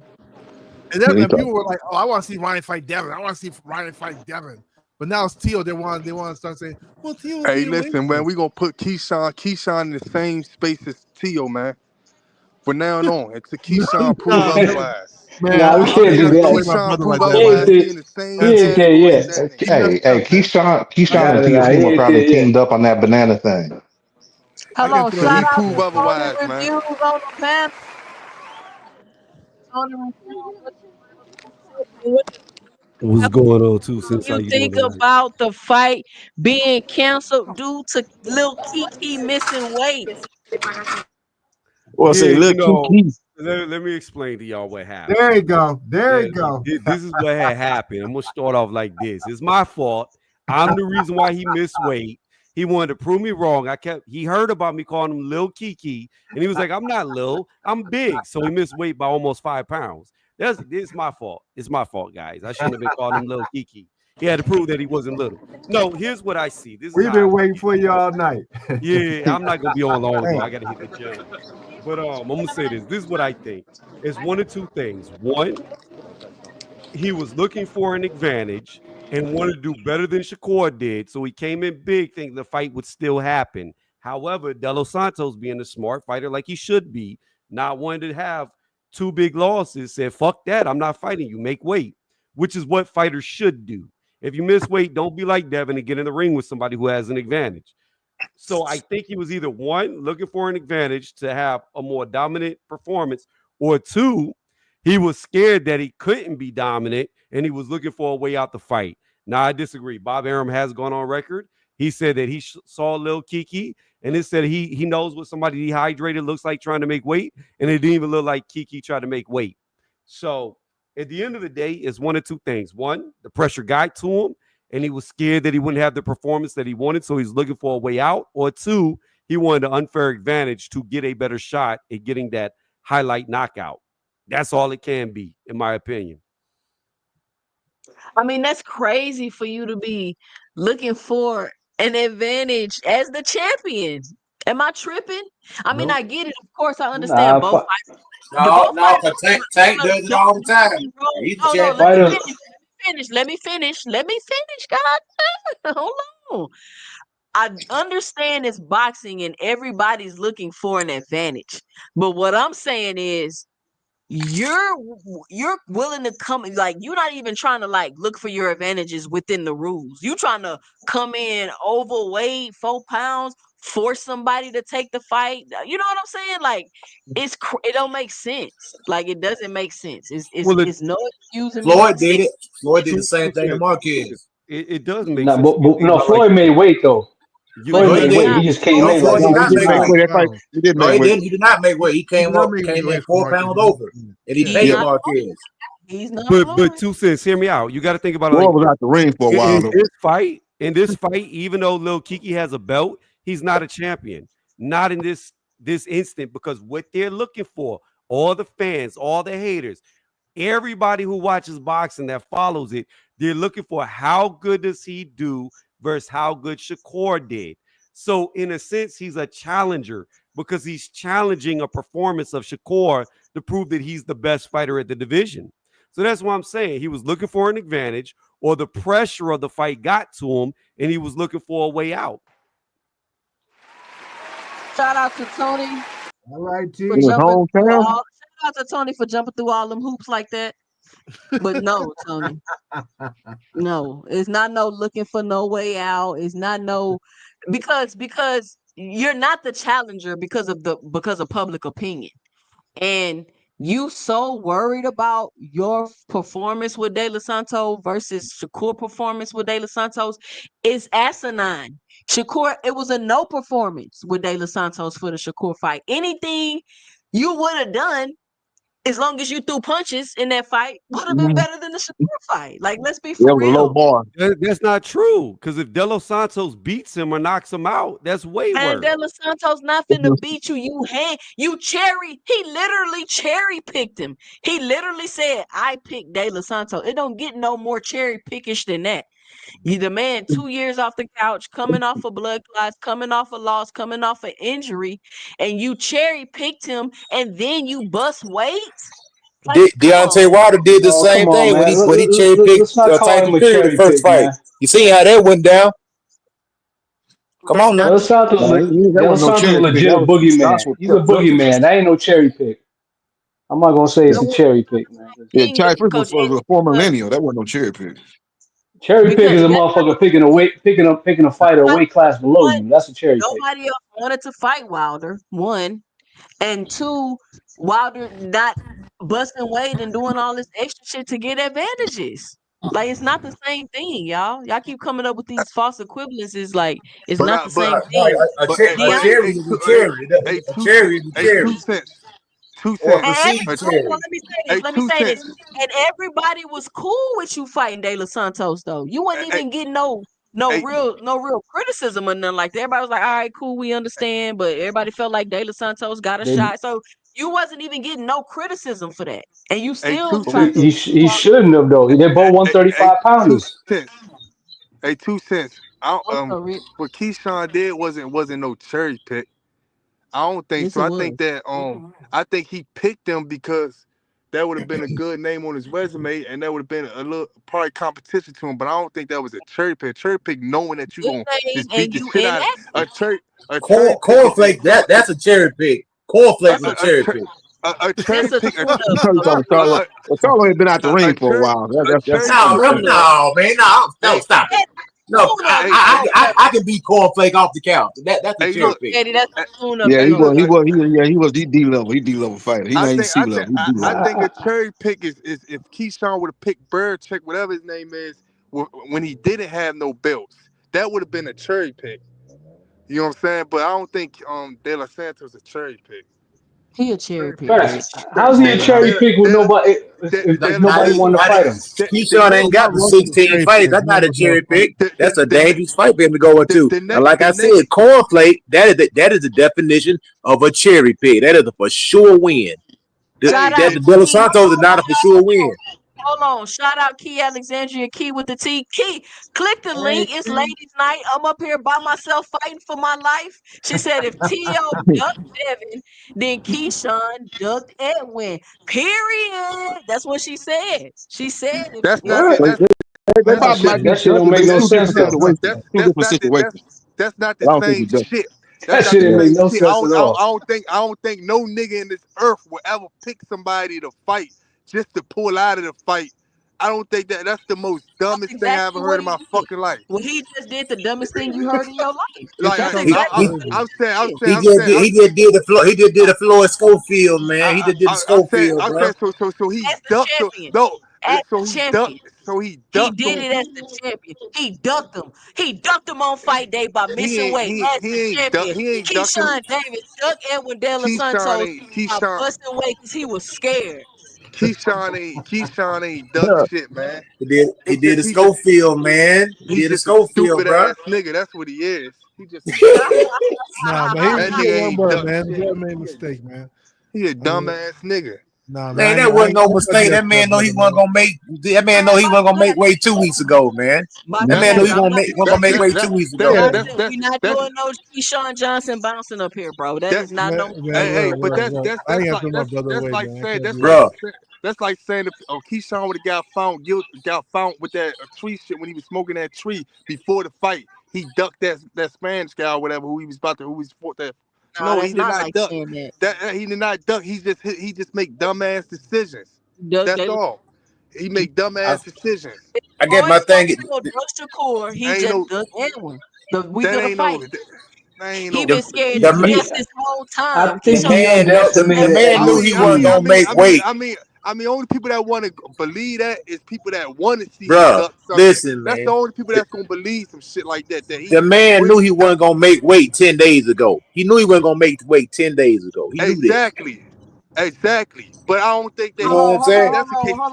S13: And then people were like, oh, I want to see Ryan fight Devin. I want to see Ryan fight Devin. But now it's Theo. They want to start saying, well, Theo.
S16: Hey, listen, man, we gonna put Keyshawn in the same space as Tio, man. From now on, until Keyshawn prove otherwise.
S13: Man,
S15: Nah, we can't do that.
S16: Keyshawn prove
S15: He
S16: otherwise.
S15: ain't
S16: He in the same
S15: he ain't there
S16: category
S15: yet.
S16: as that nigga.
S14: Hey, Keyshawn and
S15: Nah, he
S14: Teofimo
S15: ain't
S14: probably
S15: there yet.
S14: teamed up on that banana thing.
S1: Hello,
S16: Till
S1: shout
S16: he
S1: out
S16: prove
S1: to Tony
S16: otherwise, man.
S1: Reviews on the panel. Tony Reviews,
S11: What's going on, too? Since how
S1: you
S11: you doing
S1: think
S11: tonight?
S1: about the fight being canceled due to Lil Kiki missing weight?
S12: Or say,
S11: Yeah,
S12: look, Kiki.
S11: let me explain to y'all what happened.
S6: There you go. There you go.
S11: This is what had happened. I'm gonna start off like this. It's my fault. I'm the reason why he missed weight. He wanted to prove me wrong. He heard about me calling him Lil Kiki, and he was like, I'm not little, I'm big. So he missed weight by almost 5 pounds. It's my fault. It's my fault, guys. I shouldn't have been calling him Lil Kiki. He had to prove that he wasn't little. No, here's what I see. This is
S6: We've
S11: how
S6: been waiting for you all night.
S11: yeah, I'm not gonna be on long though. I gotta hit the gym. But I'm gonna say this. This is what I think. It's one of two things. One, he was looking for an advantage and wanted to do better than Shakur did. So he came in big, thinking the fight would still happen. However, De La Santos, being a smart fighter like he should be, not wanting to have 2 big losses, said, fuck that. I'm not fighting you. Make weight, which is what fighters should do. If you miss weight, don't be like Devin and get in the ring with somebody who has an advantage. So I think he was either one, looking for an advantage to have a more dominant performance, or two, he was scared that he couldn't be dominant and he was looking for a way out the fight. Now, I disagree. Bob Arum has gone on record. He said that he saw Lil Kiki and it said he knows what somebody dehydrated looks like trying to make weight, and it didn't even look like Kiki tried to make weight. So at the end of the day, it's one of two things. One, the pressure got to him, and he was scared that he wouldn't have the performance that he wanted, so he's looking for a way out. Or two, he wanted an unfair advantage to get a better shot at getting that highlight knockout. That's all it can be, in my opinion.
S1: I mean, that's crazy for you to be looking for an advantage as the champion. Am I tripping? I mean,
S15: Nope.
S1: I get it. Of course, I understand
S15: Nah,
S1: both fights.
S9: No, cause Tank does it all the time. He's the
S1: No,
S9: champion.
S1: let me finish. God, hold on. I understand it's boxing and everybody's looking for an advantage. But what I'm saying is you're willing to come, like, you're not even trying to like look for your advantages within the rules. You trying to come in overweight, 4 pounds, force somebody to take the fight. You know what I'm saying? Like, it don't make sense. Like, it doesn't make sense. It's no excuse.
S9: Floyd did it. Floyd did the same thing to Marquez.
S11: It does make
S15: Nah,
S11: sense.
S15: but no, Floyd made weight though. Floyd made weight. He just came in like
S9: Floyd did not
S15: almost 2
S9: make weight.
S15: pounds.
S16: He did
S9: No,
S16: make
S9: he
S16: weight.
S9: didn't. He did not make weight. He came in 4 pounds over, and he paid Marquez.
S1: He's not.
S11: But 2 cents. Hear me out. You got to think about it.
S16: Floyd
S11: Like
S16: was out the ring for a while, though.
S11: in this fight, even though Lil Kiki has a belt, he's not a champion. Not in this instant, because what they're looking for all the fans, all the haters, everybody who watches boxing that follows it, they're looking for how good does he do versus how good Shakur did. So in a sense, he's a challenger because he's challenging a performance of Shakur to prove that he's the best fighter at the division. So that's what I'm saying. He was looking for an advantage, or the pressure of the fight got to him, and he was looking for a way out.
S1: Shout out to Tony
S6: All right, T.
S1: for jumping through all. Shout out to Tony for jumping through all them hoops like that. But no, Tony. No, it's not no looking for no way out. It's not no because you're not the challenger because of public opinion. And you so worried about your performance with De La Santos versus Shakur performance with De La Santos is asinine. Shakur, it was a no performance with De La Santos for the Shakur fight. Anything you would have done, as long as you threw punches in that fight, would have been better than the Shakur fight. Like, let's be for real.
S11: That's not true. Because if De Los Santos beats him or knocks him out, that's way
S1: And
S11: worse.
S1: De La Santos not finna beat you. He literally cherry picked him. He literally said, I picked De La Santos. It don't get no more cherry pickish than that. You the man 2 years off the couch, coming off of blood clots, coming off a loss, coming off an injury, and you cherry picked him, and then you bust weight. Like,
S12: Deontay Wilder did the same
S15: come on,
S12: thing
S15: man.
S12: when he cherry picked
S15: Let's not call
S12: Tyson
S15: him a
S12: Fury the
S15: cherry
S12: first
S15: pick,
S12: fight.
S15: man.
S12: You see how that went down? Come on now.
S15: De La Santos,
S14: That wasn't no cherry pick.
S15: legit
S14: That was
S15: boogeyman.
S14: gospel.
S15: He's a boogeyman. That ain't no cherry pick. I'm not gonna say it's a cherry pick, man.
S14: Yeah, Ty Frick
S1: Coach
S14: was a former millennial. That wasn't no cherry pick.
S15: Cherry pick
S1: Because
S15: is a
S1: that's
S15: motherfucker picking a fighter a weight class below you. That's a cherry pick.
S1: nobody else wanted to fight Wilder, one. And two, Wilder not busting weight and doing all this extra shit to get advantages. Like, it's not the same thing, y'all. Y'all keep coming up with these false equivalences. Like, it's
S5: But
S1: not
S5: I,
S1: the
S5: but
S1: same
S12: No,
S1: thing.
S12: a cherry is a cherry. A cherry is a cherry.
S5: 2 cents. 2
S12: Or a
S5: cents.
S1: And
S12: perceived
S1: hold on,
S12: cherry.
S1: let me say this. Let me
S5: 2
S1: say this.
S5: cents.
S1: And everybody was cool with you fighting De La Santos, though. You wasn't
S5: Hey,
S1: even getting no
S5: hey,
S1: real criticism or nothing like that. Everybody was like, all right, cool, we understand. But everybody felt like De La Santos got a
S15: They,
S1: shot. So you wasn't even getting no criticism for that. And you
S5: hey,
S1: still
S5: 2
S1: tried
S5: cents.
S1: to
S15: he shouldn't have though. They're both
S5: Hey,
S15: 135
S5: 2
S15: pounders.
S5: cents. Hey, 2 cents.
S1: what's up, Rick?
S5: What Keyshawn did wasn't no cherry pick. I don't think
S1: Yes,
S5: so.
S1: it
S5: I
S1: was.
S5: think that I think he picked them because that would have been a good name on his resume, and that would have been a little probably competition to him. But I don't think that was a cherry pick. Cherry pick knowing that you
S1: Good
S5: gonna
S1: name,
S5: just beat
S1: and
S5: the
S1: you
S5: shit out of
S1: inactive.
S5: a cherry pick
S12: Cornflake, that's a cherry pick. Cornflake is
S1: That's
S12: a
S1: a
S12: cherry pick.
S5: a cherry
S1: that's a
S5: pick
S1: tune-up, Rick.
S14: Charlo ain't been out the
S5: a
S14: ring for a
S5: cherry
S14: while.
S5: a
S14: That's
S5: cherry
S12: No,
S5: pick.
S1: Tune-up.
S12: no, man, no,
S5: Hey,
S12: stop it. No,
S1: Tune-up,
S5: hey,
S12: I can beat Cornflake off the couch. That's a
S5: hey,
S12: cherry
S5: look.
S12: pick.
S1: Eddie. That's
S5: eh,
S1: a tune-up,
S14: yeah,
S5: Hey,
S14: he
S1: Joe.
S14: was
S5: look.
S14: he was D level. He D level fighter. He
S5: I
S14: not even
S5: think
S14: C level. He D
S5: I
S14: level.
S5: think a cherry pick is if Keyshawn would have picked Birdcheck, whatever his name is, when he didn't have no belts, that would have been a cherry pick. You know what I'm saying? But I don't think De La Santos a cherry pick.
S1: He a cherry pick, Rick.
S15: Facts. How's he a cherry pick with nobody if nobody wanted to fight him?
S12: Keyshawn ain't got the 16 fights. That's not a cherry pick. That's a dangerous fight for him to go into. And like I said, Cornflake, that is the definition of a cherry pick. That is a for sure win.
S1: Shout out
S12: De La
S1: Key.
S12: Santos is not a for sure win.
S1: Hold on. Shout out Key Alexandria Key with the T. Key, click the link. It's ladies' night. I'm up here by myself fighting for my life. She said if T.O. ducked Devin, then Keyshawn ducked Edwin. Period. That's what she said. She said
S5: That's not
S15: What?
S5: that's
S14: They
S15: That
S14: probably might
S15: shit
S14: be
S15: that shit don't
S14: ducking, but
S15: make
S14: it's
S15: no
S14: two different
S15: sense though.
S14: situations. Two different situations.
S5: that's not
S14: But
S5: the
S14: I don't think he
S5: same
S14: ducked.
S5: shit. That's
S15: That
S5: not
S15: shit
S5: the
S15: didn't make
S5: same
S15: no
S5: shit. I
S15: sense
S5: don't,
S15: at
S5: I don't,
S15: all.
S5: I don't think no nigga in this earth will ever pick somebody to fight just to pull out of the fight. I don't think that's the most dumbest thing I ever
S1: exactly
S5: heard
S1: what
S5: in
S1: he
S5: my
S1: did.
S5: fucking life.
S1: Well, he just did the dumbest thing you heard in your life.
S5: Like
S1: That's
S12: He
S1: exactly what
S5: I'm saying, I'm
S1: he
S5: saying,
S12: he
S5: I'm
S12: just
S5: saying,
S12: did he just did the floor. He just did the floor at Schofield, man. He just did the Schofield,
S5: I'm
S12: bro.
S5: saying, so he
S1: as the
S5: ducked.
S1: champion.
S5: No,
S1: As
S5: so
S1: the
S5: he ducked.
S1: champion.
S5: So he
S1: He
S5: ducked
S1: did
S5: him.
S1: it as the champion. He ducked him. He ducked him on fight day by missing weight as the champion.
S5: He ain't ducked him.
S1: Keyshawn Davis ducked Edwin De La Santos by busting weight because he was scared.
S5: Keyshawn ain't duck shit, man.
S12: He did a Schofield, man. He
S5: He's
S12: did a
S5: just a
S12: Schofield,
S5: stupid
S12: bro.
S5: ass nigga. That's what he is. He just a dumb nigga.
S13: Nah, man,
S5: That
S13: he
S5: nigga
S13: one
S5: ain't
S13: word,
S5: duck
S13: man.
S5: shit.
S13: He made a mistake, man.
S5: He a dumbass nigga.
S13: Nah,
S12: Man, that wasn't no mistake. That man know he wasn't gonna make. That man know he wasn't gonna make weight 2 weeks ago, man.
S1: My
S12: That man
S1: bad.
S12: knew he
S1: I'm
S12: wasn't gonna make weight 2 weeks ago, man.
S1: we're not doing no Keyshawn Johnson bouncing up here, bro. That is not no.
S5: But that's
S13: I ain't
S5: like
S13: my brother away,
S5: like
S13: man.
S5: saying
S12: Bro.
S5: that's like saying if Keyshawn would have got found with that tree shit when he was smoking that tree before the fight. He ducked that Spanish guy or whatever who he was fought that. No, he
S1: that's
S5: did
S1: not
S5: not
S1: like
S5: duck.
S1: saying that.
S5: He did not duck. He just make dumbass decisions.
S1: Duck,
S5: That's
S1: they-
S5: all. He make dumbass decisions.
S12: I get my thing.
S1: Duck Shakur, he
S5: Ain't
S1: just
S5: no-
S1: ducked Edwin the week
S5: That
S1: of the
S5: ain't
S1: fight.
S5: no. That ain't
S1: He
S5: no.
S1: been scared
S12: The
S1: to
S12: man-
S1: death this whole
S15: I
S1: time.
S15: think he
S12: man
S15: underestimated
S12: the man knew
S15: Edwin.
S12: he wasn't gonna make weight.
S5: Only people that want to believe that is people that want to see him
S12: Bruh,
S5: duck something.
S12: listen,
S5: That's
S12: man.
S5: the only people that's gonna believe some shit like that. That he
S12: The man knew he wasn't gonna make weight 10 days ago. He knew he wasn't gonna make weight 10 days ago. He knew this.
S5: Exactly. But I don't think that
S12: You know what I'm saying?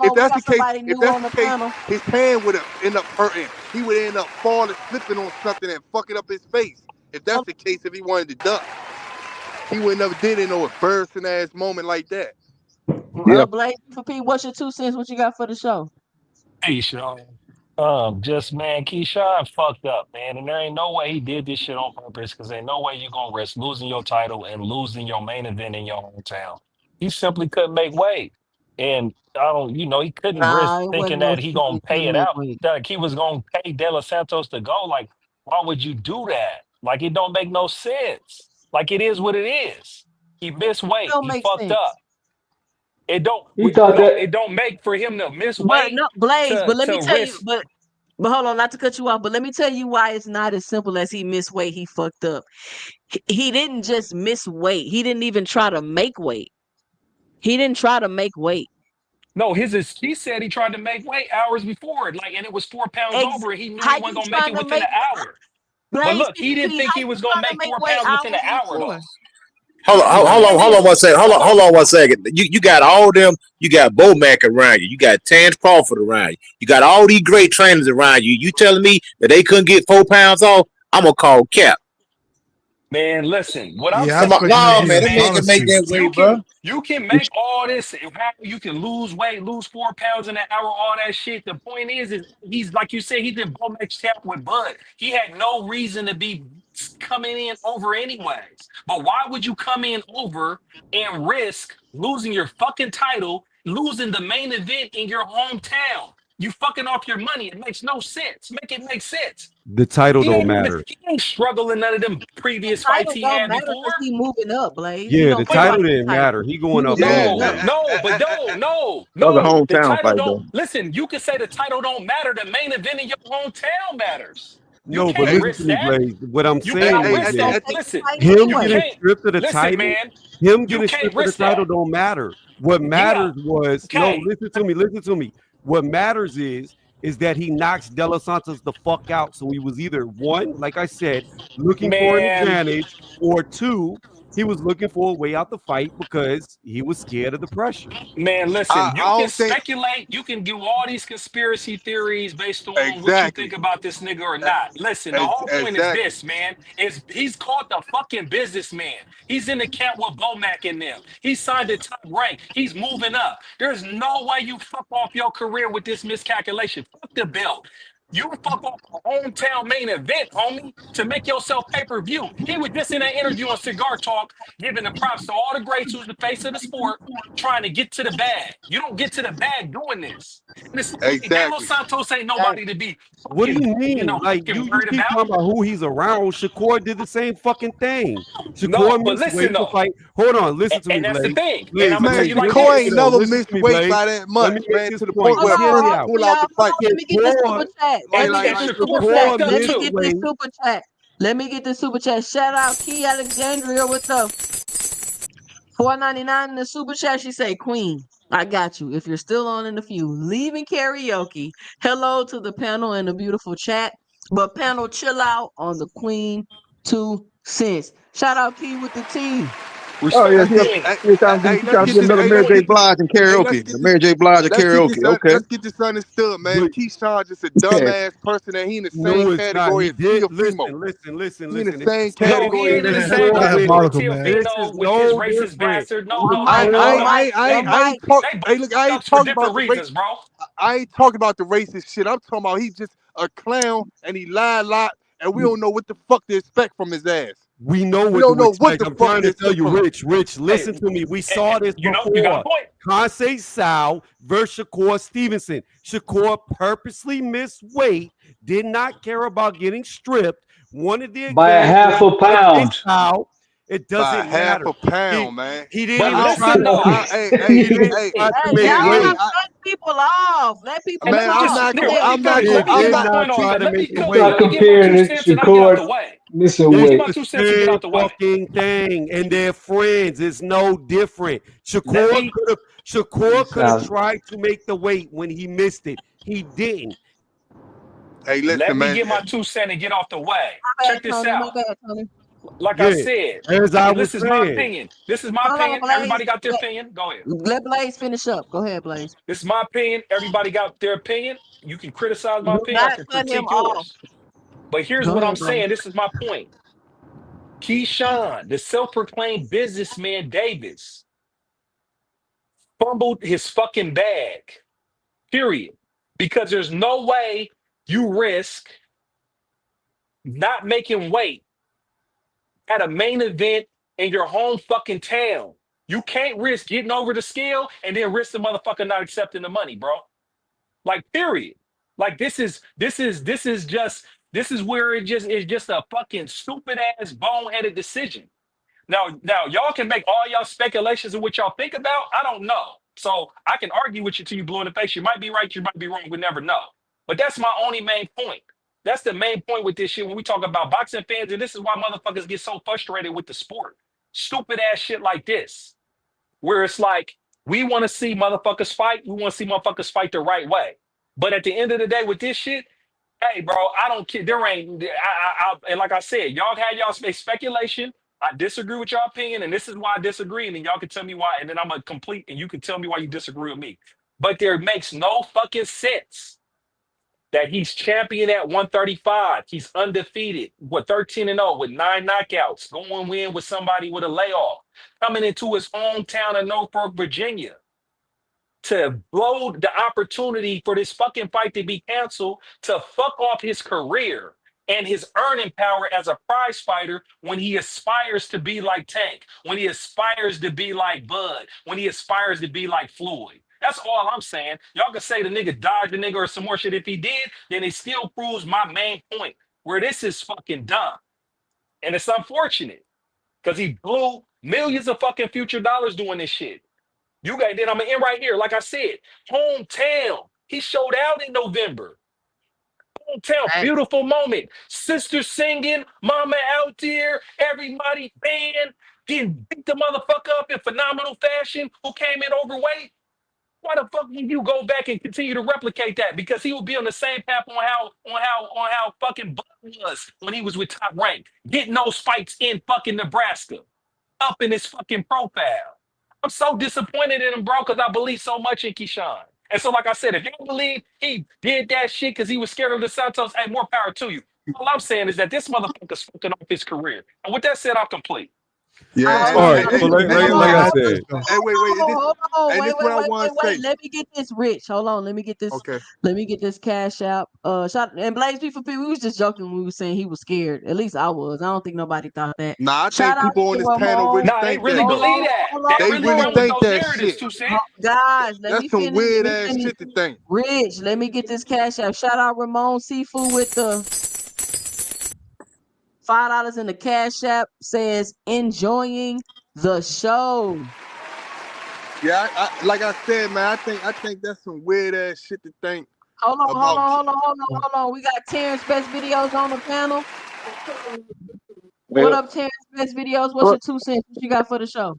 S5: if that's the case, his hand would have end up hurting. He would end up falling, slipping on something and fucking up his face. If that's the case, if he wanted to duck, he would never did it in no embarrassing ass moment like that.
S1: Blaze for P, what's your 2 cents? What you got for the show?
S20: Hey, Sean. Just man, Keyshawn fucked up, man, and there ain't no way he did this shit on purpose. Because ain't no way you gonna risk losing your title and losing your main event in your hometown. He simply couldn't make weight, and he couldn't risk
S1: Nah, it
S20: thinking
S1: wasn't no
S20: that he
S1: shit
S20: gonna
S1: he
S20: pay
S1: couldn't
S20: it
S1: make
S20: out.
S1: weight.
S20: Like he was gonna pay De La Santos to go. Like, why would you do that? Like, it don't make no sense. Like, it is what it is. He missed
S1: It
S20: weight.
S1: don't
S20: He
S1: make
S20: fucked
S1: sense.
S20: up. It don't.
S15: He thought
S20: No,
S15: that
S20: it don't make for him to miss
S1: But
S20: weight
S1: no, Blaze, but let me
S20: to
S1: tell you,
S20: risk.
S1: but hold on, not to cut you off, but let me tell you why it's not as simple as he missed weight, he fucked up. He didn't just miss weight. He didn't even try to make weight. He didn't try to make weight.
S20: No, he said he tried to make weight hours before it, and it was 4 pounds over, and he knew
S1: How
S20: he
S1: you
S20: wasn't gonna make
S1: trying
S20: it
S1: to
S20: within
S1: make
S20: an hour. But
S1: Blaze
S20: look, he didn't
S1: PvP,
S20: think
S1: how
S20: he
S1: you
S20: was gonna
S1: trying to
S20: make
S1: make
S20: 4
S1: weight
S20: pounds within an
S1: hours
S20: hour,
S1: before?
S20: though.
S12: Hold on 1 second. You got all them, you got Bo Mac around you, you got Terrence Crawford around you, you got all these great trainers around you. You telling me that they couldn't get 4 pounds off? I'm gonna call cap.
S20: Man, listen, what I'm
S13: Yeah, I
S20: saying
S12: Come on,
S13: expect him to
S12: no
S13: be
S12: man,
S20: is,
S12: that man
S20: man,
S12: can make
S13: honestly.
S12: that
S20: you
S12: weight, bro.
S20: can make all this. How you can lose weight, lose 4 pounds in an hour, all that shit. The point is he's like you said, he's in Bomex champ with Bud. He had no reason to be coming in over anyways. But why would you come in over and risk losing your fucking title, losing the main event in your hometown? You fucking off your money. It makes no sense. Make it make sense.
S11: The title don't matter.
S20: He ain't struggling none of them previous fights
S1: Title
S20: he
S1: don't
S20: had
S1: matter
S20: before.
S1: because he moving up, Blaze. He
S11: Yeah,
S1: don't
S11: the
S1: care about
S11: title
S1: the
S11: didn't
S1: title.
S11: matter. He going
S1: He
S11: up
S1: moving
S11: north.
S20: No,
S1: up.
S8: That was a
S20: no. The
S8: hometown
S20: title
S8: fight,
S20: don't
S8: though.
S20: listen. You can say the title don't matter. The main event in your hometown matters. You
S11: No, but
S20: can't
S11: listen to
S20: risk
S11: me,
S20: that.
S11: Blaze. What I'm
S20: You
S11: saying
S20: can't
S1: He
S11: is
S20: risk
S1: was
S11: this.
S1: gonna
S20: that.
S1: take the
S20: Listen,
S1: fight
S11: Him
S20: you
S11: getting
S1: anyway.
S20: can't
S11: stripped of the
S20: listen,
S11: title,
S20: man.
S11: him
S20: You
S11: getting
S20: can't
S11: stripped of the
S20: risk that.
S11: title don't matter. What
S20: Yeah.
S11: matters was no,
S20: Okay,
S11: listen to me. What matters is that he knocks De La Santos the fuck out. So he was either one, like I said, looking for an
S20: man.
S11: advantage, or two, he was looking for a way out the fight because he was scared of the pressure.
S20: Man, listen, you
S5: I
S20: can
S5: don't think
S20: speculate, you can do all these conspiracy theories based on what you think
S5: exactly.
S20: about this nigga or not. Listen, the whole point is
S5: Exactly.
S20: this, man, is he's called the fucking businessman. He's in the camp with Bomac in them. He signed the top rank. He's moving up. There's no way you fuck off your career with this miscalculation. Fuck the belt. You fuck off a hometown main event, homie, to make yourself pay-per-view. He was just in an interview on Cigar Talk, giving the props to all the greats who's the face of the sport, trying to get to the bag. You don't get to the bag doing this. And it's like De Los
S5: Exactly.
S20: Santos ain't nobody to be
S11: What do
S20: fucking,
S11: you mean? Like
S20: fucking
S11: you
S20: worried
S11: keep
S20: about.
S11: talking about who he's around. Shakur did the same fucking thing.
S20: No,
S11: Shakur
S20: but
S11: missed
S20: listen
S11: weight to
S20: though,
S11: fight. Hold on, listen to me,
S20: and that's the
S11: Blaze.
S20: thing. And
S11: Blaze,
S20: I'm gonna tell
S5: Man,
S11: Blaze,
S20: you
S11: hear
S20: like
S11: me,
S5: Shakur ain't
S20: this.
S11: no,
S5: never
S11: listen
S5: missed
S11: to me,
S5: weight
S11: Blaze.
S5: by that
S11: Let
S5: much,
S11: me make
S5: man,
S11: this
S5: to the
S11: point.
S5: point
S1: Hold
S5: where a
S11: Hear
S1: on,
S11: me
S5: person
S11: out.
S5: pull out the fight.
S1: Let me get this super
S11: Shakur,
S1: chat.
S5: Like,
S1: Let me
S5: like,
S1: get
S20: Man,
S1: this
S5: like,
S1: super
S20: Shakur
S1: chat.
S20: fucked
S11: Shakur
S20: up
S1: Let me
S11: missed
S20: too.
S1: get this
S11: weight.
S1: super chat. Let me get this super chat. Shout out Key Alexandria with the $4.99 in the super chat. She say, Queen, I got you. If you're still on in the few, leaving karaoke. Hello to the panel and the beautiful chat. But panel, chill out on the Queen 2 cents. Shout out Key with the team.
S9: Oh
S20: Respect
S9: yeah,
S20: the king.
S9: she trying
S16: Hey,
S9: to
S16: let's get
S9: get
S16: this.
S9: another
S16: Hey,
S9: Mary J. Blige and
S16: let's
S9: karaoke.
S16: get
S9: The
S16: this.
S9: Mary J. Blige and karaoke. Okay.
S16: Let's get this understood, man.
S11: But
S16: Keyshawn just a
S9: Yeah.
S16: dumbass person, and he in the same
S11: no, it's not.
S16: category
S11: He
S16: as
S11: did.
S16: Teofimo.
S11: Listen.
S16: He in the
S11: It's
S16: same
S11: no
S20: No, he
S16: category as
S20: ain't in the
S13: That's
S20: same
S11: no
S13: not
S20: category
S11: different.
S20: with
S13: diabolical, man.
S11: This is
S20: Teofino with his
S11: no
S20: racist
S11: different.
S20: bastard. No,
S11: We
S20: no, no,
S11: know.
S20: no.
S16: I ain't talk.
S20: They
S16: Hey, look, I ain't
S20: ducks for
S16: talking about
S20: different
S16: the race.
S20: reasons, bro.
S16: I ain't talking about the racist shit. I'm talking about he just a clown and he lied a lot, and we don't know what the fuck to expect from his ass.
S11: We know
S16: We
S11: what
S16: don't
S11: to
S16: know what
S11: expect.
S16: the
S11: I'm
S16: fuck
S11: trying
S16: to
S11: to tell
S16: expect
S11: you,
S16: from him.
S11: Rich, listen to me. We saw this
S20: you know, you got a
S11: before.
S20: point.
S11: Conseil Sal versus Shakur Stevenson. Shakur purposely missed weight, did not care about getting stripped, wanted the
S15: By a
S11: advantage
S15: half
S11: over
S15: a
S11: Conseil
S15: pound.
S11: Sal. It
S16: By
S11: doesn't
S16: half
S11: matter.
S16: a pound,
S11: He
S16: man.
S11: he didn't
S20: But
S11: even try
S20: listen
S11: to
S20: though,
S11: he didn't try to
S1: Hey,
S11: make
S1: y'all
S11: weight.
S1: gotta cut people off. Let people
S20: and let
S16: Man,
S20: me
S16: I'm
S1: talk.
S20: just
S16: not.
S1: Go
S20: there.
S1: ahead.
S20: Let me
S16: I'm not
S20: finish.
S16: going.
S20: Let me
S11: He
S20: get
S16: I'm
S11: did
S20: my
S16: not.
S11: not
S20: point off,
S11: try
S20: and
S11: to
S20: let
S11: make
S20: me
S11: the
S20: cook.
S11: weight.
S20: Let
S15: Stop
S20: me get my
S15: comparing it,
S20: 2 cents and I get out the
S15: Shakur
S20: way.
S15: missing
S20: Let me
S11: It's
S20: get
S15: weight.
S20: my
S11: the
S20: 2 cents and get
S11: same
S20: out the way.
S11: fucking thing, and they're friends. It's no different.
S20: Let me
S11: Shakur
S15: This
S11: could have
S15: out.
S11: tried to make the weight when he missed it. He didn't.
S16: Hey,
S20: let
S16: listen,
S20: me
S16: man.
S20: get my 2 cents and get off the way.
S1: My bad,
S20: Check this
S1: Tony. My
S20: out.
S1: bad, Tony.
S20: Like I
S11: Yeah,
S20: said,
S11: as I
S20: and
S11: was
S20: this is my
S11: saying.
S20: opinion. This is my
S1: Hold on,
S20: opinion.
S1: Blaze.
S20: Everybody got their opinion. Go ahead.
S1: Let Blaze finish up. Go ahead, Blaze.
S20: This is my opinion. Everybody got their opinion. You can criticize my
S1: Do
S20: opinion. I
S1: not
S20: can
S1: cut him
S20: critique
S1: off.
S20: yours. But here's
S1: Go
S20: what I'm
S1: ahead, Blaze.
S20: saying. This is my point. Keyshawn, the self-proclaimed businessman Davis, fumbled his fucking bag. Period. Because there's no way you risk not making weight at a main event in your home fucking town. You can't risk getting over the scale and then risk the motherfucker not accepting the money, bro. Like, period. Like this is where it just is just a fucking stupid ass boneheaded decision. Now y'all can make all y'all speculations of what y'all think about. I don't know. So I can argue with you till you blue in the face. You might be right, you might be wrong. We never know. But that's my only main point. That's the main point with this shit when we talk about boxing fans, and this is why motherfuckers get so frustrated with the sport. Stupid ass shit like this, where it's like we want to see motherfuckers fight. We want to see motherfuckers fight the right way. But at the end of the day, with this shit, hey, bro, I don't care. There ain't. And like I said, y'all had y'all speculation. I disagree with your opinion, and this is why I disagree. And then y'all can tell me why, and then I'm gonna complete, and you can tell me why you disagree with me. But there makes no fucking sense that he's champion at 135. He's undefeated, 13-0 with 9 knockouts, going win with somebody with a layoff, coming into his hometown of Norfolk, Virginia, to blow the opportunity for this fucking fight to be canceled, to fuck off his career and his earning power as a prize fighter when he aspires to be like Tank, when he aspires to be like Bud, when he aspires to be like Floyd. That's all I'm saying. Y'all can say the nigga dodged the nigga or some more shit. If he did, then it still proves my main point, where this is fucking dumb. And it's unfortunate because he blew millions of fucking future dollars doing this shit. You got, then I'm gonna end right here. Like I said, hometown. He showed out in November. Hometown,
S1: Thanks.
S20: beautiful moment. Sister singing, mama out there, everybody band, getting beat the motherfucker up in phenomenal fashion. Who came in overweight? Why the fuck would you go back and continue to replicate that? Because he would be on the same path on how fucking Buck was when he was with Top Rank, getting those fights in fucking Nebraska, up in his fucking profile. I'm so disappointed in him, bro, because I believe so much in Keyshawn. And so, like I said, if y'all believe he did that shit because he was scared of the Santos, hey, more power to you. All I'm saying is that this motherfucker's fucking off his career. And with that said, I'm complete.
S16: Yeah,
S1: Hold
S16: and
S1: on,
S11: All
S16: hey,
S11: right.
S16: hey,
S11: So
S16: hey, hey,
S1: hold
S16: look,
S11: like
S1: on,
S11: I
S16: man.
S11: said,
S16: Hey, wait.
S1: hold on,
S16: Hey, this
S1: wait,
S16: is what
S1: wait,
S16: I
S1: wait,
S16: want
S1: wait,
S16: to
S1: wait.
S16: say.
S1: Let me get this, Rich. Hold on, let me get this.
S16: Okay.
S1: Let me get this cash out. Shot and Blaze B for people. We was just joking when we was saying he was scared. At least I was. I don't think nobody thought that.
S16: Nah, I
S1: Shout
S16: think
S1: out
S16: people on
S1: to
S16: this panel
S1: Ramon.
S16: really
S20: Nah, they
S16: think
S20: really
S16: that
S1: Hold
S16: though.
S20: believe
S1: on,
S20: that.
S1: hold
S20: They
S1: on,
S16: They
S20: really
S16: really
S20: run with
S1: Rich.
S16: think
S20: those
S16: that
S20: narratives,
S16: shit.
S20: too, Cent.
S1: Guys, let
S16: That's
S1: me
S16: some
S1: finish.
S16: weird
S1: Let me
S16: ass
S1: finish.
S16: shit to think.
S1: Rich, let me get this cash out. Shout out Ramon Seafood with the $5 in the cash app. Says enjoying the show.
S16: Yeah, like I said, man, I think that's some weird ass shit to think
S1: Hold on, hold
S16: about.
S1: on, hold on, hold on, hold on. We got Terrence Best Videos on the panel. What
S17: Well,
S1: up, Terrence Best Videos? What's
S17: what,
S1: your 2 cents? What you got for the show?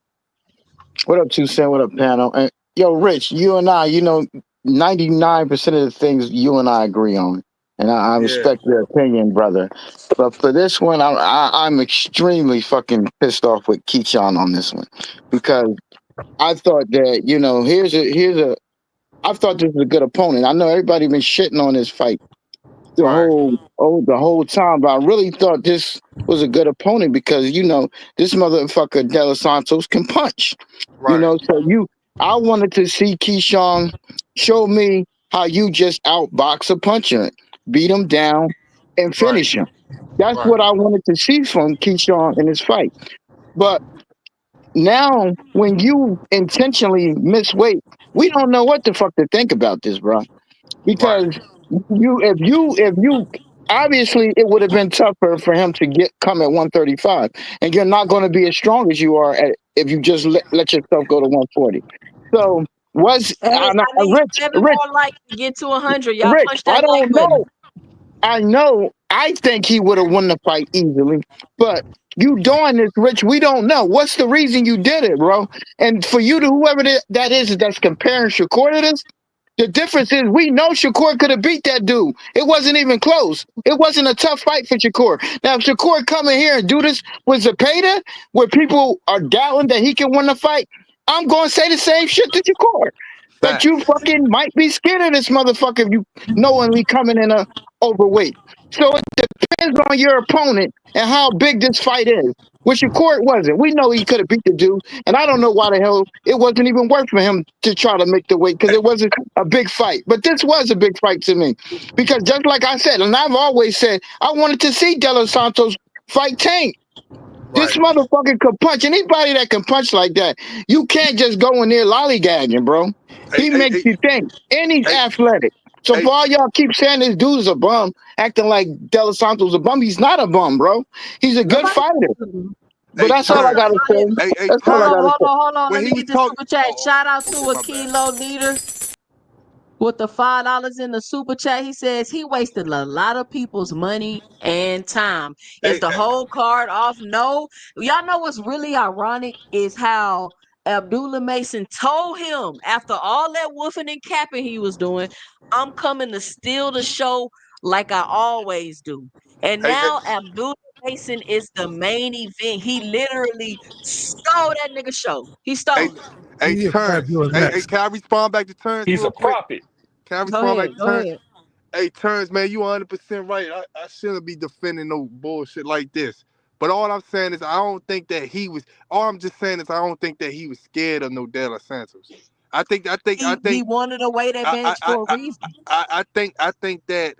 S17: what up, 2 Cent? What up, panel? And yo, Rich, you and I, 99% of the things you and I agree on. and I respect your opinion, brother. But for this one, I'm extremely fucking pissed off with Keyshawn on this one because I thought that I thought this was a good opponent. I know everybody been shitting on this fight the whole time, but I really thought this was a good opponent because this motherfucker De La Santos can punch. So I wanted to see Keyshawn show me how you just outbox a puncher, beat him down, and finish him. That's what I wanted to see from Keyshawn in this fight. But now, when you intentionally miss weight, we don't know what the fuck to think about this, bro. Because if you obviously it would have been tougher for him to come at 135, and you're not going to be as strong as you are if you just let yourself go to 140. So Rich,
S1: maybe more like to get to 100. Y'all
S17: Rich,
S1: punch
S17: I
S1: that like
S17: don't
S1: button.
S17: know. I think he would have won the fight easily, but you doing this, Rich, we don't know. What's the reason you did it, bro? And for you to whoever that is that's comparing Shakur to this, the difference is we know Shakur could have beat that dude. It wasn't even close. It wasn't a tough fight for Shakur. Now, if Shakur come in here and do this with Zepeda, where people are doubting that he can win the fight, I'm going to say the same shit to Shakur. That you fucking might be scared of this motherfucker if you knowingly coming in a overweight. So it depends on your opponent and how big this fight is. With Shakur, it wasn't. We know he could have beat the dude, and I don't know why the hell it wasn't even worth for him to try to make the weight because it wasn't a big fight. But this was a big fight to me because just like I said, and I've always said, I wanted to see De La Santos fight Tank. This motherfucker could punch. Anybody that can punch like that, you can't just go in there lollygagging, bro. He makes you think. And he's athletic. So for all y'all keep saying this dude's a bum, acting like De La Santos a bum, he's not a bum, bro. He's a good fighter. But that's all I gotta say. That's all I gotta say.
S1: Hold on. Let me get this super chat. Shout out to a kilo leader with the $5 in the super chat. He says he wasted a lot of people's money and time. Is the whole card off? No. Y'all know what's really ironic is how Abdullah Mason told him after all that woofing and capping he was doing, I'm coming to steal the show like I always do. And now Abdullah Mason is the main event. He literally stole that nigga show. He stole it.
S5: Hey, Terrence. Hey, can I respond back to Terrence?
S20: He's
S5: real
S20: a
S5: quick?
S20: prophet.
S5: Can I respond back to
S1: Go
S5: Terrence?
S1: ahead.
S5: Hey, Terrence, man, you 100% right. I shouldn't be defending no bullshit like this. But all I'm saying is I don't think that he was. All I'm just saying is I don't think that he was scared of no De La Santos. I think
S1: He wanted a weight advantage for a reason.
S5: I think that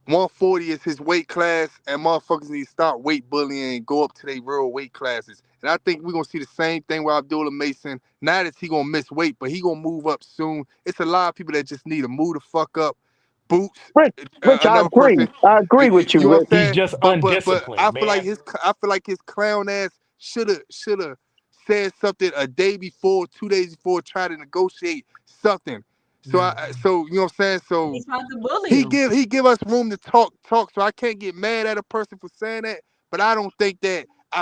S5: 140 is his weight class, and motherfuckers need to stop weight bullying and go up to their real weight classes. And I think we're gonna see the same thing with Abdullah Mason. Not that he gonna miss weight, but he gonna move up soon. It's a lot of people that just need to move the fuck up. Boots.
S17: Rich, I agree. I agree with you,
S5: You know what
S17: Rich.
S5: I'm saying?
S20: He's just
S5: But
S20: undisciplined,
S5: I feel
S20: man.
S5: like his clown ass should have said something a day before, 2 days before, try to negotiate something. So so you know what I'm saying? So
S1: He tried to bully
S5: he
S1: him.
S5: give us room to talk. So I can't get mad at a person for saying that. But I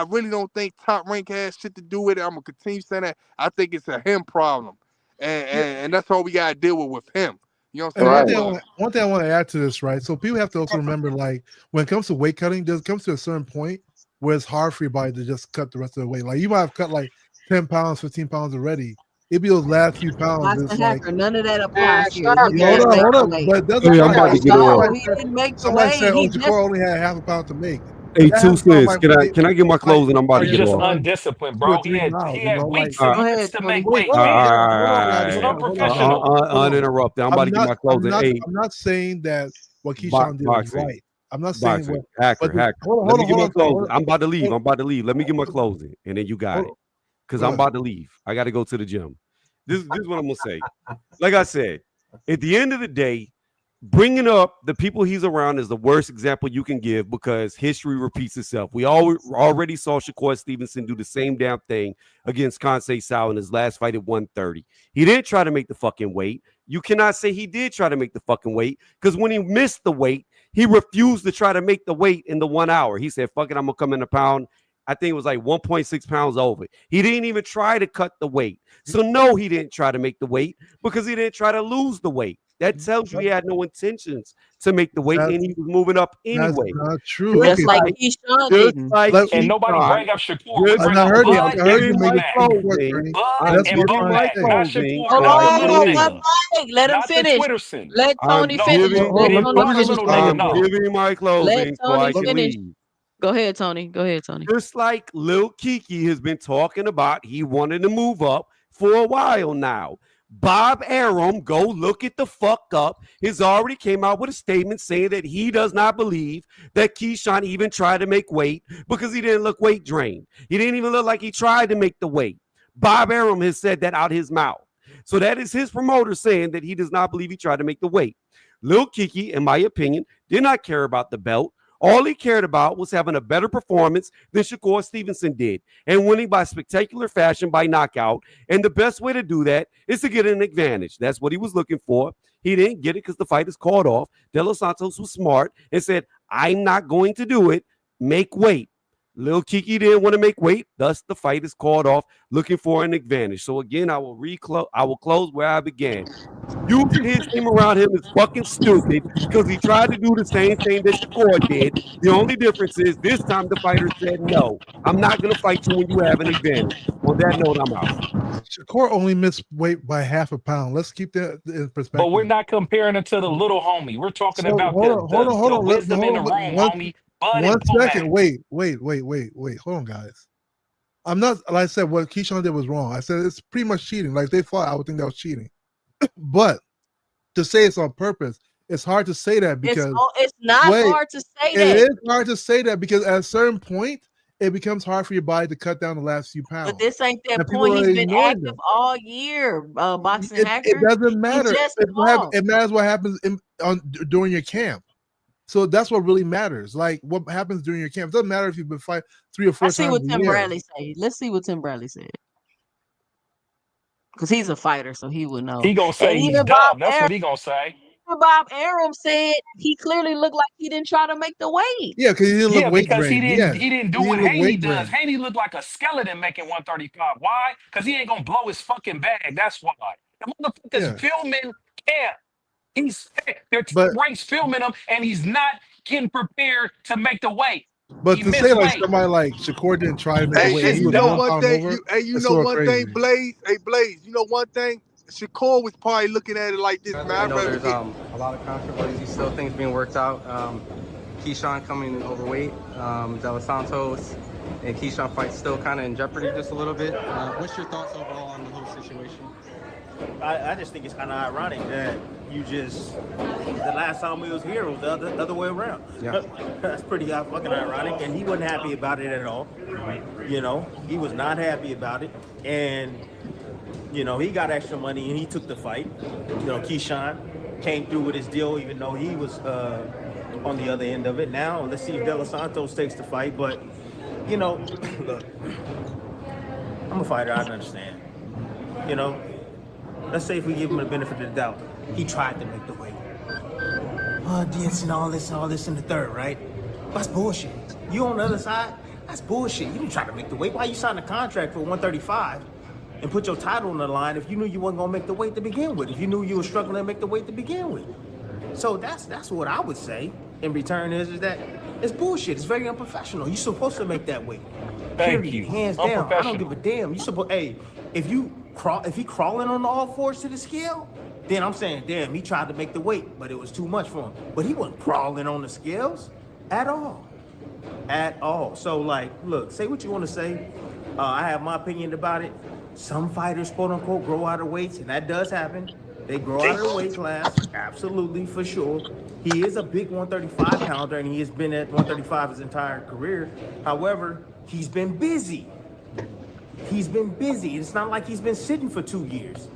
S5: really don't think Top Rank has shit to do with it. I'm gonna continue saying that. I think it's a him problem, and that's all we gotta deal with him. You know what I'm saying?
S13: One thing I want to add to this, right? So people have to also remember, like, when it comes to weight cutting, there comes to a certain point where it's hard for your body to just cut the rest of the weight. Like, you might have cut like 10 pounds, 15 pounds already. It'd be those last few pounds.
S1: Boston
S13: It's like,
S1: Hacker, none of that applies here.
S13: hold on. But it doesn't
S11: Hey, I'm about to get off.
S1: He didn't make the
S13: Somebody
S1: weight.
S13: said,
S1: He
S13: "Oh,
S1: just
S13: Shakur only had half a pound to make."
S11: Hey,
S13: That
S11: 2
S13: half a pound
S11: cents.
S13: might
S11: Can I get my closing? I'm about to
S20: He's
S11: get
S20: just
S11: off.
S20: undisciplined,
S13: 2 or
S20: bro.
S13: 3 miles.
S20: He
S13: You know,
S20: had
S13: like.
S20: weeks
S1: go
S20: and
S1: ahead,
S20: weeks to
S1: Tony.
S20: make
S13: Wait,
S20: weight,
S13: hold
S20: man.
S13: on,
S20: It's
S13: hold on.
S20: unprofessional.
S11: Uninterrupted. I'm about to get my closing. Hey,
S13: I'm not saying that what Keyshawn did was
S11: boxing.
S13: right. I'm not saying
S11: Boxing.
S13: what.
S11: Hacker.
S13: Hold
S11: Let me
S13: on,
S11: get my
S13: hold
S11: closing.
S13: on.
S11: I'm about to leave. Let me get my closing, and then you got it. Because I'm about to leave. I got to go to the gym. This is what I'm gonna say. Like I said, at the end of the day, bringing up the people he's around is the worst example you can give because history repeats itself. We already saw Shakur Stevenson do the same damn thing against Cancellation in his last fight at 130. He didn't try to make the fucking weight. You cannot say he did try to make the fucking weight because when he missed the weight, he refused to try to make the weight in the 1 hour. He said, fuck it, I'm going to come in a pound. I think it was like 1.6 pounds over. He didn't even try to cut the weight. So no, he didn't try to make the weight because he didn't try to lose the weight. That tells you he had no intentions to make the weight, and he was moving up anyway.
S13: That's not true.
S1: Just
S13: Okay,
S1: like
S13: so
S1: Keyshawn
S11: Just
S1: didn't.
S11: like
S20: And nobody
S11: Keyshawn,
S20: bring up Shakur. We
S11: just
S20: bring
S13: I
S20: up
S13: heard you.
S20: Bud
S13: I heard
S20: and
S13: you
S11: giving
S13: make
S11: my
S13: it
S20: Bomac.
S11: closing.
S20: Bud
S11: I'm
S13: That's
S20: and
S13: what
S11: giving
S13: I'm
S11: my
S20: Bomac,
S13: saying.
S20: not
S11: closing,
S20: Shakur,
S1: Hold
S11: and
S20: not
S11: I
S20: the
S1: on,
S20: little
S1: one
S11: believe.
S20: nigga,
S1: mic. Let him
S20: not the
S1: finish.
S20: Twitterson.
S1: Let
S11: I'm
S1: Tony
S20: No,
S1: finish.
S11: giving,
S1: Let
S20: he didn't
S1: Tony
S20: fuck the
S1: finish,
S20: little nigga.
S1: Tony.
S11: I'm
S20: No.
S11: giving my
S1: Let
S11: closing so I
S1: Tony
S11: can
S1: finish.
S11: leave.
S1: Go ahead, Tony. Go ahead, Tony.
S11: Just like Lil Kiki has been talking about, he wanted to move up for a while now. Bob Arum, go look it the fuck up, has already came out with a statement saying that he does not believe that Keyshawn even tried to make weight because he didn't look weight drained. He didn't even look like he tried to make the weight. Bob Arum has said that out his mouth. So that is his promoter saying that he does not believe he tried to make the weight. Lil Kiki, in my opinion, did not care about the belt. All he cared about was having a better performance than Shakur Stevenson did and winning by spectacular fashion by knockout. And the best way to do that is to get an advantage. That's what he was looking for. He didn't get it because the fight is called off. De La Santos was smart and said, I'm not going to do it. Make weight. Lil Kiki didn't want to make weight, thus the fight is called off, looking for an advantage. So again, I will close where I began. Using his name around him is fucking stupid because he tried to do the same thing that Shakur did. The only difference is this time the fighter said, no, I'm not going to fight you when you have an advantage. On that note, I'm out.
S13: Shakur only missed weight by half a pound. Let's keep that in perspective.
S20: But we're not comparing it to the little homie. We're talking
S13: So
S20: about
S13: hold on.
S20: wisdom in the room, homie. Bud
S13: One
S20: and
S13: second.
S20: Bomac.
S13: Wait. Hold on, guys. I'm not, like I said, what Keyshawn did was wrong. I said it's pretty much cheating. Like they fought, I would think that was cheating. But to say it's on purpose, it's hard to say that because
S1: it's not hard to say that.
S13: It is hard to say that because at a certain point, it becomes hard for your body to cut down the last few pounds.
S1: But this ain't that
S13: And people
S1: point.
S13: are
S1: He's been
S13: ignoring
S1: active
S13: them.
S1: all year, boxing
S13: It
S1: hacker.
S13: doesn't matter.
S1: He just
S13: It
S1: lost.
S13: matters what happens during your camp. So that's what really matters. Like what happens during your camp. It doesn't matter if you've been fighting 3 or 4
S1: Let's see
S13: times
S1: what
S13: a
S1: Tim
S13: year.
S1: Bradley said. Let's see what Tim Bradley said. Because he's a fighter, so he would know.
S20: He gonna say
S1: And
S20: he's
S1: even
S20: dumb. That's what he gonna say.
S1: Bob Arum said he clearly looked like he didn't try to make the weight.
S13: Yeah, because he didn't look weight
S20: because
S13: drained.
S20: he didn't do what Haney does.
S13: drained.
S20: Haney looked like a skeleton making 135. Why? Because he ain't gonna blow his fucking bag. That's why. The motherfucker's filming camp. They're ranks filming him, and he's not getting prepared to make the weight.
S13: But
S20: He
S13: to
S20: missed
S13: say like
S20: weight.
S13: somebody like Shakur didn't try to make the weight,
S5: Hey,
S13: he
S5: you
S13: was
S5: know
S13: 1
S5: one
S13: pound
S5: thing.
S13: over.
S5: You
S13: That's
S5: know
S13: sort of
S5: one
S13: crazy.
S5: thing, Blaze. Hey, Blaze. You know one thing. Shakur was probably looking at it like this, man.
S3: I
S5: I'd
S3: know
S5: rather
S3: there's
S5: get.
S3: a lot of controversy, still things being worked out. Keyshawn coming in overweight, De La Santos and Keyshawn fight still kind of in jeopardy just a little bit. What's your thoughts overall on the whole situation?
S19: I just think it's kind of ironic that the last time we was here was the other way around.
S3: Yeah.
S19: That's pretty fucking ironic, and he wasn't happy about it at all. You know, he was not happy about it, and you know, he got extra money and he took the fight. You know, Keyshawn came through with his deal, even though he was on the other end of it. Now, let's see if De La Santos takes the fight. But, you know, look, I'm a fighter, I understand. You know, let's say if we give him the benefit of the doubt, he tried to make the weight. Audience and all this in the third, right? That's bullshit. You on the other side, that's bullshit. You didn't try to make the weight. Why you signed a contract for 135? And put your title on the line if you knew you wasn't gonna make the weight to begin with, if you knew you were struggling to make the weight to begin with. So that's what I would say in return is that it's bullshit. It's very unprofessional. You're supposed to make that weight.
S20: Thank
S19: Period.
S20: you.
S19: Hands down. I don't give a damn. You supposed if he crawling on all fours to the scale, then I'm saying, damn, he tried to make the weight, but it was too much for him. But he wasn't crawling on the scales at all. At all. So like, look, say what you want to say. I have my opinion about it. Some fighters, quote unquote, grow out of weights, and that does happen. They grow out of the weight class, absolutely, for sure. He is a big 135 pounder, and he has been at 135 his entire career. However, he's been busy. He's been busy. It's not like he's been sitting for 2 years.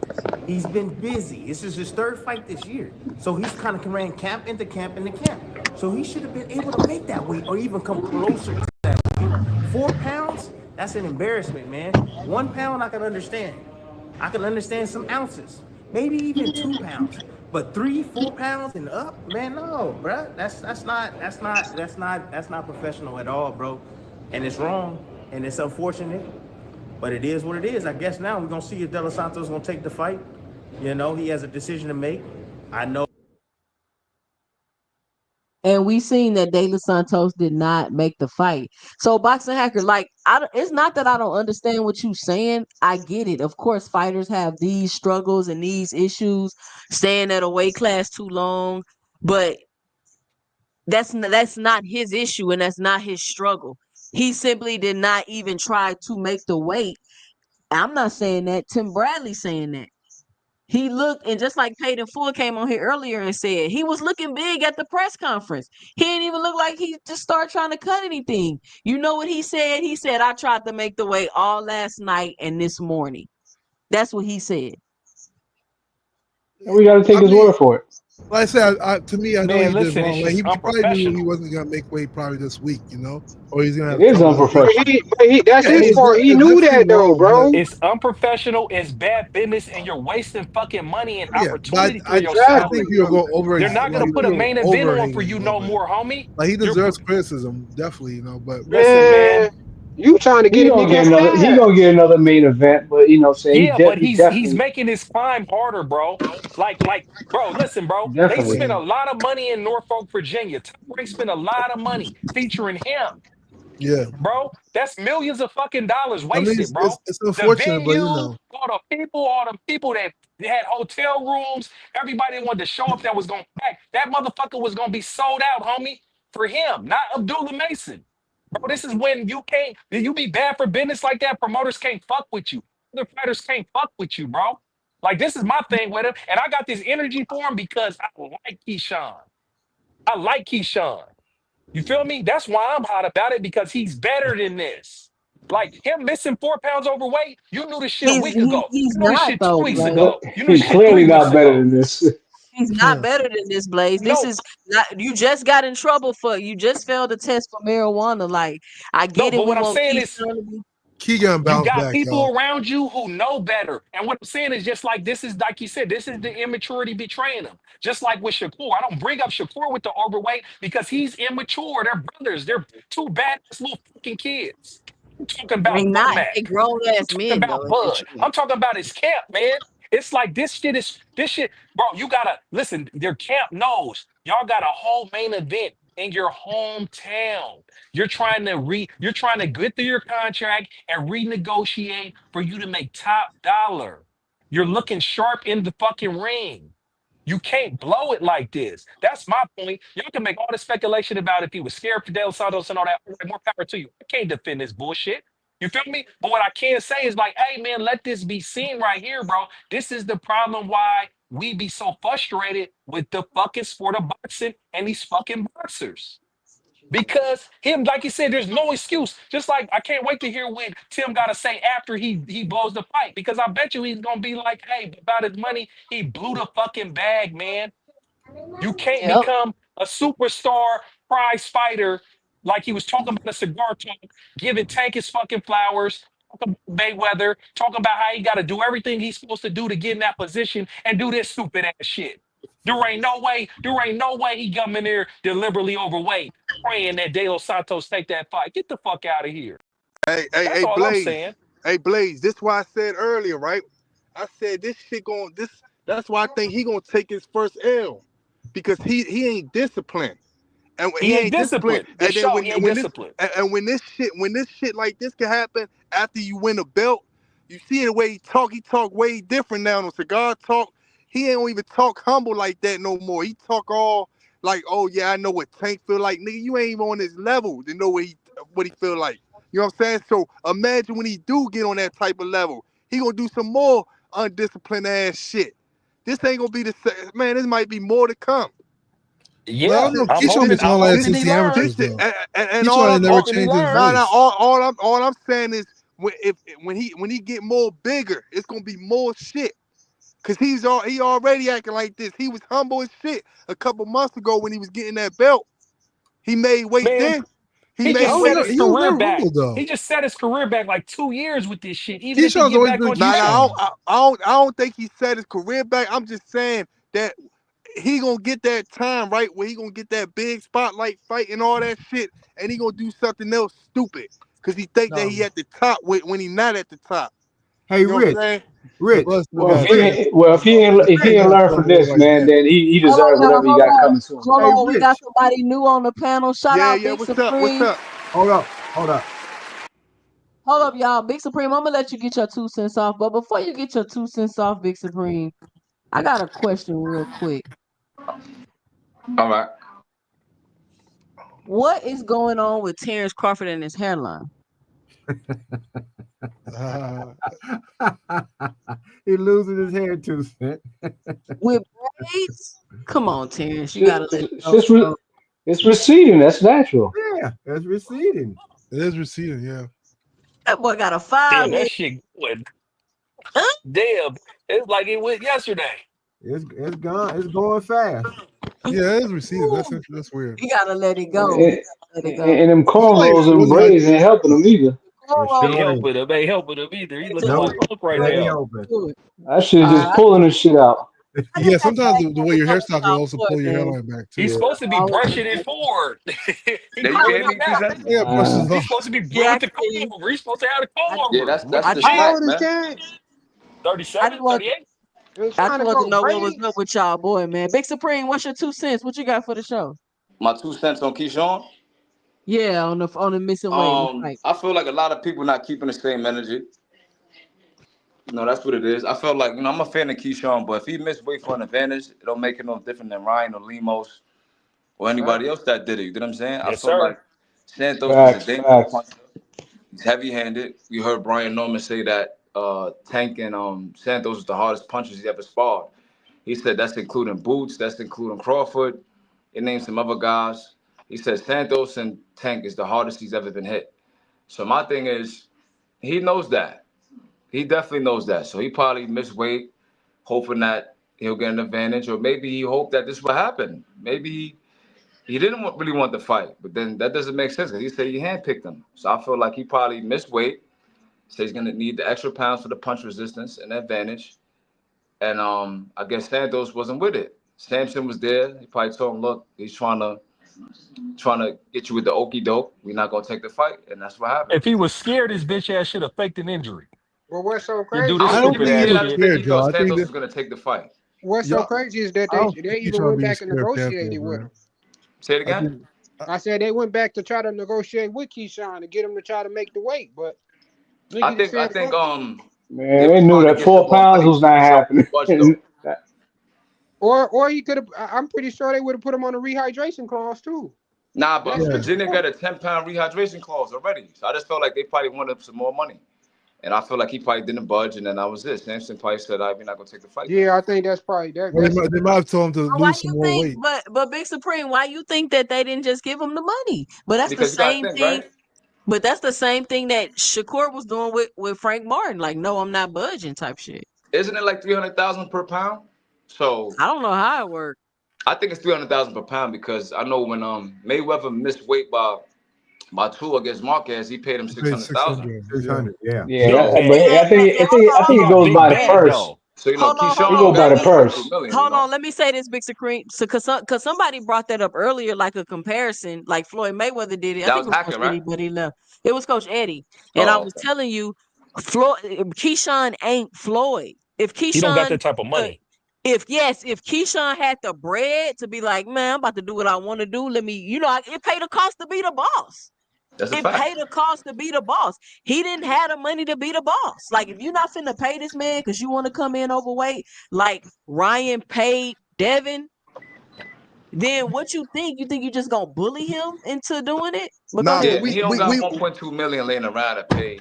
S19: He's been busy. This is his third fight this year. So he's kind of ran camp into camp into camp. So he should have been able to make that weight or even come closer to that weight. 4 pounds? That's an embarrassment, man. 1 pound, I can understand. I can understand some ounces, maybe even 2 pounds. But 3-4 pounds and up, man, no, bro. That's not professional at all, bro. And it's wrong. and it's unfortunate, but it is what it is. I guess now we're gonna see if De La Santos gonna take the fight. You know, he has a decision to make. I know.
S1: And we seen that De La Santos did not make the fight. So boxing hacker, like, it's not that I don't understand what you're saying. I get it. Of course, fighters have these struggles and these issues, staying at a weight class too long, but that's not his issue and that's not his struggle. He simply did not even try to make the weight. I'm not saying that. Tim Bradley's saying that. He looked, and just like Peyton Fuller came on here earlier and said, he was looking big at the press conference. He didn't even look like he just started trying to cut anything. You know what he said? He said, I tried to make the weight all last night and this morning. That's what he said.
S15: And we got to take his word for it.
S13: Like I said, to me, I know
S20: Man,
S13: he
S20: listen,
S13: did
S20: it's
S13: wrong. Like,
S20: just
S13: he probably knew he
S20: unprofessional.
S13: wasn't gonna make weight probably this week, you know, or he's gonna have
S15: It is
S13: trouble.
S15: unprofessional.
S4: That's his fault. He knew that though, bro.
S20: It's unprofessional. It's bad business, and you're wasting fucking money and
S13: Yeah, but
S20: opportunity for
S13: I
S20: yourself.
S13: think people go over.
S20: They're not gonna
S13: like,
S20: put a main event on for
S13: overhating
S20: you
S13: him,
S20: no
S13: but,
S20: more, homie.
S13: like, he
S20: You're-
S13: deserves criticism, definitely, you know. But
S20: Listen, man.
S4: You trying to
S15: He
S4: get a
S15: gonna
S4: nigga
S15: get another. He
S4: stabbed.
S15: gonna get another main event, but you know, say
S20: Yeah, but he's
S15: definitely,
S20: making his climb harder, bro. Bro, listen, bro. They
S15: definitely.
S20: spent a lot of money in Norfolk, Virginia. Top Rank spent a lot of money featuring him,
S13: yeah,
S20: bro. That's millions of fucking dollars
S13: I mean,
S20: wasted, bro.
S13: it's
S20: The
S13: unfortunate, but
S20: venue,
S13: you know,
S20: all the people that they had hotel rooms, everybody that wanted to show up that was gonna pack. That motherfucker was gonna be sold out, homie, for him, not Abdullah Mason. Bro, this is when you be bad for business like that. Promoters can't fuck with you. Other fighters can't fuck with you, bro. Like, this is my thing with him. And I got this energy for him because I like Keyshawn. I like Keyshawn. You feel me? That's why I'm hot about it, because he's better than this. Like, him missing 4 pounds overweight, you knew this shit a week ago.
S1: He's
S20: You knew this
S1: not
S20: shit 2
S1: though,
S20: weeks
S1: Blaze.
S20: ago. You knew this
S15: He's
S20: shit
S15: clearly
S20: 3 weeks
S15: not better
S20: ago.
S15: than this.
S1: He's not better than this, Blaze. This
S20: No,
S1: is not. You just got in trouble you just failed a test for marijuana. Like, I
S20: no,
S1: get it.
S20: but
S1: We
S20: what I'm
S1: want
S20: saying is,
S1: Keyshawn to be.
S13: Keegan
S20: you
S13: bounced
S20: got
S13: back, y'all.
S20: people around you who know better. And what I'm saying is, just like this is, like you said, this is the immaturity betraying them. Just like with Shakur. I don't bring up Shakur with the overweight because he's immature. They're brothers. They're two badass little fucking kids. I'm talking
S1: They
S20: about
S1: not. They
S20: Womack.
S1: grown
S20: I'm
S1: ass
S20: talking
S1: men
S20: about
S1: though.
S20: Bud. I'm talking about his camp, man. It's like this shit, bro. You gotta listen. Their camp knows y'all got a whole main event in your hometown. You're trying to get through your contract and renegotiate for you to make top dollar. You're looking sharp in the fucking ring. You can't blow it like this. That's my point. Y'all can make all the speculation about if he was scared for Del Santos and all that. All right, more power to you. I can't defend this bullshit. You feel me? But what I can say is like, hey man, let this be seen right here, bro. This is the problem why we be so frustrated with the fucking sport of boxing and these fucking boxers. Because him, like you said, there's no excuse. Just like I can't wait to hear what Tim gotta say after he blows the fight. Because I bet you he's gonna be like, hey, about his money, he blew the fucking bag, man. You can't
S1: Yep.
S20: become a superstar prize fighter like he was talking about a cigar talk, giving Tank his fucking flowers, talking about Mayweather, talking about how he got to do everything he's supposed to do to get in that position and do this stupid ass shit. There ain't no way he come in there deliberately overweight, praying that De Los Santos take that fight. Get the fuck out of here. That's all I'm
S5: Blaze.
S20: saying.
S5: Hey, Blaze. This why I said earlier, right? I said this shit going. That's why I think he gonna take his first L, because he ain't disciplined. And
S20: He
S5: he
S20: ain't
S5: ain't disciplined.
S20: disciplined. The
S5: And then
S20: show, he ain't disciplined.
S5: when this shit like this can happen after you win a belt, you see the way he talk way different now on cigar talk. He ain't even talk humble like that no more. He talk all like, oh yeah, I know what Tank feel like. Nigga, you ain't even on his level to know what he feel like. You know what I'm saying? So imagine when he do get on that type of level, he gonna do some more undisciplined ass shit. This ain't gonna be the same. Man, this might be more to come.
S13: But I
S20: Yeah,
S13: don't know.
S20: I'm
S13: Keyshawn
S20: hoping.
S13: been
S20: I'm
S13: doing all that
S20: hoping
S13: since
S20: he
S13: the amateurs,
S20: learns.
S13: though.
S5: And
S13: Keyshawn ain't never
S20: Hoping he
S13: changed his
S20: learns.
S13: voice.
S5: all I'm saying is when he get more bigger, it's gonna be more shit. Cause he already acting like this. He was humble as shit a couple months ago when he was getting that belt. He made weight
S20: Man,
S5: then. He
S20: he
S5: made
S20: just
S5: weight
S20: set
S5: then.
S20: his
S13: He was
S20: career
S13: never
S20: back.
S13: humble though.
S20: He just set his career back like 2 years with this shit. Even if he
S13: Keyshawn's
S20: get
S13: always
S20: back
S13: been
S20: on
S5: Nah,
S20: track.
S13: Keyshawn.
S5: I don't think he set his career back. I'm just saying that he gonna get that time right where he gonna get that big spotlight fight and all that shit, and he gonna do something else stupid. because he think that he at the top when he not at the top.
S6: Hey,
S5: You know what I'm
S6: Rich.
S5: saying?
S6: Rich.
S15: Well, if he ain't learned from this, man, then he
S1: Hold on,
S15: deserves
S1: y'all.
S15: whatever he got coming to him.
S1: Hold
S6: Hey,
S1: on. We got
S6: Rich.
S1: somebody new on the panel. Shout out Big
S5: What's up? What's
S1: Supreme.
S5: up?
S6: Hold up. Hold up.
S1: Hold up, y'all. Big Supreme, I'm gonna let you get your 2 cents off. But before you get your 2 cents off, Big Supreme, I got a question real quick.
S2: All right.
S1: What is going on with Terrence Crawford and his hairline?
S6: He losing his hair 2 cents.
S1: With braids? Come on, Terrence. You gotta let it
S15: It's
S1: go.
S15: just it's receding. That's natural.
S6: Yeah, it's receding.
S13: It is receding, yeah.
S1: That boy got a
S20: Damn,
S1: 5 head.
S20: that shit went. Damn, it's like it went yesterday.
S6: It's gone. It's going fast.
S13: Yeah, it is receding. That's weird.
S1: You gotta let it go.
S15: And,
S1: Let it go.
S15: and them cornrows and braids ain't helping him either.
S20: Ain't helping him. Ain't helping him either. He looking like Punk right now.
S15: That shit just pulling the shit out.
S13: Yeah, sometimes the way your hairstyle can also pull your hairline back too.
S20: He's supposed to be brushing it forward. He
S2: There you
S20: pulling
S2: can
S20: it
S2: hear me,
S20: back.
S2: T-Cent?
S13: Yeah, brushes
S20: He's
S13: off.
S20: supposed to be with the comb over. He's supposed to have the comb over.
S2: Yeah, that's
S20: What
S2: the
S20: you
S4: How
S2: snack,
S4: old is
S2: man.
S4: Terrence?
S20: 37, 38?
S4: They
S1: I
S4: trying
S1: just
S4: to
S1: want to
S4: go
S1: know what was
S4: braids?
S1: up with y'all, boy, man. Big Supreme, what's your 2 cents? What you got for the show?
S2: My 2 cents on Keyshawn.
S1: Yeah, on the missing weight. Right.
S2: I feel like a lot of people not keeping the same energy. No, that's what it is. I felt like, I'm a fan of Keyshawn, but if he missed weight for an advantage, it don't make it no different than Ryan or Lemos or anybody else that did it. You know what I'm saying? I
S20: Yes,
S2: feel
S20: sir.
S2: like Santos is a dangerous
S15: Facts.
S2: puncher. He's heavy-handed. We heard Brian Norman say that Tank and Santos is the hardest punchers he ever sparred. He said that's including Boots, that's including Crawford. He named some other guys. He said Santos and Tank is the hardest he's ever been hit. So my thing is, he knows that. He definitely knows that. So he probably missed weight, hoping that he'll get an advantage, or maybe he hoped that this would happen. Maybe he didn't really want the fight, but then that doesn't make sense because he said he handpicked him. So I feel like he probably missed weight. So he's gonna need the extra pounds for the punch resistance and advantage. And I guess Santos wasn't with it. Samson was there. He probably told him, "Look, he's trying to get you with the okie doke. We're not gonna take the fight," and that's what happened.
S20: If he was scared, his bitch ass should have faked an injury.
S4: Well, what's so
S20: You do
S4: crazy?
S20: this
S13: I don't
S20: stupid
S13: think he
S20: ass
S13: was
S20: shit.
S2: I think
S13: scared,
S2: he
S13: Joe.
S2: thought
S13: I think
S2: Santos
S13: that
S2: was gonna take the fight.
S4: What's so
S13: y'all,
S4: crazy is that
S13: I don't
S4: they
S13: think
S4: even
S13: Keyshawn
S4: went
S13: being
S4: back and
S13: scared of Panther,
S4: negotiated with
S13: bro.
S4: him.
S2: Say it
S13: I
S2: again.
S13: think
S4: I said they went back to try to negotiate with Keyshawn to get him to try to make the weight, but
S2: I
S4: nigga just
S2: think I
S4: said
S2: think
S4: fuck.
S2: they
S15: Man, they
S2: was
S15: knew
S2: trying to
S15: that
S2: get some
S15: 4
S2: more
S15: pounds
S2: money
S15: was
S2: too,
S15: not
S2: so he
S15: happening.
S2: budged though.
S4: Or he could have. I'm pretty sure they would have put him on a rehydration clause too.
S2: Nah, but
S4: That's
S13: yeah.
S4: just
S2: Virginia got a 10-pound rehydration clause already. So I just felt like they probably wanted some more money. And I feel like he probably didn't budge, and then that was it. Samson probably said, "We're not gonna take the fight." Then.
S4: yeah. I think that's probably
S13: Well,
S4: that's
S13: they might have told him to
S1: Why
S13: lose some
S1: you
S13: more
S1: think?
S13: weight.
S1: But Big Supreme, why you think that they didn't just give him the money? But that's the
S2: Because you gotta
S1: same
S2: think,
S1: thing.
S2: right?
S1: But that's the same thing that Shakur was doing with Frank Martin. Like, no, I'm not budging type shit.
S2: Isn't it like 300,000 per pound? So
S1: I don't know how it worked.
S2: I think it's 300,000 per pound because I know when Mayweather missed weight by 2 against Marquez, he paid him
S13: He paid
S2: 600,000.
S13: 600. Yeah.
S6: 600. Yeah.
S15: Yeah,
S2: So
S15: but I think I think I
S20: He
S15: think it
S20: a
S15: goes
S20: big
S15: by the
S20: bag
S15: purse.
S20: though.
S1: Hold on, hold
S15: He
S2: Keyshawn
S15: go
S1: on.
S2: don't
S15: by
S2: got
S15: the
S1: Let me
S2: 1.2
S15: purse.
S2: million.
S1: hold on. Let me say this, Big Supreme. So, cause somebody brought that up earlier, like a comparison, like Floyd Mayweather did it. I
S2: That
S1: think
S2: was
S1: it was Coach
S2: hacking, right?
S1: Eddie, but he left. It was Coach Eddie, and I
S2: Oh,
S1: was
S2: okay.
S1: telling you, Floyd, Keyshawn ain't Floyd. If
S20: He don't got
S1: Keyshawn,
S20: that type of money.
S1: if Keyshawn had the bread to be like, man, I'm about to do what I want to do. Let me, it paid the cost to be the boss.
S2: That's a
S1: It
S2: fact.
S1: paid the cost to be the boss. He didn't have the money to be the boss. Like, if you're not finna pay this man because you want to come in overweight, like Ryan paid Devin, then what you think? You think you just gonna bully him into doing it? But go
S5: Nah, but
S2: Yeah,
S1: ahead.
S2: and he don't got 1.2 million laying around to pay
S5: hey,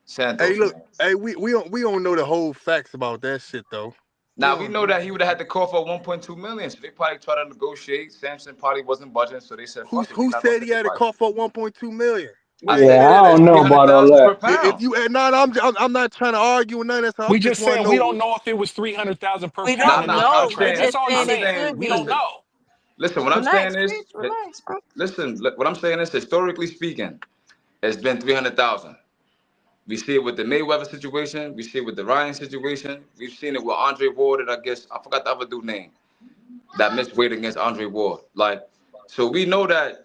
S2: Santos,
S5: look,
S2: man.
S5: hey, we don't know the whole facts about that shit though.
S2: Now we know that he would have had to call for 1.2 million, so they probably tried to negotiate. Samson probably wasn't budging, so they said, "Fuck it, we're
S5: Who
S2: not gonna
S5: said he
S2: take the
S5: had a
S2: fight."
S5: call for 1.2 million?
S2: I
S15: Yeah,
S2: said
S15: I
S2: it's
S15: don't know about all
S2: 300,000 per
S15: that.
S5: If
S2: pound.
S5: you no, I'm not trying to argue with none of that. So I
S20: We
S5: just
S20: just
S5: want to
S20: saying we don't
S5: know.
S20: know if it was 300,000 per
S1: We
S20: pound
S2: Nah,
S20: in
S1: don't
S20: his
S2: nah. I'm
S1: know. We
S20: contract.
S2: saying,
S20: That's
S1: just
S20: all we
S1: saying
S2: I'm
S1: it
S20: saying.
S1: could
S2: saying,
S20: We don't
S1: be.
S2: listen,
S20: know.
S2: listen. What I'm
S1: Relax,
S2: saying is,
S1: Rich. Relax, bro.
S2: listen. What I'm saying is, historically speaking, it's been 300,000. We see it with the Mayweather situation. We see it with the Ryan situation. We've seen it with Andre Ward, and I guess I forgot the other dude's name that missed weight against Andre Ward. Like, so we know that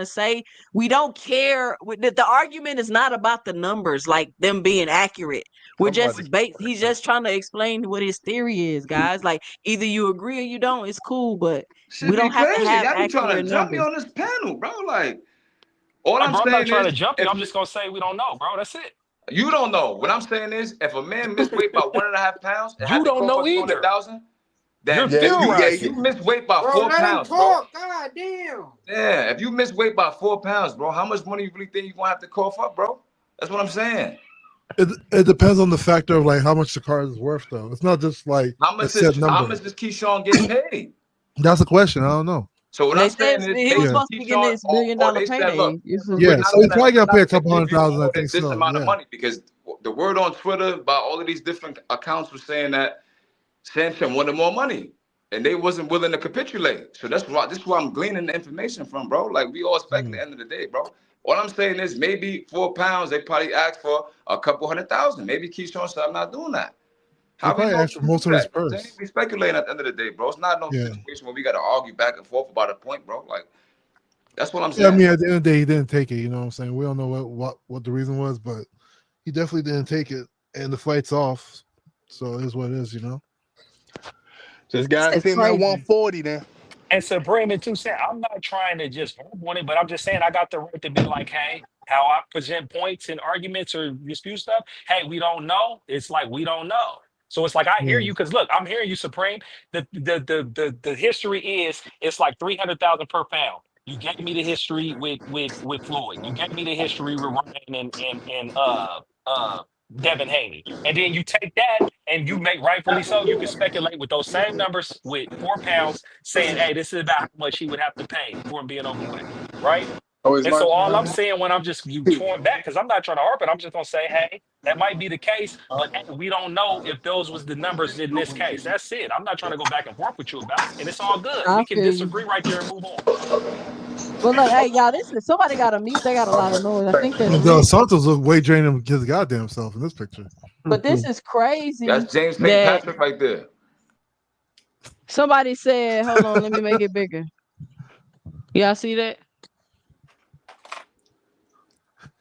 S1: to say. We don't care. The argument is not about the numbers, like them being accurate. He's just trying to explain what his theory is, guys. Like either you agree or you don't. It's cool, but
S2: Shit
S1: we
S2: be
S1: don't have to
S2: crazy.
S1: have
S2: Y'all be trying
S1: accurate
S2: to jump me
S1: numbers.
S2: on this panel, bro. Like, all I'm
S20: Bro, I'm not
S2: saying
S20: trying
S2: is,
S20: to jump you.
S2: if
S20: I'm just gonna say we don't know, bro. That's it.
S2: You don't know. What I'm saying is, if a man missed weight by 1.5 pounds and
S20: You
S2: had to
S20: don't
S2: call
S20: know
S2: for
S20: either.
S2: 200,000, then
S20: You're theorizing.
S2: you missed weight by
S4: Bro,
S2: 4
S4: let him
S2: pounds, bro.
S4: talk. God damn.
S2: Yeah, if you miss weight by 4 pounds, bro, how much money you really think you gonna have to cough up, bro? That's what I'm saying.
S13: It depends on the factor of like how much the car is worth, though. It's not just like
S2: How much does Keyshawn get paid?
S13: That's the question. I don't know.
S2: So what
S1: They
S2: I'm saying
S1: said
S2: is,
S1: he was supposed to be getting this $1 million
S2: they said,
S1: payday.
S2: look,
S13: Yeah, so he's probably gonna pay a couple
S2: give you
S13: $100,000. I
S2: more than
S13: think
S2: this
S13: so.
S2: amount of
S13: Yeah.
S2: money, because the word on Twitter by all of these different accounts was saying that Sampson wanted more money, and they wasn't willing to capitulate. So this is why I'm gleaning the information from, bro. Like, we all expect at the end of the day, bro. All I'm saying is maybe 4 pounds, they probably asked for a couple $100,000. Maybe Keyshawn said, I'm not doing that.
S13: He probably asked for most of his purse.
S2: We speculating at the end of the day, bro. It's not no situation where we got to argue back and forth about a point, bro. Like, that's what I'm saying.
S13: Yeah, I mean, at the end of the day, he didn't take it. You know what I'm saying? We don't know what the reason was, but he definitely didn't take it, and the fight's off. So it is what it is, you know.
S5: Just got to see him at 140 then.
S20: And Supreme and 2 Cent, I'm not trying to just want it, but I'm just saying I got the right to be like, hey, how I present points and arguments or dispute stuff. Hey, we don't know. It's like we don't know. So it's like I hear you, because look, I'm hearing you, Supreme. The history is it's like 300,000 per pound. You gave me the history with Floyd. You gave me the history with Ryan and Devin Haney. And then you take that and you make, rightfully so, you can speculate with those same numbers with 4 pounds, saying, hey, this is about how much he would have to pay for him being overweight, right? And so all I'm saying when I'm just torn back, because I'm not trying to harp it, I'm just gonna say, hey, that might be the case, but hey, we don't know if those was the numbers in this case. That's it. I'm not trying to go back and forth with you about it, and it's all good.
S1: I
S20: We can
S1: feel you.
S20: disagree right there and move on.
S1: But look, hey, y'all, this is somebody got a mute. They got a lot of noise. I think that's
S13: And De La Santos look way draining his goddamn self in this picture.
S1: But this is crazy.
S2: That's James St.
S1: that
S2: Patrick right there.
S1: somebody said, hold on, let me make it bigger. Y'all see that?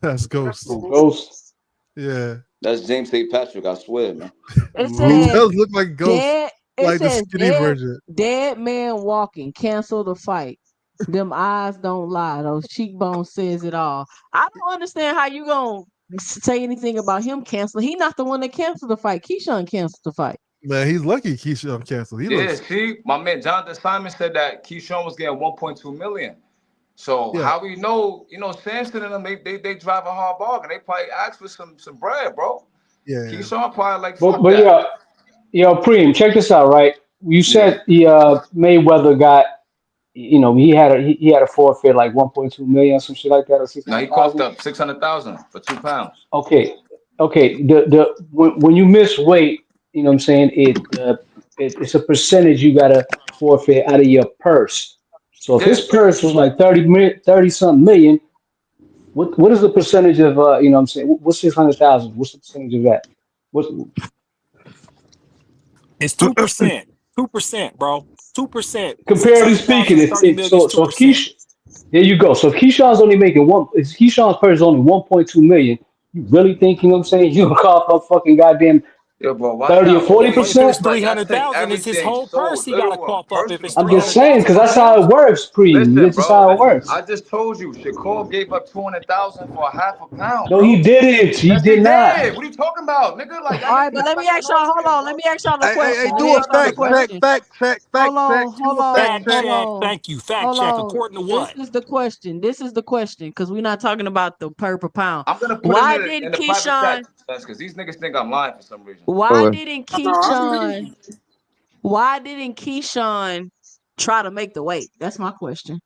S13: That's Ghost.
S15: Ghost.
S13: Yeah.
S2: That's James St. Patrick, I swear, man.
S1: It
S13: He
S1: says
S13: does look like Ghost,
S1: dead. It
S13: like the
S1: says
S13: skinny version.
S1: dead man walking. Cancel the fight. Them eyes don't lie. Those cheekbones says it all. I don't understand how you gonna say anything about him canceling. He not the one that canceled the fight. Keyshawn canceled the fight.
S13: Man, he's lucky Keyshawn canceled. He looks.
S2: See, my man Jonathan Simon said that Keyshawn was getting 1.2 million. So how we know, Samson and them, they drive a hard bargain. They probably ask for some bread, bro.
S13: Yeah.
S2: Keyshawn probably like,
S15: But
S2: fuck that.
S15: yo, Preem, check this out, right? You said Mayweather got, he had a forfeit like 1.2 million, some shit like that, or
S2: Now he
S15: 600,000.
S2: coughed up 600,000 for 2 pounds.
S15: Okay. When you miss weight, you know what I'm saying, it's a percentage you gotta forfeit out of your purse. So if his purse was like 30 something million, what is the percentage of you know what I'm saying? What's 600,000? What's the percentage of that?
S20: It's 2%. 2%, bro. 2%.
S15: Comparatively speaking,
S20: 30 million is 2%.
S15: There you go. So if Keyshawn's only making if Keyshawn's purse is only 1.2 million, you really think, you know what I'm saying, you gonna cough up fucking goddamn 30 or 40%?
S20: If it's 300,000, it's his whole purse he gotta cough up. If it's
S15: I'm just saying, because that's how it works,
S2: Listen,
S15: That's just how it works.
S2: I just told you, Shakur gave up 200,000 for a half a pound.
S15: No, he didn't. He did not.
S2: What are you talking about, nigga? Like,
S1: all right, but let me ask y'all. Hold on. Let me ask y'all a question.
S5: Hey, do a fact check.
S1: Hold on.
S20: Thank you. Fact check. According to what?
S1: This is the question. Because we're not talking about the per pound.
S2: I'm gonna put it in the private chat, because these niggas think I'm lying for some reason.
S1: Why didn't Keyshawn try to make the weight? That's my question.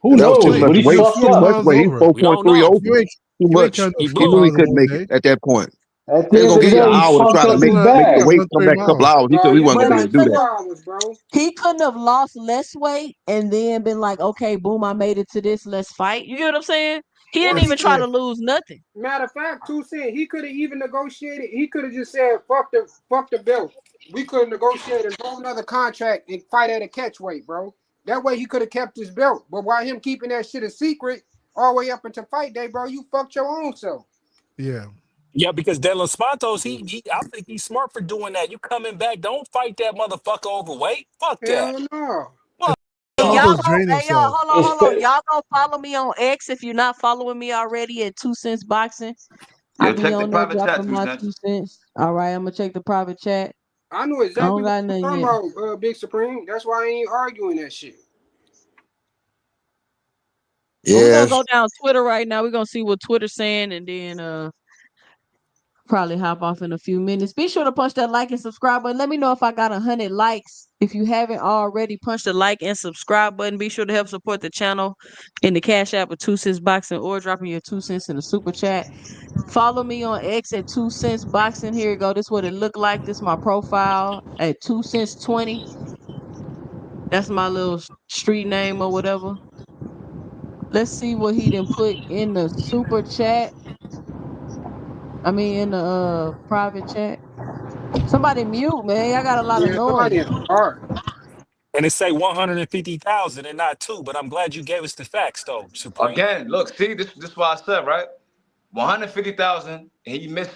S15: Who knows?
S12: But he's too much weight. He's 4.3 over. Too much. He knew he couldn't make it at that point.
S15: At
S12: They're
S15: the end
S12: gonna
S15: of the
S12: give you an
S15: day, he
S12: hour to
S15: fucked
S12: try to
S15: up
S12: make
S15: his
S12: the
S15: bag.
S12: weight come back a couple hours. He said he wasn't gonna be able to do that.
S1: He couldn't have lost less weight and then been like, okay, boom, I made it to this. Let's fight. You get what I'm saying? He didn't even try to lose nothing.
S4: Matter of fact, 2 Cent, he could have even negotiated. He could have just said, fuck the belt. We could have negotiated a whole another contract and fight at a catch weight, bro. That way he could have kept his belt. But while him keeping that shit a secret all the way up into fight day, bro, you fucked your own self.
S13: Yeah.
S20: Yeah, because De La Santos, I think he's smart for doing that. You coming back, don't fight that motherfucker overweight. Fuck that.
S4: Hell no.
S1: Y'all hold on. Y'all gonna follow me on X if you're not following me already at 2 Cents Boxing. I
S2: Yo,
S1: be
S2: check the
S1: on there
S2: private chat,
S1: dropping
S2: two
S1: my
S2: cents.
S1: 2 cents. All right, I'm gonna check the private chat.
S4: I know
S1: I
S4: exactly
S1: don't
S4: what
S1: got
S4: you're
S1: nothing
S4: talking
S1: yet.
S4: about, Big Supreme. That's why I ain't arguing that shit.
S1: Well, we're gonna
S8: Yes.
S1: go down Twitter right now. We're gonna see what Twitter's saying, and then probably hop off in a few minutes. Be sure to punch that like and subscribe button. Let me know if I got 100 likes. If you haven't already, punch the like and subscribe button. Be sure to help support the channel in the Cash App of 2 cents boxing or dropping your 2 cents in the super chat. Follow me on X at 2 cents boxing. Here you go. This is what it looked like. This is my profile at 2 cents 20. That's my little street name or whatever. Let's see what he done put in the super chat. I mean, in the private chat. Somebody mute, man. I got a lot of
S4: Yeah, somebody
S1: noise.
S4: in the car.
S20: And it say 150,000 and not two, but I'm glad you gave us the facts though, Supreme.
S2: Again, look, see, this is what I said, right? 150,000, and he missed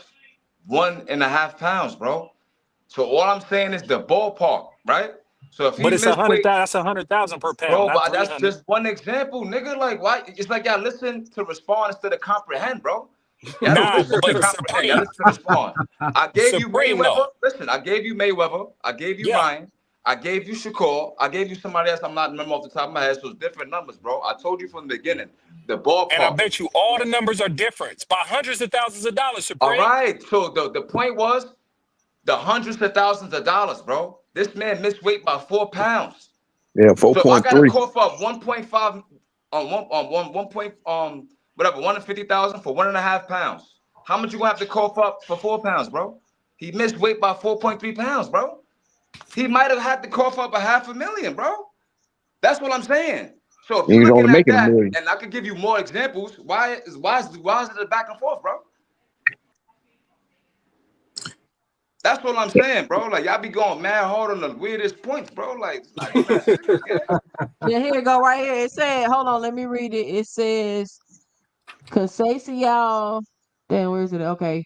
S2: 1.5 pounds, bro. So all I'm saying is the ballpark, right? So if he
S20: But it's
S2: missed weight,
S20: 100,000. That's 100,000 per pound,
S2: bro,
S20: not
S2: but that's
S20: 300.
S2: just one example, nigga. Like, why? It's like y'all listen to respond instead of comprehend, bro. Y'all don't
S20: Nah,
S2: listen to
S20: but
S2: comprehend. Y'all
S20: Supreme,
S2: listen to respond. I gave you
S20: Supreme
S2: Mayweather.
S20: though.
S2: Listen, I gave you Mayweather. I gave you
S20: Yeah.
S2: Ryan. I gave you Shakur. I gave you somebody else. I'm not remember off the top of my head. So it's different numbers, bro. I told you from the beginning. The
S20: And I
S2: ballpark.
S20: bet you all the numbers are different by hundreds of thousands of dollars,
S2: All
S20: Supreme.
S2: right. So the point was the hundreds of thousands of dollars, bro. This man missed weight by 4 pounds.
S8: Yeah,
S2: So if I got a
S8: 4.3.
S2: cough up 1.5 on one point whatever 150,000 for 1.5 pounds, how much you gonna have to cough up for 4 pounds, bro? He missed weight by 4.3 pounds, bro. He might have had to cough up 500,000, bro. That's what I'm saying. So if you're
S8: He's
S2: looking
S8: only
S2: at
S8: making a
S2: that,
S8: million.
S2: and I could give you more examples, why is it a back and forth, bro? That's what I'm saying, bro. Like y'all be going mad hard on the weirdest points, bro. Like it's not even that serious, yeah.
S1: Yeah, here you go, right here. It said, hold on, let me read it. It says, Conceição. Damn, where is it? Okay.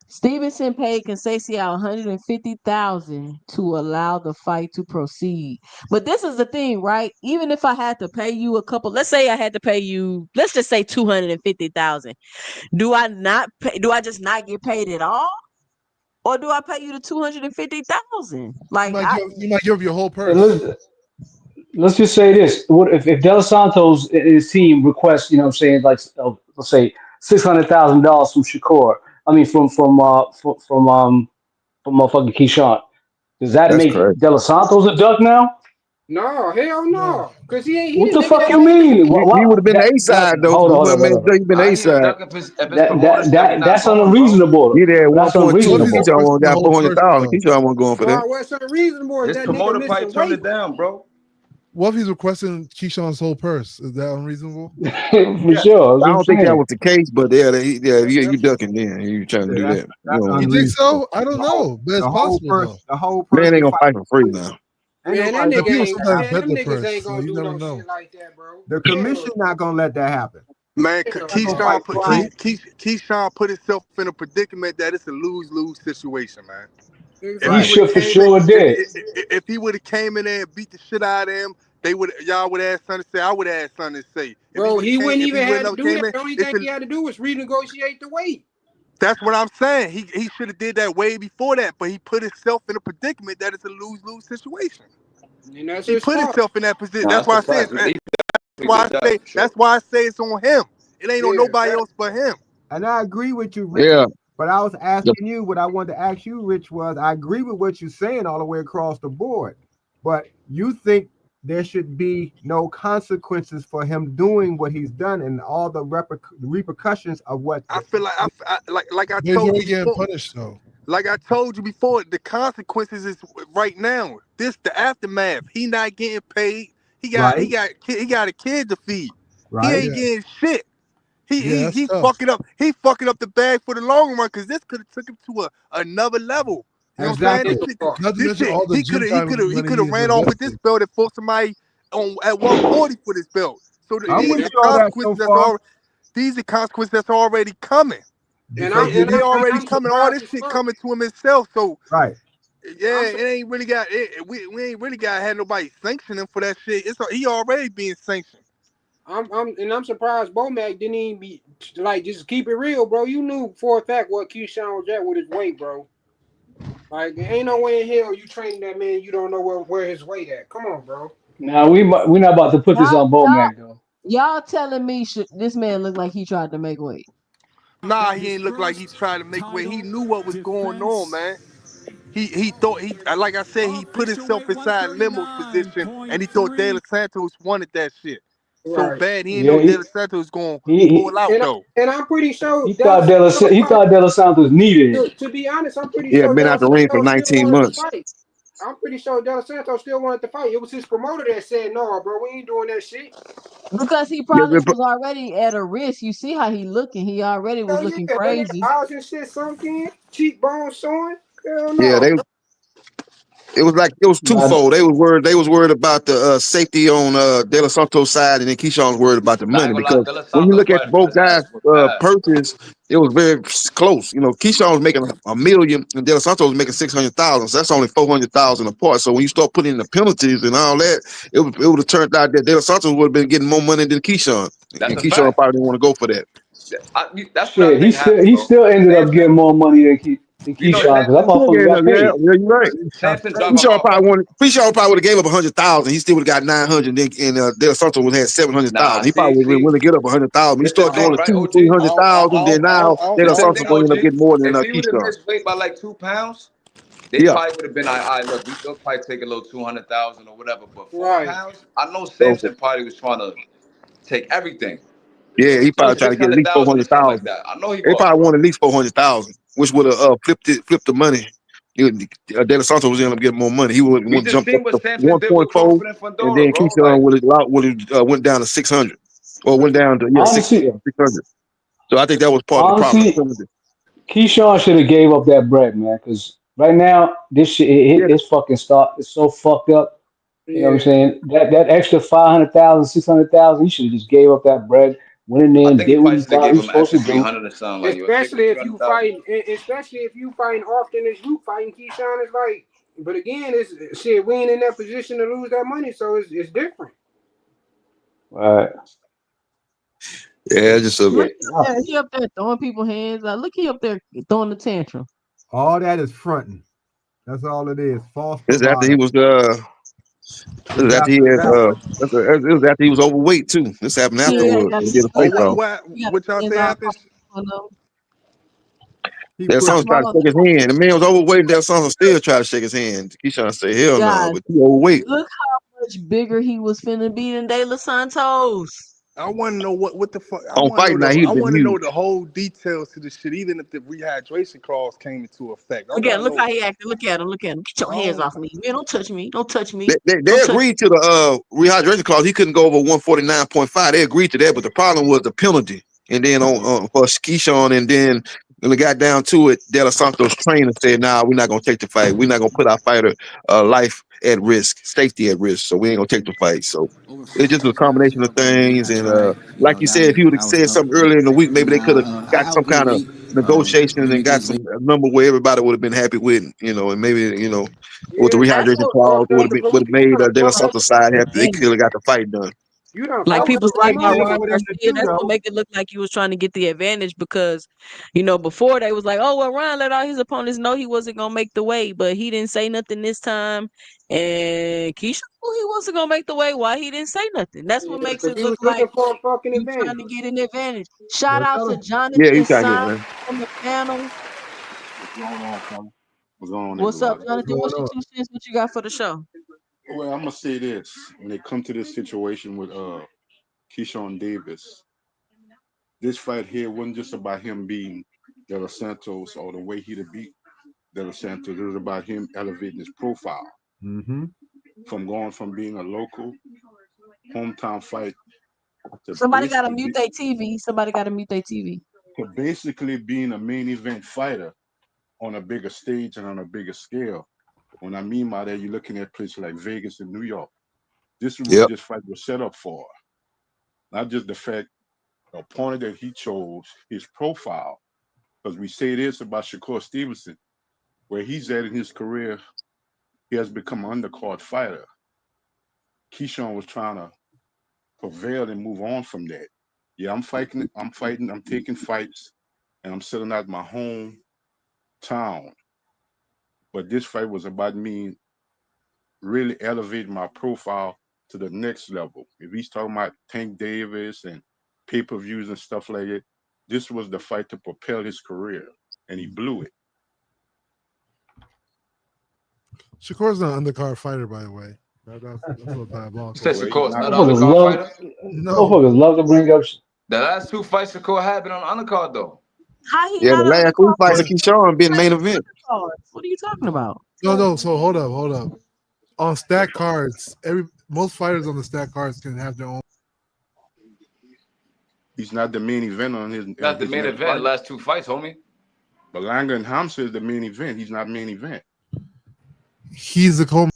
S1: Stevenson paid Conceição 150,000 to allow the fight to proceed. But this is the thing, right? Even if I had to pay you a couple, let's say I had to pay you, let's just say 250,000. Do I not pay? Do I just not get paid at all? Or do I pay you the 250,000? Like
S13: You might give up your whole
S15: Hey,
S13: purse.
S15: let's just say this: what if De La Santos and his team request, you know, what I'm saying, like, let's say $600,000 from Shakur? I mean, from motherfucking Keyshawn. Does that
S8: That's
S15: make
S8: crazy.
S15: De La Santos a duck now?
S4: No, hell no. Cause he
S15: What
S4: the
S15: the
S4: nigga
S15: fuck
S4: that
S15: you
S4: made the
S15: mean?
S8: He would
S15: What
S8: have been the
S15: that
S8: A
S15: that
S8: side though.
S15: hold on, hold on,
S8: But
S15: hold
S8: man,
S15: on.
S8: he been the
S2: I
S8: A
S2: ain't a
S8: side.
S2: duck if his promoter said we not
S15: That's
S2: going, bro.
S15: unreasonable.
S8: He there at
S15: That's
S8: 1.2.
S13: What if he's
S15: unreasonable.
S8: Keyshawn
S13: requesting
S8: won
S13: the
S8: that
S13: whole purse
S8: 400,000.
S13: though?
S8: Keyshawn wasn't going for that.
S4: No, what's unreasonable is
S2: His
S4: that nigga
S2: promoter probably
S4: missing
S2: turned
S4: weight.
S2: it down, bro.
S13: What if he's requesting Keyshawn's whole purse? Is that unreasonable?
S15: For
S8: Yeah.
S15: sure. That's
S8: I
S15: what I'm
S8: don't think that
S15: saying.
S8: was the case, but yeah, you
S4: That's
S8: ducking then. You trying to
S6: Yeah,
S8: do that. You
S6: that's
S8: know,
S13: You think
S6: unreasonable.
S13: so? I don't know, but it's possible though.
S6: The whole
S8: man
S6: person
S8: ain't gonna
S6: fight.
S8: fight for free now.
S6: Ain't
S4: man, that
S6: nobody
S13: But
S6: gonna
S4: nigga
S13: people
S6: let
S4: ain't
S6: that
S13: sometimes
S6: happen.
S4: man,
S13: bet
S4: them
S13: their
S4: niggas
S13: purse,
S4: ain't
S13: so
S4: gonna
S13: you
S4: do
S13: never
S4: no
S13: know.
S4: shit like that, bro.
S6: The
S4: Hell
S6: commission not gonna let that happen.
S5: Man,
S6: Not gonna fight free.
S5: Keyshawn put himself in a predicament that it's a lose-lose situation, man. If
S15: He
S5: he
S6: Right.
S5: would have
S15: should for
S5: came in,
S15: sure did.
S5: if he would have came in there and beat the shit out of him, y'all would have something to say. I would have something to say.
S4: bro, he wouldn't
S5: If he
S4: even
S5: would
S4: have to
S5: never
S4: do
S5: came
S4: that.
S5: in,
S4: The only thing he had to do was renegotiate the weight.
S5: that's what I'm saying. He should have did that way before that, but he put himself in a predicament that it's a lose-lose situation.
S4: And that's
S5: He
S4: his
S5: put
S4: fault.
S5: himself in that position.
S2: No,
S5: That's
S2: that's
S5: why
S2: a
S5: I say
S2: fact. He
S5: why
S2: did
S5: I
S2: that
S5: say
S2: for sure.
S5: that's why I say it's on him. It ain't on
S4: Yeah,
S5: nobody else but him.
S6: And I agree with you, Rich.
S8: Yeah.
S6: But I was
S8: The,
S6: asking you what I wanted to ask you, Rich, was I agree with what you're saying all the way across the board. But you think there should be no consequences for him doing what he's done and all the repercussions of what
S5: I feel like like I
S13: But he's
S5: told you
S13: already getting
S5: before.
S13: punished though.
S5: Like I told you before, the consequences is right now. This the aftermath. He not getting paid. He got
S6: right,
S5: a kid to feed. He
S6: right.
S5: ain't
S13: Yeah,
S5: getting shit.
S13: yeah, that's
S5: He
S13: tough.
S5: fucking up. He fucking up the bag for the long run because this could have took him to another level. You know what I'm saying?
S6: Exactly.
S13: Not to mention all the gym time
S5: He
S13: money
S5: could have
S13: he's
S5: ran off with this
S13: invested.
S5: belt and fought somebody on at 140 for this belt. So
S6: I'm
S4: yeah,
S6: with
S5: the
S6: you on that so
S5: consequences
S6: far
S5: these are consequences that's already coming.
S4: and
S6: because
S4: I'm
S6: you
S4: and
S5: They
S4: I'm
S6: look
S4: and
S5: already
S4: I'm
S5: coming. All
S4: surprised
S5: this
S4: as
S5: shit
S4: fuck.
S5: coming to him himself. So
S6: right.
S5: yeah,
S4: I'm
S5: it ain't really we ain't really got had nobody sanction him for that shit. He already being sanctioned.
S4: I'm surprised Bomac didn't even be like just keep it real, bro. You knew for a fact what Keyshawn was at with his weight, bro. Like there ain't no way in hell you training that man. You don't know where his weight at. Come on, bro.
S15: Now we not about to put this on Bomac though.
S1: Y'all telling me this man look like he tried to make weight?
S10: Nah, he ain't look like he tried to make weight. He knew what was going on, man. He thought like I said, he put himself inside Limo's position, and he thought De La Santos wanted that shit so
S4: Right.
S10: bad. He didn't
S15: Yeah,
S10: know De La Santos was gonna
S15: he
S10: pull out though.
S4: And I'm pretty sure
S15: he thought De La Santos needed him.
S4: To be honest, I'm pretty
S8: Yeah,
S4: sure
S8: been
S4: De La
S8: out the ring for
S4: Santos still
S8: 19
S4: wanted to
S8: months.
S4: fight. I'm pretty sure De La Santos still wanted to fight. It was his promoter that said, "No, bro, we ain't doing that shit."
S1: Because he
S8: Yeah,
S1: probably was already at a risk. You see how he looking? He already was
S4: Hell
S1: looking
S4: yeah, that nigga
S1: crazy.
S4: eyes and shit sunk in, cheekbones showing. Hell
S8: yeah,
S4: no.
S8: it was twofold. They was worried about the safety on De La Santos side, and then Keyshawn was worried about the
S2: I ain't
S8: money
S2: gonna lie,
S8: because
S2: De La
S8: when you
S2: Santos
S8: look at
S2: probably put
S8: both
S2: his ass
S8: guys'
S2: whooped bad.
S8: purchase, it was very close. You know, Keyshawn was making a million, and De La Santos was making 600,000. So that's only 400,000 apart. So when you start putting in the penalties and all that, it would have turned out that De La Santos would have been getting more money than Keyshawn,
S2: That's
S8: and
S2: a
S8: Keyshawn
S2: fact.
S8: probably didn't want to go for that.
S2: That's what I
S15: Shit,
S2: think happened,
S15: he
S2: bro.
S15: still ended up
S2: Samson,
S15: getting more money than
S2: you know
S15: Keyshawn because that
S2: Samson,
S15: motherfucker got
S8: Yeah,
S15: paid.
S8: you're right.
S2: Samson drive a
S8: Keyshawn
S2: hard
S8: probably
S2: worker.
S8: wanted. Keyshawn probably would have gave up 100,000. He still would have got 900. And De La Santos would have had 700,000.
S2: Nah,
S8: He probably would
S2: see,
S8: willing to get up 100,000. When you
S2: this the
S8: start
S2: thing,
S8: doing a
S2: right,
S8: two,
S2: OG?
S8: three hundred thousand, then now De La
S2: This the
S8: Santos
S2: thing,
S8: going to end up
S2: OG.
S8: getting more than
S2: If he would have
S8: Keyshawn.
S2: missed weight by like 2 pounds, they
S8: Yeah.
S2: probably would have been, all right, look, they'll probably take a little 200,000 or whatever. But four
S4: Right.
S2: pounds, I know
S8: So
S2: Samson probably was trying to take everything.
S8: yeah, he
S2: No
S8: probably tried to get at least
S2: 600,000 or something like
S8: 400,000.
S2: that. I know he
S8: They
S2: was,
S8: probably
S2: bro.
S8: wanted at least 400,000, which would have flipped the money. De La Santos was end up getting more money. He would
S2: We
S8: have
S2: just
S8: jumped up
S2: seen what
S8: to
S2: Samson did with
S8: 1.4,
S2: Crawford and
S8: and
S2: Fundora,
S8: then
S2: bro.
S8: Keyshawn
S2: Like,
S8: would have went down to 600, or went down to
S15: Honestly,
S8: 600. So I think that was part of the problem.
S15: honestly, Keyshawn should have gave up that bread, man. Because right now, this shit,
S8: Yeah,
S15: it's fucking start. It's so fucked up. You know what I'm
S4: Yeah.
S15: saying? That extra 500,000, 600,000, he should have just gave up that bread, went in there
S2: I
S15: and
S2: think he
S15: did what
S2: probably
S15: he
S2: should have
S15: thought he
S2: gave
S15: was
S2: him an
S15: supposed
S2: extra
S15: to do.
S2: 300 or something. Like, yo, take the
S4: Especially if you
S2: 300,000.
S4: fighting, often as you fighting Keyshawn, it's like. But again, it's shit. We ain't in that position to lose that money, so it's different.
S15: Right.
S8: yeah, just a
S1: Look,
S15: Yeah.
S1: he up there throwing people hands. Look, he up there throwing the tantrum.
S6: All that is fronting. That's all it is. False
S8: This after he
S6: bravado.
S8: was
S6: He's
S8: this after he
S6: after
S8: had
S6: that.
S8: it was after he was overweight too. This happened
S1: Yeah,
S8: afterwards.
S1: got
S8: He
S1: his
S8: did a
S1: stuff
S8: face
S10: Oh,
S1: like
S8: off.
S1: he got his
S10: what y'all
S1: hands
S10: say
S1: all
S10: happens?
S1: on them.
S6: He
S8: That
S6: put
S1: I
S8: son tried to
S1: saw
S8: shake his hand. The man was overweight. That son still tried to shake his hand. Keyshawn said, "Hell no,"
S1: God.
S8: but he overweight.
S1: Look how much bigger he was finna be than De La Santos.
S10: I want to know what the fuck.
S8: On fight night, he'd
S10: I
S8: been
S10: want to know
S8: huge.
S10: the whole details to this shit. Even if the rehydration clause came into effect, I
S1: Look at
S10: want
S1: him.
S10: to
S1: Look
S10: know.
S1: how he acting. Look at him. Look at him. Get your hands
S10: Oh,
S1: off me. Man, don't touch me. Don't touch
S8: They,
S1: me.
S8: they, they
S1: Don't touch
S8: agreed to the rehydration clause. He couldn't go over 149.5. They agreed to that, but the problem was the penalty. And then on for Keyshawn, and then when it got down to it, De La Santos trainer said, "Nah, we're not gonna take the fight. We're not gonna put our fighter life at risk, safety at risk. So we ain't gonna take the fight." So it's just a combination of things. And like you said, if he would have said something earlier in the week, maybe they could have got some kind of negotiations and got some a number where everybody would have been happy with. And maybe with the
S4: Yeah,
S1: That's
S8: rehydration
S1: what
S8: clause would have
S4: you
S8: made
S4: done
S8: De La
S4: fucked up
S8: Santos
S4: the
S8: side happy. They
S1: advantage.
S8: could have got the fight done.
S4: you done
S1: Like
S4: fucked up
S1: people
S4: the
S1: say
S4: right
S1: about
S6: wrong
S4: move.
S1: Ryan
S6: with him to
S1: Garcia,
S6: do
S1: that's what
S6: though.
S1: make it look like he was trying to get the advantage because, before they was like, oh well, Ryan let all his opponents know he wasn't gonna make the weight, but he didn't say nothing this time. And Keisha knew he wasn't gonna make the weight. Why he didn't say nothing? That's
S4: Yeah,
S1: what makes
S4: because
S1: it
S4: he
S1: look
S4: was
S1: like
S4: looking for a fucking
S1: you trying
S4: advantage.
S1: to get an advantage. Shout
S6: Yes,
S1: out
S6: sir.
S1: to
S8: Yeah,
S1: Jonathan
S8: you trying to get
S1: Simon
S8: man.
S1: on the panel.
S22: What's going on, fella? What's going on,
S1: What's up,
S22: everybody?
S6: What's
S1: Jonathan?
S6: going
S1: What's your
S6: on?
S1: 2 cents? What you got for the show?
S22: Well, I'm gonna say this: when it comes to this situation with Keyshawn Davis, this fight here wasn't just about him being De La Santos or the way he'd beat De La Santos. It was about him elevating his profile
S6: Mm-hmm.
S22: from going from being a local hometown fight to
S1: Somebody got to
S22: basically
S1: mute their TV. Somebody got to mute their TV.
S22: being a main event fighter on a bigger stage and on a bigger scale. When I mean by that, you're looking at places like Vegas and New York. This is what
S8: Yep.
S22: this fight was set up for. Not just the fact the opponent that he chose, his profile, because we say this about Shakur Stevenson, where he's at in his career, he has become an undercard fighter. Keyshawn was trying to prevail and move on from that. Yeah, I'm fighting, I'm taking fights, and I'm selling out my hometown. But this fight was about me really elevating my profile to the next level. If he's talking about Tank Davis and pay-per-views and stuff like that, this was the fight to propel his career, and he blew it.
S13: Shakur's not an undercard fighter, by the way. That's what diabolical.
S2: You said Shakur's not an
S15: Motherfuckers
S2: undercard
S15: love,
S2: fighter?
S13: No.
S15: motherfuckers love to bring up.
S2: The last 2 fights Shakur had been on undercard though.
S1: How he
S8: Yeah,
S1: not
S8: the
S1: an
S8: last 3
S1: undercard
S8: fights of
S1: fighter?
S8: Keyshawn been main event.
S1: What are you talking about?
S13: No. So hold up. On stack cards, most fighters on the stack cards can have their own.
S22: He's not the main event on his.
S2: Not the main event. Last 2 fights, homie.
S22: Berlanga and Hamza is the main event. He's not main event.
S13: He's the co.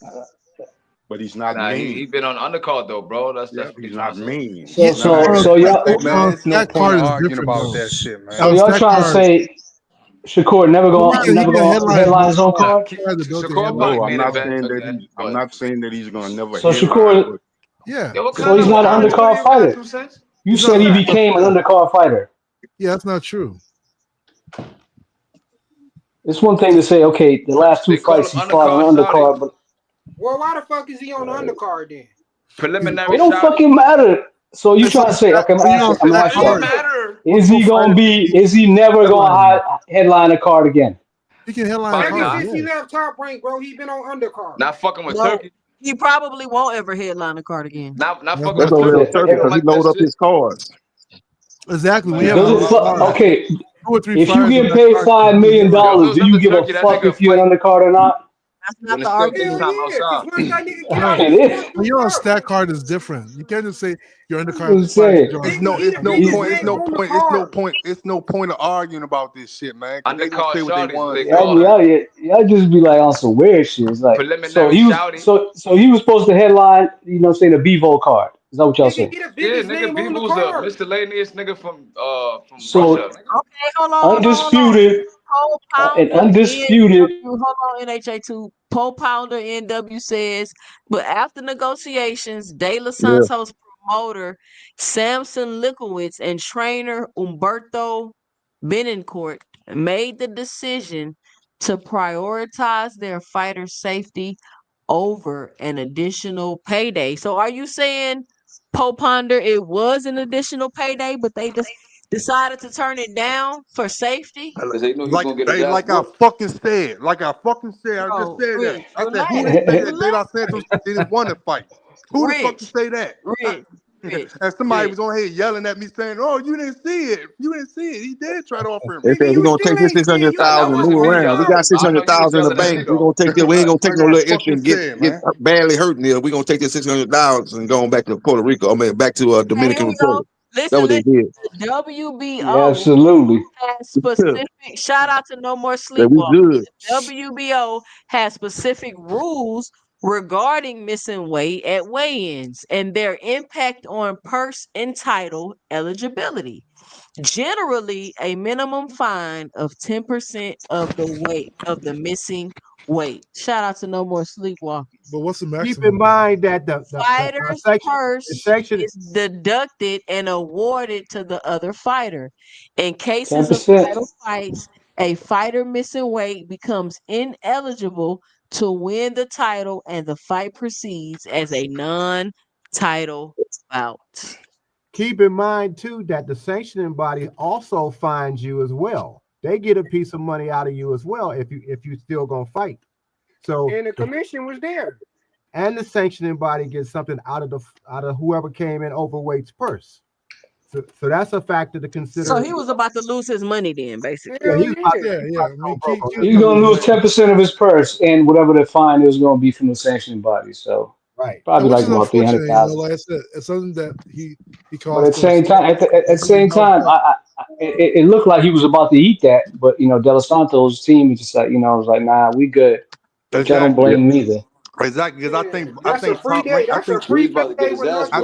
S22: But he's not
S2: Nah,
S22: main.
S2: he been on undercard though, bro. That's what
S22: he's not main.
S15: So y'all,
S10: Man, it's no
S13: stack
S10: point
S13: card is
S10: arguing
S13: different,
S10: about
S13: though.
S10: that shit, man.
S15: so y'all trying to say Shakur never gonna headline his own card?
S2: Shakur
S22: No,
S2: might
S22: I'm
S2: main
S22: not
S2: event
S22: saying that.
S2: again,
S22: I'm not saying that he's gonna never.
S15: So
S22: headline,
S15: Shakur,
S22: but
S13: yeah.
S15: So he's not an undercard fighter. You said he became an undercard fighter.
S13: Yeah, that's not true.
S15: It's one thing to say, okay, the last 2 fights he fought on undercard, but
S4: Well, why the fuck is he on the undercard then?
S2: Preliminary
S15: it don't fucking matter. So you trying to say, okay, I'm gonna ask you, is he gonna be? Is he never gonna headline a card again?
S13: He can headline
S4: Ever since he left Top Rank, bro, he been on undercard.
S2: Not fucking with
S1: No,
S2: Turkey.
S1: he probably won't ever headline a card again.
S2: Not fucking
S8: That's
S2: with
S8: over
S2: Turkey.
S8: there because he load up his cards.
S13: Exactly. We
S15: Does
S13: have
S15: it fu- okay.
S13: 2 or 3
S15: If you
S13: fighters
S15: get
S13: on
S15: paid
S13: that
S15: $5
S13: card.
S15: million,
S2: Yo,
S15: do you give a
S2: Turkey, that
S15: fuck
S2: nigga
S15: if you're an undercard or not?
S1: That's
S2: When
S1: not
S2: it's
S1: the
S2: still
S1: argument.
S2: big time outside.
S4: Once that nigga get
S13: No,
S4: out,
S15: It is.
S13: when you're on stack card is different. You can't just say you're undercard.
S15: I'm saying.
S10: It's no point of arguing about this shit, man. Because they gonna
S2: Undercard
S10: say what they
S2: shawty's what
S10: want.
S2: they call
S15: Y'all just be like on some weird shit. It's like
S2: Preliminary shouty.
S15: so he was supposed to headline, you know, say the Bevo card. Is that what y'all saying?
S2: Yeah, nigga, Beeble's a miscellaneous nigga from
S15: So
S2: Russia.
S1: Okay, hold on.
S15: undisputed,
S1: Pounder
S15: undisputed.
S1: hold on, NHA2. Poe Pounder NW says, but after negotiations, De La Santos promoter Samson Likowitz and trainer Umberto Benincourt made the decision to prioritize their fighter safety over an additional payday. So are you saying, Poe Ponder, it was an additional payday, but they just decided to turn it down for safety?
S2: Because they knew he was
S22: like,
S2: gonna get his
S22: hey,
S2: ass
S22: like I
S2: whooped.
S22: fucking said, I just said that. I said, who didn't say that De La Santos didn't want to fight? Who the fuck to say that? And somebody was on here yelling at me saying, "Oh, you didn't see it. You didn't see it. He did try to offer him."
S8: They said we're gonna take this 600,000 and move around. We got 600,000 in the bank. We're gonna take this. We ain't gonna take no little extra and get badly hurt there. We're gonna take this 600,000 and go back to Puerto Rico. I mean, back to Dominican Republic. That's what they did.
S1: WBO
S15: Absolutely.
S1: has specific. Shout out to No More
S8: That we
S1: Sleepwalkers.
S8: good.
S1: WBO has specific rules regarding missing weight at weigh-ins and their impact on purse and title eligibility. Generally, a minimum fine of 10% of the weight of the missing weight. Shout out to No More Sleepwalkers.
S13: But what's the maximum?
S6: Keep in mind that the
S1: Fighter's purse is deducted and awarded to the other fighter. In cases of
S15: 10%.
S1: title fights, a fighter missing weight becomes ineligible to win the title, and the fight proceeds as a non-title bout.
S6: Keep in mind too that the sanctioning body also fines you as well. They get a piece of money out of you as well if you still gonna fight. So
S4: And the commission was there.
S6: And the sanctioning body gets something out of whoever came in overweight's purse. So that's a factor to consider.
S1: So he was about to lose his money then, basically.
S6: Yeah, he's
S15: He's gonna lose 10% of his purse and whatever the fine is gonna be from the sanctioning body. So
S6: right,
S15: probably
S13: which
S15: like
S13: is
S15: about
S13: unfortunate,
S15: 300,000.
S13: like I said, it's something that he
S15: But
S13: caused.
S15: at the same time, at the same time, it looked like he was about to eat that. But you know, De La Santos' team was just like, you know, was like, nah, we good. Which I don't blame him either.
S22: Exactly, because I think
S4: free
S22: Top
S4: day.
S22: Rank.
S4: That's a free payday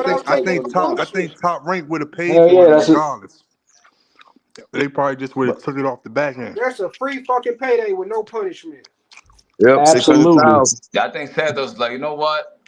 S22: I think Top Rank would have paid
S15: Hell
S22: for
S15: yeah,
S22: it
S15: that's
S22: regardless. They probably just would have took it off the back end.
S4: That's a free fucking payday with no punishment.
S8: Yep,
S15: Absolutely.
S8: 600,000.
S2: Yeah, I think Santos like, you know what?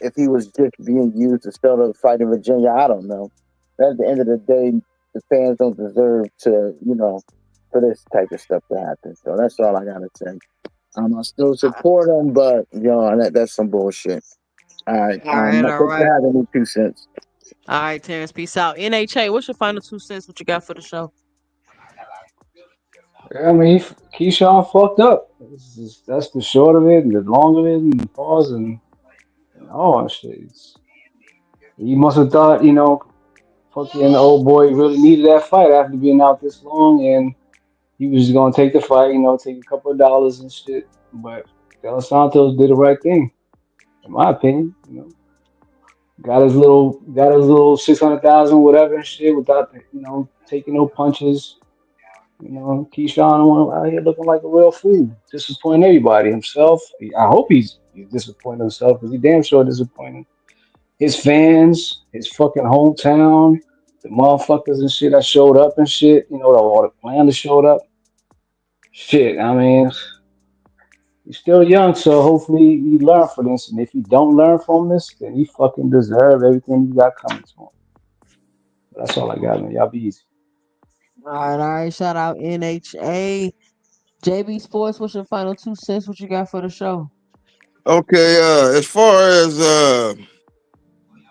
S17: if he was just being used to sell the fight in Virginia, I don't know. But at the end of the day, the fans don't deserve to, for this type of stuff to happen. So that's all I gotta say. I still support him, but that's some bullshit. All right.
S1: All right, all
S17: Thanks for
S1: right.
S17: having me. 2 cents.
S1: All right, Terrence, peace out. NHA, what's your final 2 cents? What you got for the show?
S15: I mean, Keyshawn fucked up. That's the short of it and the long of it and the pause and all that shit. He must have thought, fucking old boy really needed that fight after being out this long, and he was just gonna take the fight, take a couple of dollars and shit. But De Los Santos did the right thing, in my opinion. Got his little 600,000 whatever and shit without taking no punches. Keyshawn out here looking like a real fool, disappointing everybody. Himself, I hope he's disappointed himself because he damn sure disappointed his fans, his fucking hometown, the motherfuckers and shit that showed up and shit. All the planners showed up. Shit, I mean, he's still young, so hopefully he learn from this. And if he don't learn from this, then he fucking deserve everything he got coming to him. That's all I got, man. Y'all be easy.
S1: All right. Shout out NHA. JB Sports, what's your final 2 cents? What you got for the show?
S16: Okay, as far as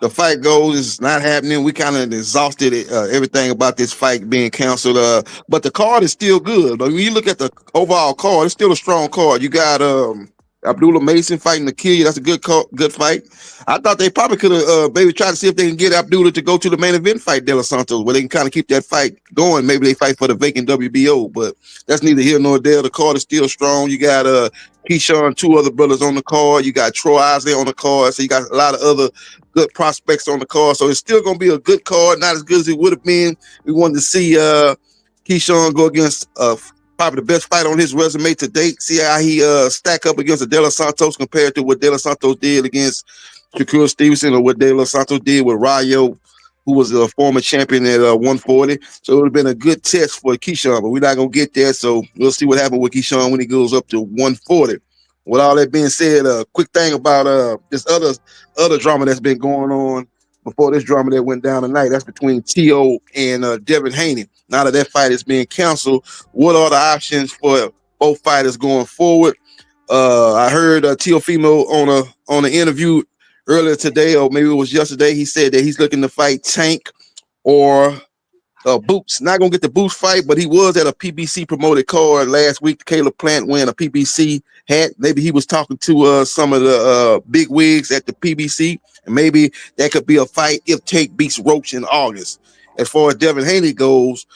S16: the fight goes, it's not happening. We kind of exhausted everything about this fight being canceled. But the card is still good. But when you look at the overall card, it's still a strong card. You got Abdullah Mason fighting the Kid. That's a good fight. I thought they probably could have maybe tried to see if they can get Abdullah to go to the main event fight, De La Santos, where they can kind of keep that fight going. Maybe they fight for the vacant WBO, but that's neither here nor there. The card is still strong. You got Keyshawn, two other brothers on the card. You got Troy Isley on the card. So you got a lot of other good prospects on the card. So it's still going to be a good card, not as good as it would have been. We wanted to see Keyshawn go against probably the best fight on his resume to date. See how he stack up against the De La Santos compared to what De La Santos did against Shakur Stevenson or what De La Santos did with Rayo, who was a former champion at 140. So it would have been a good test for Keyshawn, but we're not going to get there. So we'll see what happens with Keyshawn when he goes up to 140. With all that being said, quick thing about this other drama that's been going on before this drama that went down tonight. That's between T.O. and Devin Haney. Now that fight is being canceled, what are the options for both fighters going forward? I heard Teofimo on an interview earlier today, or maybe it was yesterday. He said that he's looking to fight Tank or Boots. Not gonna get the Boots fight, but he was at a PBC promoted card last week. Caleb Plant wearing a PBC hat. Maybe he was talking to some of the big wigs at the PBC, and maybe that could be a fight if Tank beats Roach in August. As far as Devin Haney goes,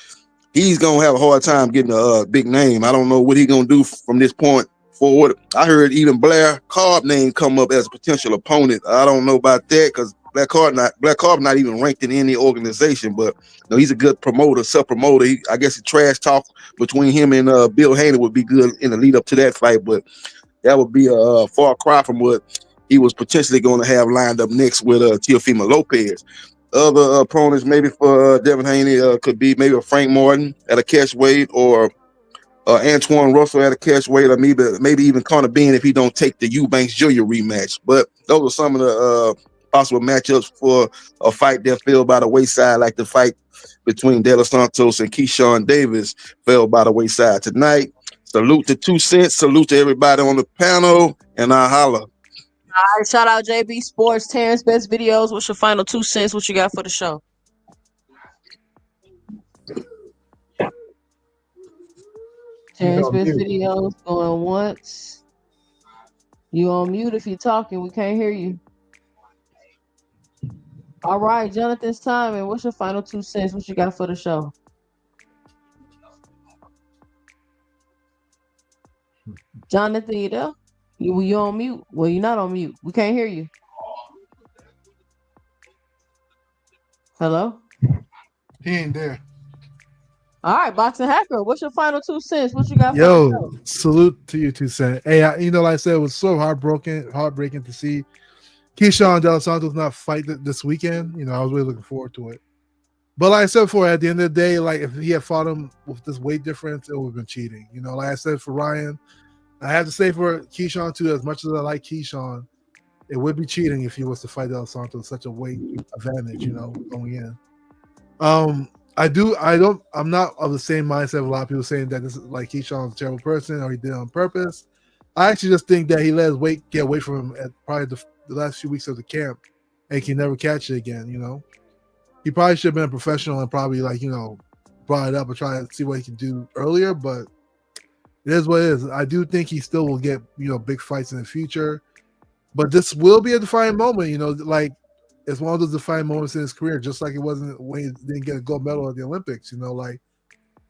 S16: he's gonna have a hard time getting a big name. I don't know what he's gonna do from this point forward. I heard even Blair Cobb name come up as a potential opponent. I don't know about that because Black Cobb not even ranked in any organization, but he's a good promoter, sub-promoter. I guess the trash talk between him and Bill Haney would be good in the lead up to that fight, but that would be a far cry from what he was potentially going to have lined up next with Teofimo Lopez. Other opponents maybe for Devin Haney could be maybe a Frank Martin at a catch weight, or Antoine Russell at a catch weight, or maybe even Connor Bean if he don't take the Eubanks Jr. rematch. But those are some of the possible matchups for a fight that fell by the wayside, like the fight between De La Santos and Keyshawn Davis fell by the wayside tonight. Salute to 2 cents. Salute to everybody on the panel, and I holla.
S1: All right, shout out JB Sports, Terrence Best Videos. What's your final 2 cents? What you got for the show? Terrence Best Videos going once. You on mute if you're talking. We can't hear you. All right, Jonathan's time. And what's your final 2 cents? What you got for the show? Jonathan, you there? You on mute? Well, you're not on mute. We can't hear you. Hello?
S13: He ain't there.
S1: All right, Boxing Hacker, what's your final 2 cents? What you got for the
S13: Yo,
S1: show?
S13: salute to you, 2 cents. Hey, like I said, it was so heartbreaking to see Keyshawn De La Santos not fight this weekend. I was really looking forward to it. But like I said before, at the end of the day, like if he had fought him with this weight difference, it would have been cheating. Like I said for Ryan, I have to say for Keyshawn too, as much as I like Keyshawn, it would be cheating if he was to fight De La Santos such a weight advantage, going in. I'm not of the same mindset of a lot of people saying that this is like Keyshawn's a terrible person or he did it on purpose. I actually just think that he let his weight get away from him at probably the last few weeks of the camp and he can never catch it again, He probably should have been a professional and probably brought it up and try to see what he can do earlier, but It is what it is. I do think he still will get big fights in the future, but this will be a defining moment. Like it's one of those defining moments in his career, just like it wasn't when he didn't get a gold medal at the Olympics. Like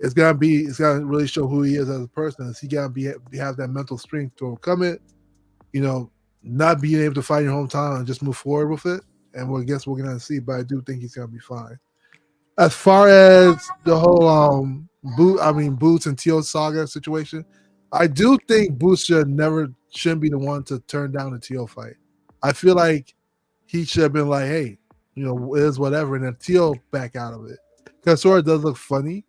S13: it's gonna really show who he is as a person. Is he gotta have that mental strength to overcome it? Not being able to fight in your hometown and just move forward with it. And I guess we're gonna see, but I do think he's gonna be fine. As far as the whole Boots and Tio saga situation, I do think Boots shouldn't be the one to turn down the Tio fight. I feel like he should have been like, hey, it is whatever, and then Tio back out of it. Because sort of does look funny.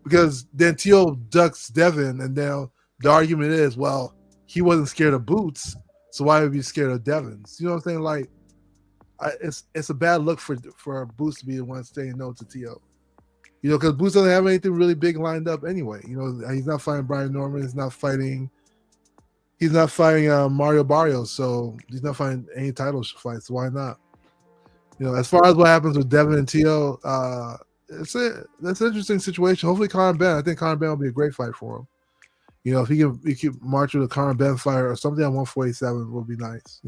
S13: Because then Tio ducks Devin, and then the argument is, well, he wasn't scared of Boots, so why would he be scared of Devins? You know what I'm saying? Like, it's a bad look for Boots to be the one saying no to Tio. Because Boots doesn't have anything really big lined up anyway. He's not fighting Brian Norman. He's not fighting Mario Barrios, so he's not fighting any title fights. So why not? As far as what happens with Devin and Tio, that's an interesting situation. Hopefully, Conor Benn. I think Conor Benn will be a great fight for him. If he can march with a Conor Benn fighter or something at 147 would be nice.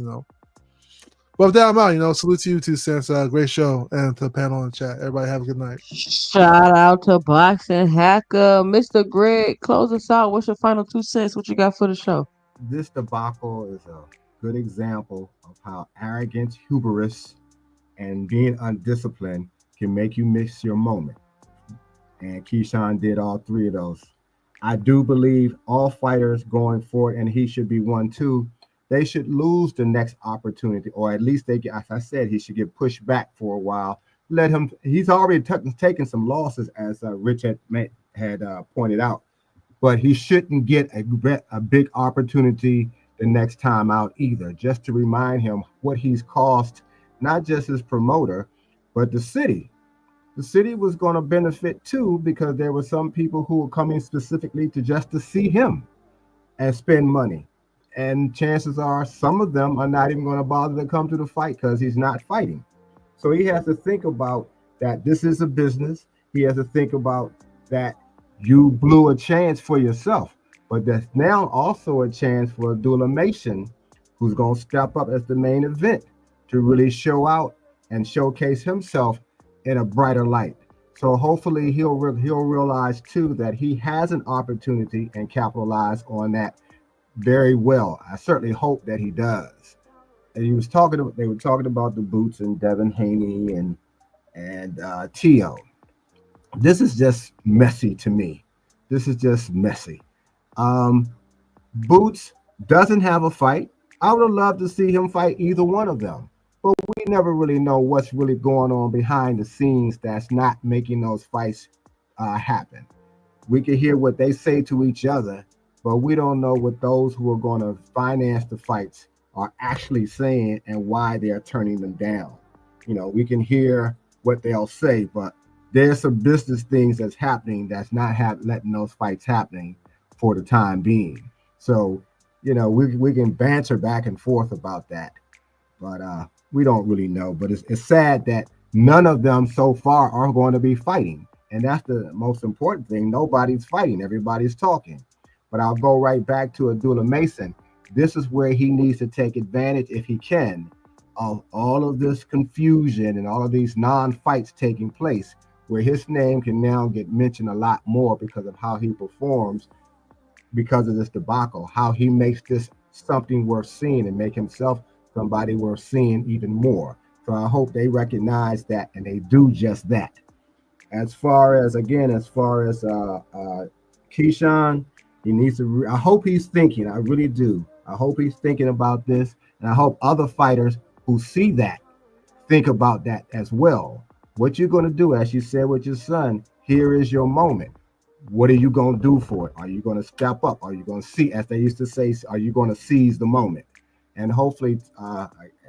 S13: But with that, I'm out. Salute to you too, Sense. Great show, and to the panel and chat. Everybody have a good night.
S1: Shout out to Boxing Hacker, Mr. Greg. Close us out. What's your final 2 cents? What you got for the show?
S6: This debacle is a good example of how arrogance, hubris, and being undisciplined can make you miss your moment. And Keyshawn did all 3 of those. I do believe all fighters going forward, and he should be one too, they should lose the next opportunity, or at least they get, as I said, he should get pushed back for a while. Let him, he's already taken some losses, as Rich had pointed out, but he shouldn't get a big opportunity the next time out either, just to remind him what he's cost, not just his promoter, but the city. The city was going to benefit too, because there were some people who were coming specifically to see him and spend money. And chances are some of them are not even going to bother to come to the fight because he's not fighting. So he has to think about that this is a business. He has to think about that you blew a chance for yourself. But there's now also a chance for Abdullah Mason, who's going to step up as the main event to really show out and showcase himself in a brighter light. So hopefully he'll realize too that he has an opportunity and capitalize on that very well. I certainly hope that he does. And they were talking about the Boots and Devin Haney and Tio. This is just messy to me. This is just messy. Boots doesn't have a fight. I would have loved to see him fight either one of them, but we never really know what's really going on behind the scenes that's not making those fights happen. We can hear what they say to each other, but we don't know what those who are going to finance the fights are actually saying and why they're turning them down. We can hear what they'll say, but there's some business things that's happening that's not letting those fights happening for the time being. So, we can banter back and forth about that, but we don't really know. But it's sad that none of them so far are going to be fighting. And that's the most important thing. Nobody's fighting. Everybody's talking. But I'll go right back to Abdullah Mason. This is where he needs to take advantage, if he can, of all of this confusion and all of these non-fights taking place, where his name can now get mentioned a lot more because of how he performs, because of this debacle, how he makes this something worth seeing and make himself somebody worth seeing even more. So I hope they recognize that and they do just that. As far as Keyshawn, he needs to. I hope he's thinking. I really do. I hope he's thinking about this, and I hope other fighters who see that think about that as well. What you're going to do, as you said with your son, here is your moment. What are you going to do for it? Are you going to step up? Are you going to see, as they used to say, are you going to seize the moment? And hopefully,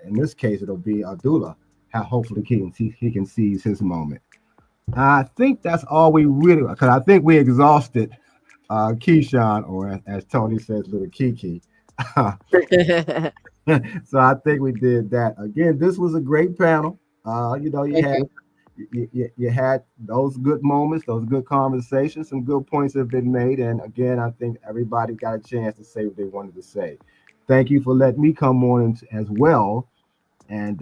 S6: in this case, it'll be Abdullah. Hopefully, he can seize his moment. I think that's all we really, because I think we exhausted Keyshawn, or as Tony says, little Kiki. So I think we did that. Again, this was a great panel. You you had those good moments, those good conversations, some good points have been made. And again, I think everybody got a chance to say what they wanted to say. Thank you for letting me come on as well and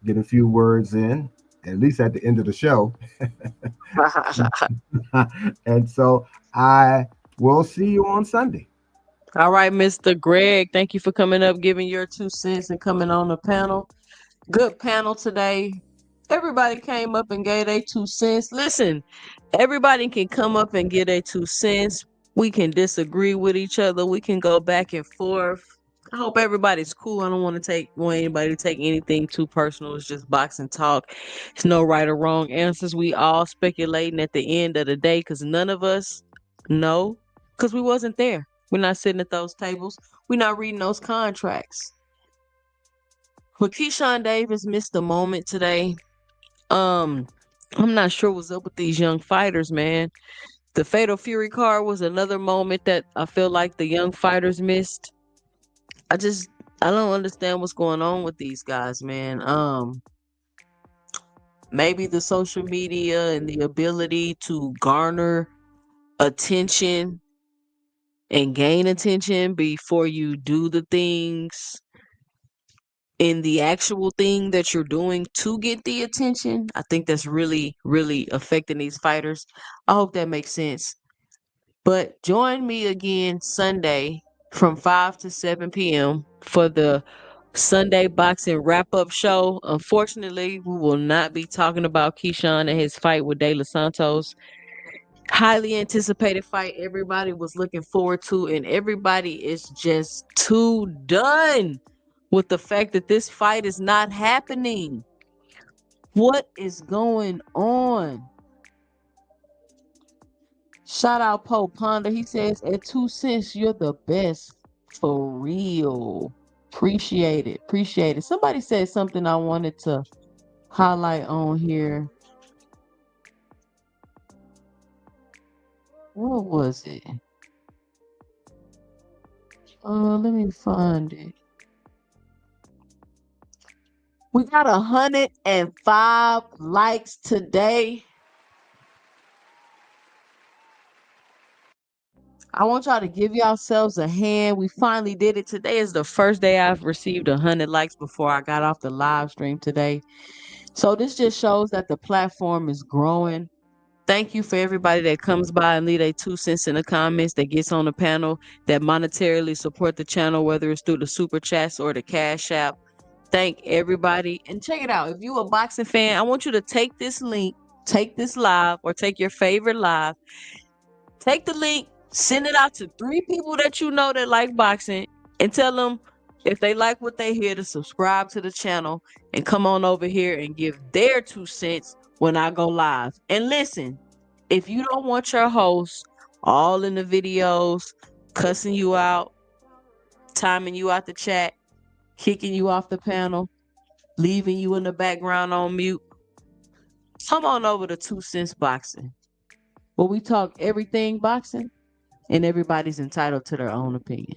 S6: get a few words in, at least at the end of the show. And so I will see you on Sunday.
S1: All right, Mr. Greg, thank you for coming up, giving your 2 cents, and coming on the panel. Good panel today. Everybody came up and gave their 2 cents. Listen, everybody can come up and give their 2 cents. We can disagree with each other. We can go back and forth. I hope everybody's cool. I don't want anybody to take anything too personal. It's just boxing talk. It's no right or wrong answers. We all speculating at the end of the day because none of us know because we wasn't there. We're not sitting at those tables. We're not reading those contracts. But Keyshawn Davis missed a moment today. I'm not sure what's up with these young fighters, man. The Fatal Fury card was another moment that I feel like the young fighters missed. I don't understand what's going on with these guys, man. Maybe the social media and the ability to garner attention and gain attention before you do the things in the actual thing that you're doing to get the attention. I think that's really, really affecting these fighters. I hope that makes sense. But join me again Sunday from 5 to 7 p.m. for the Sunday boxing wrap-up show. Unfortunately, we will not be talking about Keyshawn and his fight with De La Santos. Highly anticipated fight. Everybody was looking forward to, and everybody is just too done with the fact that this fight is not happening. What is going on? Shout out Poe Ponder. He says, at 2 cents, you're the best. For real. Appreciate it. Appreciate it. Somebody said something I wanted to highlight on here. What was it? Let me find it. We got 105 likes today. I want y'all to give yourselves a hand. We finally did it. Today is the first day I've received 100 likes before I got off the live stream today. So this just shows that the platform is growing. Thank you for everybody that comes by and leave their 2 cents in the comments, that gets on the panel, that monetarily support the channel, whether it's through the super chats or the Cash App. Thank everybody. And check it out. If you a boxing fan, I want you to take this link, take this live, or take your favorite live. Take the link, send it out to 3 people that you know that like boxing, and tell them if they like what they hear to subscribe to the channel and come on over here and give their 2 cents when I go live. And listen, if you don't want your host all in the videos, cussing you out, timing you out the chat, kicking you off the panel, leaving you in the background on mute, come on over to 2 Cents Boxing, where we talk everything boxing and everybody's entitled to their own opinion.